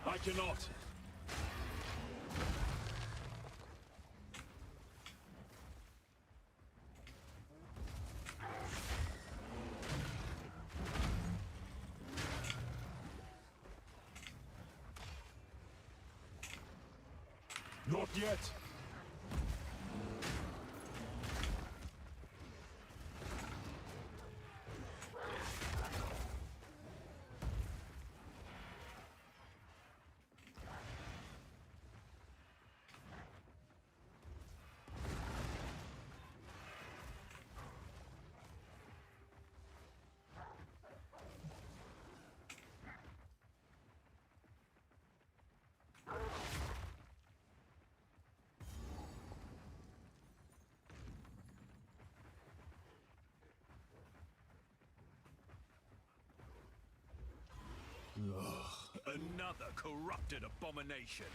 I cannot. Not yet. Another corrupted abomination.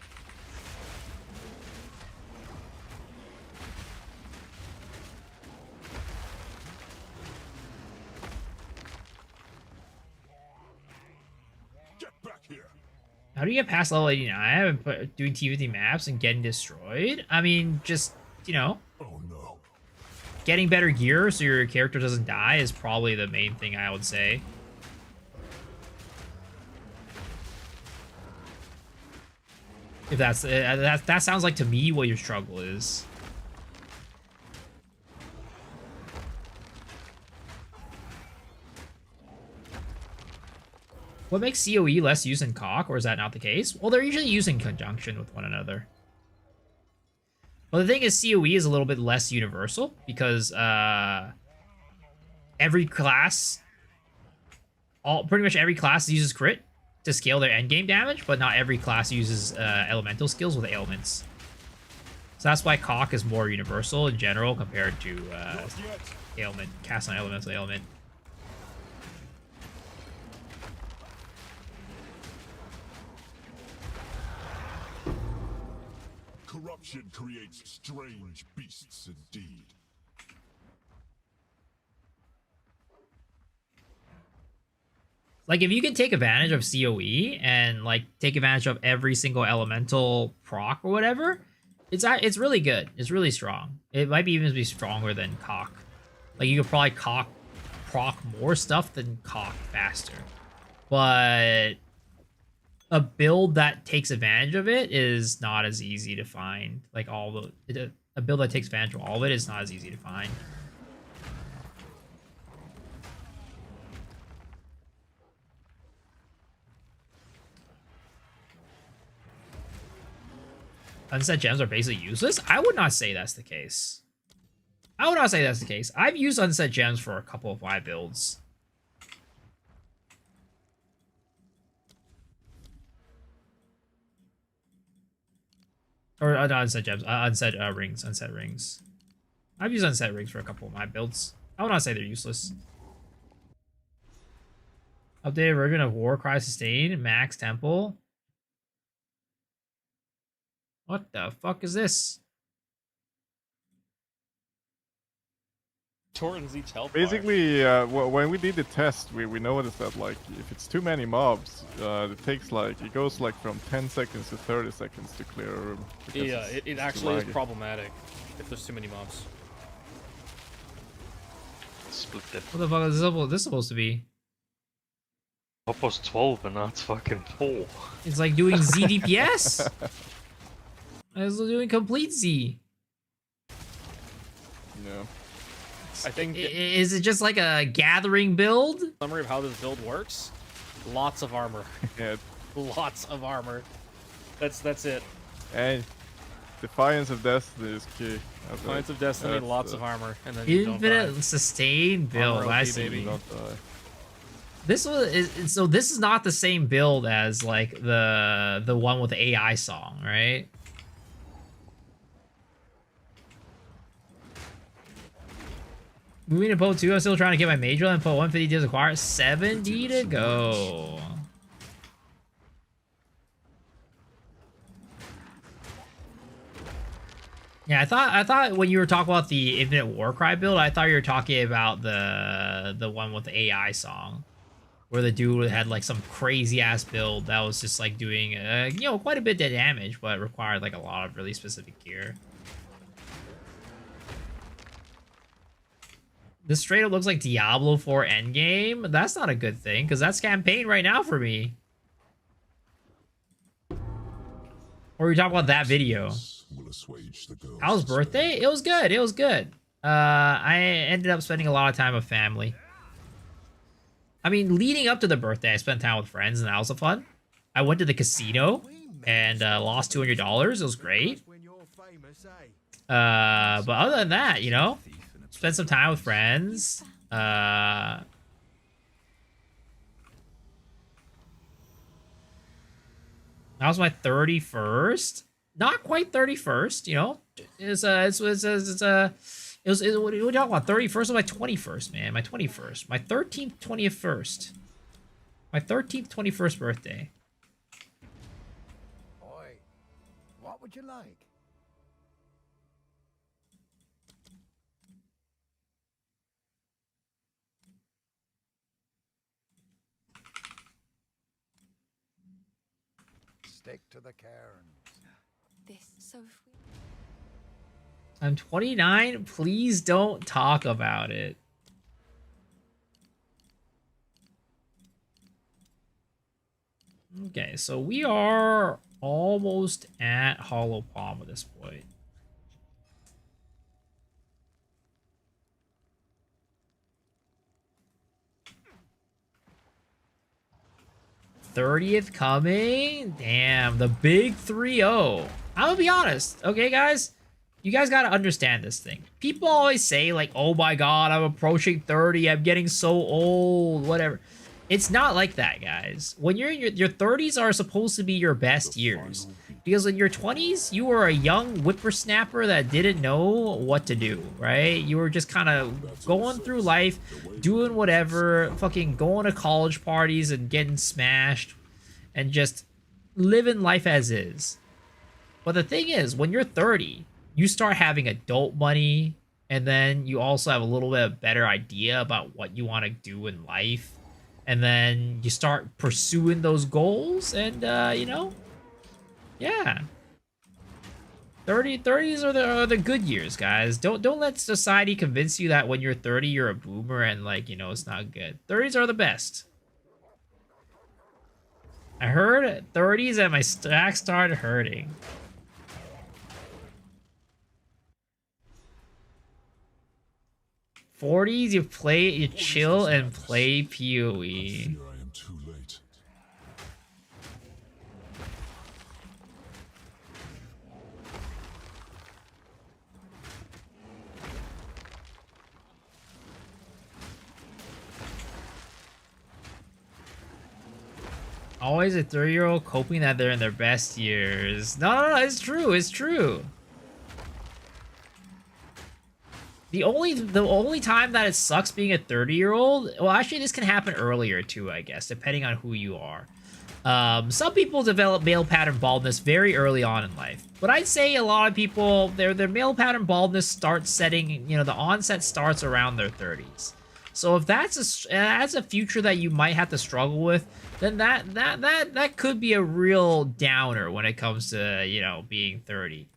Get back here. How do you get past level 89 and doing T50 maps and getting destroyed? I mean, just, you know, Oh no. getting better gear so your character doesn't die is probably the main thing I would say. If that sounds like to me what your struggle is. What makes COE less used in COC, or is that not the case? Well, they're usually used in conjunction with one another. Well, the thing is, COE is a little bit less universal because every class, pretty much every class uses crit to scale their endgame damage, but not every class uses elemental skills with ailments. So that's why COC is more universal in general compared to ailment, cast on elemental ailment. Corruption creates strange beasts indeed. Like, if you can take advantage of COE and, like, take advantage of every single elemental proc or whatever, it's really good. It's really strong. It might even be stronger than COC. Like, you could probably proc more stuff than COC faster. But a build that takes advantage of it is not as easy to find. Like, a build that takes advantage of all of it is not as easy to find. Unset gems are basically useless? I would not say that's the case. I would not say that's the case. I've used unset gems for a couple of my builds. Or not unset gems, unset rings, unset rings. I've used unset rings for a couple of my builds. I would not say they're useless. Updated version of Warcry Sustain, Max Temple. What the fuck is this? Torrents each health Basically, when we did the test, we noticed that, like, if it's too many mobs, it goes like from 10 seconds to 30 seconds to clear a room. Yeah, it actually is problematic if there's too many mobs. Split it. What the fuck is this supposed to be? Top was 12 and now it's fucking 4. It's like doing ZDPS. It's doing complete Z. No. I think. Is it just like a gathering build? Summary of how this build works: lots of armor. Yeah. Lots of armor. That's it. Hey, Defiance of Destiny is key. Defiance of Destiny, lots of armor, and then infinite sustain build. I see. Baby. This is not the same build as like the one with the AI song, right? Moving to Poe 2, I'm still trying to get my major and Poe 150 deals acquired. 70 to go. Yeah, I thought when you were talking about the Infinite Warcry build, I thought you were talking about the one with the AI song, where the dude had like some crazy ass build that was just like doing quite a bit of damage, but required like a lot of really specific gear. This straight up looks like Diablo 4 Endgame. That's not a good thing, because that's campaign right now for me. Or we talk about that video. How's birthday? It was good. It was good. I ended up spending a lot of time with family. I mean, leading up to the birthday, I spent time with friends, and that was fun. I went to the casino and lost $200. It was great. But other than that, you know, spent some time with friends. That was my 31st. Not quite 31st, you know. What are you talking about? 31st or my 21st, man? My 21st. My 13th, 20th, 1st. My 13th, 21st birthday. would you like? Stick to the cairns. This so if we I'm 29. Please don't talk about it. Okay, so we are almost at Hollow Palm at this point. '30th coming? Damn, the big 3-0. I'm gonna be honest, okay, guys? You guys gotta understand this thing. People always say, like, oh my god, I'm approaching 30, I'm getting so old, whatever. It's not like that, guys. When you're in your 30s are supposed to be your best years. Because in your 20s, you were a young whippersnapper that didn't know what to do, right? You were just kind of going through life, doing whatever, fucking going to college parties and getting smashed, and just living life as is. But the thing is, when you're 30, you start having adult money, and then you also have a little bit of better idea about what you want to do in life. And then you start pursuing those goals, and, you know, yeah. 30s are the good years, guys. Don't let society convince you that when you're 30, you're a boomer and, like, you know, it's not good. 30s are the best. I heard 30s and my stack started hurting. '40s, you chill and play PoE. Always a 30-year-old coping that they're in their best years. No, it's true. It's true. The only time that it sucks being a 30-year-old, well, actually, this can happen earlier too, I guess, depending on who you are. Some people develop male pattern baldness very early on in life, but I'd say a lot of people, their male pattern baldness starts setting, you know, the onset starts around their 30s. So if that's a future that you might have to struggle with, then that could be a real downer when it comes to, you know, being 30.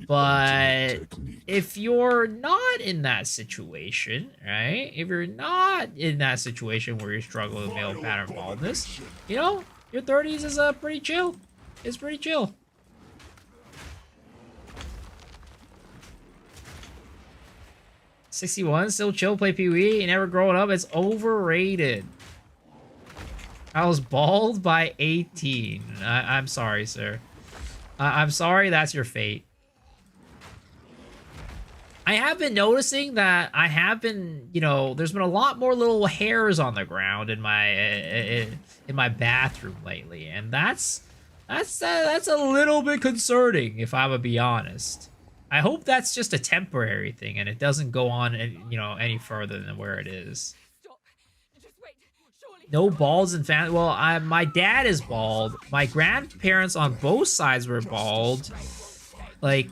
But if you're not in that situation, right? If you're not in that situation where you're struggling with male pattern baldness, you know, your 30s is pretty chill. It's pretty chill. '61, still chill, play PoE, never growing up. It's overrated. I was bald by 18. I'm sorry, sir. I'm sorry that's your fate. I have been noticing that I have been, you know, there's been a lot more little hairs on the ground in my bathroom lately, and that's a little bit concerning, if I'm gonna be honest. I hope that's just a temporary thing and it doesn't go on, you know, any further than where it is. No balds in family. Well, my dad is bald. My grandparents on both sides were bald. Like,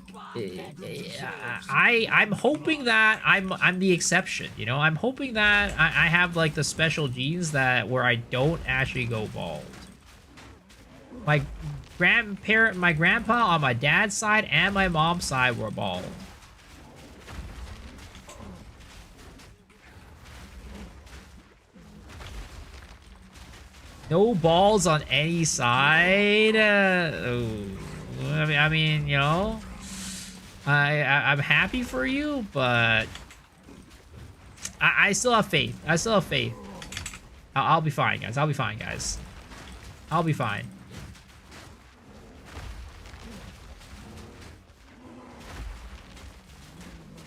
I'm hoping that I'm the exception, you know? I'm hoping that I have, like, the special genes where I don't actually go bald. My grandpa on my dad's side and my mom's side were bald. No balls on any side. I mean, you know, I'm happy for you, but I still have faith. I still have faith. I'll be fine, guys. I'll be fine, guys. I'll be fine.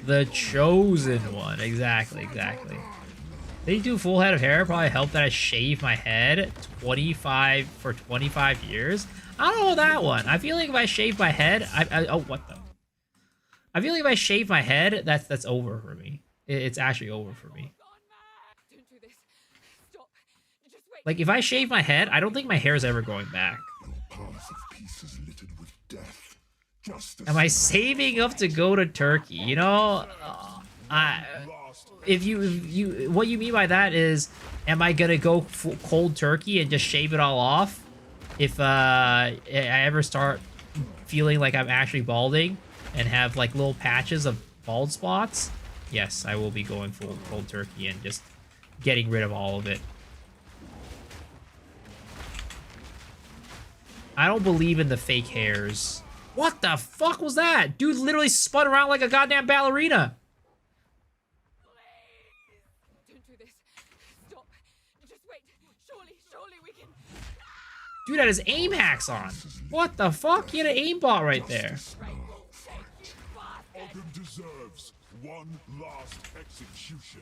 The chosen one. Exactly. They do full head of hair. Probably help that I shave my head 25 years. I don't know that one. I feel like if I shave my head, oh, what the? I feel like if I shave my head, that's over for me. It's actually over for me. Like, if I shave my head, I don't think my hair is ever going back. Your path of peace is littered with death. Am I saving up to go to Turkey? You know, if you what you mean by that is, am I gonna go cold turkey and just shave it all off if I ever start feeling like I'm actually balding and have like little patches of bald spots? Yes, I will be going full cold turkey and just getting rid of all of it. I don't believe in the fake hairs. What the fuck was that? Dude literally spun around like a goddamn ballerina. Don't do this. Stop. Just wait. Surely we can. Dude had his aim hacks on. What the fuck? He had an aimbot right there. Ogden deserves one last execution.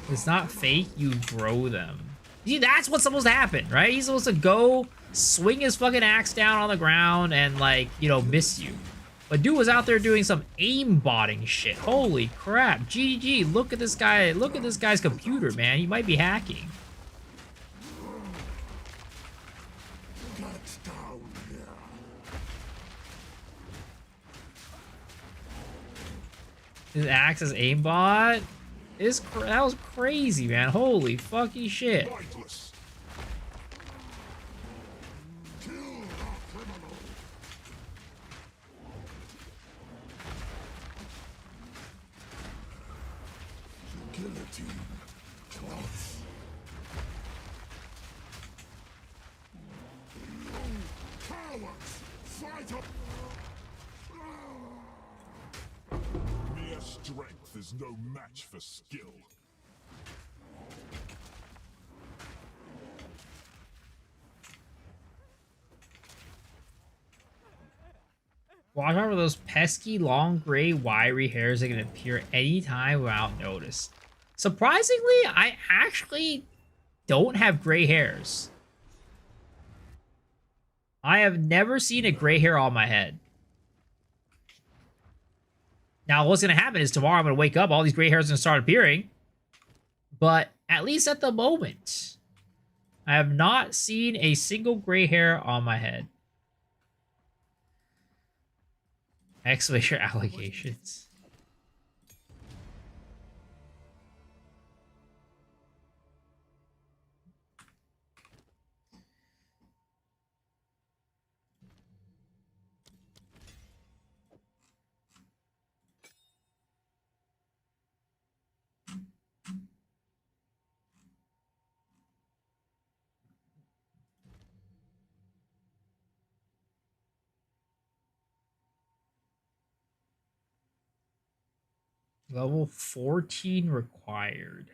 It's not fake, you grow them. See, that's what's supposed to happen, right? He's supposed to go swing his fucking axe down on the ground and, like, you know, miss you. But dude was out there doing some aimbotting shit. Holy crap. GG, look at this guy. Look at this guy's computer, man. He might be hacking. His axe is aimbot? That was crazy, man. Holy fucking shit. Mere strength is no match for skill. Watch out for those pesky, long, gray, wiry hairs that can appear anytime without notice. Surprisingly, I actually don't have gray hairs. I have never seen a gray hair on my head. Now, what's going to happen is tomorrow I'm going to wake up, all these gray hairs are going to start appearing. But at least at the moment, I have not seen a single gray hair on my head. Exclamation allegations. Level 14 required.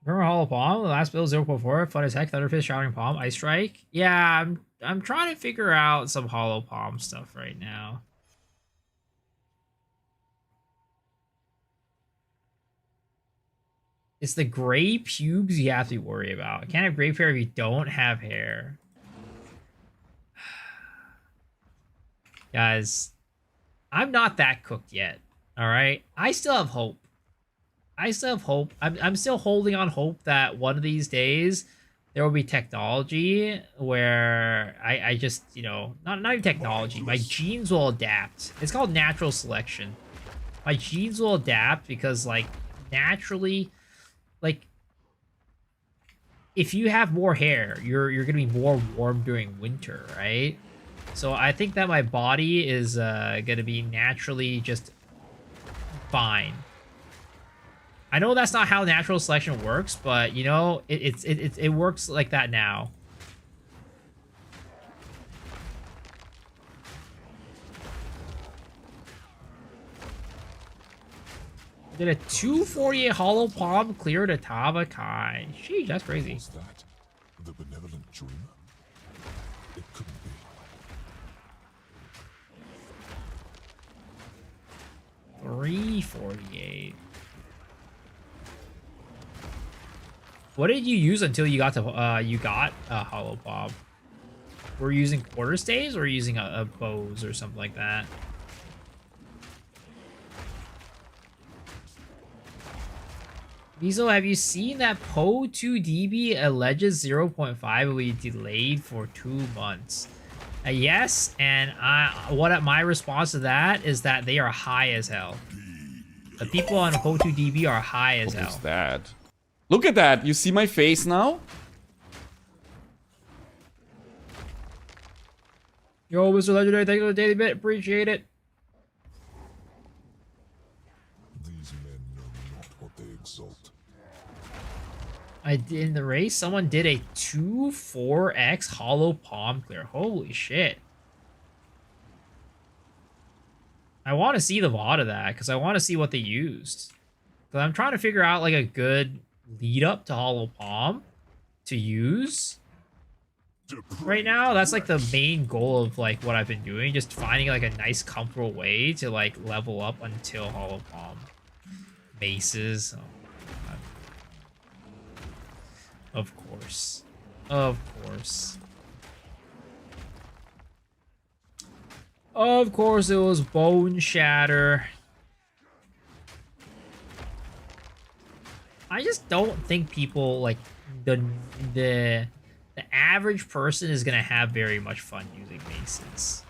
Remember Hollow Palm? The last build 0.4, fun as heck, Thunderfist, Shouting Palm, Ice Strike. Yeah, I'm trying to figure out some Hollow Palm stuff right now. It's the gray pubes you have to worry about. You can't have gray hair if you don't have hair. Guys, I'm not that cooked yet. All right, I still have hope. I still have hope. I'm still holding on hope that one of these days there will be technology where I just, you know, not even technology. My genes will adapt. It's called natural selection. My genes will adapt because, like, naturally, like, if you have more hair, you're gonna be more warm during winter, right? So I think that my body is gonna be naturally just fine. I know that's not how natural selection works, but you know, it works like that now. Did a 248 Hollow Palm clear to Tavakai? Sheesh, that's crazy. Was that the benevolent dreamer? It couldn't be. 348. What did you use until you got to Hollow Palm? We're using quarter staves or using a bows or something like that. Miso, have you seen that Po 2DB alleges 0.5 will be delayed for 2 months? Yes, and my response to that is that they are high as hell. The people on Po 2DB are high as hell. What's that? Look at that! You see my face now? Yo, Mr. Legendary, thank you for the daily bit. Appreciate it. These men know not what they exalt. In the race, someone did a 2-4x hollow palm clear. Holy shit. I want to see the VOD of that, because I want to see what they used. Because I'm trying to figure out, like, a good lead up to hollow palm to use. Right now, that's, like, the main goal of, like, what I've been doing. Just finding, like, a nice, comfortable way to, like, level up until hollow palm. Maces. Oh. Of course. Of course. Of course it was Bone Shatter. I just don't think people, like, the average person is gonna have very much fun using maces.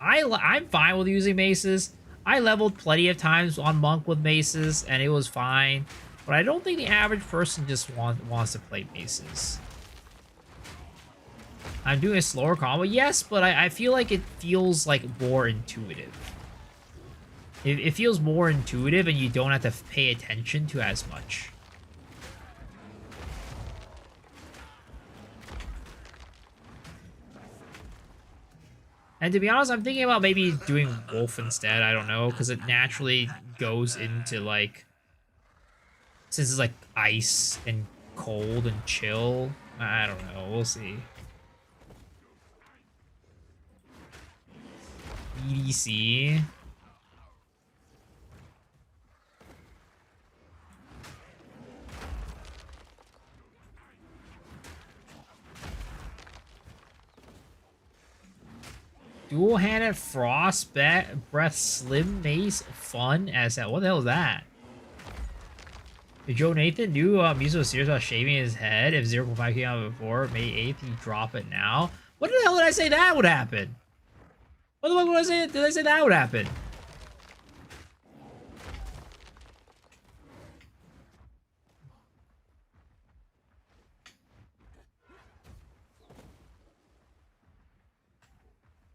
I'm fine with using maces. I leveled plenty of times on Monk with maces, and it was fine. But I don't think the average person just wants to play maces. I'm doing a slower combo, yes, but I feel like it feels like more intuitive. It feels more intuitive, and you don't have to pay attention to as much. And to be honest, I'm thinking about maybe doing Wolf instead. I don't know, because it naturally goes into, like... Since it's, like, ice and cold and chill. I don't know. We'll see. EDC. Dual-handed frost breath slim mace fun as hell. What the hell is that? If Joe Nathan knew Miso was serious about shaving his head if 0.5 came out before May 8th, he drop it now. What the hell did I say that would happen? What the fuck did I say? Did I say that would happen?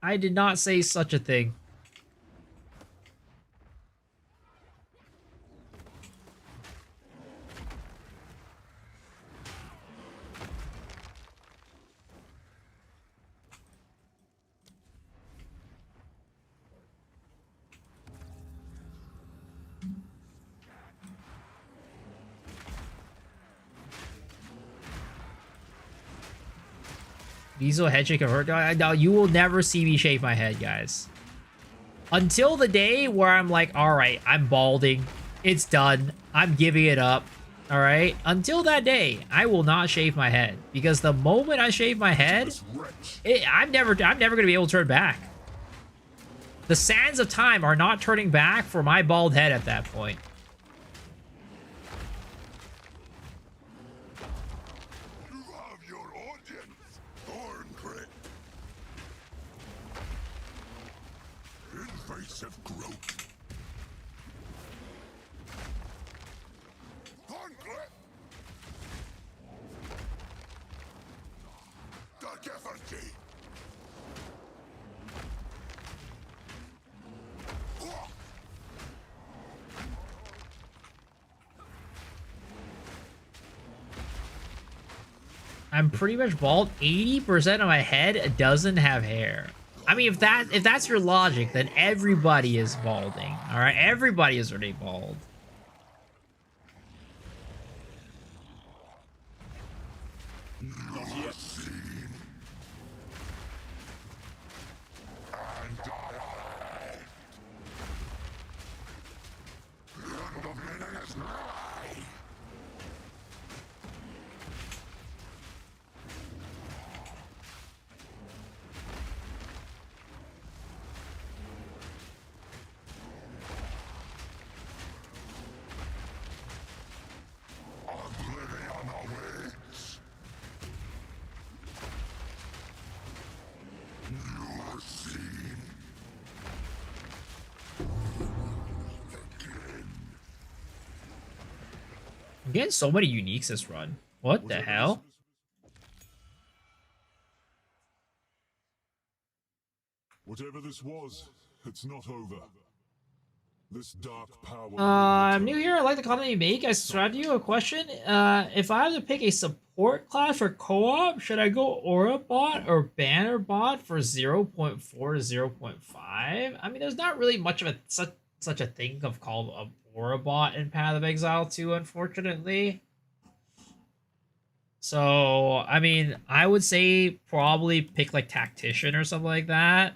I did not say such a thing. Diesel head shake hurt. No, you will never see me shave my head, guys. Until the day where I'm like, alright, I'm balding. It's done. I'm giving it up. Alright? Until that day, I will not shave my head. Because the moment I shave my head, I'm never gonna be able to turn back. The sands of time are not turning back for my bald head at that point. Invasive growth. I'm pretty much bald. 80% of my head doesn't have hair. I mean, if that's your logic, then everybody is balding. All right, everybody is already bald. getting so many uniques this run. What the hell? Whatever this was, it's not over. This dark power. I'm new here. I like the content you make. I subscribe to you. A question: if I have to pick a support class for co-op, should I go Aura bot or Banner bot for 0.4 to 0.5? I mean, there's not really much of a such a thing of called a Aura bot in Path of Exile 2, unfortunately. So, I mean, I would say probably pick like Tactician or something like that.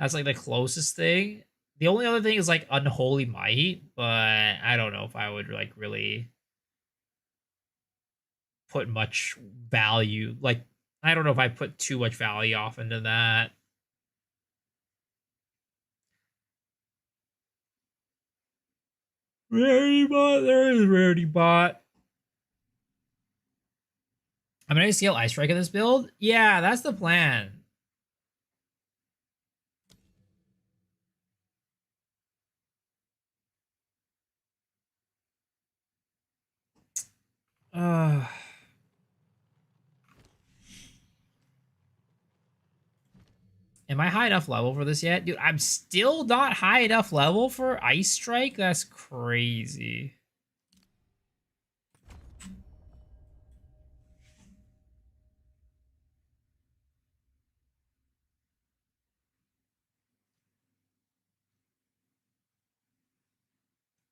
That's like the closest thing. The only other thing is like Unholy Might, but I don't know if I would like really put much value. Like, I don't know if I put too much value off into that. Rarity bot, there is Rarity bot. I'm gonna scale Ice Strike in this build. Yeah, that's the plan. Am I high enough level for this yet? Dude, I'm still not high enough level for Ice Strike? That's crazy.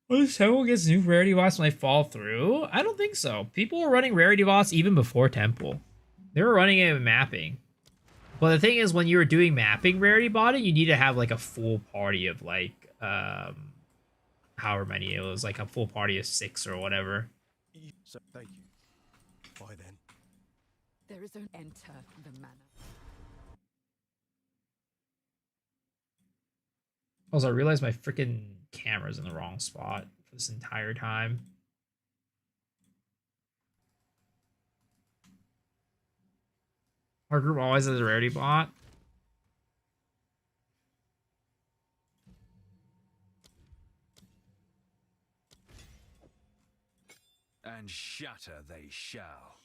What if Temple gets new Rarity bots when they fall through? I don't think so. People were running Rarity bots even before Temple. They were running it in mapping. But the thing is, when you were doing mapping Rarity botting, you need to have like a full party of like, however many it was, like a full party of 6 or whatever. So, thank you. Why then? There is an enter the manor. Also, I realized my freaking camera's in the wrong spot for this entire time. Our group always has a Rarity bot. And shatter they shall.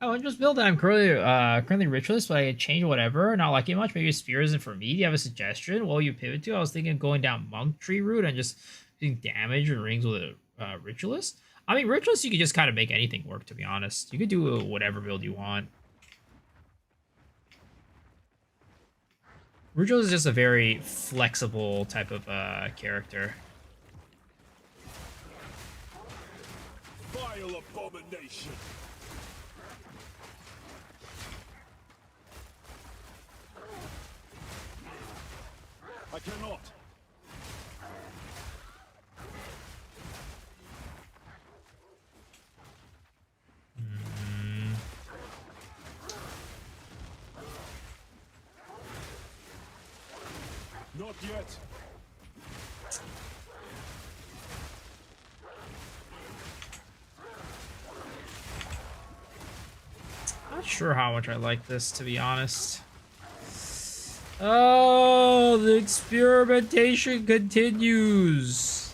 Oh, and just build that I'm currently ritualist, but I change whatever. Not liking much. Maybe Spear isn't for me. Do you have a suggestion? What will you pivot to? I was thinking going down Monk Tree route and just doing damage or rings with a ritualist. I mean, ritualist you could just kind of make anything work. To be honest, you could do whatever build you want. Ritualist is just a very flexible type of character. Vile abomination. I cannot. Not yet. Not sure how much I like this, to be honest. Oh, the experimentation continues.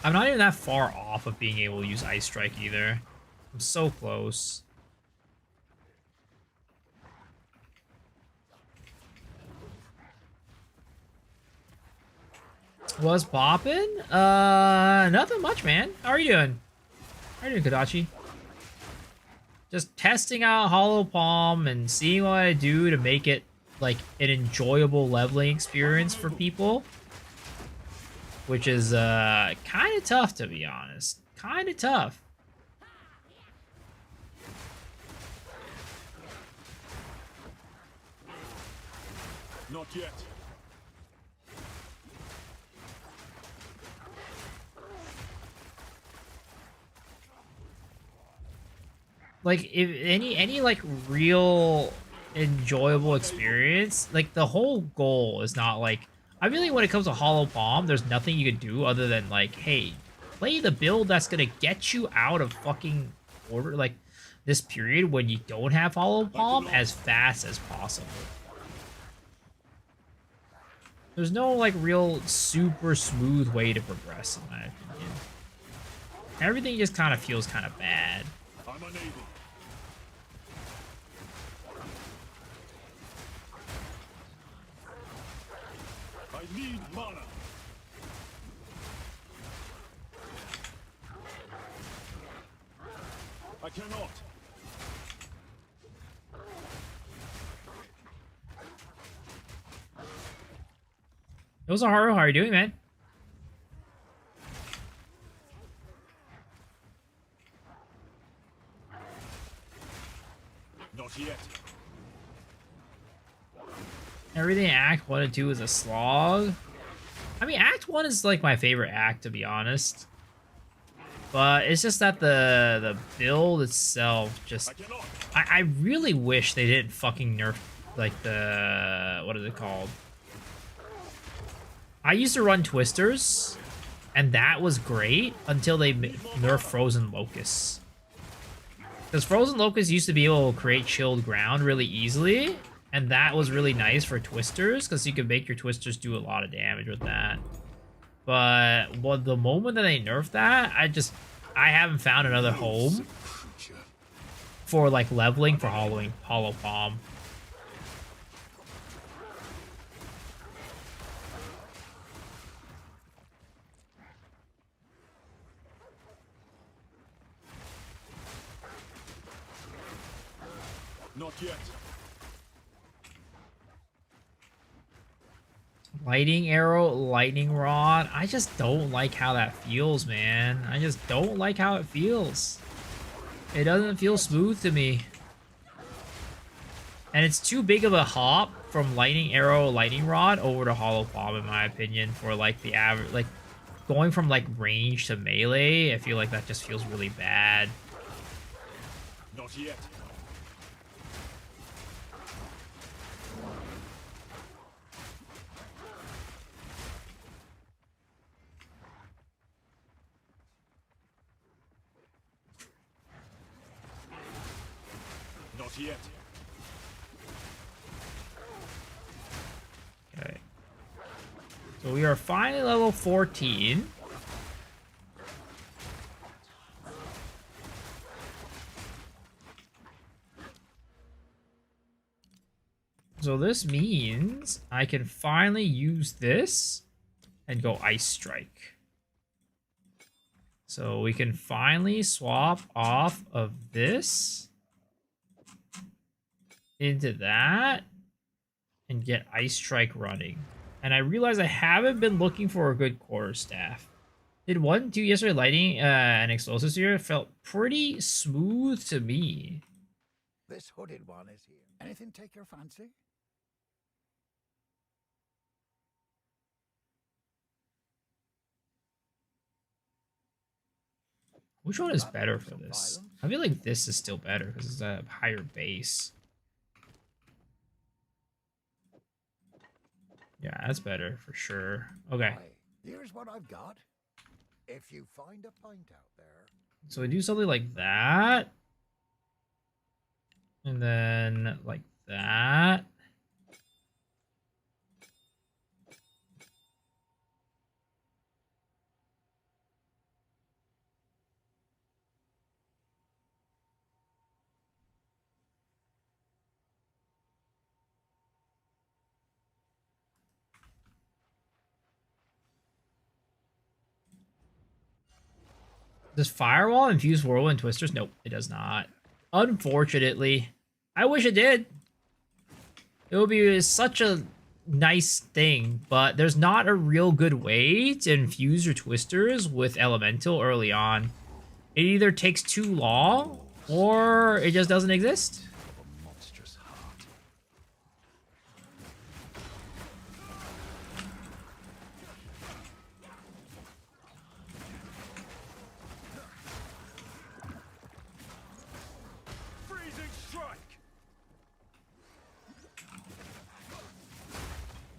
I'm not even that far off of being able to use Ice Strike either. I'm so close. What's poppin'? Nothing much, man. How are you doing? How are you doing, Kadachi? Just testing out Hollow Palm and seeing what I do to make it like an enjoyable leveling experience for people. Which is kind of tough, to be honest. Kind of tough. Not yet. Like, if any like real enjoyable experience, like the whole goal is not like, I really, when it comes to Hollow Palm, there's nothing you can do other than like, hey, play the build that's gonna get you out of fucking order, like this period when you don't have Hollow Palm, as fast as possible. There's no like real super smooth way to progress, in my opinion. Everything just kind of feels kind of bad. I'm unable. I need mana. I cannot. Those are Haru. How are you doing, man? Not yet. Everything in Act 1 and 2 is a slog. I mean, Act 1 is like my favorite act, to be honest. But it's just that the build itself just... I really wish they didn't fucking nerf, like, the... What is it called? I used to run Twisters, and that was great until they nerfed Frozen Locusts. Because Frozen Locusts used to be able to create chilled ground really easily, and that was really nice for Twisters, because you could make your Twisters do a lot of damage with that. But well, the moment that they nerfed that, I haven't found another home for like leveling for Hollow Palm. Not yet. Lightning Arrow, Lightning Rod. I just don't like how that feels, man. I just don't like how it feels. It doesn't feel smooth to me. And it's too big of a hop from Lightning Arrow, Lightning Rod over to Hollow Palm, in my opinion, for like the average, like going from like range to melee. I feel like that just feels really bad. Not yet. Not yet. Okay. So we are finally level 14. So this means I can finally use this and go Ice Strike. So we can finally swap off of this into that and get Ice Strike running. And I realize I haven't been looking for a good quarterstaff. Did 1 2 yesterday lighting and explosives here felt pretty smooth to me. This hooded one is here. Anything take your fancy? Which one is better for this? I feel like this is still better because it's a higher base. Yeah, that's better for sure. Okay. Here's what I've got. If you find a pint out there. So we do something like that. And then like that. Does Firewall infuse Whirlwind Twisters? Nope, it does not. Unfortunately. I wish it did. It would be such a nice thing, but there's not a real good way to infuse your Twisters with Elemental early on. It either takes too long, or it just doesn't exist.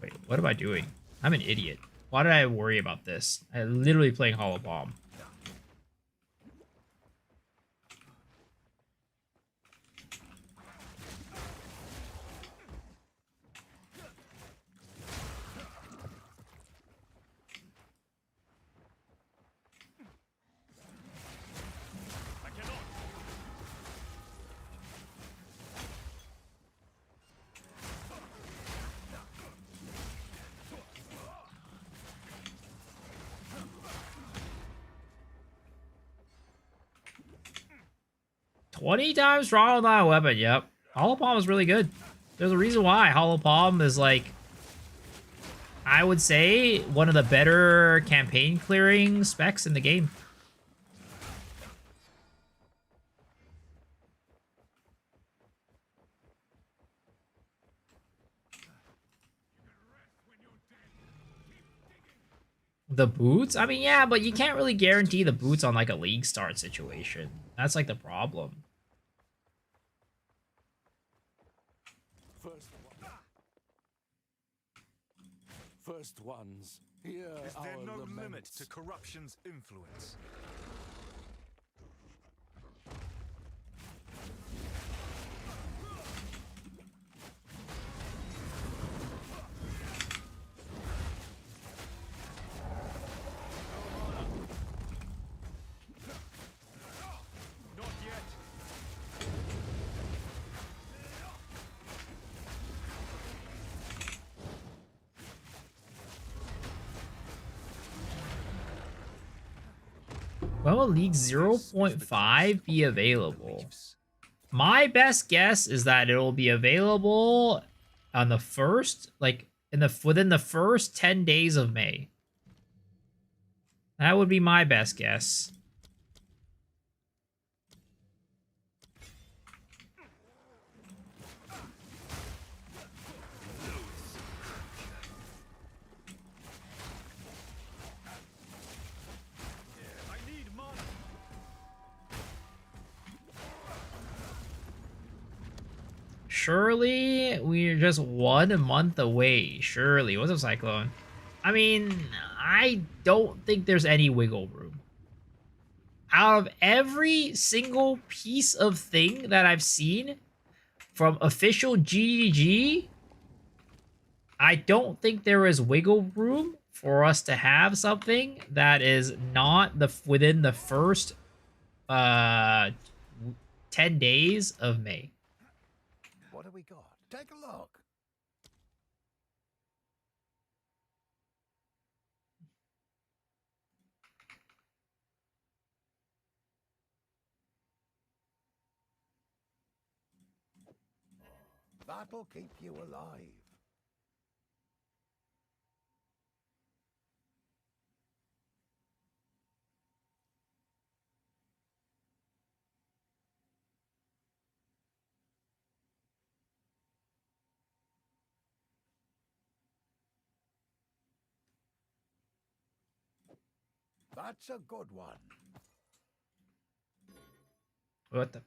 Wait, what am I doing? I'm an idiot. Why did I worry about this? I'm literally playing Hollow Bomb. "20 times stronger than a weapon." Yep. Hollow Palm is really good. There's a reason why Hollow Palm is, like, I would say, one of the better campaign clearing specs in the game. The boots? I mean, yeah, but you can't really guarantee the boots on, like, a league start situation. That's, like, the problem. First ones, here Is there no limit to corruption's influence? When will League 0.5 be available? My best guess is that it will be available on the first, like, within the first 10 days of May. That would be my best guess. Surely we're just 1 month away. Surely. What's up, Cyclone? I mean, I don't think there's any wiggle room. Out of every single piece of thing that I've seen from official GDG, I don't think there is wiggle room for us to have something that is not within the first 10 days of May. What have we got? Take a look. That'll keep you alive. That's a good one. What the?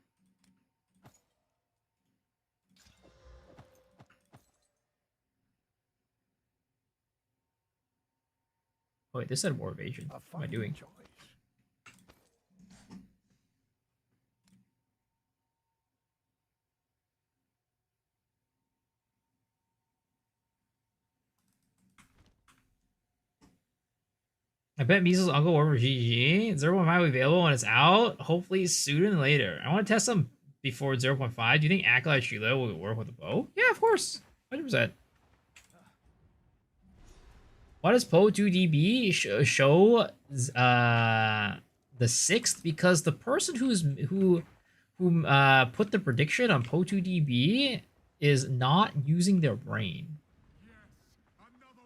Oh, wait, this said War Evasion. What am I doing? Choice. I bet Measles Uncle over GG. 0.5 will be available when it's out. Hopefully sooner than later. I want to test them before 0.5. Do you think Acolyte Sheila will work with a bow? Yeah, of course. 100%. What does Poe 2DB show the 6th because the person who put the prediction on Po2DB is not using their brain.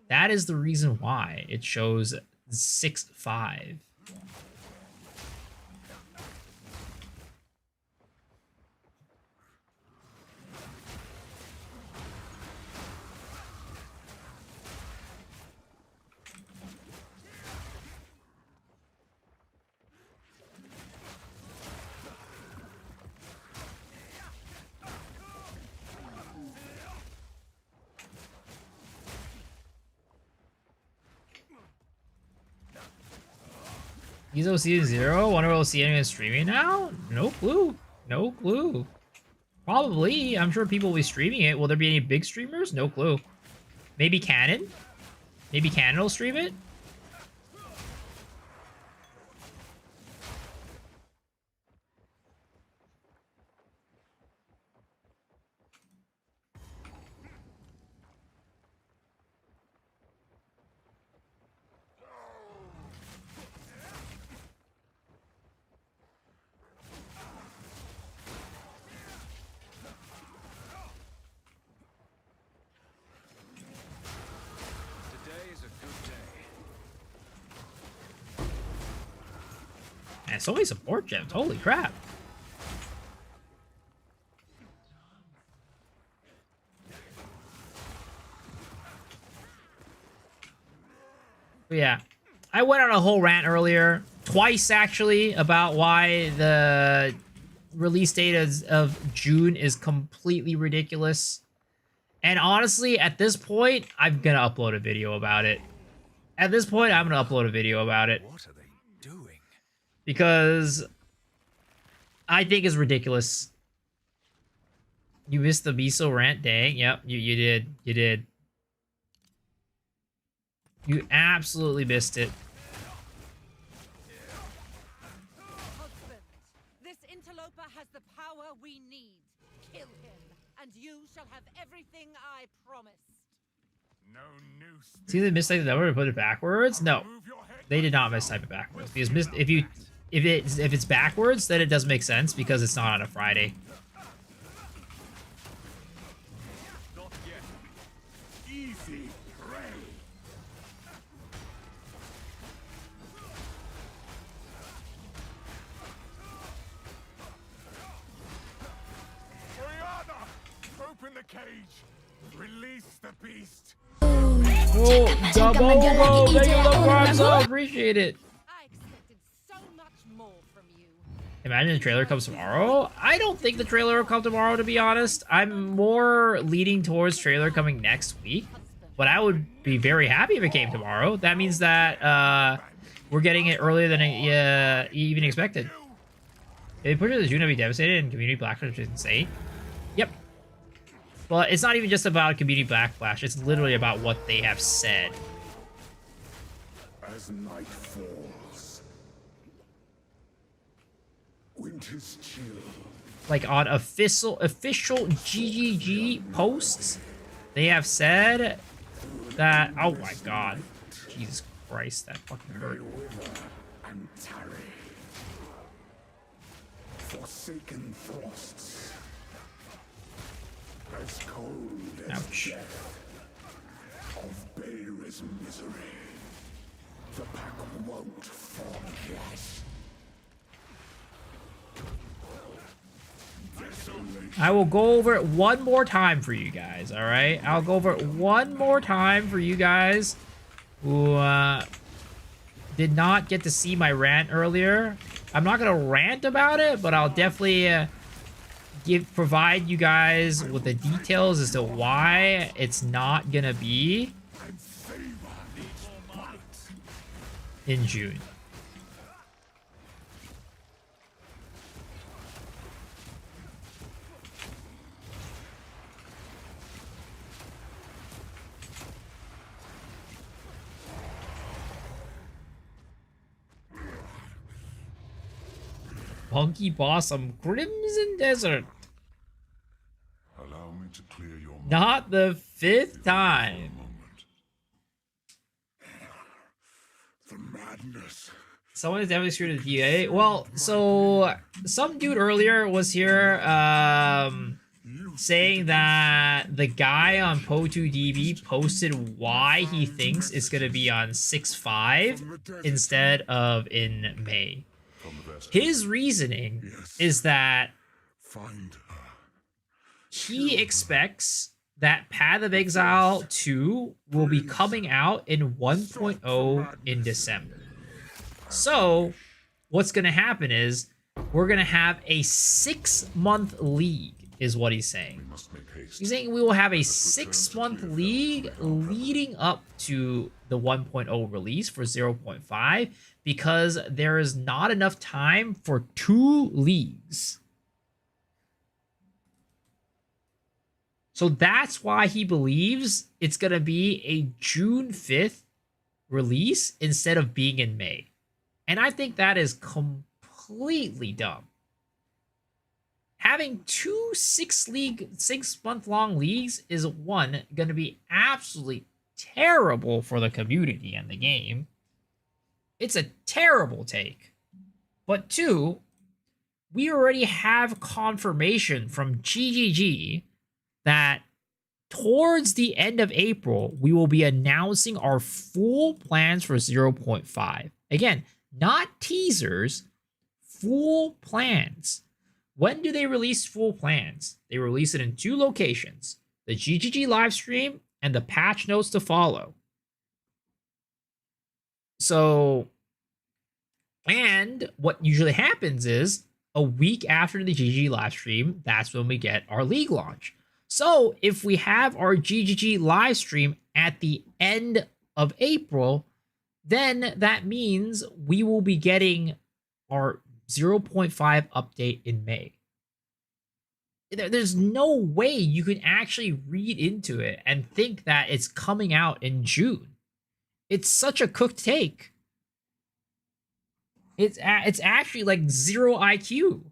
That is the reason why it shows 6-5. He's OC 0. Wonder we'll see anyone streaming now? No clue. No clue. Probably. I'm sure people will be streaming it. Will there be any big streamers? No clue. Maybe Canon? Maybe Canon will stream it? Man, so many support gems. Holy crap. But yeah, I went on a whole rant earlier, twice actually, about why the release date of June is completely ridiculous. And honestly, at this point, I'm gonna upload a video about it. At this point, I'm gonna upload a video about it. What are they doing? Because I think it's ridiculous. You missed the miso rant, dang. Yep, you did. You did. You absolutely missed it. Husband, this interloper has the power we need. Kill him, and you shall have everything I promised. No noose. See, they mistyped the number and put it backwards? No, they did not mistype it backwards. Because if it's backwards, then it doesn't make sense because it's not on a Friday. Not yet. Easy prey. Oriana, open the cage. Release the beast. Oh, double roll! Thank you for the props. I appreciate it. I expected so much more from you. Imagine the trailer comes tomorrow. I don't think the trailer will come tomorrow, to be honest. I'm more leaning towards trailer coming next week. But I would be very happy if it came tomorrow. That means that we're getting it earlier than even expected. If they push it to June, I'd be devastated, and community backlash is insane. Yep. But it's not even just about community backlash. It's literally about what they have said. As night falls, winter's chill. Like on official GGG posts, they have said that. Oh my god, Jesus Christ, that fucking hurt. And tarry. Forsaken frosts. As cold as death. Of Beir's misery. The pack won't forget. I will go over it one more time for you guys, alright? I'll go over it one more time for you guys who did not get to see my rant earlier. I'm not going to rant about it, but I'll definitely provide you guys with the details as to why it's not going to be in June. Monkey boss on Crimson Desert. Allow me to clear your mind. Not the 5th time. The madness. Someone is definitely screwed at the DA. Well, so some dude earlier was here saying that the guy on Po2DB posted why he thinks it's going to be on 6/5 instead of in May. His reasoning is that he expects that Path of Exile 2 will be coming out in 1.0 in December. So, what's going to happen is we're going to have a 6-month league, is what he's saying. He's saying we will have a 6-month league leading up to the 1.0 release for 0.5 because there is not enough time for 2 leagues. So that's why he believes it's going to be a June 5th release instead of being in May. And I think that is completely dumb. Having 2 6-month-long leagues is, one, going to be absolutely terrible for the community and the game. It's a terrible take. But 2, we already have confirmation from GGG that towards the end of April, we will be announcing our full plans for 0.5. Again, not teasers, full plans. When do they release full plans? They release it in 2 locations, the GGG livestream and the patch notes to follow. So, and what usually happens is a week after the GGG livestream, that's when we get our league launch. So if we have our GGG livestream at the end of April, then that means we will be getting our 0.5 update in May. There's no way you can actually read into it and think that it's coming out in June. It's such a cooked take. It's actually like 0 IQ.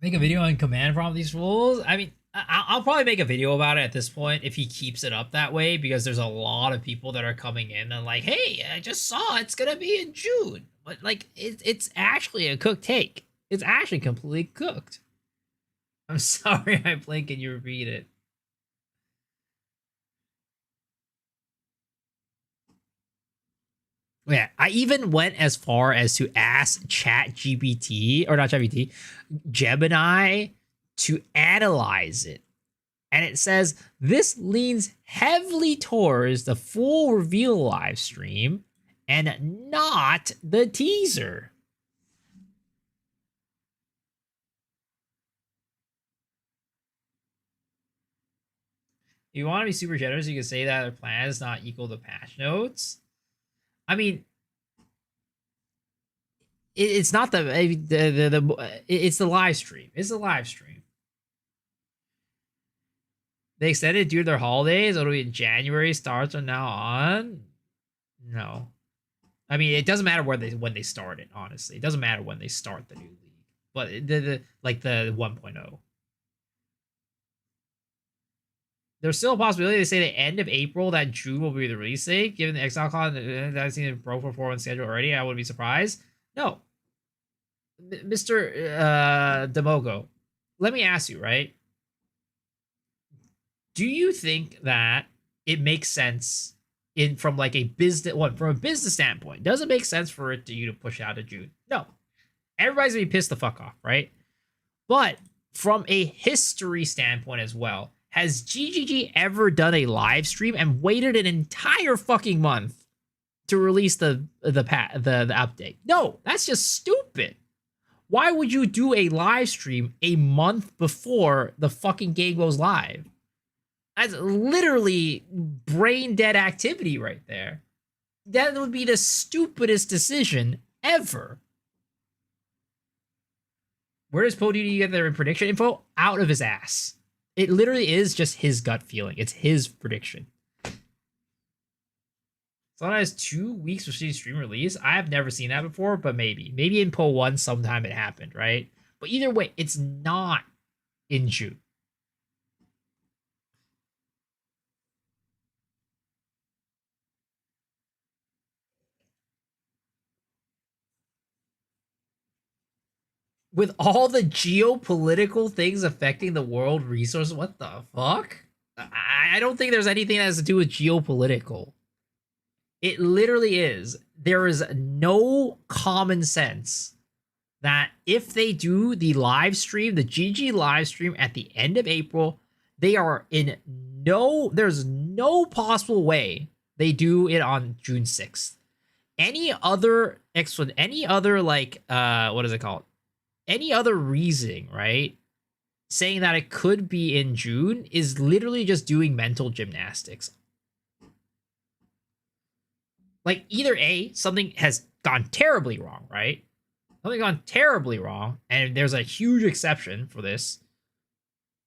Make a video on command prompt these fools? I mean, I'll probably make a video about it at this point if he keeps it up that way, because there's a lot of people that are coming in and like, hey, I just saw it's gonna be in June. But like, it's actually a cooked take. It's actually completely cooked. I'm sorry I blink and you repeat it. Yeah, I even went as far as to ask ChatGPT, or not ChatGPT, Gemini, to analyze it. And it says this leans heavily towards the full reveal live stream and not the teaser. If you want to be super generous, you can say that their plan is not equal to patch notes. I mean, it's not it's the live stream. It's the live stream. They extended due to their holidays. It'll be in January. Starts from now on. No, I mean it doesn't matter when they start it. Honestly, it doesn't matter when they start the new league. But the 1.0. There's still a possibility they say the end of April that June will be the release date. Given the ExileCon that I've seen a pro performance schedule already, I wouldn't be surprised. No, Mr. Demogo, let me ask you, right? Do you think that it makes sense from like a business from a business standpoint? Does it make sense for you to push out to June? No. Everybody's gonna be pissed the fuck off, right? But from a history standpoint as well, has GGG ever done a live stream and waited an entire fucking month to release the update? No, that's just stupid. Why would you do a live stream a month before the fucking game goes live? That's literally brain dead activity right there. That would be the stupidest decision ever. Where does PoDD get their prediction info? Out of his ass. It literally is just his gut feeling. It's his prediction. Sometimes 2 weeks for stream release. I have never seen that before, but maybe. Maybe in Po 1 sometime it happened, right? But either way, it's not in June. With all the geopolitical things affecting the world resources, what the fuck? I don't think there's anything that has to do with geopolitical. It literally is. There is no common sense that if they do the live stream, the GG live stream at the end of April, they are in there's no possible way they do it on June 6th. Any other like what is it called? Any other reason, right? Saying that it could be in June is literally just doing mental gymnastics. Like either A, something has gone terribly wrong, right? Something gone terribly wrong, and there's a huge exception for this.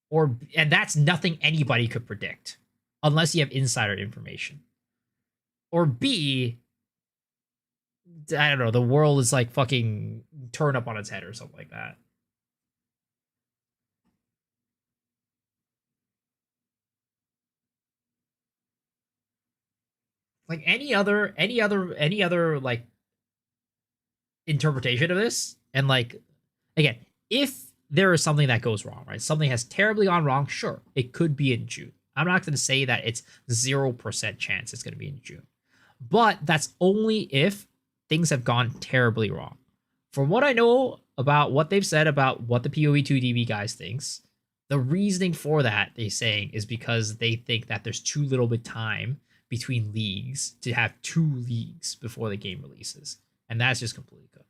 And that's nothing anybody could predict unless you have insider information. Or B, I don't know, the world is like fucking turned up on its head or something like that. Like any other like interpretation of this, and like again, if there is something that goes wrong, right? Something has terribly gone wrong, sure, it could be in June. I'm not going to say that it's 0% chance it's going to be in June. But that's only if things have gone terribly wrong. From what I know about what they've said about what the PoE2DB guys thinks, the reasoning for that, they're saying, is because they think that there's too little bit time between leagues to have 2 leagues before the game releases. And that's just completely cooked.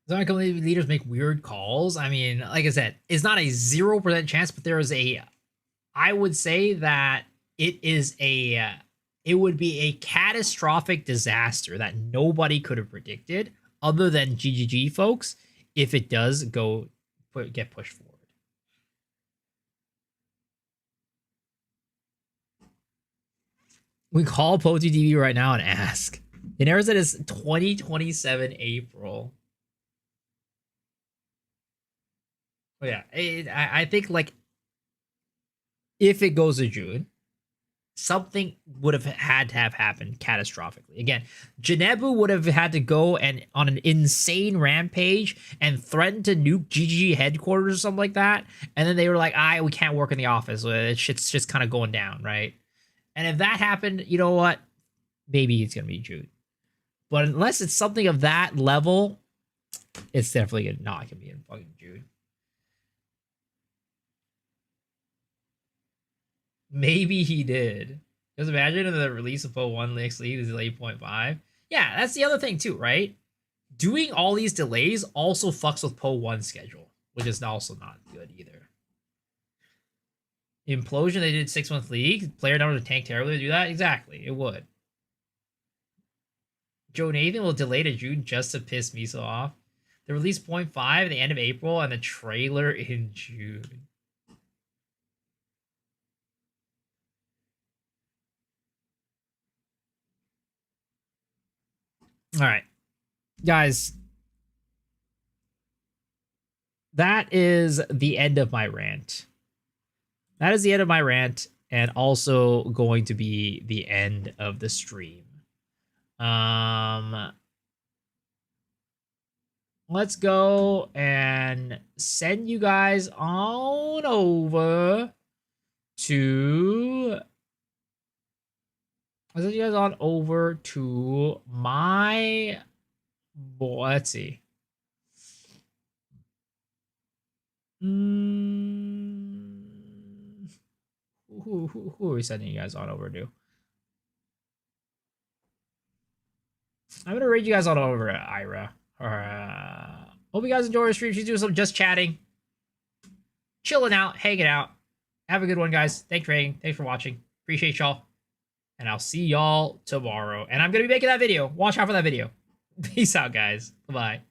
Some company leaders make weird calls. I mean, like I said, it's not a 0% chance, but there is I would say that it would be a catastrophic disaster that nobody could have predicted other than GGG folks if it does get pushed forward. We call PoTDB right now and ask. It airs it as 2027 April. But yeah, I think like if it goes to June, something would have had to have happened catastrophically. Again, Janebu would have had to go and on an insane rampage and threaten to nuke GG headquarters or something like that. And then they were like, we can't work in the office. Shit's just kind of going down, right? And if that happened, you know what? Maybe it's going to be June. But unless it's something of that level, it's definitely not going to be in fucking June. Maybe he did. Because imagine the release of Po1 next league is 8.5. Yeah, that's the other thing too, right? Doing all these delays also fucks with Po1 schedule, which is also not good either. Implosion, they did 6-month league. Player number to tank terribly to do that? Exactly, it would. Joe Nathan will delay to June just to piss Miso off. The release 0.5 at the end of April and the trailer in June. All right, guys, that is the end of my rant. That is the end of my rant, and also going to be the end of the stream. Let's go and send you guys on over to... I'll send you guys on over to my... Boy, let's see. Who are we sending you guys on over to? I'm gonna raid you guys on over at Ira. Hope you guys enjoy the stream. She's doing some just chatting, chilling out, hanging out. Have a good one, guys. Thanks for hanging. Thanks for watching. Appreciate y'all. And I'll see y'all tomorrow. And I'm gonna be making that video. Watch out for that video. Peace out, guys. Bye-bye.